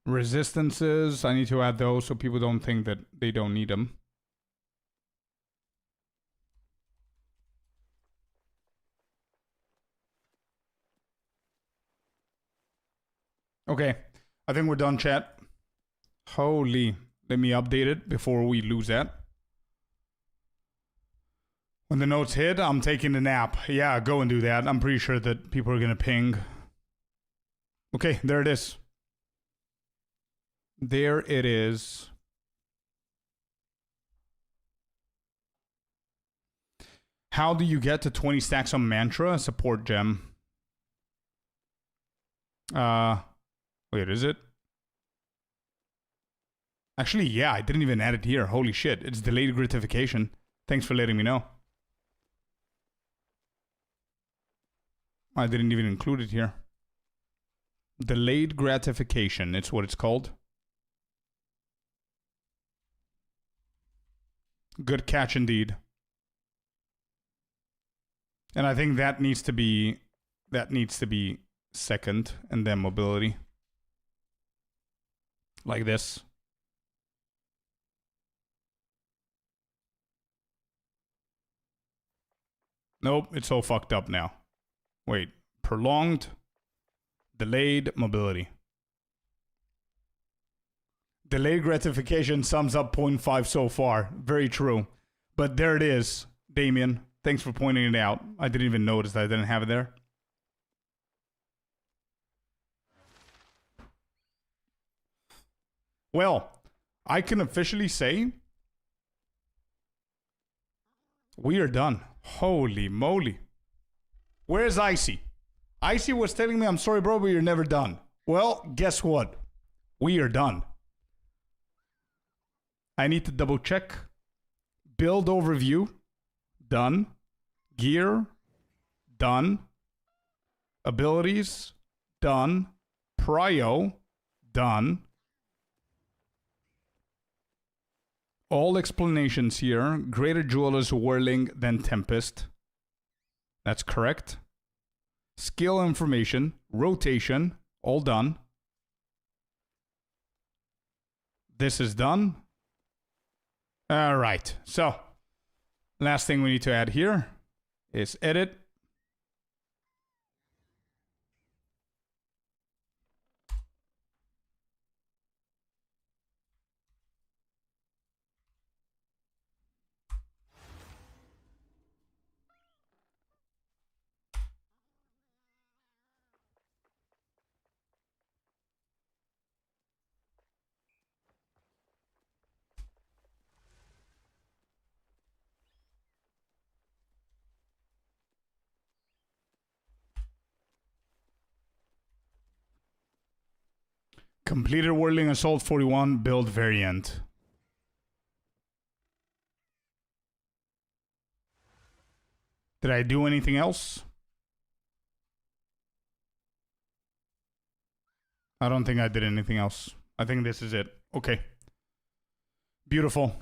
Resistances, I need to add those so people don't think that they don't need them. Okay, I think we're done, chat. Holy, let me update it before we lose that. When the notes hit, I'm taking a nap. Yeah, go and do that. I'm pretty sure that people are gonna ping. Okay, there it is. There it is. How do you get to 20 stacks on Mantra? Support gem. Wait, is it? Actually, yeah, I didn't even add it here. Holy shit, it's delayed gratification. Thanks for letting me know. I didn't even include it here. Delayed gratification, it's what it's called. Good catch indeed. And I think that needs to be second, and then mobility. Like this. Nope, it's all fucked up now. Wait, prolonged, delayed mobility. Delayed gratification sums up 0.5 so far. Very true. But there it is, Damien. Thanks for pointing it out. I didn't even notice that I didn't have it there. Well, I can officially say we are done. Holy moly. Where's Icy? Icy was telling me, I'm sorry, bro, but you're never done. Well, guess what? We are done. I need to double check. Build overview. Done. Gear. Done. Abilities. Done. Prio. Done. All explanations here. Greater Jewelers Whirling than Tempest. That's correct. Skill information. Rotation. All done. This is done. All right. So, last thing we need to add here is edit. Completed Whirling Assault 41 build variant. Did I do anything else? I don't think I did anything else. I think this is it. Okay. Beautiful.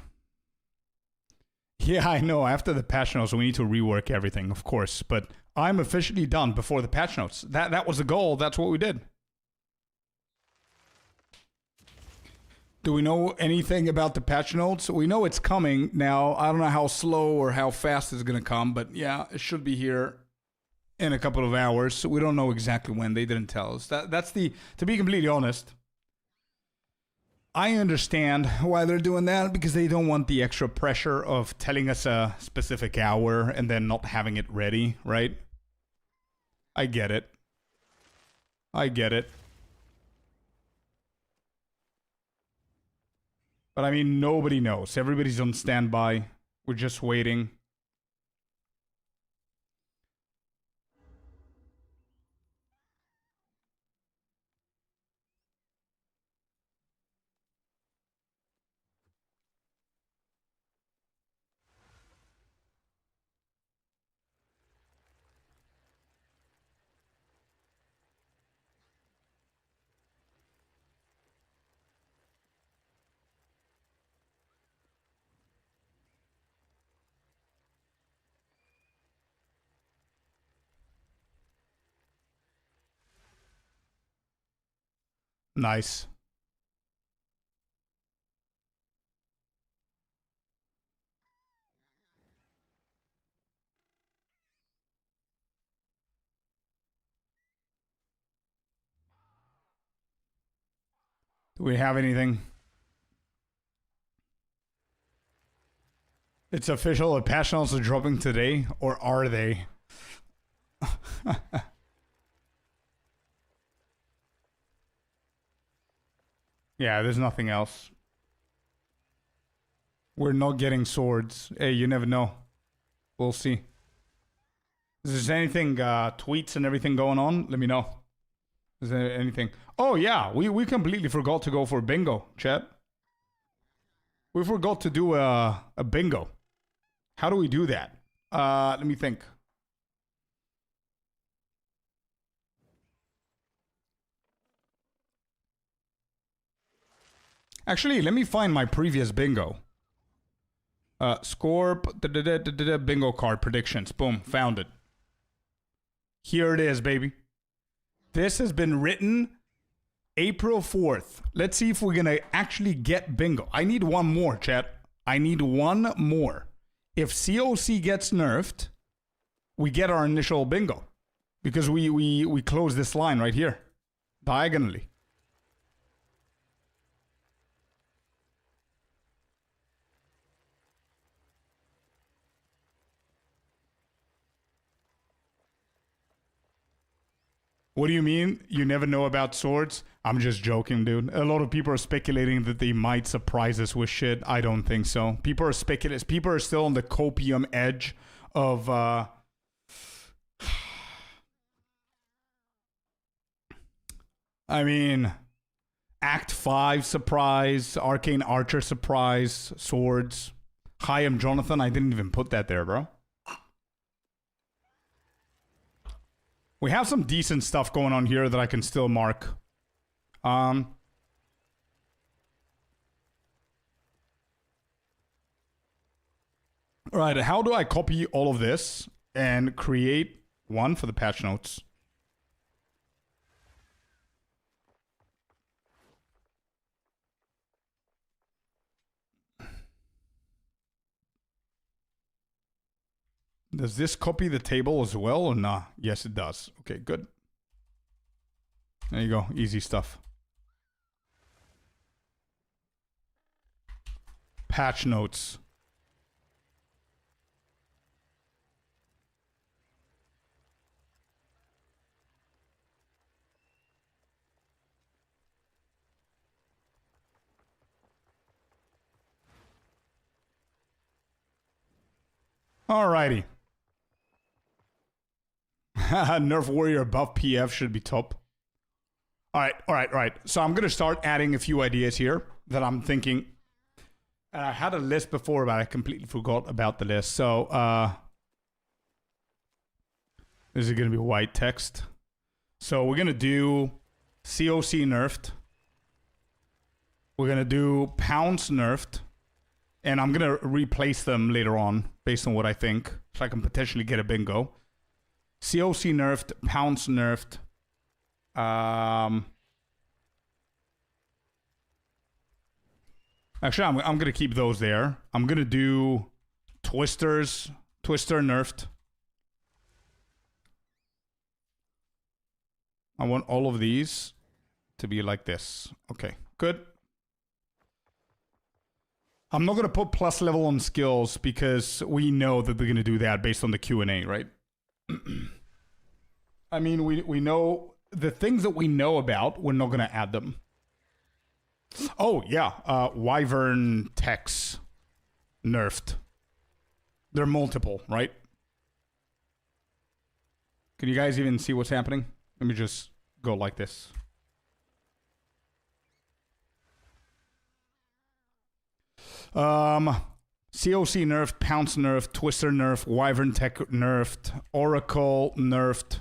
Yeah, I know. After the patch notes, we need to rework everything, of course. But I'm officially done before the patch notes. That was the goal. That's what we did. Do we know anything about the patch notes? We know it's coming. Now, I don't know how slow or how fast it's going to come, but yeah, it should be here in a couple of hours. So we don't know exactly when. They didn't tell us. That's the, to be completely honest, I understand why they're doing that, because they don't want the extra pressure of telling us a specific hour and then not having it ready, right? I get it. I get it. But I mean, nobody knows. Everybody's on standby. We're just waiting. Nice. Do we have anything? It's official. The patch notes are dropping today, or are they? Yeah, there's nothing else. We're not getting swords. Hey, you never know. We'll see. Is there anything, tweets and everything going on? Let me know. Is there anything? Oh, yeah. We completely forgot to go for bingo, chat. We forgot to do a bingo. How do we do that? Let me think. Actually, let me find my previous bingo. Scorp, bingo card predictions. Boom, found it. Here it is, baby. This has been written April 4th. Let's see if we're going to actually get bingo. I need one more, chat. I need one more. If COC gets nerfed, we get our initial bingo. Because we close this line right here. Diagonally. What do you mean? You never know about swords? I'm just joking, dude. A lot of people are speculating that they might surprise us with shit. I don't think so. People are speculating. People are still on the copium edge of... I mean... Act 5 surprise. Arcane Archer surprise. Swords. Hi, I'm Jonathan. I didn't even put that there, bro. We have some decent stuff going on here that I can still mark. Right, how do I copy all of this and create one for the patch notes? Does this copy the table as well or nah? Yes, it does. Okay, good. There you go. Easy stuff. Patch notes. Alrighty. Nerf Warrior above PF should be top. Alright. So I'm going to start adding a few ideas here that I'm thinking. And I had a list before, but I completely forgot about the list. So, this is going to be white text. So we're going to do COC nerfed. We're going to do pounce nerfed. And I'm going to replace them later on based on what I think. So I can potentially get a bingo. COC nerfed, pounce nerfed. Actually, I'm going to keep those there. I'm going to do twister nerfed. I want all of these to be like this. Okay, good. I'm not going to put plus level on skills because we know that they're going to do that based on the Q&A, right? I mean, we know the things that we know about, we're not going to add them. Oh, yeah. Wyvern techs nerfed. They're multiple, right? Can you guys even see what's happening? Let me just go like this. COC nerfed, pounce nerfed, twister nerfed, wyvern tech nerfed, oracle nerfed.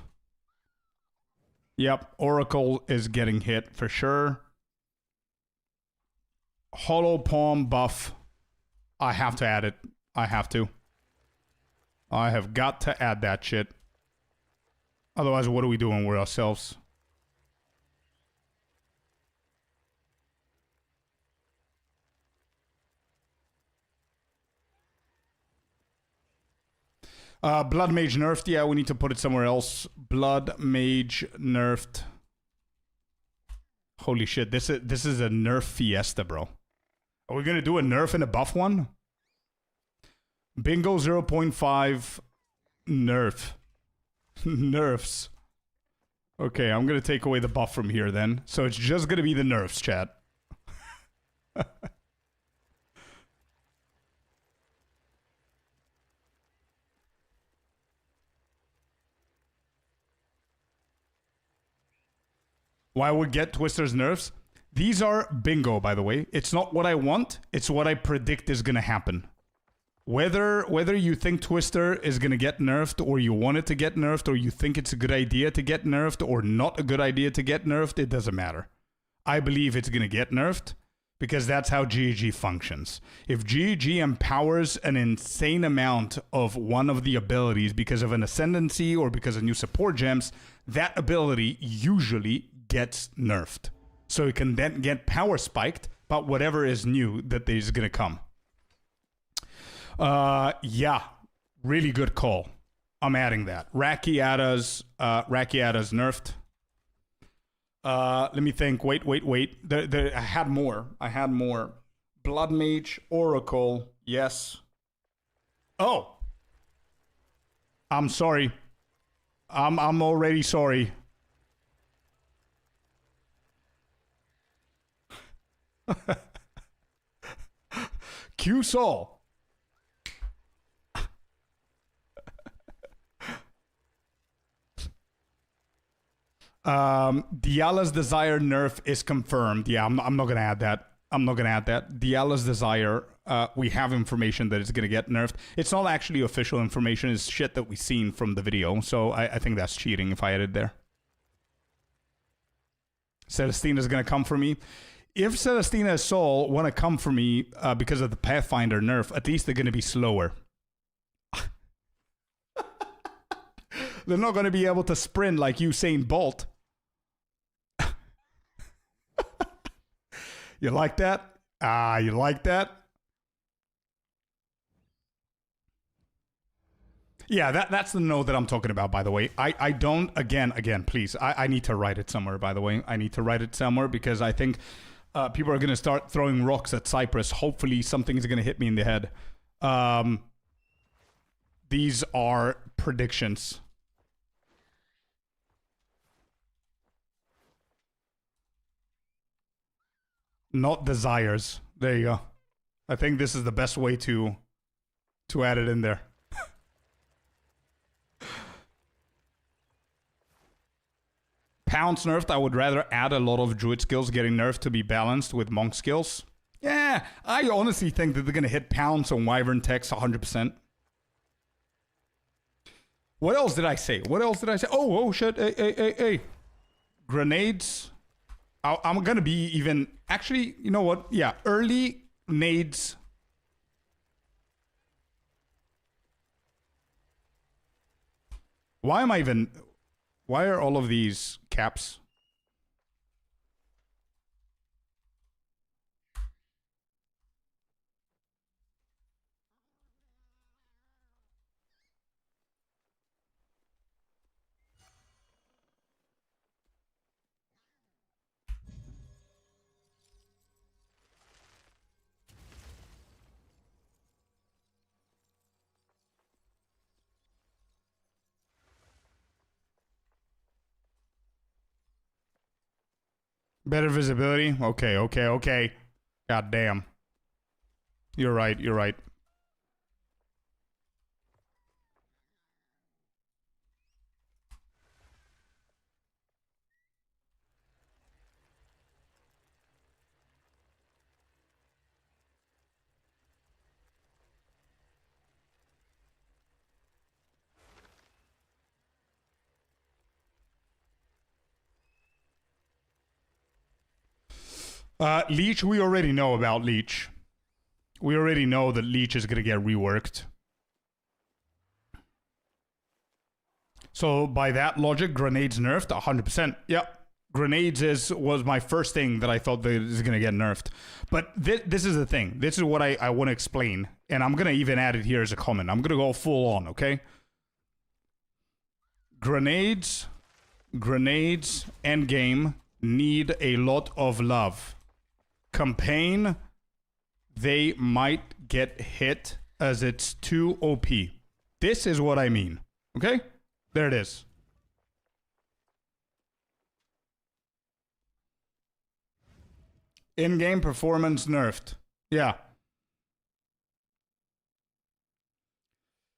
Yep, oracle is getting hit for sure. Hollow palm buff. I have to add it. I have to. I have got to add that shit. Otherwise, what are we doing with ourselves? Blood Mage nerfed. Yeah, we need to put it somewhere else. Blood Mage nerfed. Holy shit, this is a nerf fiesta, bro. Are we gonna do a nerf and a buff one? Bingo 0.5 nerf. Nerfs. Okay, I'm gonna take away the buff from here then. So it's just gonna be the nerfs, chat. Why would get Twister's nerfs? These are bingo, by the way. It's not what I want, it's what I predict is gonna happen. Whether you think Twister is gonna get nerfed, or you want it to get nerfed, or you think it's a good idea to get nerfed, or not a good idea to get nerfed, it doesn't matter. I believe it's gonna get nerfed, because that's how GEG functions. If GEG empowers an insane amount of one of the abilities because of an ascendancy or because of new support gems, that ability usually gets nerfed. So it can then get power spiked about whatever is new that is gonna come. Yeah, really good call. I'm adding that. Rakiata's nerfed. Let me think. Wait. I had more. Blood Mage, Oracle, yes. Oh, I'm sorry. I'm already sorry. Q Sol. Diala's Desire nerf is confirmed. Yeah, I'm not gonna add that. Diala's Desire, we have information that it's gonna get nerfed. It's not actually official information, it's shit that we've seen from the video, so I think that's cheating if I added there. Celestina's gonna come for me. If Celestina's Soul wanna come for me because of the Pathfinder nerf, at least they're gonna be slower. They're not gonna be able to sprint like Usain Bolt. You like that? You like that? Yeah, that's the note that I'm talking about, by the way. I don't, again, please, I need to write it somewhere, by the way. I need to write it somewhere because I think people are going to start throwing rocks at Cyprus. Hopefully something is going to hit me in the head. These are predictions. Not desires. There you go. I think this is the best way to add it in there. Pounce nerfed. I would rather add a lot of druid skills getting nerfed to be balanced with monk skills. Yeah, I honestly think that they're going to hit Pounce on Wyvern Text 100%. What else did I say? Oh, shit. Hey. Grenades. I'm going to be even... Actually, you know what? Yeah, early nades. Why are all of these caps? Better visibility? Okay. God damn. You're right. Leech, we already know about Leech. We already know that Leech is going to get reworked. So by that logic, grenades nerfed 100%. Yep. Grenades was my first thing that I thought that is going to get nerfed. But this is the thing. This is what I want to explain. And I'm going to even add it here as a comment. I'm going to go full on, okay? Grenades, endgame, need a lot of love. Campaign, they might get hit as it's too OP. This is what I mean. Okay? There it is. In-game performance nerfed. Yeah.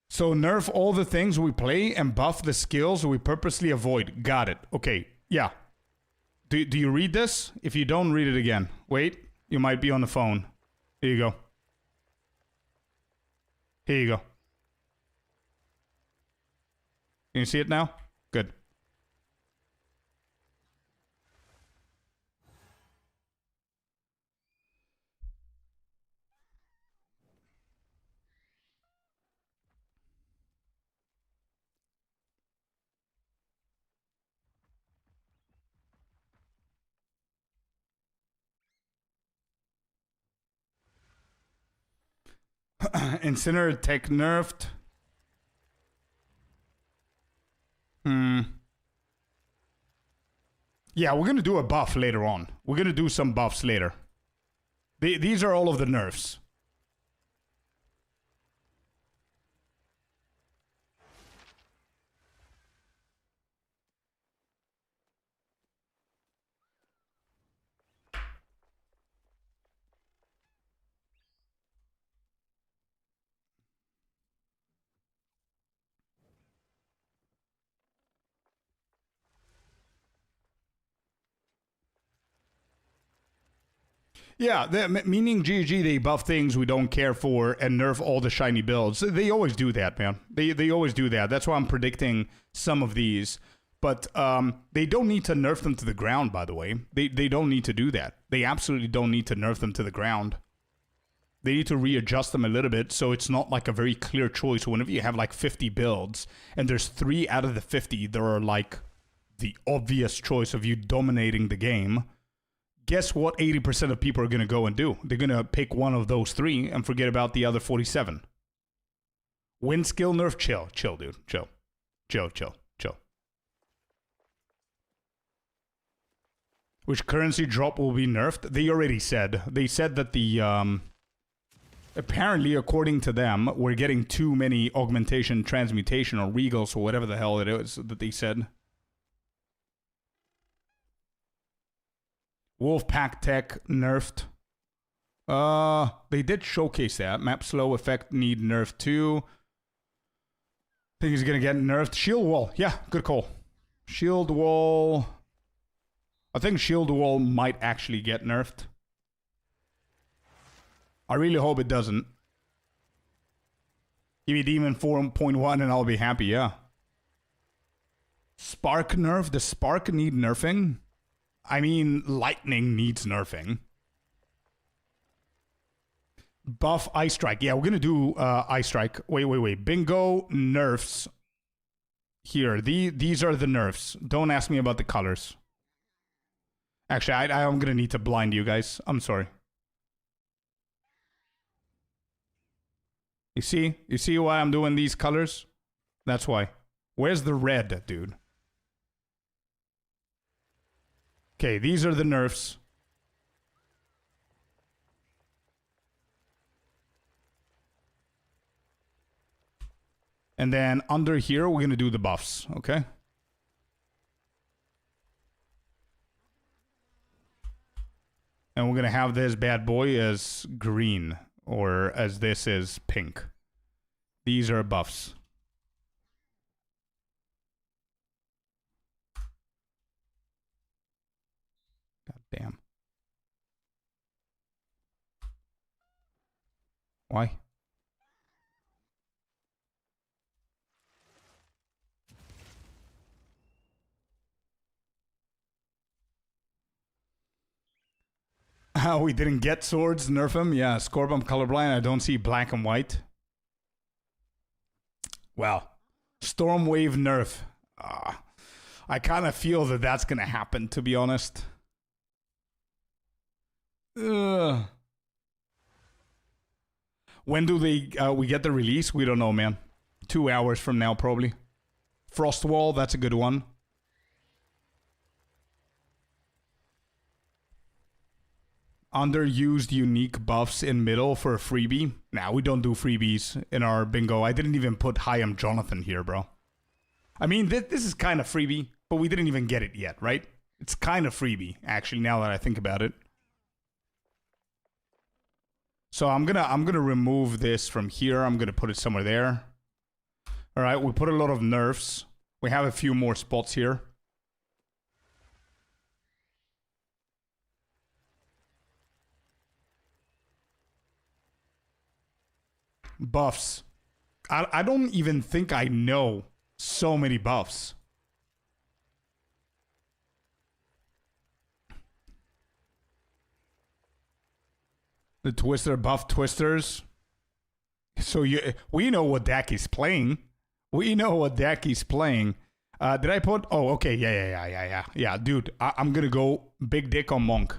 So nerf all the things we play and buff the skills we purposely avoid. Got it. Okay. Yeah. Do you read this? If you don't, read it again. Wait. You might be on the phone. Here you go. Here you go. Can you see it now? Good. Incineroar tech nerfed. Yeah, we're gonna do a buff later on. We're gonna do some buffs later. These are all of the nerfs. Yeah, meaning GG, they buff things we don't care for and nerf all the shiny builds. They always do that, man. They always do that. That's why I'm predicting some of these. But they don't need to nerf them to the ground, by the way. They don't need to do that. They absolutely don't need to nerf them to the ground. They need to readjust them a little bit so it's not like a very clear choice. Whenever you have like 50 builds and there's 3 out of the 50 that are like the obvious choice of you dominating the game, guess what 80% of people are going to go and do? They're going to pick one of those 3 and forget about the other 47. Win skill nerf, chill. Chill, dude. Chill. Chill, chill, chill. Which currency drop will be nerfed? They already said. They said that the... apparently, according to them, we're getting too many augmentation, transmutation, or regals, or whatever the hell it is that they said. Wolfpack tech nerfed. They did showcase that. Map slow effect need nerf too. Think he's gonna get nerfed. Shield wall. Yeah, good call. Shield wall. I think shield wall might actually get nerfed. I really hope it doesn't. Give me Demon 4.1 and I'll be happy, yeah. Spark nerf. Does Spark need nerfing? I mean, Lightning needs nerfing. Buff Ice Strike. Yeah, we're going to do Ice Strike. Wait. Bingo nerfs. Here, these are the nerfs. Don't ask me about the colors. Actually, I'm going to need to blind you guys. I'm sorry. You see? You see why I'm doing these colors? That's why. Where's the red, dude? Okay, these are the nerfs. And then under here, we're going to do the buffs, okay? And we're going to have this bad boy as green, or as this is pink. These are buffs. Damn. Why? We didn't get swords, nerf him. Yeah, Scorp, I'm colorblind. I don't see black and white. Well, Stormwave nerf. I kind of feel that that's going to happen, to be honest. When do we get the release? We don't know, man. 2 hours from now, probably. Frostwall, that's a good one. underused unique buffs in middle for a freebie. Nah, we don't do freebies in our bingo. I didn't even put Hi, I'm Jonathan here, bro. I mean, this is kind of freebie, but we didn't even get it yet, right? It's kind of freebie, actually, now that I think about it. So I'm gonna remove this from here. I'm gonna put it somewhere there. All right, we put a lot of nerfs. We have a few more spots here. Buffs. I don't even think I know so many buffs. The Twister buff Twisters. So we know what deck he's playing. We know what deck he's playing. Did I put? Oh, okay. Yeah. Dude, I'm gonna go big dick on Monk.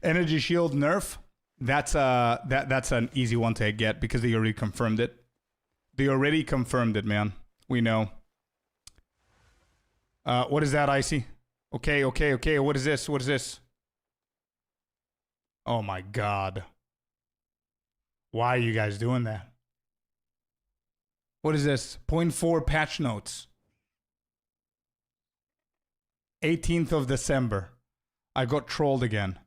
Energy Shield nerf. That's an easy one to get because they already confirmed it. They already confirmed it, man. We know. What is that, Icy? Okay. What is this? What is this? Oh my god. Why are you guys doing that? What is this? 0.4 patch notes. 18th of December. I got trolled again.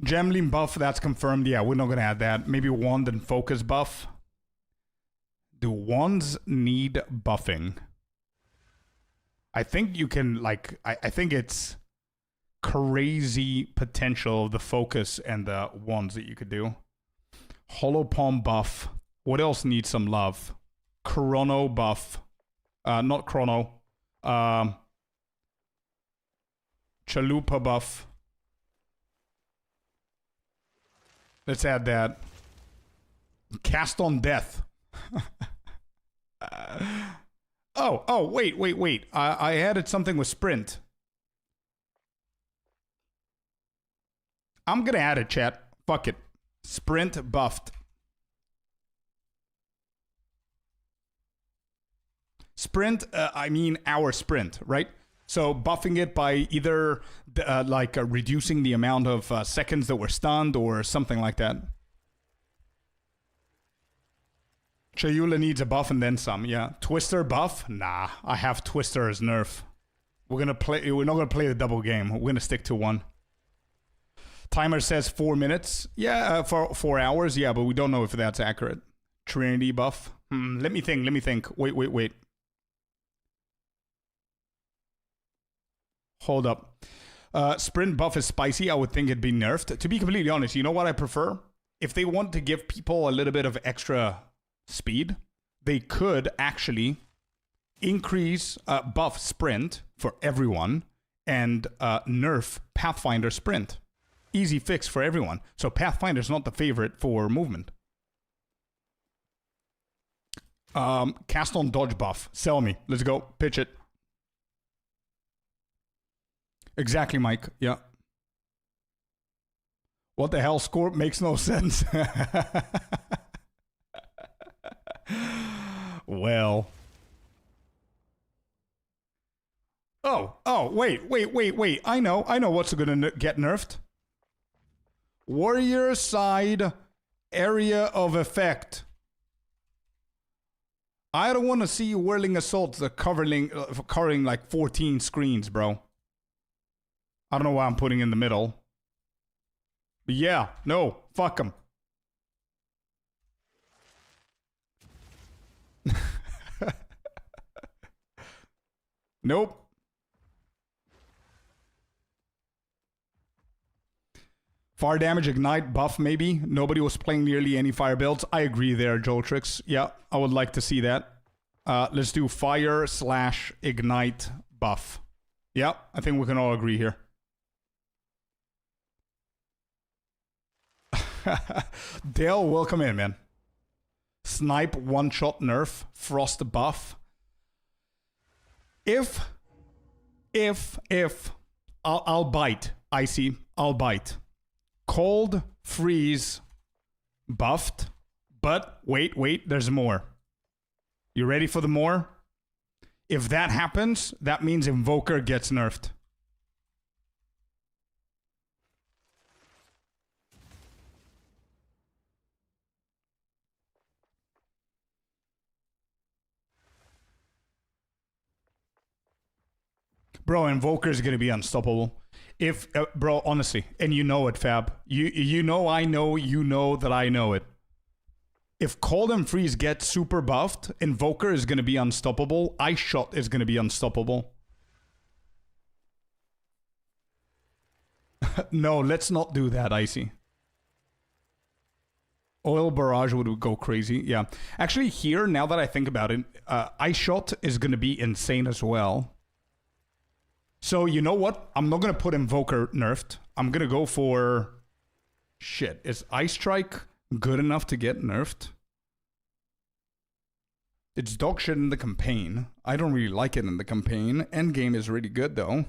Gemling buff, that's confirmed. Yeah, we're not going to add that. Maybe wand and focus buff. Do wands need buffing? I think you can, like, I think it's crazy potential of the focus and the wands that you could do. Hollow Palm buff. What else needs some love? Chrono buff. Not Chrono. Chalupa buff. Let's add that. Cast on Death. Wait. I added something with Sprint. I'm gonna add it, chat. Fuck it. Sprint buffed. Sprint, I mean our sprint, right? So buffing it by either reducing the amount of seconds that we're stunned or something like that. Chayula needs a buff and then some, yeah. Twister buff? Nah, I have Twister as nerf. We're not gonna play the double game. We're gonna stick to one. Timer says 4 minutes. Yeah, for 4 hours. Yeah, but we don't know if that's accurate. Trinity buff. Let me think. Wait. Hold up. Sprint buff is spicy. I would think it'd be nerfed. To be completely honest, you know what I prefer? If they want to give people a little bit of extra speed, they could actually increase buff sprint for everyone and nerf Pathfinder sprint. Easy fix for everyone. So Pathfinder's not the favorite for movement. Cast on dodge buff. Sell me. Let's go. Pitch it. Exactly, Mike. Yeah. What the hell, Scorp? Makes no sense. Well. Oh, wait. I know what's gonna get nerfed. Warrior side area of effect. I don't want to see you whirling assaults covering like 14 screens, bro. I don't know why I'm putting in the middle. But yeah, no, fuck them. Nope. Fire damage, ignite, buff maybe. Nobody was playing nearly any fire builds. I agree there, Joltrix. Yeah, I would like to see that. Let's do fire / ignite buff. Yeah, I think we can all agree here. Dale, welcome in, man. Snipe, one-shot nerf, frost buff. If I'll bite, Icy, I'll bite. Cold, freeze, buffed, but wait, there's more. You ready for the more? If that happens, that means Invoker gets nerfed. Bro, Invoker is going to be unstoppable. If, bro, honestly, and you know it, Fab. You know I know, you know that I know it. If Cold and Freeze get super buffed, Invoker is going to be unstoppable. Ice Shot is going to be unstoppable. No, let's not do that, Icy. Oil Barrage would go crazy, yeah. Actually, here, now that I think about it, Ice Shot is going to be insane as well. So, you know what? I'm not going to put Invoker nerfed. I'm going to go for... Shit, is Ice Strike good enough to get nerfed? It's dog shit in the campaign. I don't really like it in the campaign. Endgame is really good, though.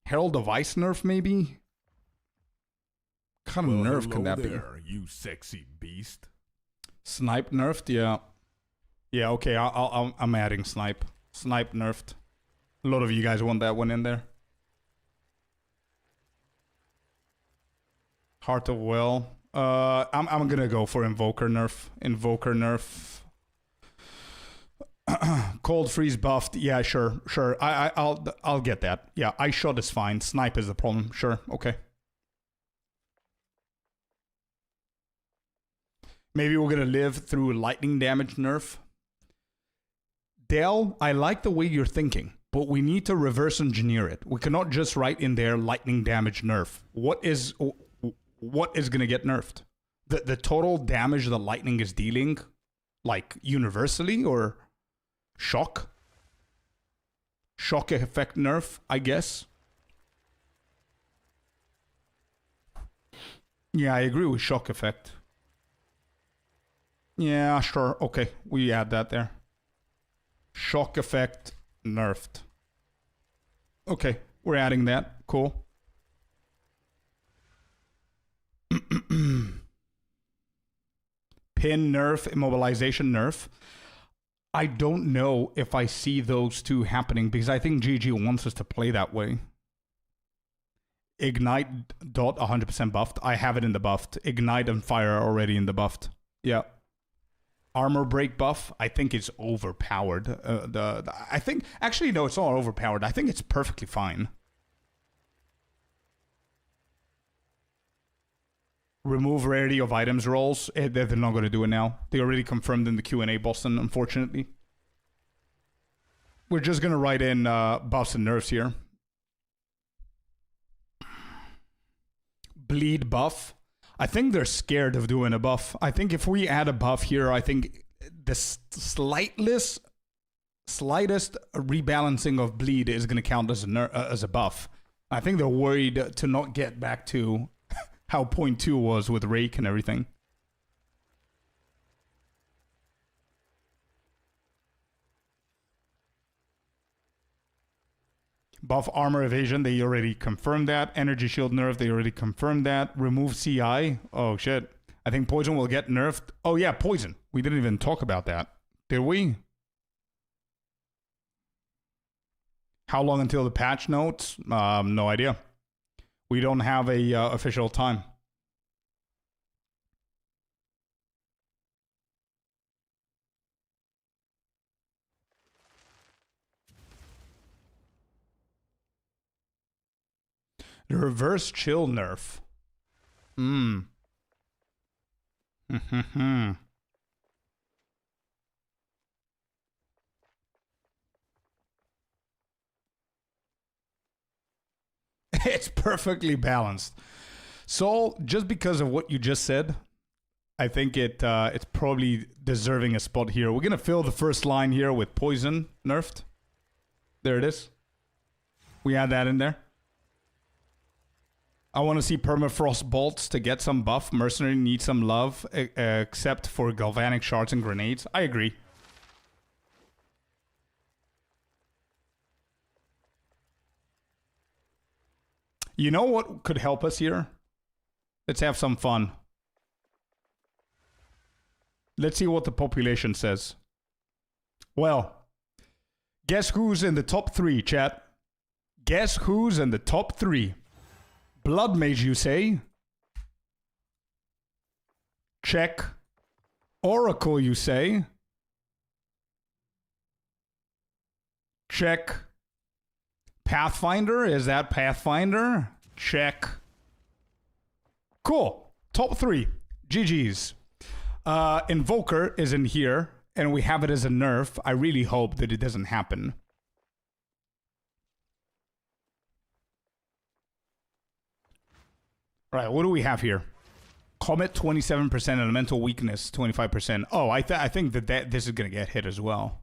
Herald of Ice nerf, maybe? What kind of nerf can that be? You sexy beast. Snipe nerfed, yeah. Yeah, okay, I'm adding Snipe. Snipe nerfed. A lot of you guys want that one in there. Heart of Will. I'm gonna go for Invoker nerf. Invoker nerf. Cold Freeze buffed. Yeah, sure. I'll get that. Yeah, Ice Shot is fine. Snipe is the problem. Sure, okay. Maybe we're gonna live through lightning damage nerf. Dale, I like the way you're thinking, but we need to reverse engineer it. We cannot just write in there lightning damage nerf. What is gonna get nerfed? The total damage the lightning is dealing, like universally, or shock? Shock effect nerf, I guess. Yeah, I agree with shock effect. Yeah, sure. Okay, we add that there. Shock effect nerfed. Okay, we're adding that. Cool. Pin nerf, immobilization nerf. I don't know if I see those two happening because I think GG wants us to play that way. Ignite dot 100% buffed. I have it in the buffed. Ignite and fire are already in the buffed. Yeah. Armor break buff, I think it's overpowered. I think actually no, it's not overpowered. I think it's perfectly fine. Remove rarity of items rolls. They're not going to do it now. They already confirmed in the Q&A, Boston. Unfortunately, we're just going to write in buffs and nerfs here. Bleed buff. I think they're scared of doing a buff. I think if we add a buff here, I think the slightest rebalancing of bleed is going to count as a buff. I think they're worried to not get back to how 0.2 was with Rake and everything. Buff armor evasion, they already confirmed that. Energy shield nerf, they already confirmed that. Remove CI. Oh shit. I think poison will get nerfed. Oh yeah, poison. We didn't even talk about that. Did we? How long until the patch notes? No idea. We don't have a official time. The reverse chill nerf. It's perfectly balanced. So, just because of what you just said, I think it's probably deserving a spot here. We're going to fill the first line here with poison nerfed. There it is. We add that in there. I want to see permafrost bolts to get some buff. Mercenary needs some love, except for galvanic shards and grenades. I agree. You know what could help us here? Let's have some fun. Let's see what the population says. Well, guess who's in the top 3, chat? Guess who's in the top 3? Blood Mage, you say? Check. Oracle, you say? Check. Pathfinder, is that Pathfinder? Check. Cool. Top 3. GG's. Invoker is in here, and we have it as a nerf. I really hope that it doesn't happen. All right, what do we have here? Comet 27%, elemental weakness 25%. Oh, I think that this is gonna get hit as well.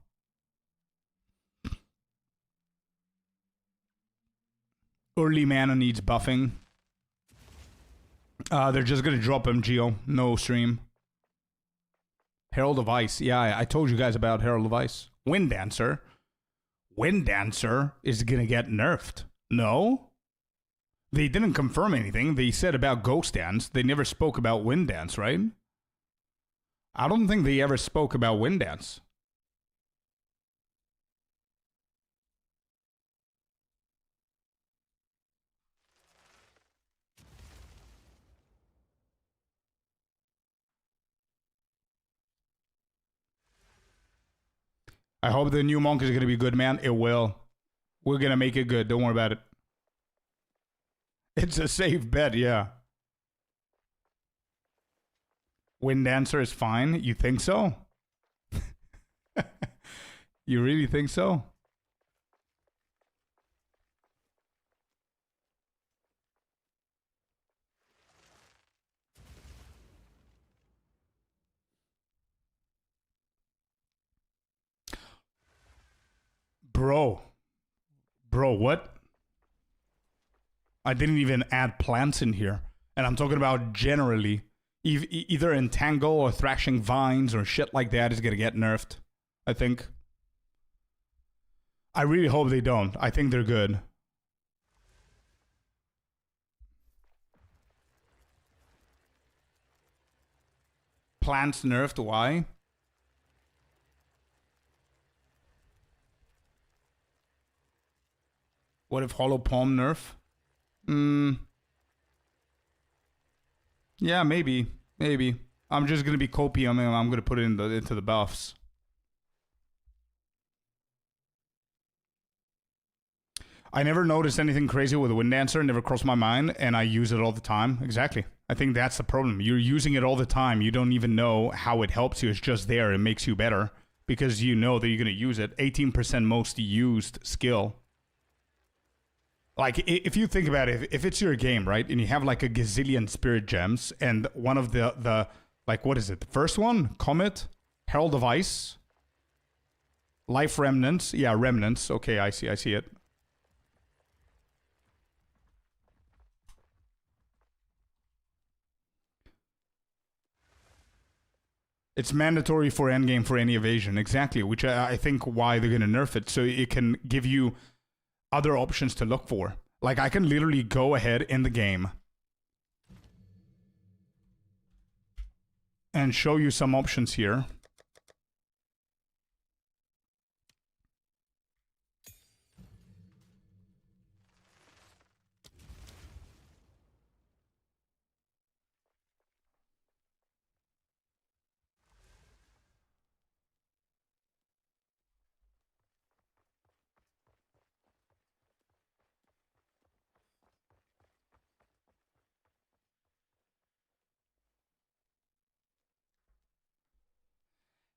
Early mana needs buffing. They're just gonna drop him, Geo. No stream. Herald of Ice. Yeah, I told you guys about Herald of Ice. Wind Dancer. Wind Dancer is gonna get nerfed. No? They didn't confirm anything. They said about Ghost Dance. They never spoke about Wind Dance, right? I don't think they ever spoke about Wind Dance. I hope the new monk is going to be good, man. It will. We're going to make it good. Don't worry about it. It's a safe bet, yeah. Wind Dancer is fine. You think so? You really think so? Bro, what? I didn't even add plants in here. And I'm talking about generally. Either Entangle or Thrashing Vines or shit like that is going to get nerfed, I think. I really hope they don't. I think they're good. Plants nerfed, why? What if Hollow Palm nerf? Yeah, maybe. I'm just gonna be copium and I'm gonna put it into the buffs. I never noticed anything crazy with the Wind Dancer, never crossed my mind, and I use it all the time. Exactly. I think that's the problem. You're using it all the time. You don't even know how it helps you. It's just there. It makes you better because you know that you're gonna use it. 18% most used skill. Like, if you think about it, if it's your game, right, and you have, like, a gazillion spirit gems, and one of the like, what is it? The first one? Comet? Herald of Ice? Life Remnants? Yeah, Remnants. Okay, I see it. It's mandatory for endgame for any evasion. Exactly, which I think why they're going to nerf it, so it can give you other options to look for. Like, I can literally go ahead in the game and show you some options here.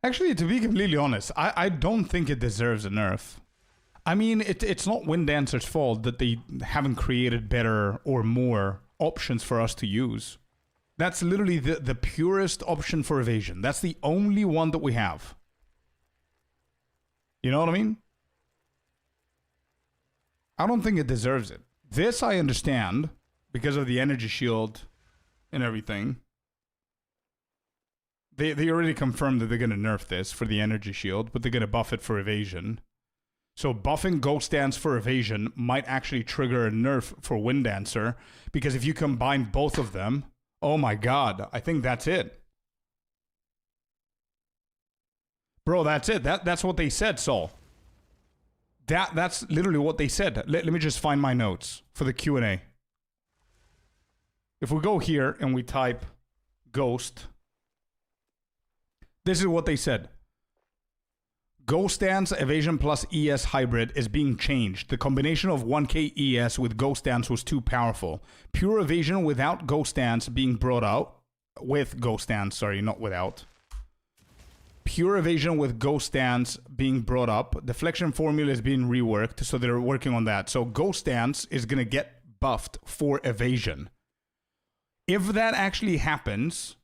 Actually, to be completely honest, I don't think it deserves a nerf. I mean, it's not Wind Dancer's fault that they haven't created better or more options for us to use. That's literally the purest option for evasion. That's the only one that we have. You know what I mean? I don't think it deserves it. This I understand because of the energy shield and everything. They already confirmed that they're going to nerf this for the energy shield, but they're going to buff it for evasion. So buffing Ghost Dance for evasion might actually trigger a nerf for Wind Dancer, because if you combine both of them, oh my god, I think that's it. Bro, that's it. That's what they said, Saul. That's literally what they said. Let me just find my notes for the Q&A. If we go here and we type Ghost, this is what they said. Ghost Dance Evasion plus ES hybrid is being changed. The combination of 1k ES with Ghost Dance was too powerful. Pure Evasion without Ghost Dance being brought out. With Ghost Dance, sorry, not without. Pure Evasion with Ghost Dance being brought up. Deflection formula is being reworked, so they're working on that. So Ghost Dance is going to get buffed for Evasion. If that actually happens,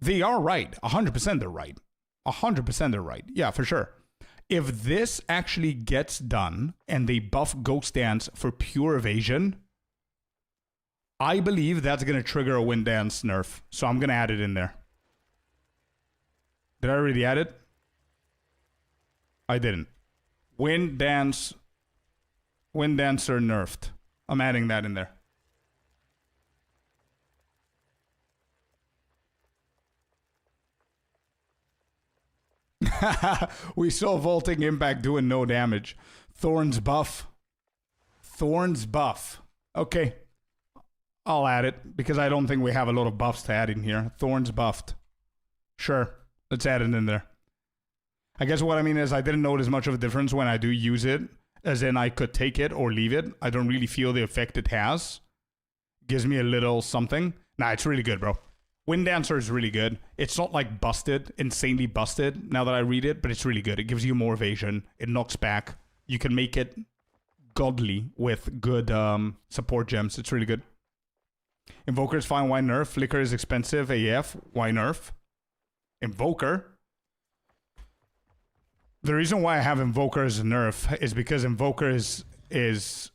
they are right. 100% they're right. 100% they're right. Yeah, for sure. If this actually gets done and they buff Ghost Dance for Pure Evasion, I believe that's going to trigger a Wind Dance nerf. So I'm going to add it in there. Did I already add it? I didn't. Wind Dancer nerfed. I'm adding that in there. We saw Vaulting Impact doing no damage. Thorns buff. Thorns buff. Okay. I'll add it because I don't think we have a lot of buffs to add in here. Thorns buffed. Sure. Let's add it in there. I guess what I mean is I didn't notice much of a difference when I do use it. As in I could take it or leave it. I don't really feel the effect it has. Gives me a little something. Nah, it's really good, bro. Wind Dancer is really good. It's not like busted, insanely busted now that I read it, but it's really good. It gives you more evasion. It knocks back. You can make it godly with good support gems. It's really good. Invoker is fine. Why nerf? Flicker is expensive. AF. Why nerf? Invoker. The reason why I have Invoker as a nerf is because Invoker is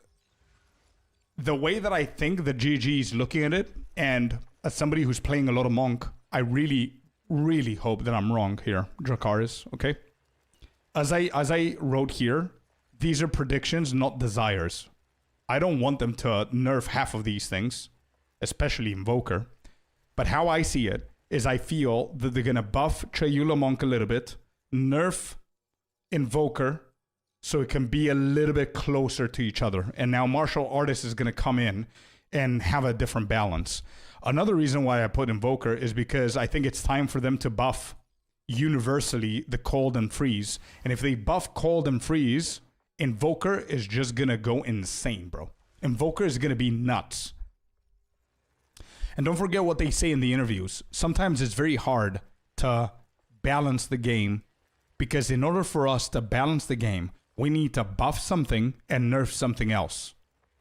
the way that I think the GG is looking at it, and as somebody who's playing a lot of Monk, I really, really hope that I'm wrong here, Dracarys, okay? As I wrote here, these are predictions, not desires. I don't want them to nerf half of these things, especially Invoker. But how I see it is I feel that they're going to buff Chayula Monk a little bit, nerf Invoker, so it can be a little bit closer to each other. And now Martial Artist is going to come in and have a different balance. Another reason why I put Invoker is because I think it's time for them to buff universally the Cold and Freeze. And if they buff Cold and Freeze, Invoker is just going to go insane, bro. Invoker is going to be nuts. And don't forget what they say in the interviews. Sometimes it's very hard to balance the game because in order for us to balance the game, we need to buff something and nerf something else.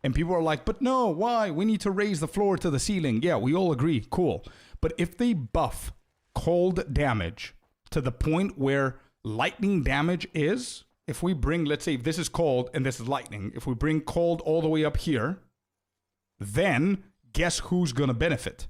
And people are like, but no, why? We need to raise the floor to the ceiling. Yeah, we all agree. Cool. But if they buff cold damage to the point where lightning damage is, if we bring, let's say, if this is cold and this is lightning, if we bring cold all the way up here, then guess who's going to benefit?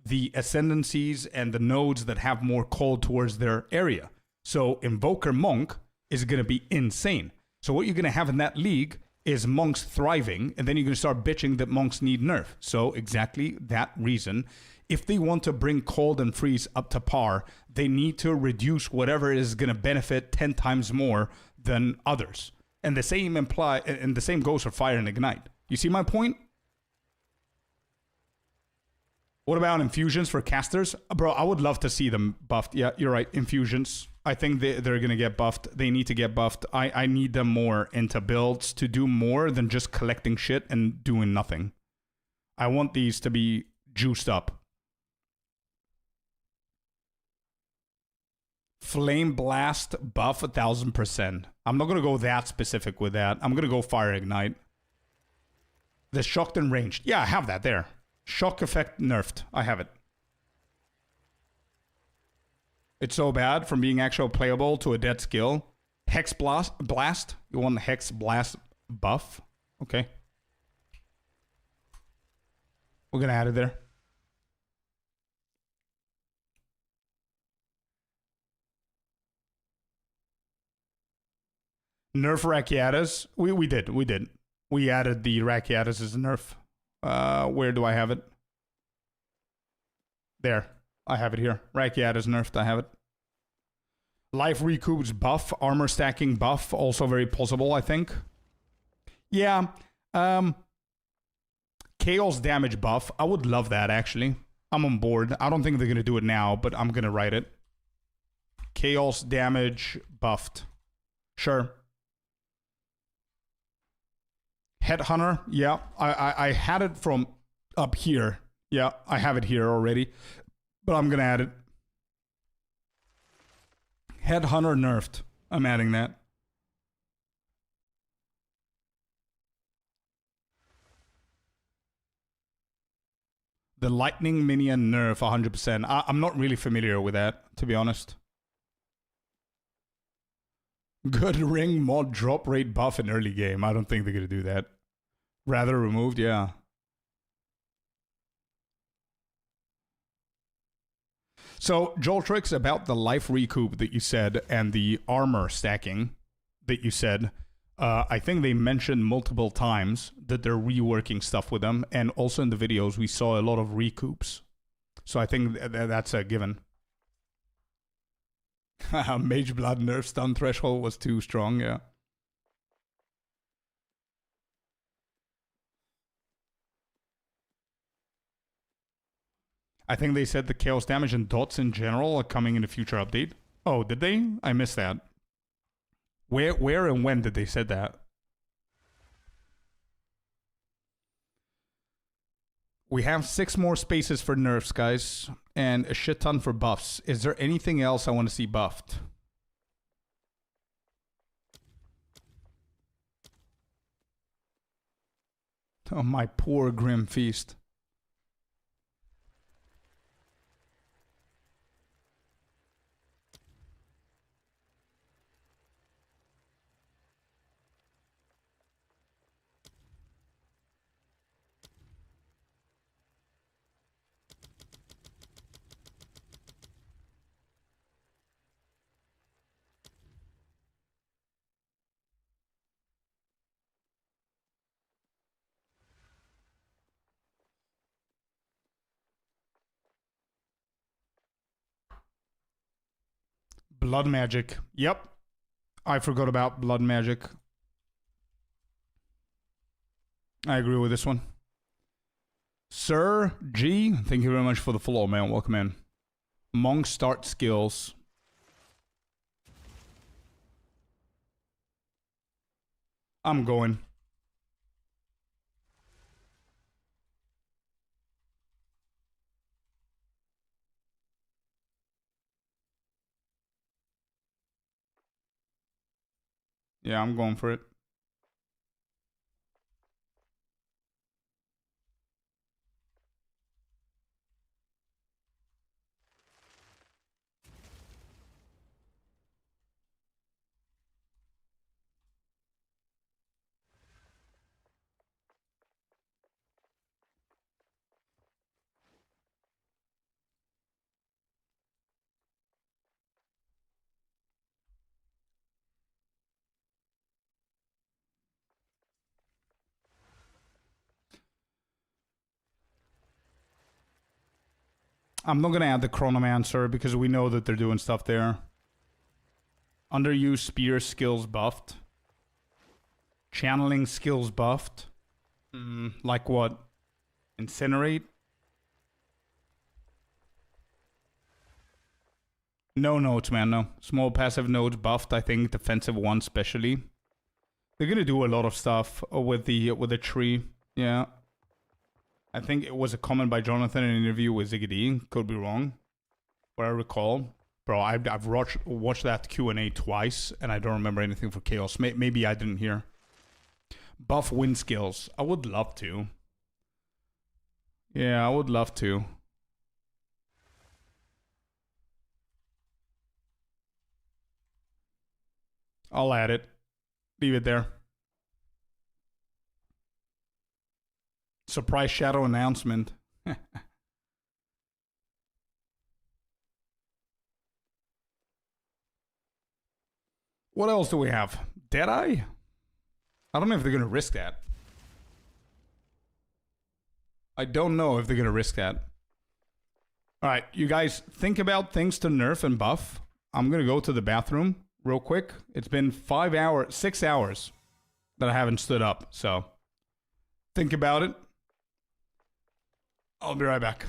The ascendancies and the nodes that have more cold towards their area. So Invoker Monk is going to be insane. So what you're going to have in that league is monks thriving, and then you're going to start bitching that monks need nerf. So exactly that reason. If they want to bring Cold and Freeze up to par, they need to reduce whatever is going to benefit 10 times more than others. And the same goes for Fire and Ignite. You see my point? What about infusions for casters? Bro, I would love to see them buffed. Yeah, you're right. Infusions. I think they're going to get buffed. They need to get buffed. I need them more into builds to do more than just collecting shit and doing nothing. I want these to be juiced up. Flame Blast buff 1000%. I'm not going to go that specific with that. I'm going to go Fire Ignite. The Shocked and Ranged. Yeah, I have that there. Shock effect nerfed. I have it. It's so bad from being actual playable to a dead skill. Hex Blast. You want the Hex Blast buff? Okay. We're going to add it there. Nerf Rakiatas. We did. We added the Rakiatas as a nerf. Where do I have it? There. I have it here. Rakiatas nerfed. I have it. Life recoups buff, armor stacking buff, also very possible, I think. Yeah. Chaos damage buff. I would love that, actually. I'm on board. I don't think they're going to do it now, but I'm going to write it. Chaos damage buffed. Sure. Headhunter. Yeah. I had it from up here. Yeah, I have it here already. But I'm going to add it. Headhunter nerfed. I'm adding that. The lightning minion nerf 100%. I'm not really familiar with that, to be honest. Good ring mod drop rate buff in early game. I don't think they're going to do that. Rather removed, yeah. So, Joltrix, about the life recoup that you said and the armor stacking that you said, I think they mentioned multiple times that they're reworking stuff with them. And also in the videos, we saw a lot of recoups. So I think that's a given. Mage Blood nerf stun threshold was too strong, yeah. I think they said the chaos damage and dots in general are coming in a future update. Oh, did they? I missed that. Where and when did they said that? We have 6 more spaces for nerfs, guys, and a shit ton for buffs. Is there anything else I want to see buffed? Oh, my poor Grim Feast. Blood magic. Yep. I forgot about blood magic. I agree with this one. Sir G, thank you very much for the follow, man. Welcome in. Monk start skills. I'm going. Yeah, I'm going for it. I'm not going to add the Chronomancer because we know that they're doing stuff there. Underuse spear skills buffed. Channeling skills buffed. Like what? Incinerate? No nodes, man, no. Small passive nodes buffed, I think. Defensive one especially. They're going to do a lot of stuff with the tree. Yeah. I think it was a comment by Jonathan in an interview with Ziggy. Could be wrong. Where I recall. Bro, I've watched that Q&A twice, and I don't remember anything for Chaos. Maybe I didn't hear. Buff wind skills. I would love to. Yeah, I would love to. I'll add it. Leave it there. Surprise shadow announcement. What else do we have? Deadeye? I don't know if they're going to risk that. I don't know if they're going to risk that. All right, you guys think about things to nerf and buff. I'm going to go to the bathroom real quick. It's been 6 hours that I haven't stood up. So think about it. I'll be right back.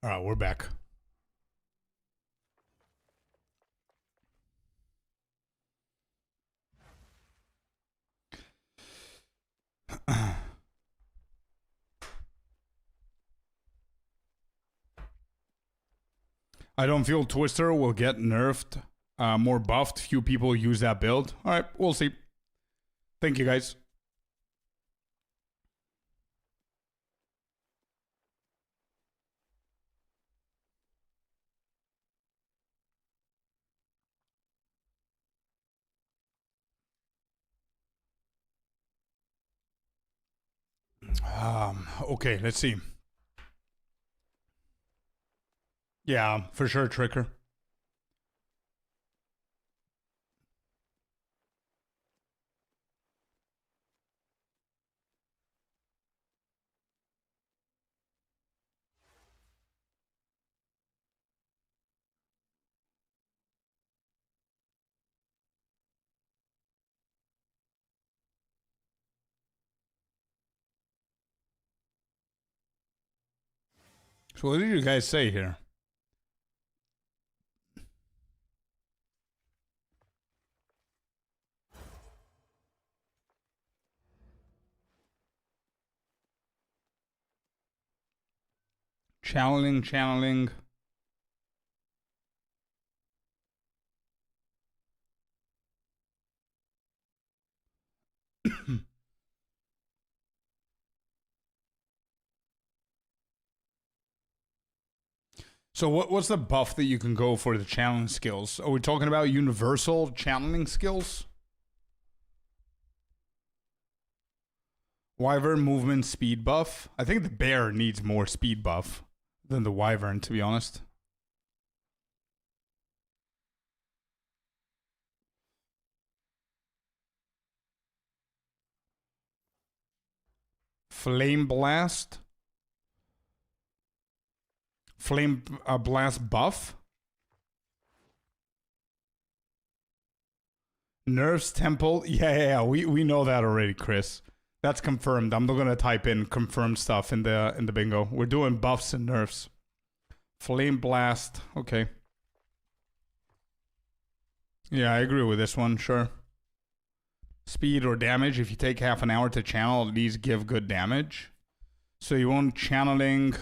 All right, we're back. I don't feel Twister will get nerfed, more buffed. Few people use that build. All right, we'll see. Thank you, guys. Okay, let's see. Yeah, for sure, Tricker. So what did you guys say here? Channeling. So what's the buff that you can go for the channeling skills? Are we talking about universal channeling skills? Wyvern movement speed buff. I think the bear needs more speed buff than the wyvern, to be honest. Flame blast. Flame blast buff. Nerfs temple. Yeah. We know that already, Chris. That's confirmed. I'm not gonna type in confirmed stuff in the bingo. We're doing buffs and nerfs. Flame blast. Okay. Yeah, I agree with this one. Sure. Speed or damage. If you take half an hour to channel, at least give good damage. So you want channeling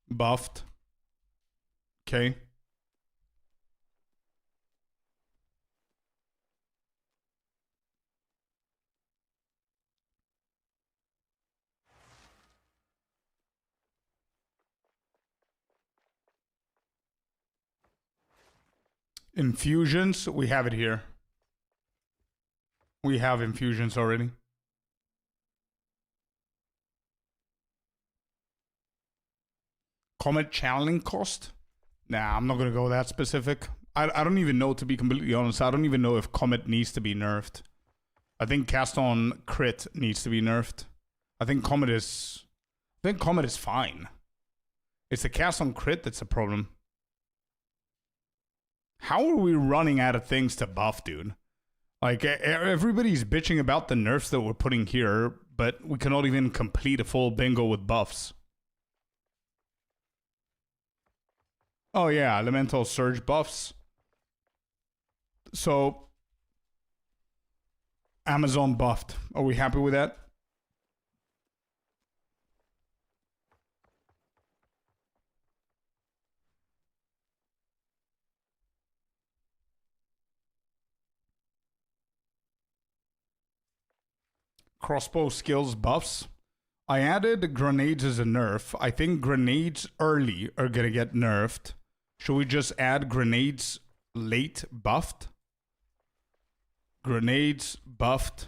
buffed. Okay. Infusions, we have it here. We have infusions already. Comet channeling cost? Nah, I'm not gonna go that specific. I don't even know, to be completely honest. I don't even know if Comet needs to be nerfed. I think cast on crit needs to be nerfed. I think Comet is fine. It's the cast on crit that's a problem. How are we running out of things to buff, dude? Like, everybody's bitching about the nerfs that we're putting here, but we cannot even complete a full bingo with buffs. Oh yeah, elemental surge buffs. So, Amazon buffed. Are we happy with that? Crossbow skills buffs. I added grenades as a nerf. I think grenades early are gonna get nerfed. Should we just add grenades late buffed? Grenades buffed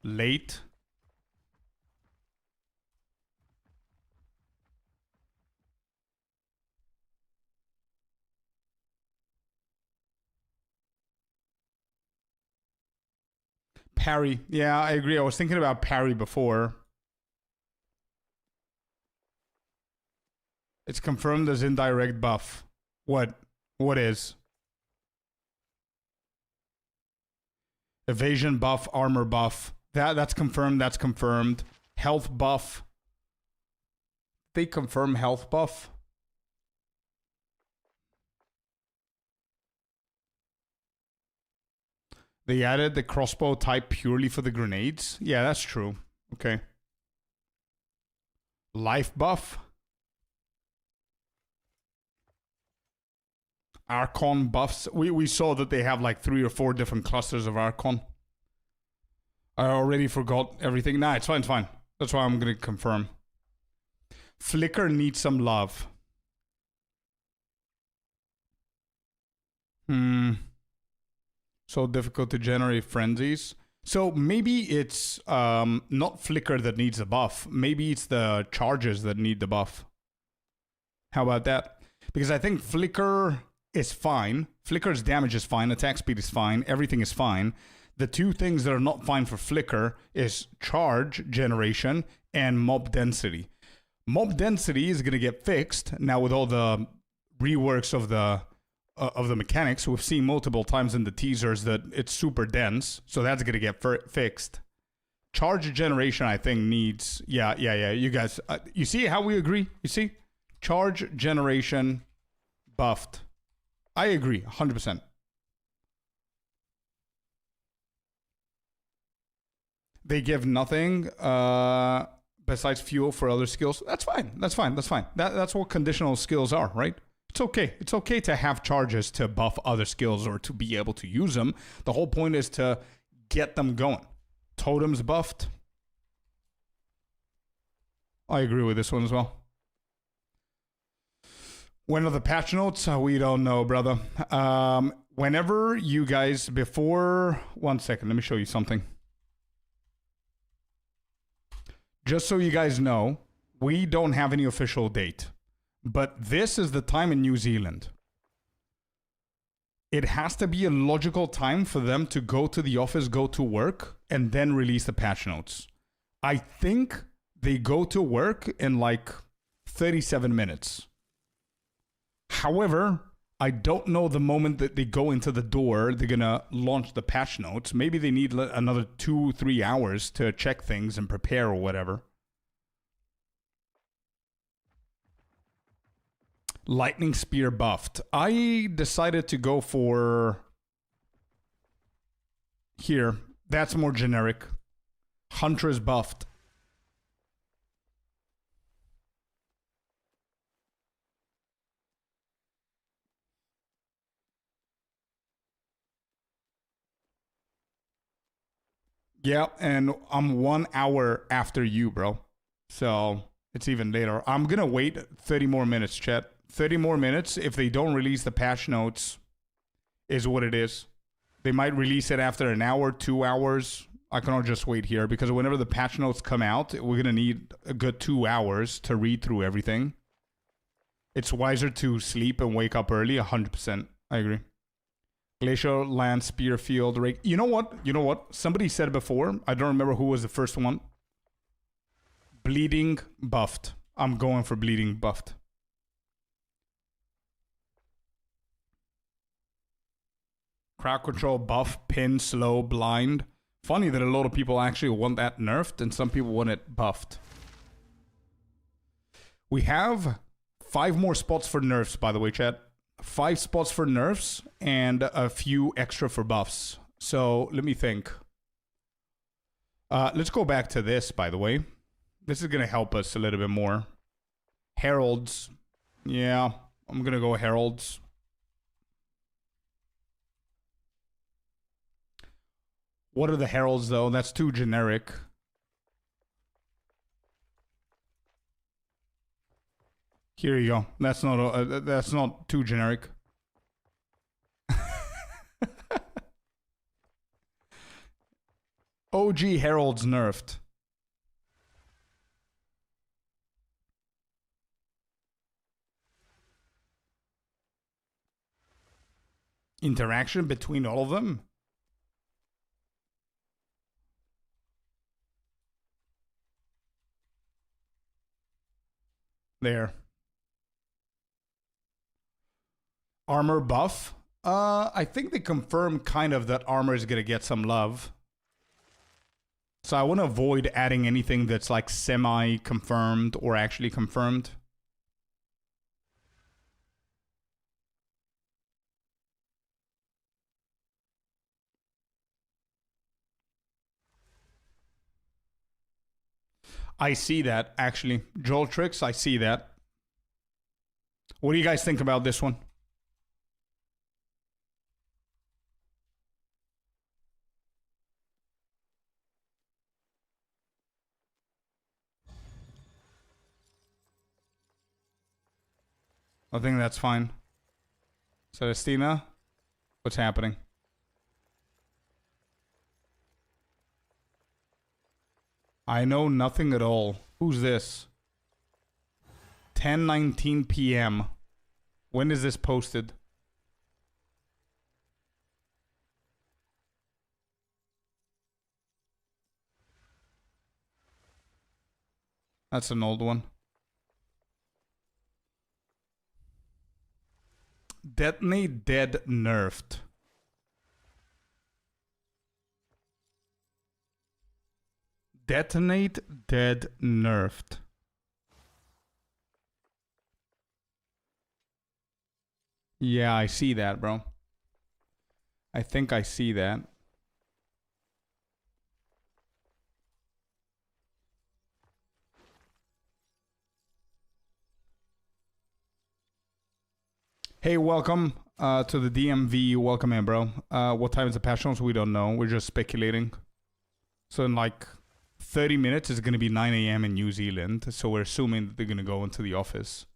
late. Parry. Yeah, I agree. I was thinking about parry before. It's confirmed as indirect buff. What? What is? Evasion buff, armor buff. That's confirmed. That's confirmed. Health buff. They confirm health buff. They added the crossbow type purely for the grenades. Yeah, that's true. Okay. Life buff. Archon buffs. We saw that they have like 3 or 4 different clusters of Archon. I already forgot everything. Nah, it's fine, it's fine. That's why I'm going to confirm. Flicker needs some love. So difficult to generate frenzies. So maybe it's not Flicker that needs the buff. Maybe it's the charges that need the buff. How about that? Because I think Flicker is fine. Flicker's damage is fine. Attack speed is fine. Everything is fine. The 2 things that are not fine for Flicker is charge generation and mob density. Mob density is going to get fixed now with all the reworks of the mechanics. We've seen multiple times in the teasers that it's super dense, so that's going to get fixed. Charge generation, I think, needs... Yeah. You guys, you see how we agree? You see? Charge generation buffed. I agree, 100%. They give nothing besides fuel for other skills. That's fine. That's what conditional skills are, right? It's okay. It's okay to have charges to buff other skills or to be able to use them. The whole point is to get them going. Totems buffed. I agree with this one as well. When are the patch notes? We don't know, brother. Whenever you guys, before... One second, let me show you something. Just so you guys know, we don't have any official date. But this is the time in New Zealand. It has to be a logical time for them to go to the office, go to work, and then release the patch notes. I think they go to work in like 37 minutes. However, I don't know the moment that they go into the door, they're going to launch the patch notes. Maybe they need another 2-3 hours to check things and prepare or whatever. Lightning Spear buffed. I decided to go for... Here. That's more generic. Huntress buffed. Yeah, and I'm 1 hour after you, bro. So it's even later. I'm going to wait 30 more minutes, chat. 30 more minutes. If they don't release the patch notes, is what it is. They might release it after an hour, 2 hours. I cannot just wait here because whenever the patch notes come out, we're going to need a good 2 hours to read through everything. It's wiser to sleep and wake up early. 100%. I agree. Glacial Land Spear Field Rake. You know what? Somebody said before. I don't remember who was the first one. Bleeding buffed. I'm going for bleeding buffed. Crowd control buff, pin, slow, blind. Funny that a lot of people actually want that nerfed and some people want it buffed. We have 5 more spots for nerfs, by the way, chat. 5 spots for nerfs and a few extra for buffs. So let me think. Let's go back to this, by the way. This is going to help us a little bit more. Heralds. Yeah, I'm going to go Heralds. What are the Heralds, though? That's too generic. Here you go. That's not too generic. OG Heralds nerfed. Interaction between all of them? There. Armor buff. I think they confirm kind of that armor is going to get some love. So I want to avoid adding anything that's like semi-confirmed or actually confirmed. I see that, actually. Joel Tricks, I see that. What do you guys think about this one? I think that's fine. Celestina, what's happening? I know nothing at all. Who's this? 10:19 p.m. When is this posted? That's an old one. Detonate dead nerfed. Detonate dead nerfed. Yeah, I see that, bro. I think I see that. Hey, welcome to the DMV. Welcome in, bro. What time is the Passionals? We don't know. We're just speculating. So in like 30 minutes, it's going to be 9 a.m. in New Zealand. So we're assuming that they're going to go into the office.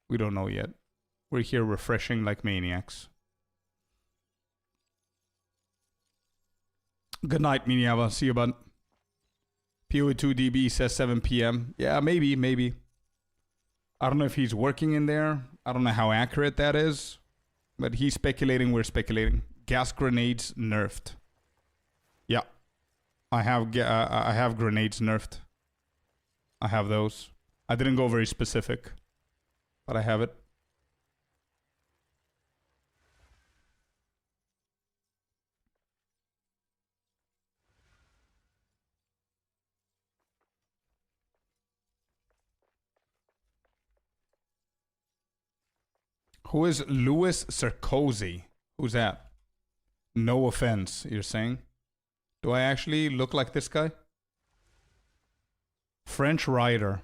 We don't know yet. We're here refreshing like maniacs. Good night, Miniava. See you, bud. POE2DB says 7 p.m. Yeah, maybe. I don't know if he's working in there. I don't know how accurate that is. But he's speculating, we're speculating. Gas grenades nerfed. Yeah. I have grenades nerfed. I have those. I didn't go very specific. But I have it. Who is Louis Sarkozy? Who's that? No offense, you're saying? Do I actually look like this guy? French writer.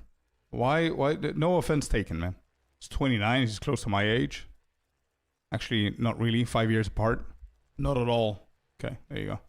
Why? No offense taken, man. He's 29. He's close to my age. Actually, not really. 5 years apart. Not at all. Okay, there you go.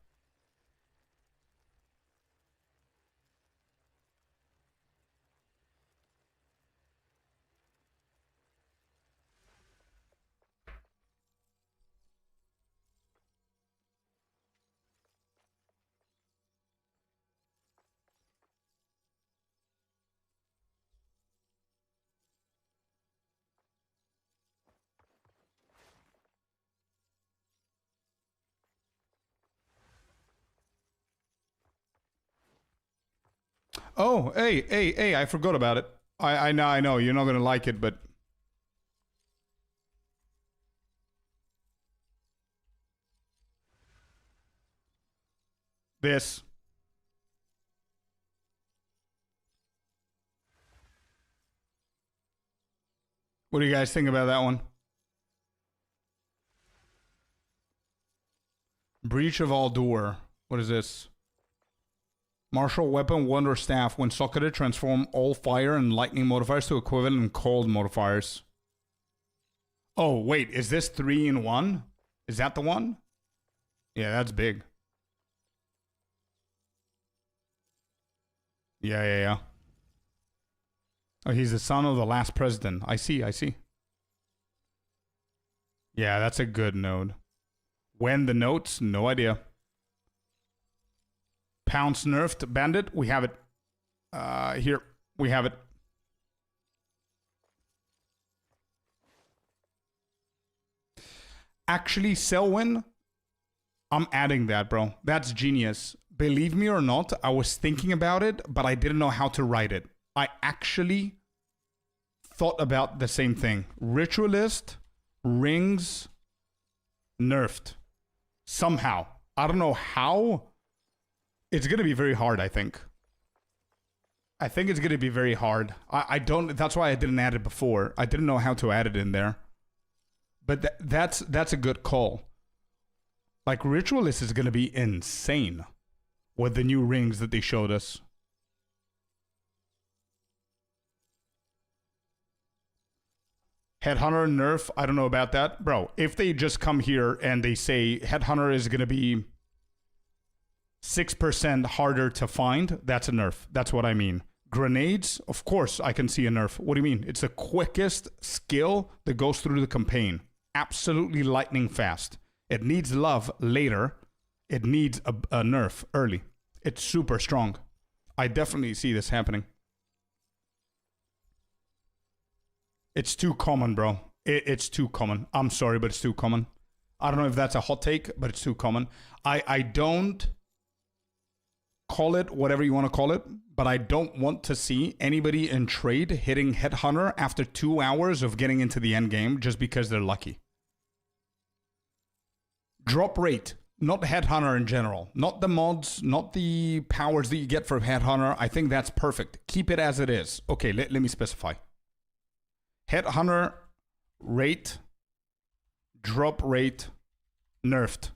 Oh, hey, I forgot about it. I know, you're not gonna like it, but... This. What do you guys think about that one? Breach of all door. What is this? Martial weapon, wonder staff. When socketed, transform all fire and lightning modifiers to equivalent cold modifiers. Oh, wait. Is this 3-in-1? Is that the one? Yeah, that's big. Yeah. Oh, he's the son of the last president. I see. Yeah, that's a good node. When the notes? No idea. Pounce nerfed bandit. We have it. Here. We have it. Actually, Selwyn, I'm adding that, bro. That's genius. Believe me or not, I was thinking about it, but I didn't know how to write it. I actually thought about the same thing. Ritualist, rings, nerfed. Somehow. I don't know how, It's going to be very hard, I think. I think it's going to be very hard. I don't... That's why I didn't add it before. I didn't know how to add it in there. But that's a good call. Like, Ritualist is going to be insane with the new rings that they showed us. Headhunter nerf, I don't know about that. Bro, if they just come here and they say Headhunter is going to be 6% harder to find, that's a nerf. That's what I mean. Grenades, of course I can see a nerf. What do you mean? It's the quickest skill that goes through the campaign. Absolutely lightning fast. It needs love later. It needs a nerf early. It's super strong. I definitely see this happening. It's too common, bro. It's too common. I'm sorry, but it's too common. I don't know if that's a hot take, but it's too common. I don't call it whatever you want to call it, but I don't want to see anybody in trade hitting Headhunter after 2 hours of getting into the end game just because they're lucky. Drop rate, not Headhunter in general. Not the mods, not the powers that you get from Headhunter. I think that's perfect. Keep it as it is. Okay, let me specify. Headhunter rate, drop rate, nerfed.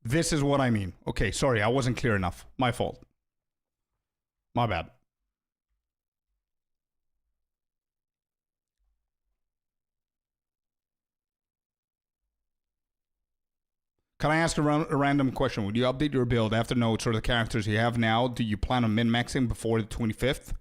This is what I mean. Okay, sorry, I wasn't clear enough. My fault. My bad. Can I ask a random question? Would you update your build after notes or the characters you have now? Do you plan on min-maxing before the 25th?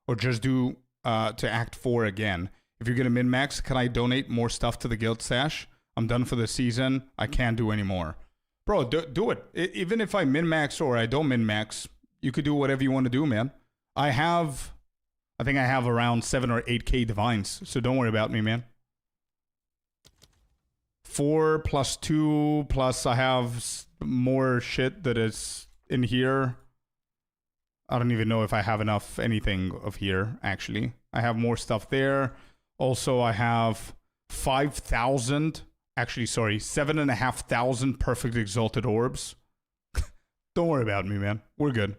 Or just do to Act 4 again? If you're going to min-max, can I donate more stuff to the guild stash? I'm done for the season. I can't do any more. Bro, do it. Even if I min-max or I don't min-max, you could do whatever you want to do, man. I think I have around 7 or 8k divines, so don't worry about me, man. 4 plus 2 plus I have more shit that is in here. I don't even know if I have enough anything of here, actually. I have more stuff there. Also, I have 5,000, actually, sorry, 7,500 perfect exalted orbs. Don't worry about me, man. We're good.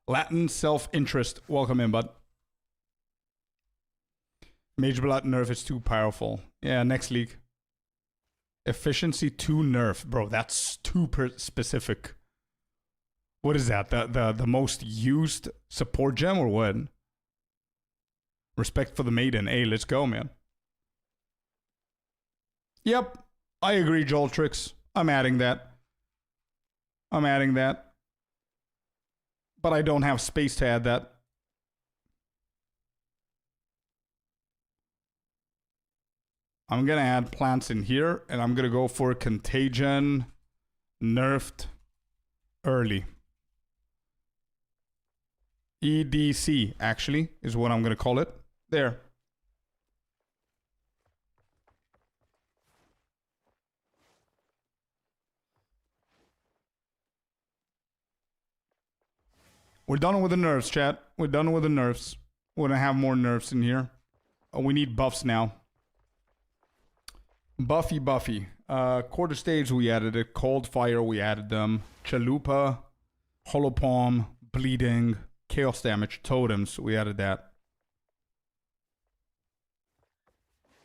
Latin self-interest. Welcome in, bud. Mage Blood nerf is too powerful. Yeah, next league. Efficiency 2 nerf. Bro, that's too specific. What is that? The most used support gem or what? Respect for the maiden. Hey, let's go, man. Yep, I agree, Joltrix. I'm adding that. But I don't have space to add that. I'm going to add plants in here, and I'm going to go for Contagion nerfed early. EDC, actually, is what I'm going to call it. There. We're done with the nerfs, chat. We're done with the nerfs. We're going to have more nerfs in here. Oh, we need buffs now. Buffy. Quarter stage, we added it. Cold Fire, we added them. Chalupa, Hollow Palm, Bleeding, Chaos Damage, Totems, we added that.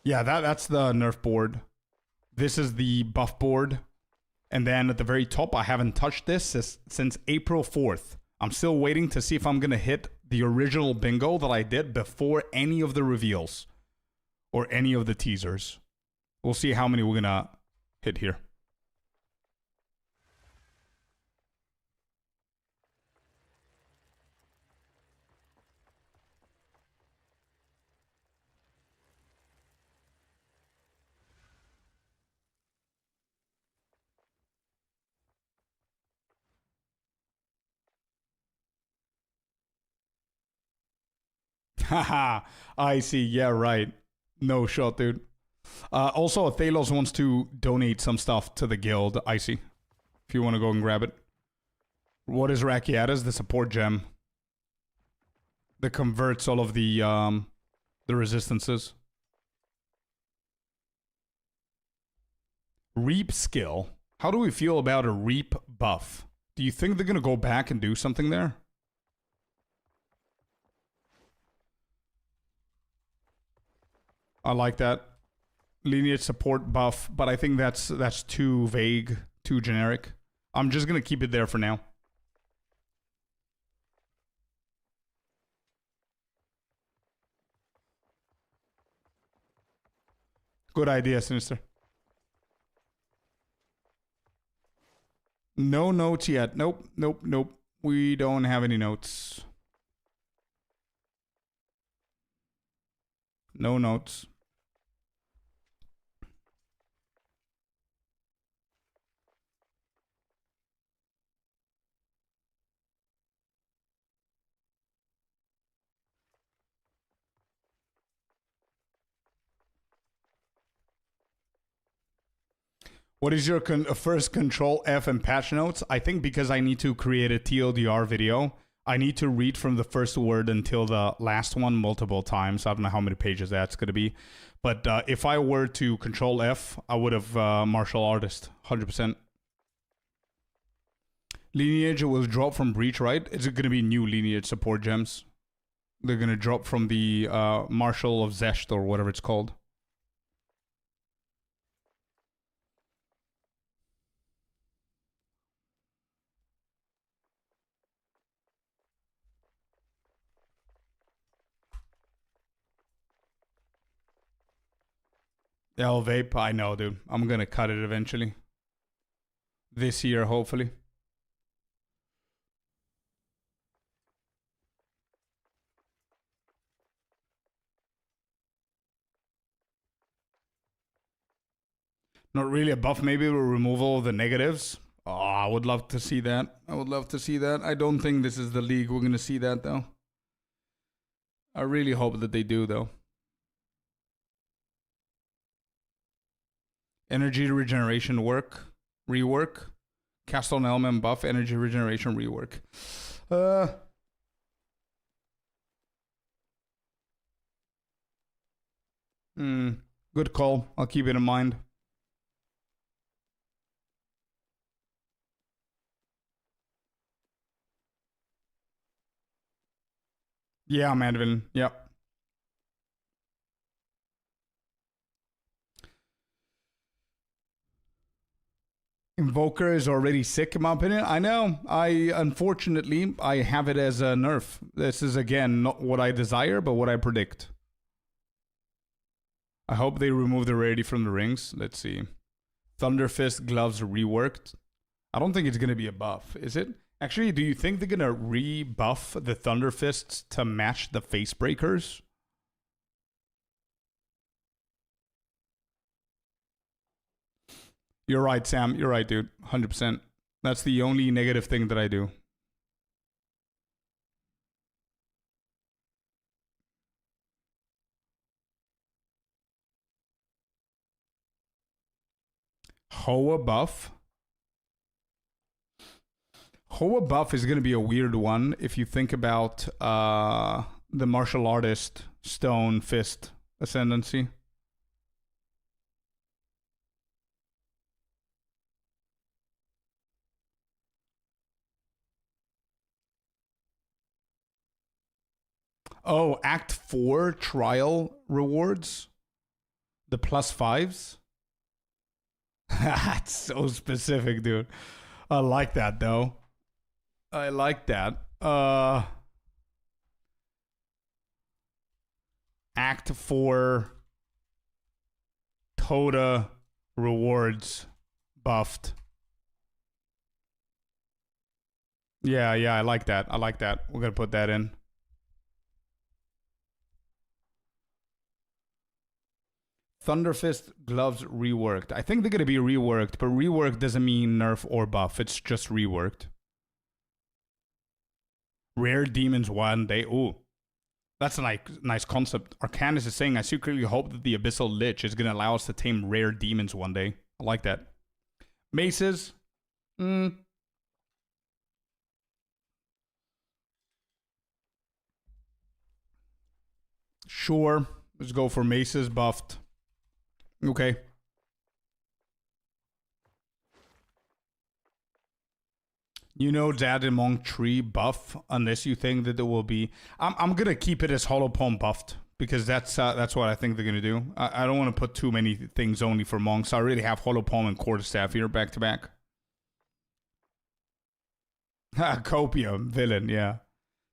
Yeah, that's the nerf board. This is the buff board. And then at the very top, I haven't touched this since April 4th. I'm still waiting to see if I'm going to hit the original bingo that I did before any of the reveals. Or any of the teasers. We'll see how many we're going to hit here. Haha, I see. Yeah, right. No shot, dude. Also, Thalos wants to donate some stuff to the guild, Icy. If you want to go and grab it. What is Rakiata's? The support gem. That converts all of the resistances. Reap skill. How do we feel about a reap buff? Do you think they're gonna go back and do something there? I like that. Lineage support buff, but I think that's too vague, too generic. I'm just gonna keep it there for now. Good idea, Sinister. No notes yet. Nope, nope, nope. We don't have any notes. No notes. What is your first control F and patch notes? I think because I need to create a TLDR video, I need to read from the first word until the last one multiple times. I don't know how many pages that's going to be. But if I were to control F, I would have martial artist, 100%. Lineage will drop from Breach, right? Is it going to be new lineage support gems? They're going to drop from the Marshal of Zesht or whatever it's called. El Vape, I know, dude. I'm gonna cut it eventually. This year, hopefully. Not really a buff, maybe removal of the negatives. Oh, I would love to see that. I would love to see that. I don't think this is the league we're gonna see that, though. I really hope that they do, though. Energy regeneration rework. Cast on element buff, energy regeneration rework. Good call. I'll keep it in mind. Yeah, Mandarin. Yep. Invoker is already sick, in my opinion. I know. Unfortunately, I have it as a nerf. This is, again, not what I desire, but what I predict. I hope they remove the rarity from the rings. Let's see. Thunder Fist gloves reworked. I don't think it's going to be a buff, is it? Actually, do you think they're going to rebuff the Thunder Fists to match the face breakers? You're right, Sam. You're right, dude. 100%. That's the only negative thing that I do. Hoa buff. Hoa buff is going to be a weird one if you think about the martial artist stone fist ascendancy. Oh, Act 4 trial rewards? The +5s? That's so specific, dude. I like that, though. I like that. Act 4 Toda rewards buffed. Yeah, I like that. I like that. We're going to put that in. Thunderfist gloves reworked. I think they're going to be reworked, but reworked doesn't mean nerf or buff. It's just reworked. Rare demons one day. Ooh, that's a nice concept. Arcanus is saying, I secretly hope that the Abyssal Lich is going to allow us to tame rare demons one day. I like that. Maces. Sure. Let's go for maces buffed. Okay. You know that among tree buff, unless you think that there will be. I'm gonna keep it as hollow palm buffed because that's what I think they're gonna do. I don't want to put too many things only for monks. I already have hollow palm and quarterstaff here back to back. Copium villain, yeah.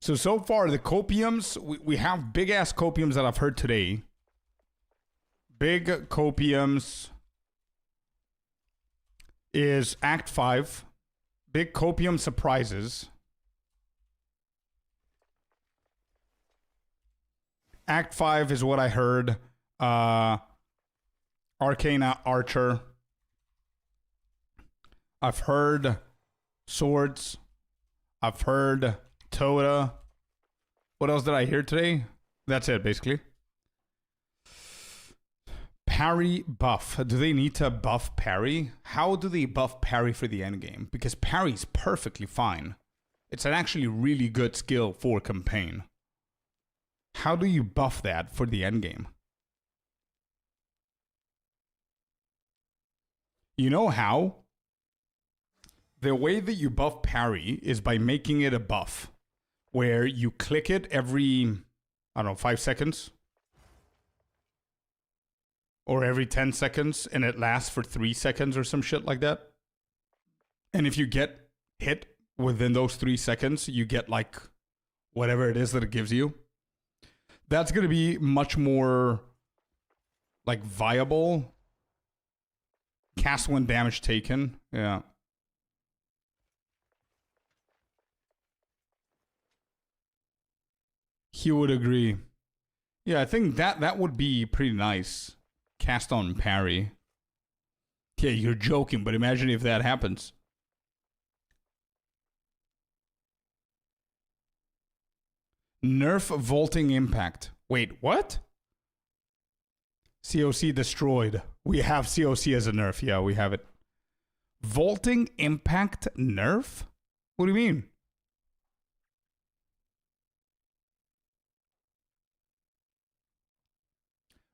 So far the copiums we have big ass copiums that I've heard today. Big copiums is Act 5. Big copium surprises. Act 5 is what I heard. Arcana Archer. I've heard Swords. I've heard Toda. What else did I hear today? That's it, basically. Parry buff. Do they need to buff parry? How do they buff parry for the endgame? Because parry's perfectly fine. It's an actually really good skill for campaign. How do you buff that for the endgame? You know how? The way that you buff parry is by making it a buff. Where you click it every, I don't know, 5 seconds. Or every 10 seconds, and it lasts for 3 seconds or some shit like that. And if you get hit within those 3 seconds, you get like whatever it is that it gives you. That's going to be much more like viable. Cast when damage taken. Yeah. He would agree. Yeah, I think that would be pretty nice. Cast on parry. Yeah, you're joking, but imagine if that happens. Nerf vaulting impact. Wait, what? COC destroyed. We have COC as a nerf. Yeah, we have it. Vaulting impact nerf? What do you mean?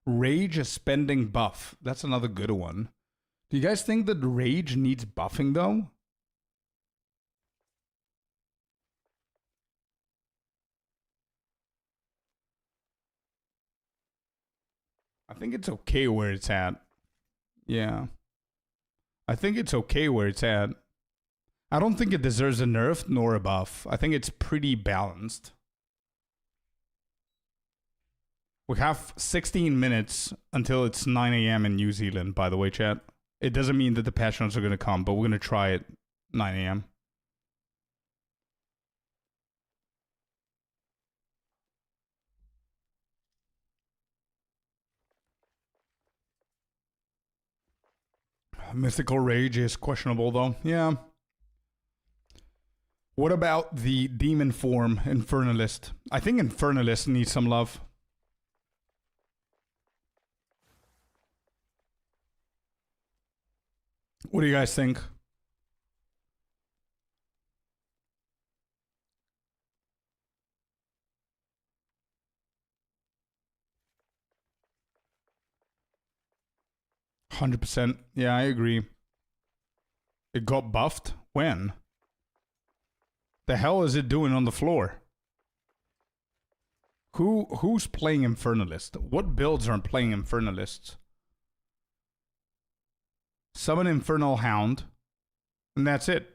Rage spending buff. That's another good one. Do you guys think that Rage needs buffing though? I think it's okay where it's at. Yeah. I think it's okay where it's at. I don't think it deserves a nerf nor a buff. I think it's pretty balanced. We have 16 minutes until it's 9 a.m. in New Zealand, by the way, chat. It doesn't mean that the patch notes are going to come, but we're going to try it 9 a.m. Mythical Rage is questionable, though. Yeah. What about the Demon Form Infernalist? I think Infernalist needs some love. What do you guys think? %. Yeah, I agree. It got buffed? When? The hell is it doing on the floor? Who's playing Infernalist? What builds are playing Infernalists? Summon Infernal Hound, and that's it.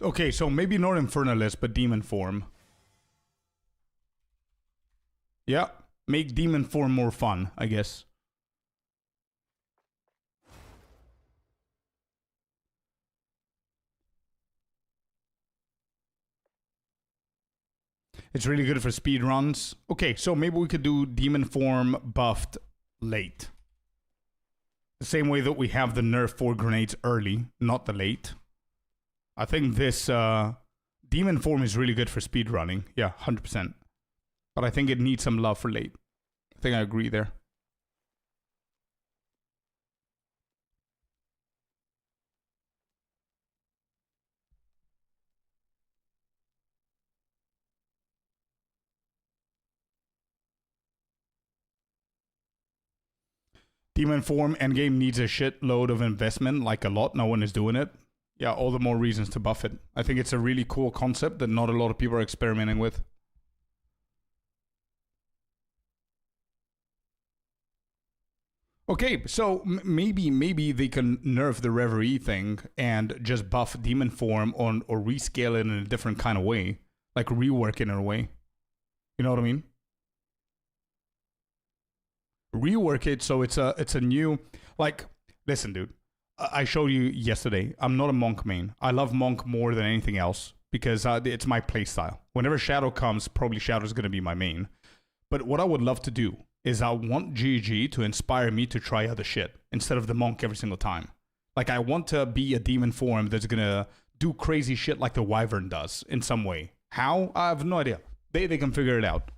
Okay, so maybe not Infernalist, but Demon Form. Yeah, make Demon Form more fun, I guess. It's really good for speed runs. Okay, so maybe we could do Demon Form buffed late. The same way that we have the nerf for grenades early, not the late. I think this Demon Form is really good for speed running. Yeah, 100%. But I think it needs some love for late. I think I agree there. Demon form endgame needs a shitload of investment, like a lot. No one is doing it. Yeah, all the more reasons to buff it. I think it's a really cool concept that not a lot of people are experimenting with. Okay, so maybe they can nerf the Reverie thing and just buff demon form on or rescale it in a different kind of way, like rework it in a way. You know what I mean? Rework it so it's a new, like, listen, dude. I showed you yesterday. I'm not a Monk main. I love Monk more than anything else because it's my playstyle. Whenever Shadow comes, probably Shadow's gonna be my main. But what I would love to do is I want GG to inspire me to try other shit instead of the Monk every single time. Like, I want to be a demon form that's gonna do crazy shit like the Wyvern does in some way. How? I have no idea. They can figure it out.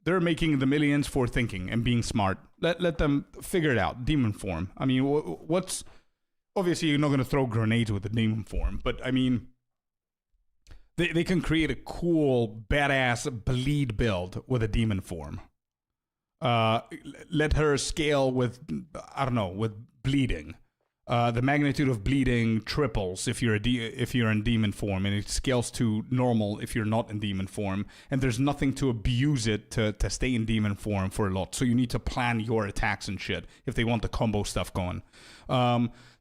They're making the millions for thinking and being smart. Let them figure it out. Demon form. I mean, what's... Obviously, you're not going to throw grenades with the demon form, but I mean... They can create a cool, badass bleed build with a demon form. Let her scale with, I don't know, with bleeding. The magnitude of bleeding triples if you're in demon form, and it scales to normal if you're not in demon form. And there's nothing to abuse it to stay in demon form for a lot. So you need to plan your attacks and shit if they want the combo stuff going.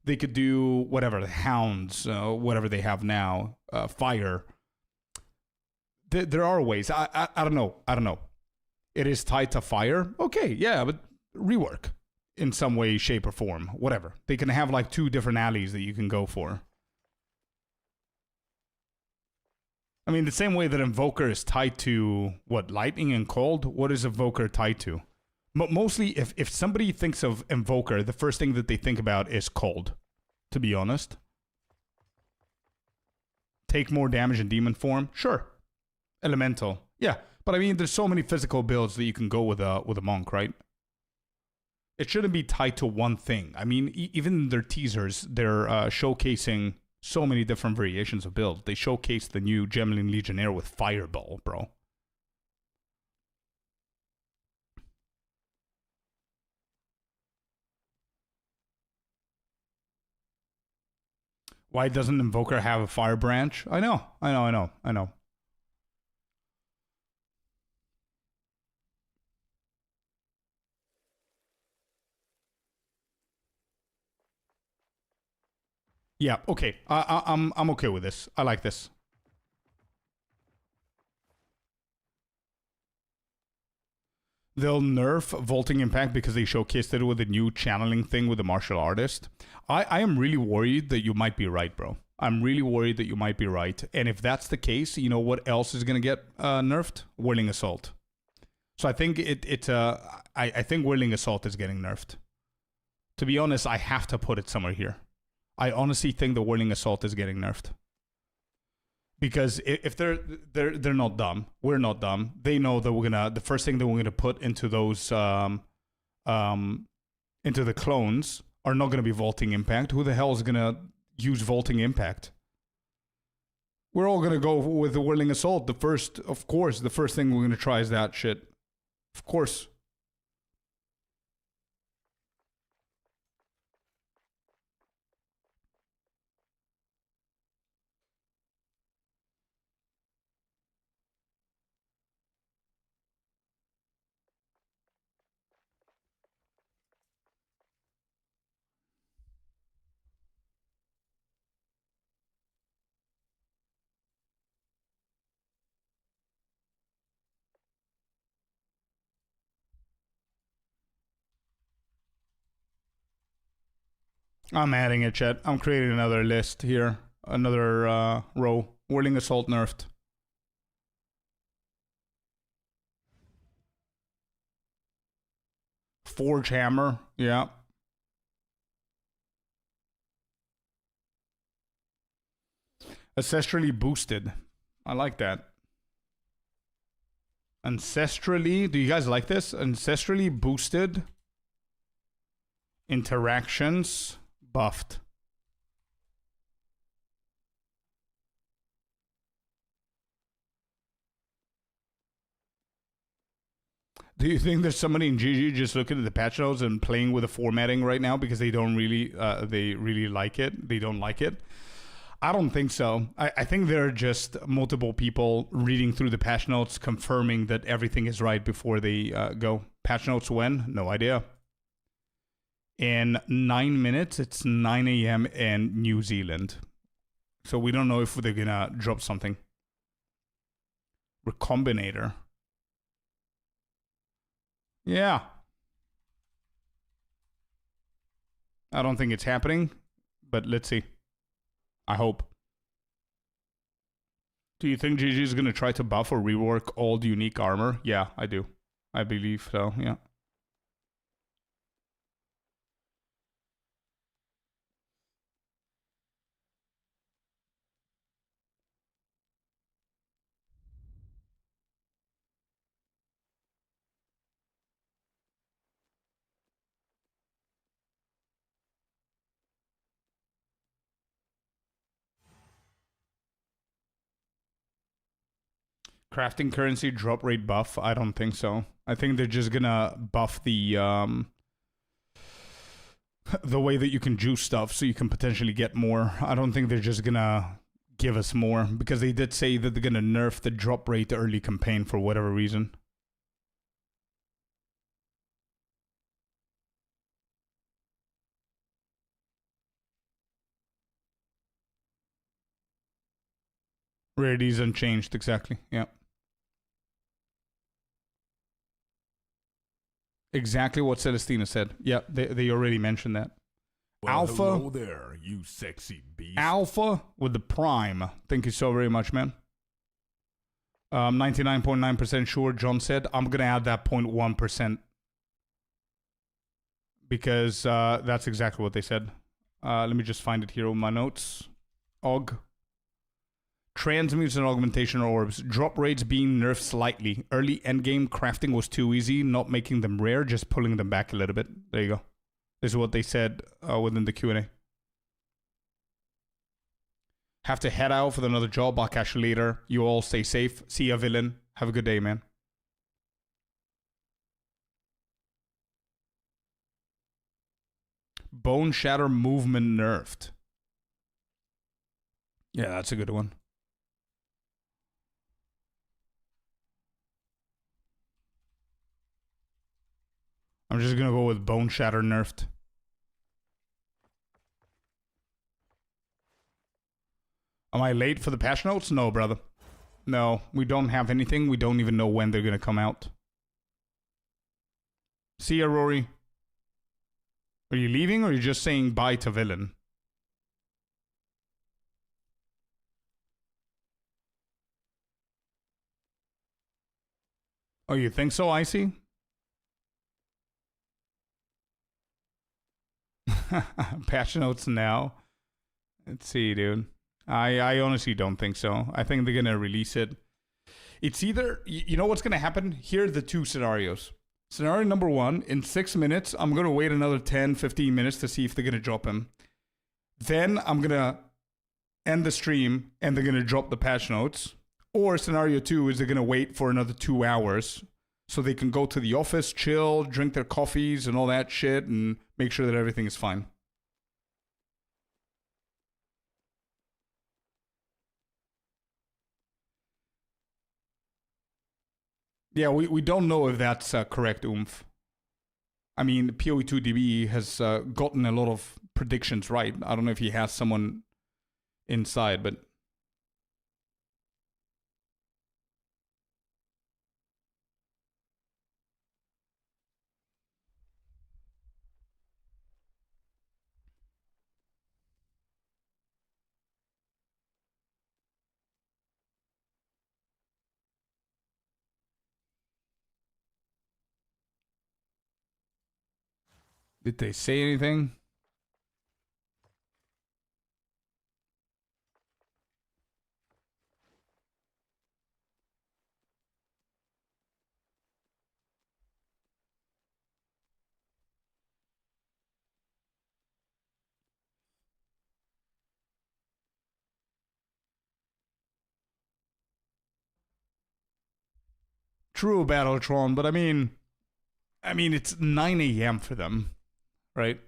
They could do whatever, the hounds, whatever they have now, fire. There are ways. I don't know. It is tied to fire. Okay, yeah, but rework. In some way, shape, or form. Whatever. They can have like 2 different alleys that you can go for. I mean, the same way that Invoker is tied to, what, lightning and cold? What is Invoker tied to? Mostly, if somebody thinks of Invoker, the first thing that they think about is cold, to be honest. Take more damage in demon form? Sure. Elemental. Yeah, but I mean, there's so many physical builds that you can go with a monk, right? It shouldn't be tied to one thing. I mean, even in their teasers, they're showcasing so many different variations of builds. They showcased the new Gemling Legionnaire with Fireball, bro. Why doesn't Invoker have a Fire Branch? I know. Yeah, okay. I'm okay with this. I like this. They'll nerf Vaulting Impact because they showcased it with a new channeling thing with the martial artist. I am really worried that you might be right, bro. I'm really worried that you might be right. And if that's the case, you know what else is going to get nerfed? Whirling Assault. So I think I think Whirling Assault is getting nerfed. To be honest, I have to put it somewhere here. I honestly think the Whirling Assault is getting nerfed. Because if they're not dumb, we're not dumb. They know that the first thing that we're gonna put into those into the clones are not gonna be Vaulting Impact. Who the hell is gonna use Vaulting Impact? We're all gonna go with the Whirling Assault. The first thing we're gonna try is that shit. Of course. I'm adding it, chat. I'm creating another list here. Another row. Whirling Assault nerfed. Forge Hammer. Yeah. Ancestrally boosted. I like that. Ancestrally. Do you guys like this? Ancestrally boosted. Interactions buffed. Do you think there's somebody in GG just looking at the patch notes and playing with the formatting right now because they don't really, they really like it? They don't like it. I don't think so. I think there are just multiple people reading through the patch notes, confirming that everything is right before they go. Patch notes when? No idea. In 9 minutes, it's 9 a.m. in New Zealand. So we don't know if they're gonna drop something. Recombinator. Yeah. I don't think it's happening, but let's see. I hope. Do you think GG is going to try to buff or rework old unique armor? Yeah, I do. I believe so, yeah. Crafting currency drop rate buff? I don't think so. I think they're just gonna buff the way that you can juice stuff so you can potentially get more. I don't think they're just gonna give us more because they did say that they're gonna nerf the drop rate early campaign for whatever reason. Rarities unchanged, exactly. Yeah. Exactly what Celestina said. Yeah, they already mentioned that. Well, Alpha. hello there, you sexy beast. Alpha with the Prime. Thank you so very much, man. 99.9% sure, John said. I'm going to add that 0.1%. Because that's exactly what they said. Let me just find it here on my notes. Og. Transmutes and augmentation orbs. Drop rates being nerfed slightly. Early endgame crafting was too easy, not making them rare, just pulling them back a little bit. There you go. This is what they said within the Q&A. Have to head out for another job. I'll catch you later. You all stay safe. See ya, villain. Have a good day, man. Bone Shatter movement nerfed. Yeah, that's a good one. I'm just going to go with Bone Shatter nerfed. Am I late for the patch notes? No, brother. No, we don't have anything. We don't even know when they're going to come out. See ya, Rory. Are you leaving or are you just saying bye to villain? Oh, you think so, Icy? Patch notes now. Let's see, dude. I honestly don't think so. I think they're going to release it. It's either, you know what's going to happen? Here are the two scenarios. Scenario number one, in 6 minutes, I'm going to wait another 10, 15 minutes to see if they're going to drop him. Then I'm going to end the stream and they're going to drop the patch notes. Or scenario two is they're going to wait for another 2 hours so they can go to the office, chill, drink their coffees and all that shit and make sure that everything is fine. Yeah, we don't know if that's correct, Oomph. I mean, POE2DB has gotten a lot of predictions right. I don't know if he has someone inside, but... Did they say anything? True, Battletron, but I mean, I mean, it's 9 a.m. for them, right?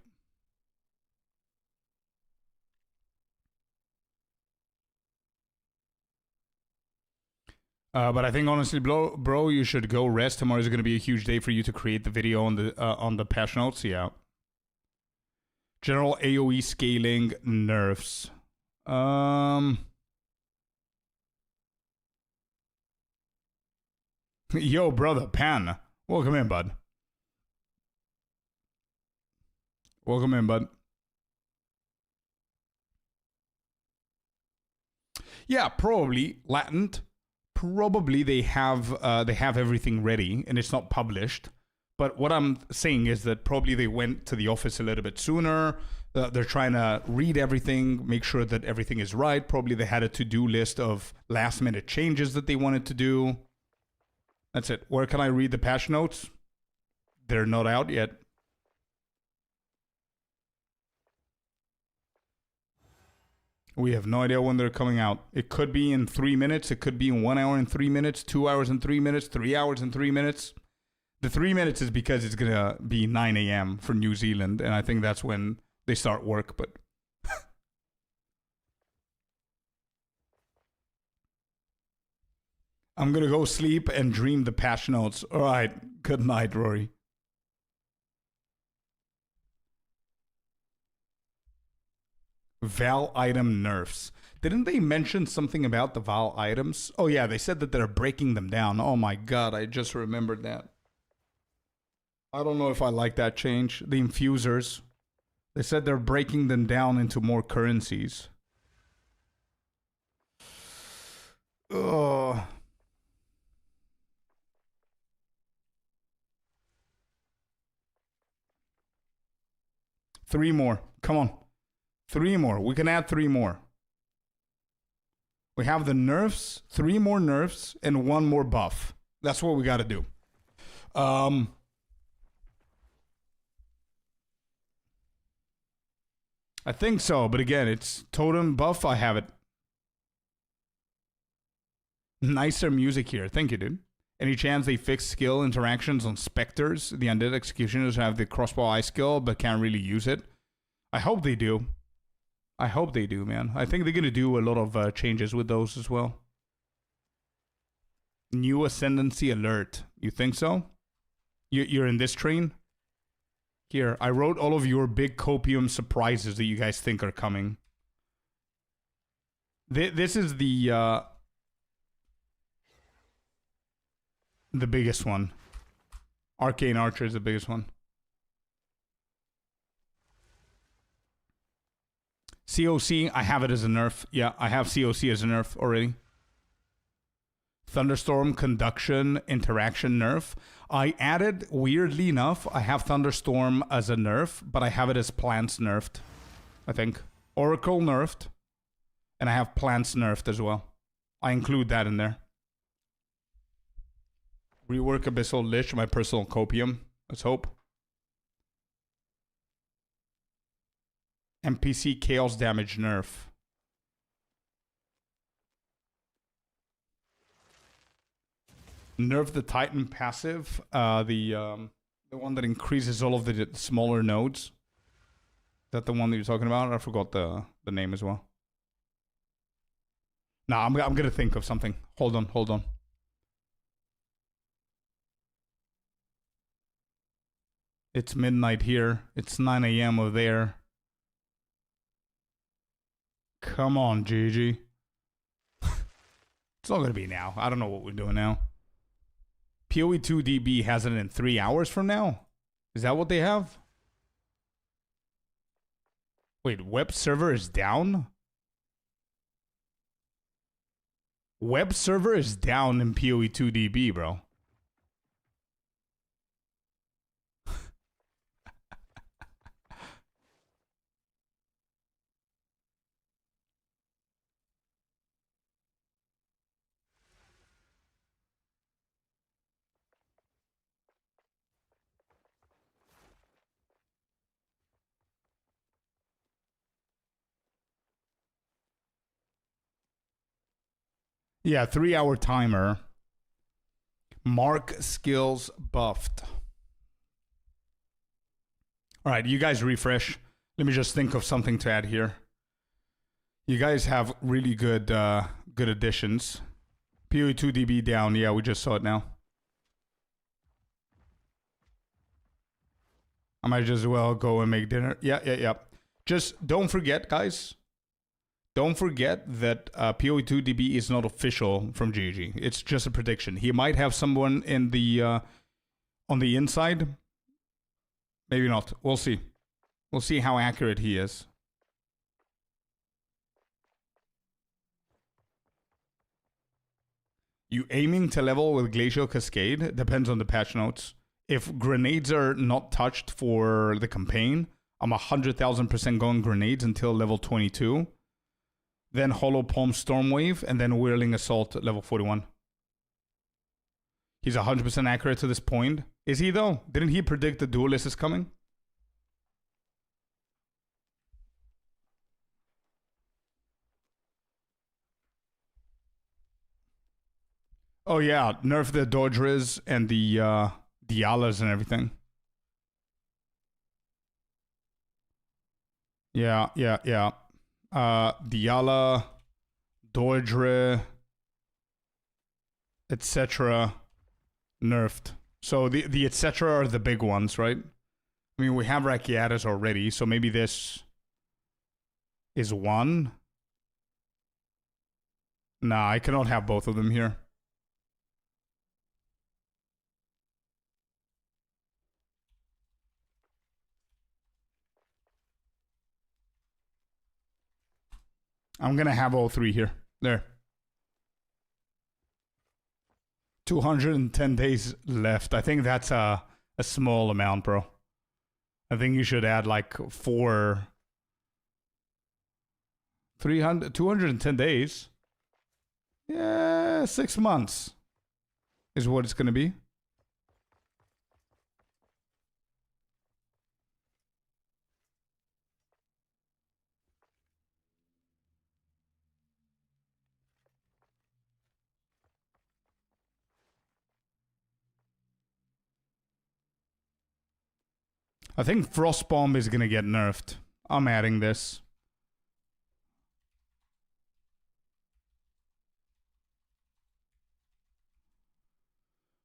But I think honestly, bro, you should go rest. Tomorrow is going to be a huge day for you to create the video on the patch notes. Yeah. General AOE scaling nerfs. Yo, brother, Pan. Welcome in, bud. Welcome in, bud. Yeah, probably latent. Probably they have everything ready and it's not published. But what I'm saying is that probably they went to the office a little bit sooner. They're trying to read everything, make sure that everything is right. Probably they had a to-do list of last-minute changes that they wanted to do. That's it. Where can I read the patch notes? They're not out yet. We have no idea when they're coming out. It could be in 3 minutes. It could be in 1 hour and 3 minutes, 2 hours and 3 minutes, 3 hours and 3 minutes. The 3 minutes is because it's going to be 9 a.m. for New Zealand. And I think that's when they start work. But I'm going to go sleep and dream the patch notes. All right. Good night, Rory. Val item nerfs. Didn't they mention something about the Val items? Oh yeah, they said that they're breaking them down. Oh my god, I just remembered that. I don't know if I like that change. The infusers. They said they're breaking them down into more currencies. Ugh. Three more. Come on. 3 more. We can add 3 more. We have the nerfs, 3 more nerfs, and 1 more buff. That's what we got to do. I think so, but again, it's totem buff. I have it. Nicer music here. Thank you, dude. Any chance they fix skill interactions on specters? The undead executioners have the crossbow eye skill, but can't really use it. I hope they do. I hope they do, man. I think they're going to do a lot of changes with those as well. New Ascendancy Alert. You think so? You're in this train? Here, I wrote all of your big copium surprises that you guys think are coming. This is the biggest one. Arcane Archer is the biggest one. COC, I have it as a nerf. Yeah, I have COC as a nerf already. Thunderstorm Conduction Interaction nerf. I added, weirdly enough, I have Thunderstorm as a nerf, but I have it as plants nerfed, I think. Oracle nerfed, and I have plants nerfed as well. I include that in there. Rework Abyssal Lich, my personal copium. Let's hope. NPC Chaos Damage nerf. Nerf the Titan passive. The one that increases all of the smaller nodes. Is that the one that you're talking about? I forgot the name as well. Nah, I'm gonna think of something. Hold on. It's midnight here. It's 9 a.m. over there. Come on, GG. It's all gonna be now. I don't know what we're doing now. POE 2DB has it in 3 hours from now? Is that what they have? Wait, web server is down? Web server is down in POE 2DB, bro. Yeah, 3-hour timer. Mark skills buffed. All right, you guys refresh. Let me just think of something to add here. You guys have really good good additions. POE 2 DB down. Yeah, we just saw it now. I might just as well go and make dinner. Yeah. Just don't forget, guys. Don't forget that POE 2 DB is not official from GG. It's just a prediction. He might have someone in the on the inside. Maybe not. We'll see. We'll see how accurate he is. You aiming to level with Glacial Cascade? Depends on the patch notes. If grenades are not touched for the campaign, I'm 100,000% going grenades until level 22. Then Hollow Palm Stormwave, and then Whirling Assault at level 41. He's 100% accurate to this point. Is he though? Didn't he predict the Duelist is coming? Oh yeah, nerf the Dodgers and the Dialas and everything. Yeah. Diala, Dodre, etc. nerfed. So the etc. are the big ones, right? I mean, we have Rakiatas already, so maybe this is one. Nah, I cannot have both of them here. I'm going to have all three here. There. 210 days left. I think that's a small amount, bro. I think you should add like 210 days. Yeah, 6 months is what it's going to be. I think Frost Bomb is going to get nerfed. I'm adding this.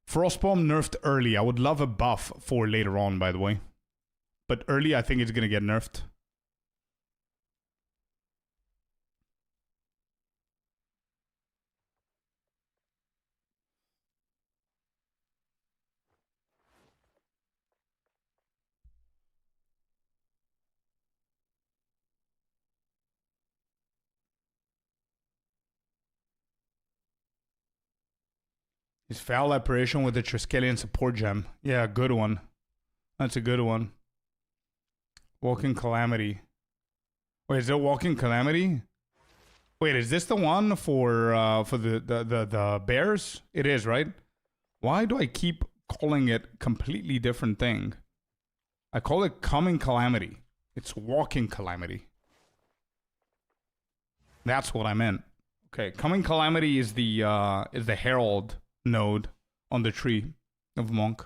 Frost Bomb nerfed early. I would love a buff for later on, by the way. But early, I think it's going to get nerfed. His foul apparition with the Triskelion support gem. Yeah, good one. That's a good one. Walking Calamity. Wait, is it Walking Calamity? Wait, is this the one for the bears? It is, right? Why do I keep calling it completely different thing? I call it Coming Calamity. It's Walking Calamity. That's what I meant. Okay, Coming Calamity is the Herald node on the tree of Monk.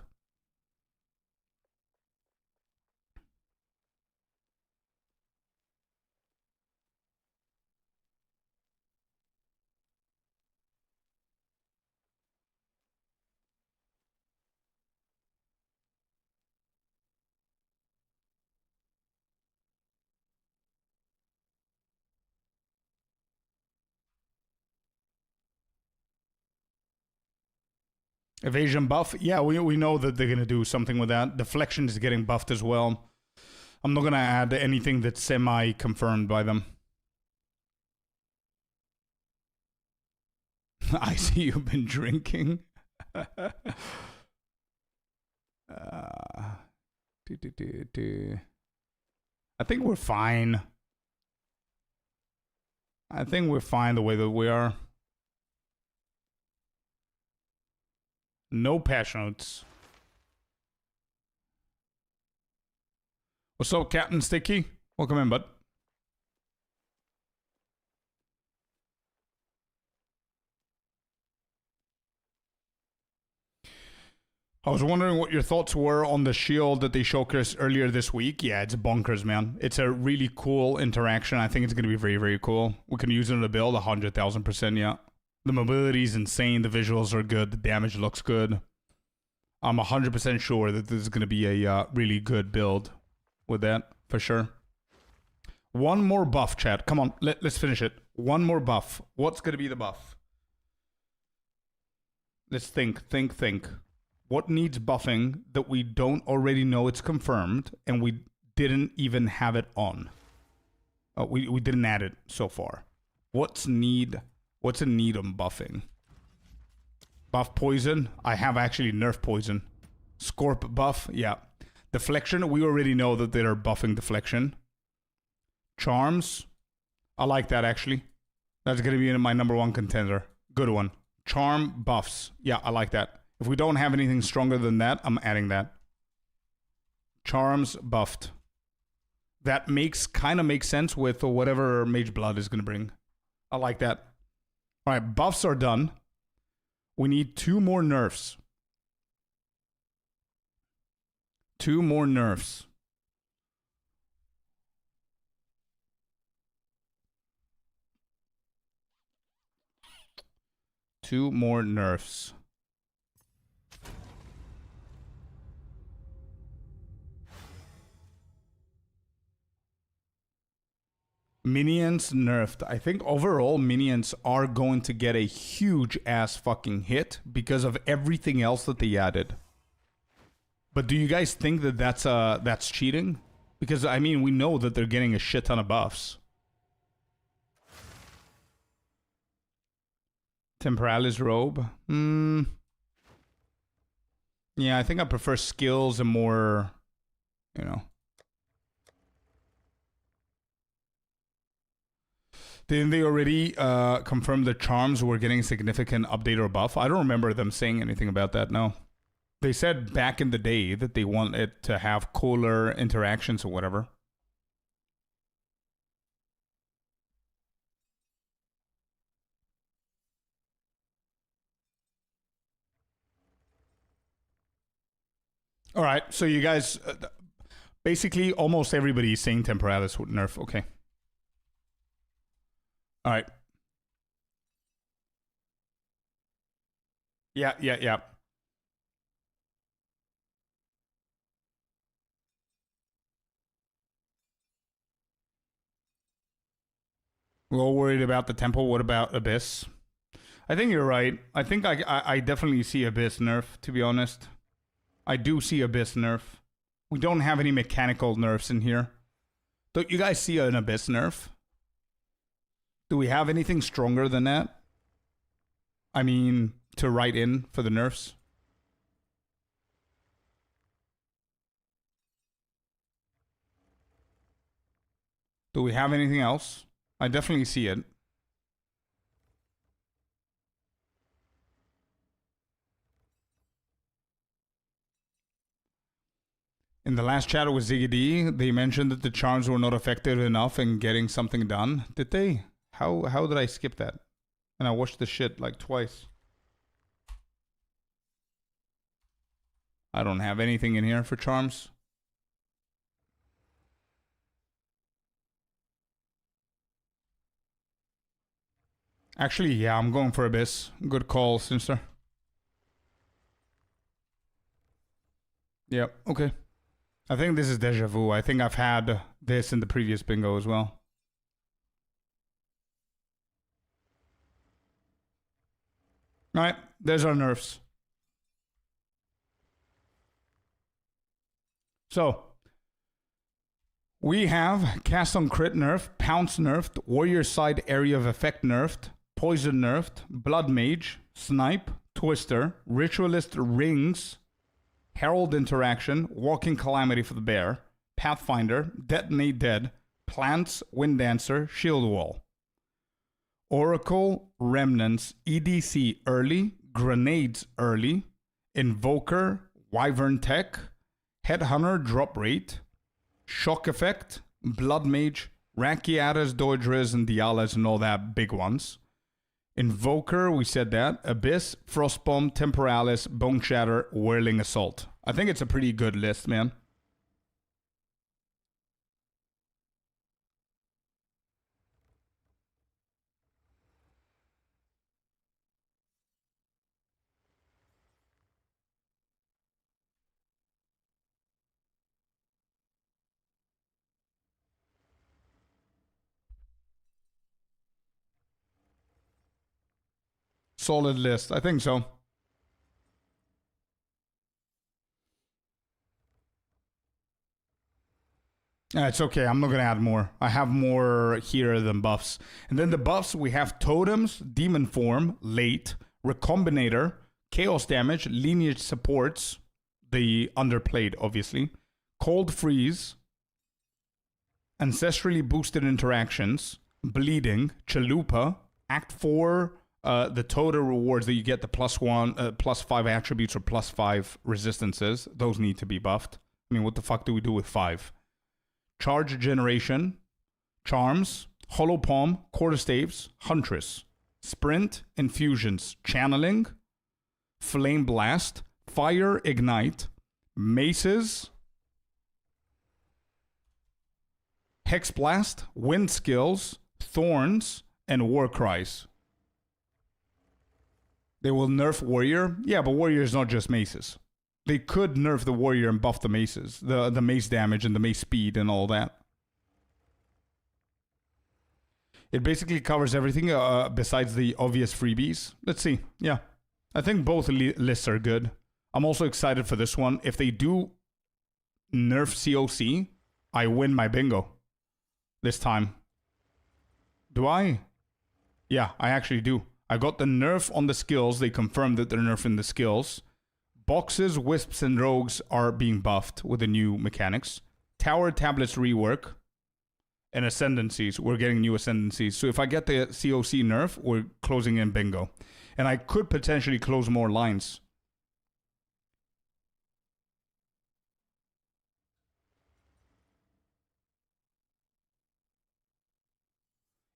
Evasion buff. Yeah, we know that they're going to do something with that. Deflection is getting buffed as well. I'm not going to add anything that's semi-confirmed by them. I see you've been drinking. I think we're fine. I think we're fine the way that we are. No patch notes. What's up, Captain Sticky? Welcome in, bud. I was wondering what your thoughts were on the shield that they showcased earlier this week. Yeah, it's bonkers, man. It's a really cool interaction. I think it's going to be very, very cool. We can use it in the build 100,000%, yeah. The mobility is insane. The visuals are good. The damage looks good. I'm 100% sure that this is going to be a really good build with that, for sure. One more buff, chat. Come on, let's finish it. One more buff. What's going to be the buff? Let's think. What needs buffing that we don't already know it's confirmed and we didn't even have it on? We didn't add it so far. What's in need of buffing? Buff poison. I have actually nerf poison. Scorp buff. Yeah. Deflection. We already know that they're buffing deflection. Charms. I like that actually. That's going to be my number one contender. Good one. Charm buffs. Yeah, I like that. If we don't have anything stronger than that, I'm adding that. Charms buffed. That kind of makes sense with whatever Mage Blood is going to bring. I like that. All right, buffs are done. We need 2 more nerfs. 2 more nerfs. Two more nerfs. Minions nerfed. I think overall minions are going to get a huge ass fucking hit because of everything else that they added. But do you guys think that that's cheating? Because I mean, we know that they're getting a shit ton of buffs. Temporalis robe. Yeah, I think I prefer skills and more, you know. Didn't they already confirm the charms were getting a significant update or buff? I don't remember them saying anything about that, no. They said back in the day that they want it to have cooler interactions or whatever. All right, so you guys, basically almost everybody is saying Temporalis would nerf. Okay. All right. Yeah. We're all worried about the temple. What about Abyss? I think you're right. I think I definitely see Abyss nerf, to be honest. I do see Abyss nerf. We don't have any mechanical nerfs in here. Don't you guys see an Abyss nerf? Do we have anything stronger than that? I mean, to write in for the nerfs? Do we have anything else? I definitely see it. In the last chat with Ziggy D, they mentioned that the charms were not effective enough in getting something done. Did they? How did I skip that? And I watched the shit like twice. I don't have anything in here for charms. Actually, yeah, I'm going for Abyss. Good call, Sinister. Yep, okay. I think this is deja vu. I think I've had this in the previous bingo as well. Alright, there's our nerfs. So, we have Cast on Crit nerfed, Pounce nerfed, Warrior Side Area of Effect nerfed, Poison nerfed, Blood Mage, Snipe, Twister, Ritualist Rings, Herald Interaction, Walking Calamity for the Bear, Pathfinder, Detonate Dead, Plants, Wind Dancer, Shield Wall. Oracle, Remnants, EDC early, Grenades early, Invoker, Wyvern Tech, Headhunter Drop Rate, Shock Effect, Blood Mage, Rakiatas, Doidres, and Dialas and all that big ones. Invoker, we said that. Abyss, Frostbomb, Temporalis, Bone Shatter, Whirling Assault. I think it's a pretty good list, man. Solid list. I think so. It's okay. I'm not going to add more. I have more here than buffs. And then the buffs, we have Totems, Demon Form, Late, Recombinator, Chaos Damage, Lineage Supports, the underplayed, obviously, Cold Freeze, Ancestrally Boosted Interactions, Bleeding, Chalupa, Act 4, the total rewards that you get, the +5 attributes or +5 resistances, those need to be buffed. I mean, what the fuck do we do with 5? Charge Generation, Charms, Hollow Palm, Quarterstaves, Huntress, Sprint, Infusions, Channeling, Flame Blast, Fire Ignite, Maces, Hex Blast, Wind Skills, Thorns, and War Cries. They will nerf Warrior. Yeah, but Warrior is not just maces. They could nerf the Warrior and buff the maces. The mace damage and the mace speed and all that. It basically covers everything besides the obvious freebies. Let's see. Yeah. I think both lists are good. I'm also excited for this one. If they do nerf COC, I win my bingo this time. Do I? Yeah, I actually do. I got the nerf on the skills. They confirmed that they're nerfing the skills. Boxes, Wisps, and Rogues are being buffed with the new mechanics. Tower Tablets rework. And Ascendancies. We're getting new Ascendancies. So if I get the COC nerf, we're closing in bingo. And I could potentially close more lines.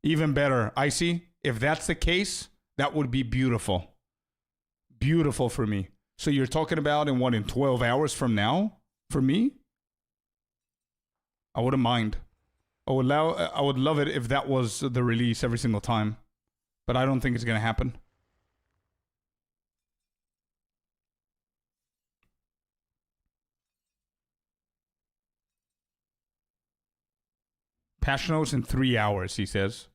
Even better. Icy, if that's the case, that would be beautiful. Beautiful for me. So you're talking about in 12 hours from now? For me? I wouldn't mind. I would love it if that was the release every single time. But I don't think it's going to happen. Patch notes in 3 hours, he says.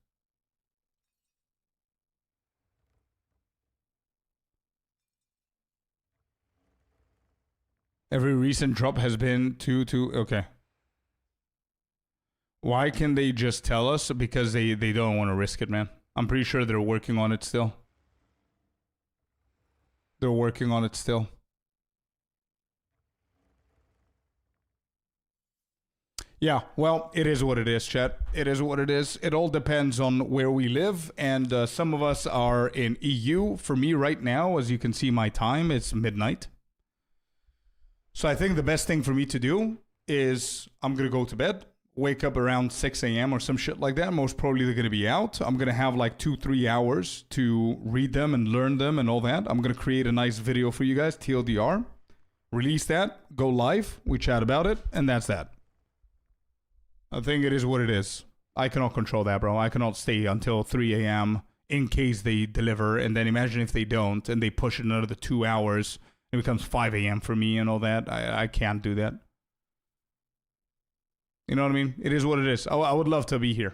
Every recent drop has been okay. Why can they just tell us? Because they don't want to risk it, man. I'm pretty sure they're working on it still. They're working on it still. Yeah, well, it is what it is, chat. It is what it is. It all depends on where we live, and some of us are in EU. For me right now, as you can see my time, it's midnight. So I think the best thing for me to do is I'm going to go to bed, wake up around 6 a.m. or some shit like that. Most probably they're going to be out. I'm going to have like 2-3 hours to read them and learn them and all that. I'm going to create a nice video for you guys, TLDR. Release that, go live, we chat about it, and that's that. I think it is what it is. I cannot control that, bro. I cannot stay until 3 a.m. in case they deliver, and then imagine if they don't and they push it another 2 hours. It becomes 5 a.m. for me and all that. I can't do that. You know what I mean? It is what it is. I would love to be here.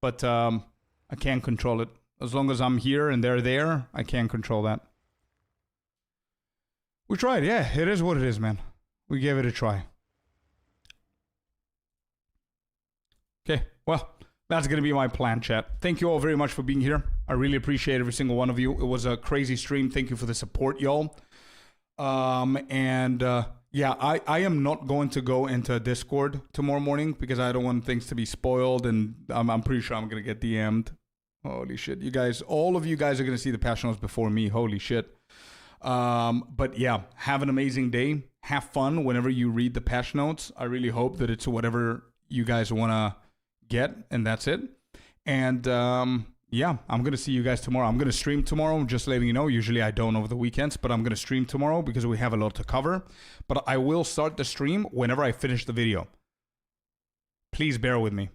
But I can't control it. As long as I'm here and they're there, I can't control that. We tried. Yeah, it is what it is, man. We gave it a try. Okay, well, that's going to be my plan, chat. Thank you all very much for being here. I really appreciate every single one of you. It was a crazy stream. Thank you for the support, y'all. Yeah, I am not going to go into Discord tomorrow morning because I don't want things to be spoiled, and I'm pretty sure I'm going to get DM'd. Holy shit. You guys, all of you guys are going to see the patch notes before me. Holy shit. But yeah, have an amazing day. Have fun whenever you read the patch notes. I really hope that it's whatever you guys want to get, and that's it. And yeah, I'm going to see you guys tomorrow. I'm going to stream tomorrow. I'm just letting you know. Usually I don't over the weekends, but I'm going to stream tomorrow because we have a lot to cover. But I will start the stream whenever I finish the video. Please bear with me.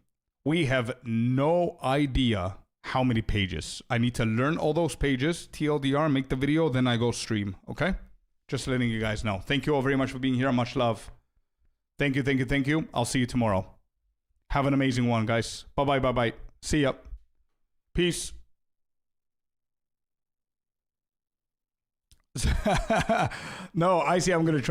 We have no idea how many pages. I need to learn all those pages, TLDR, make the video, then I go stream, okay? Just letting you guys know. Thank you all very much for being here. Much love. Thank you, thank you, thank you. I'll see you tomorrow. Have an amazing one, guys. Bye-bye, bye-bye. See ya. Peace. No, I see I'm going to try.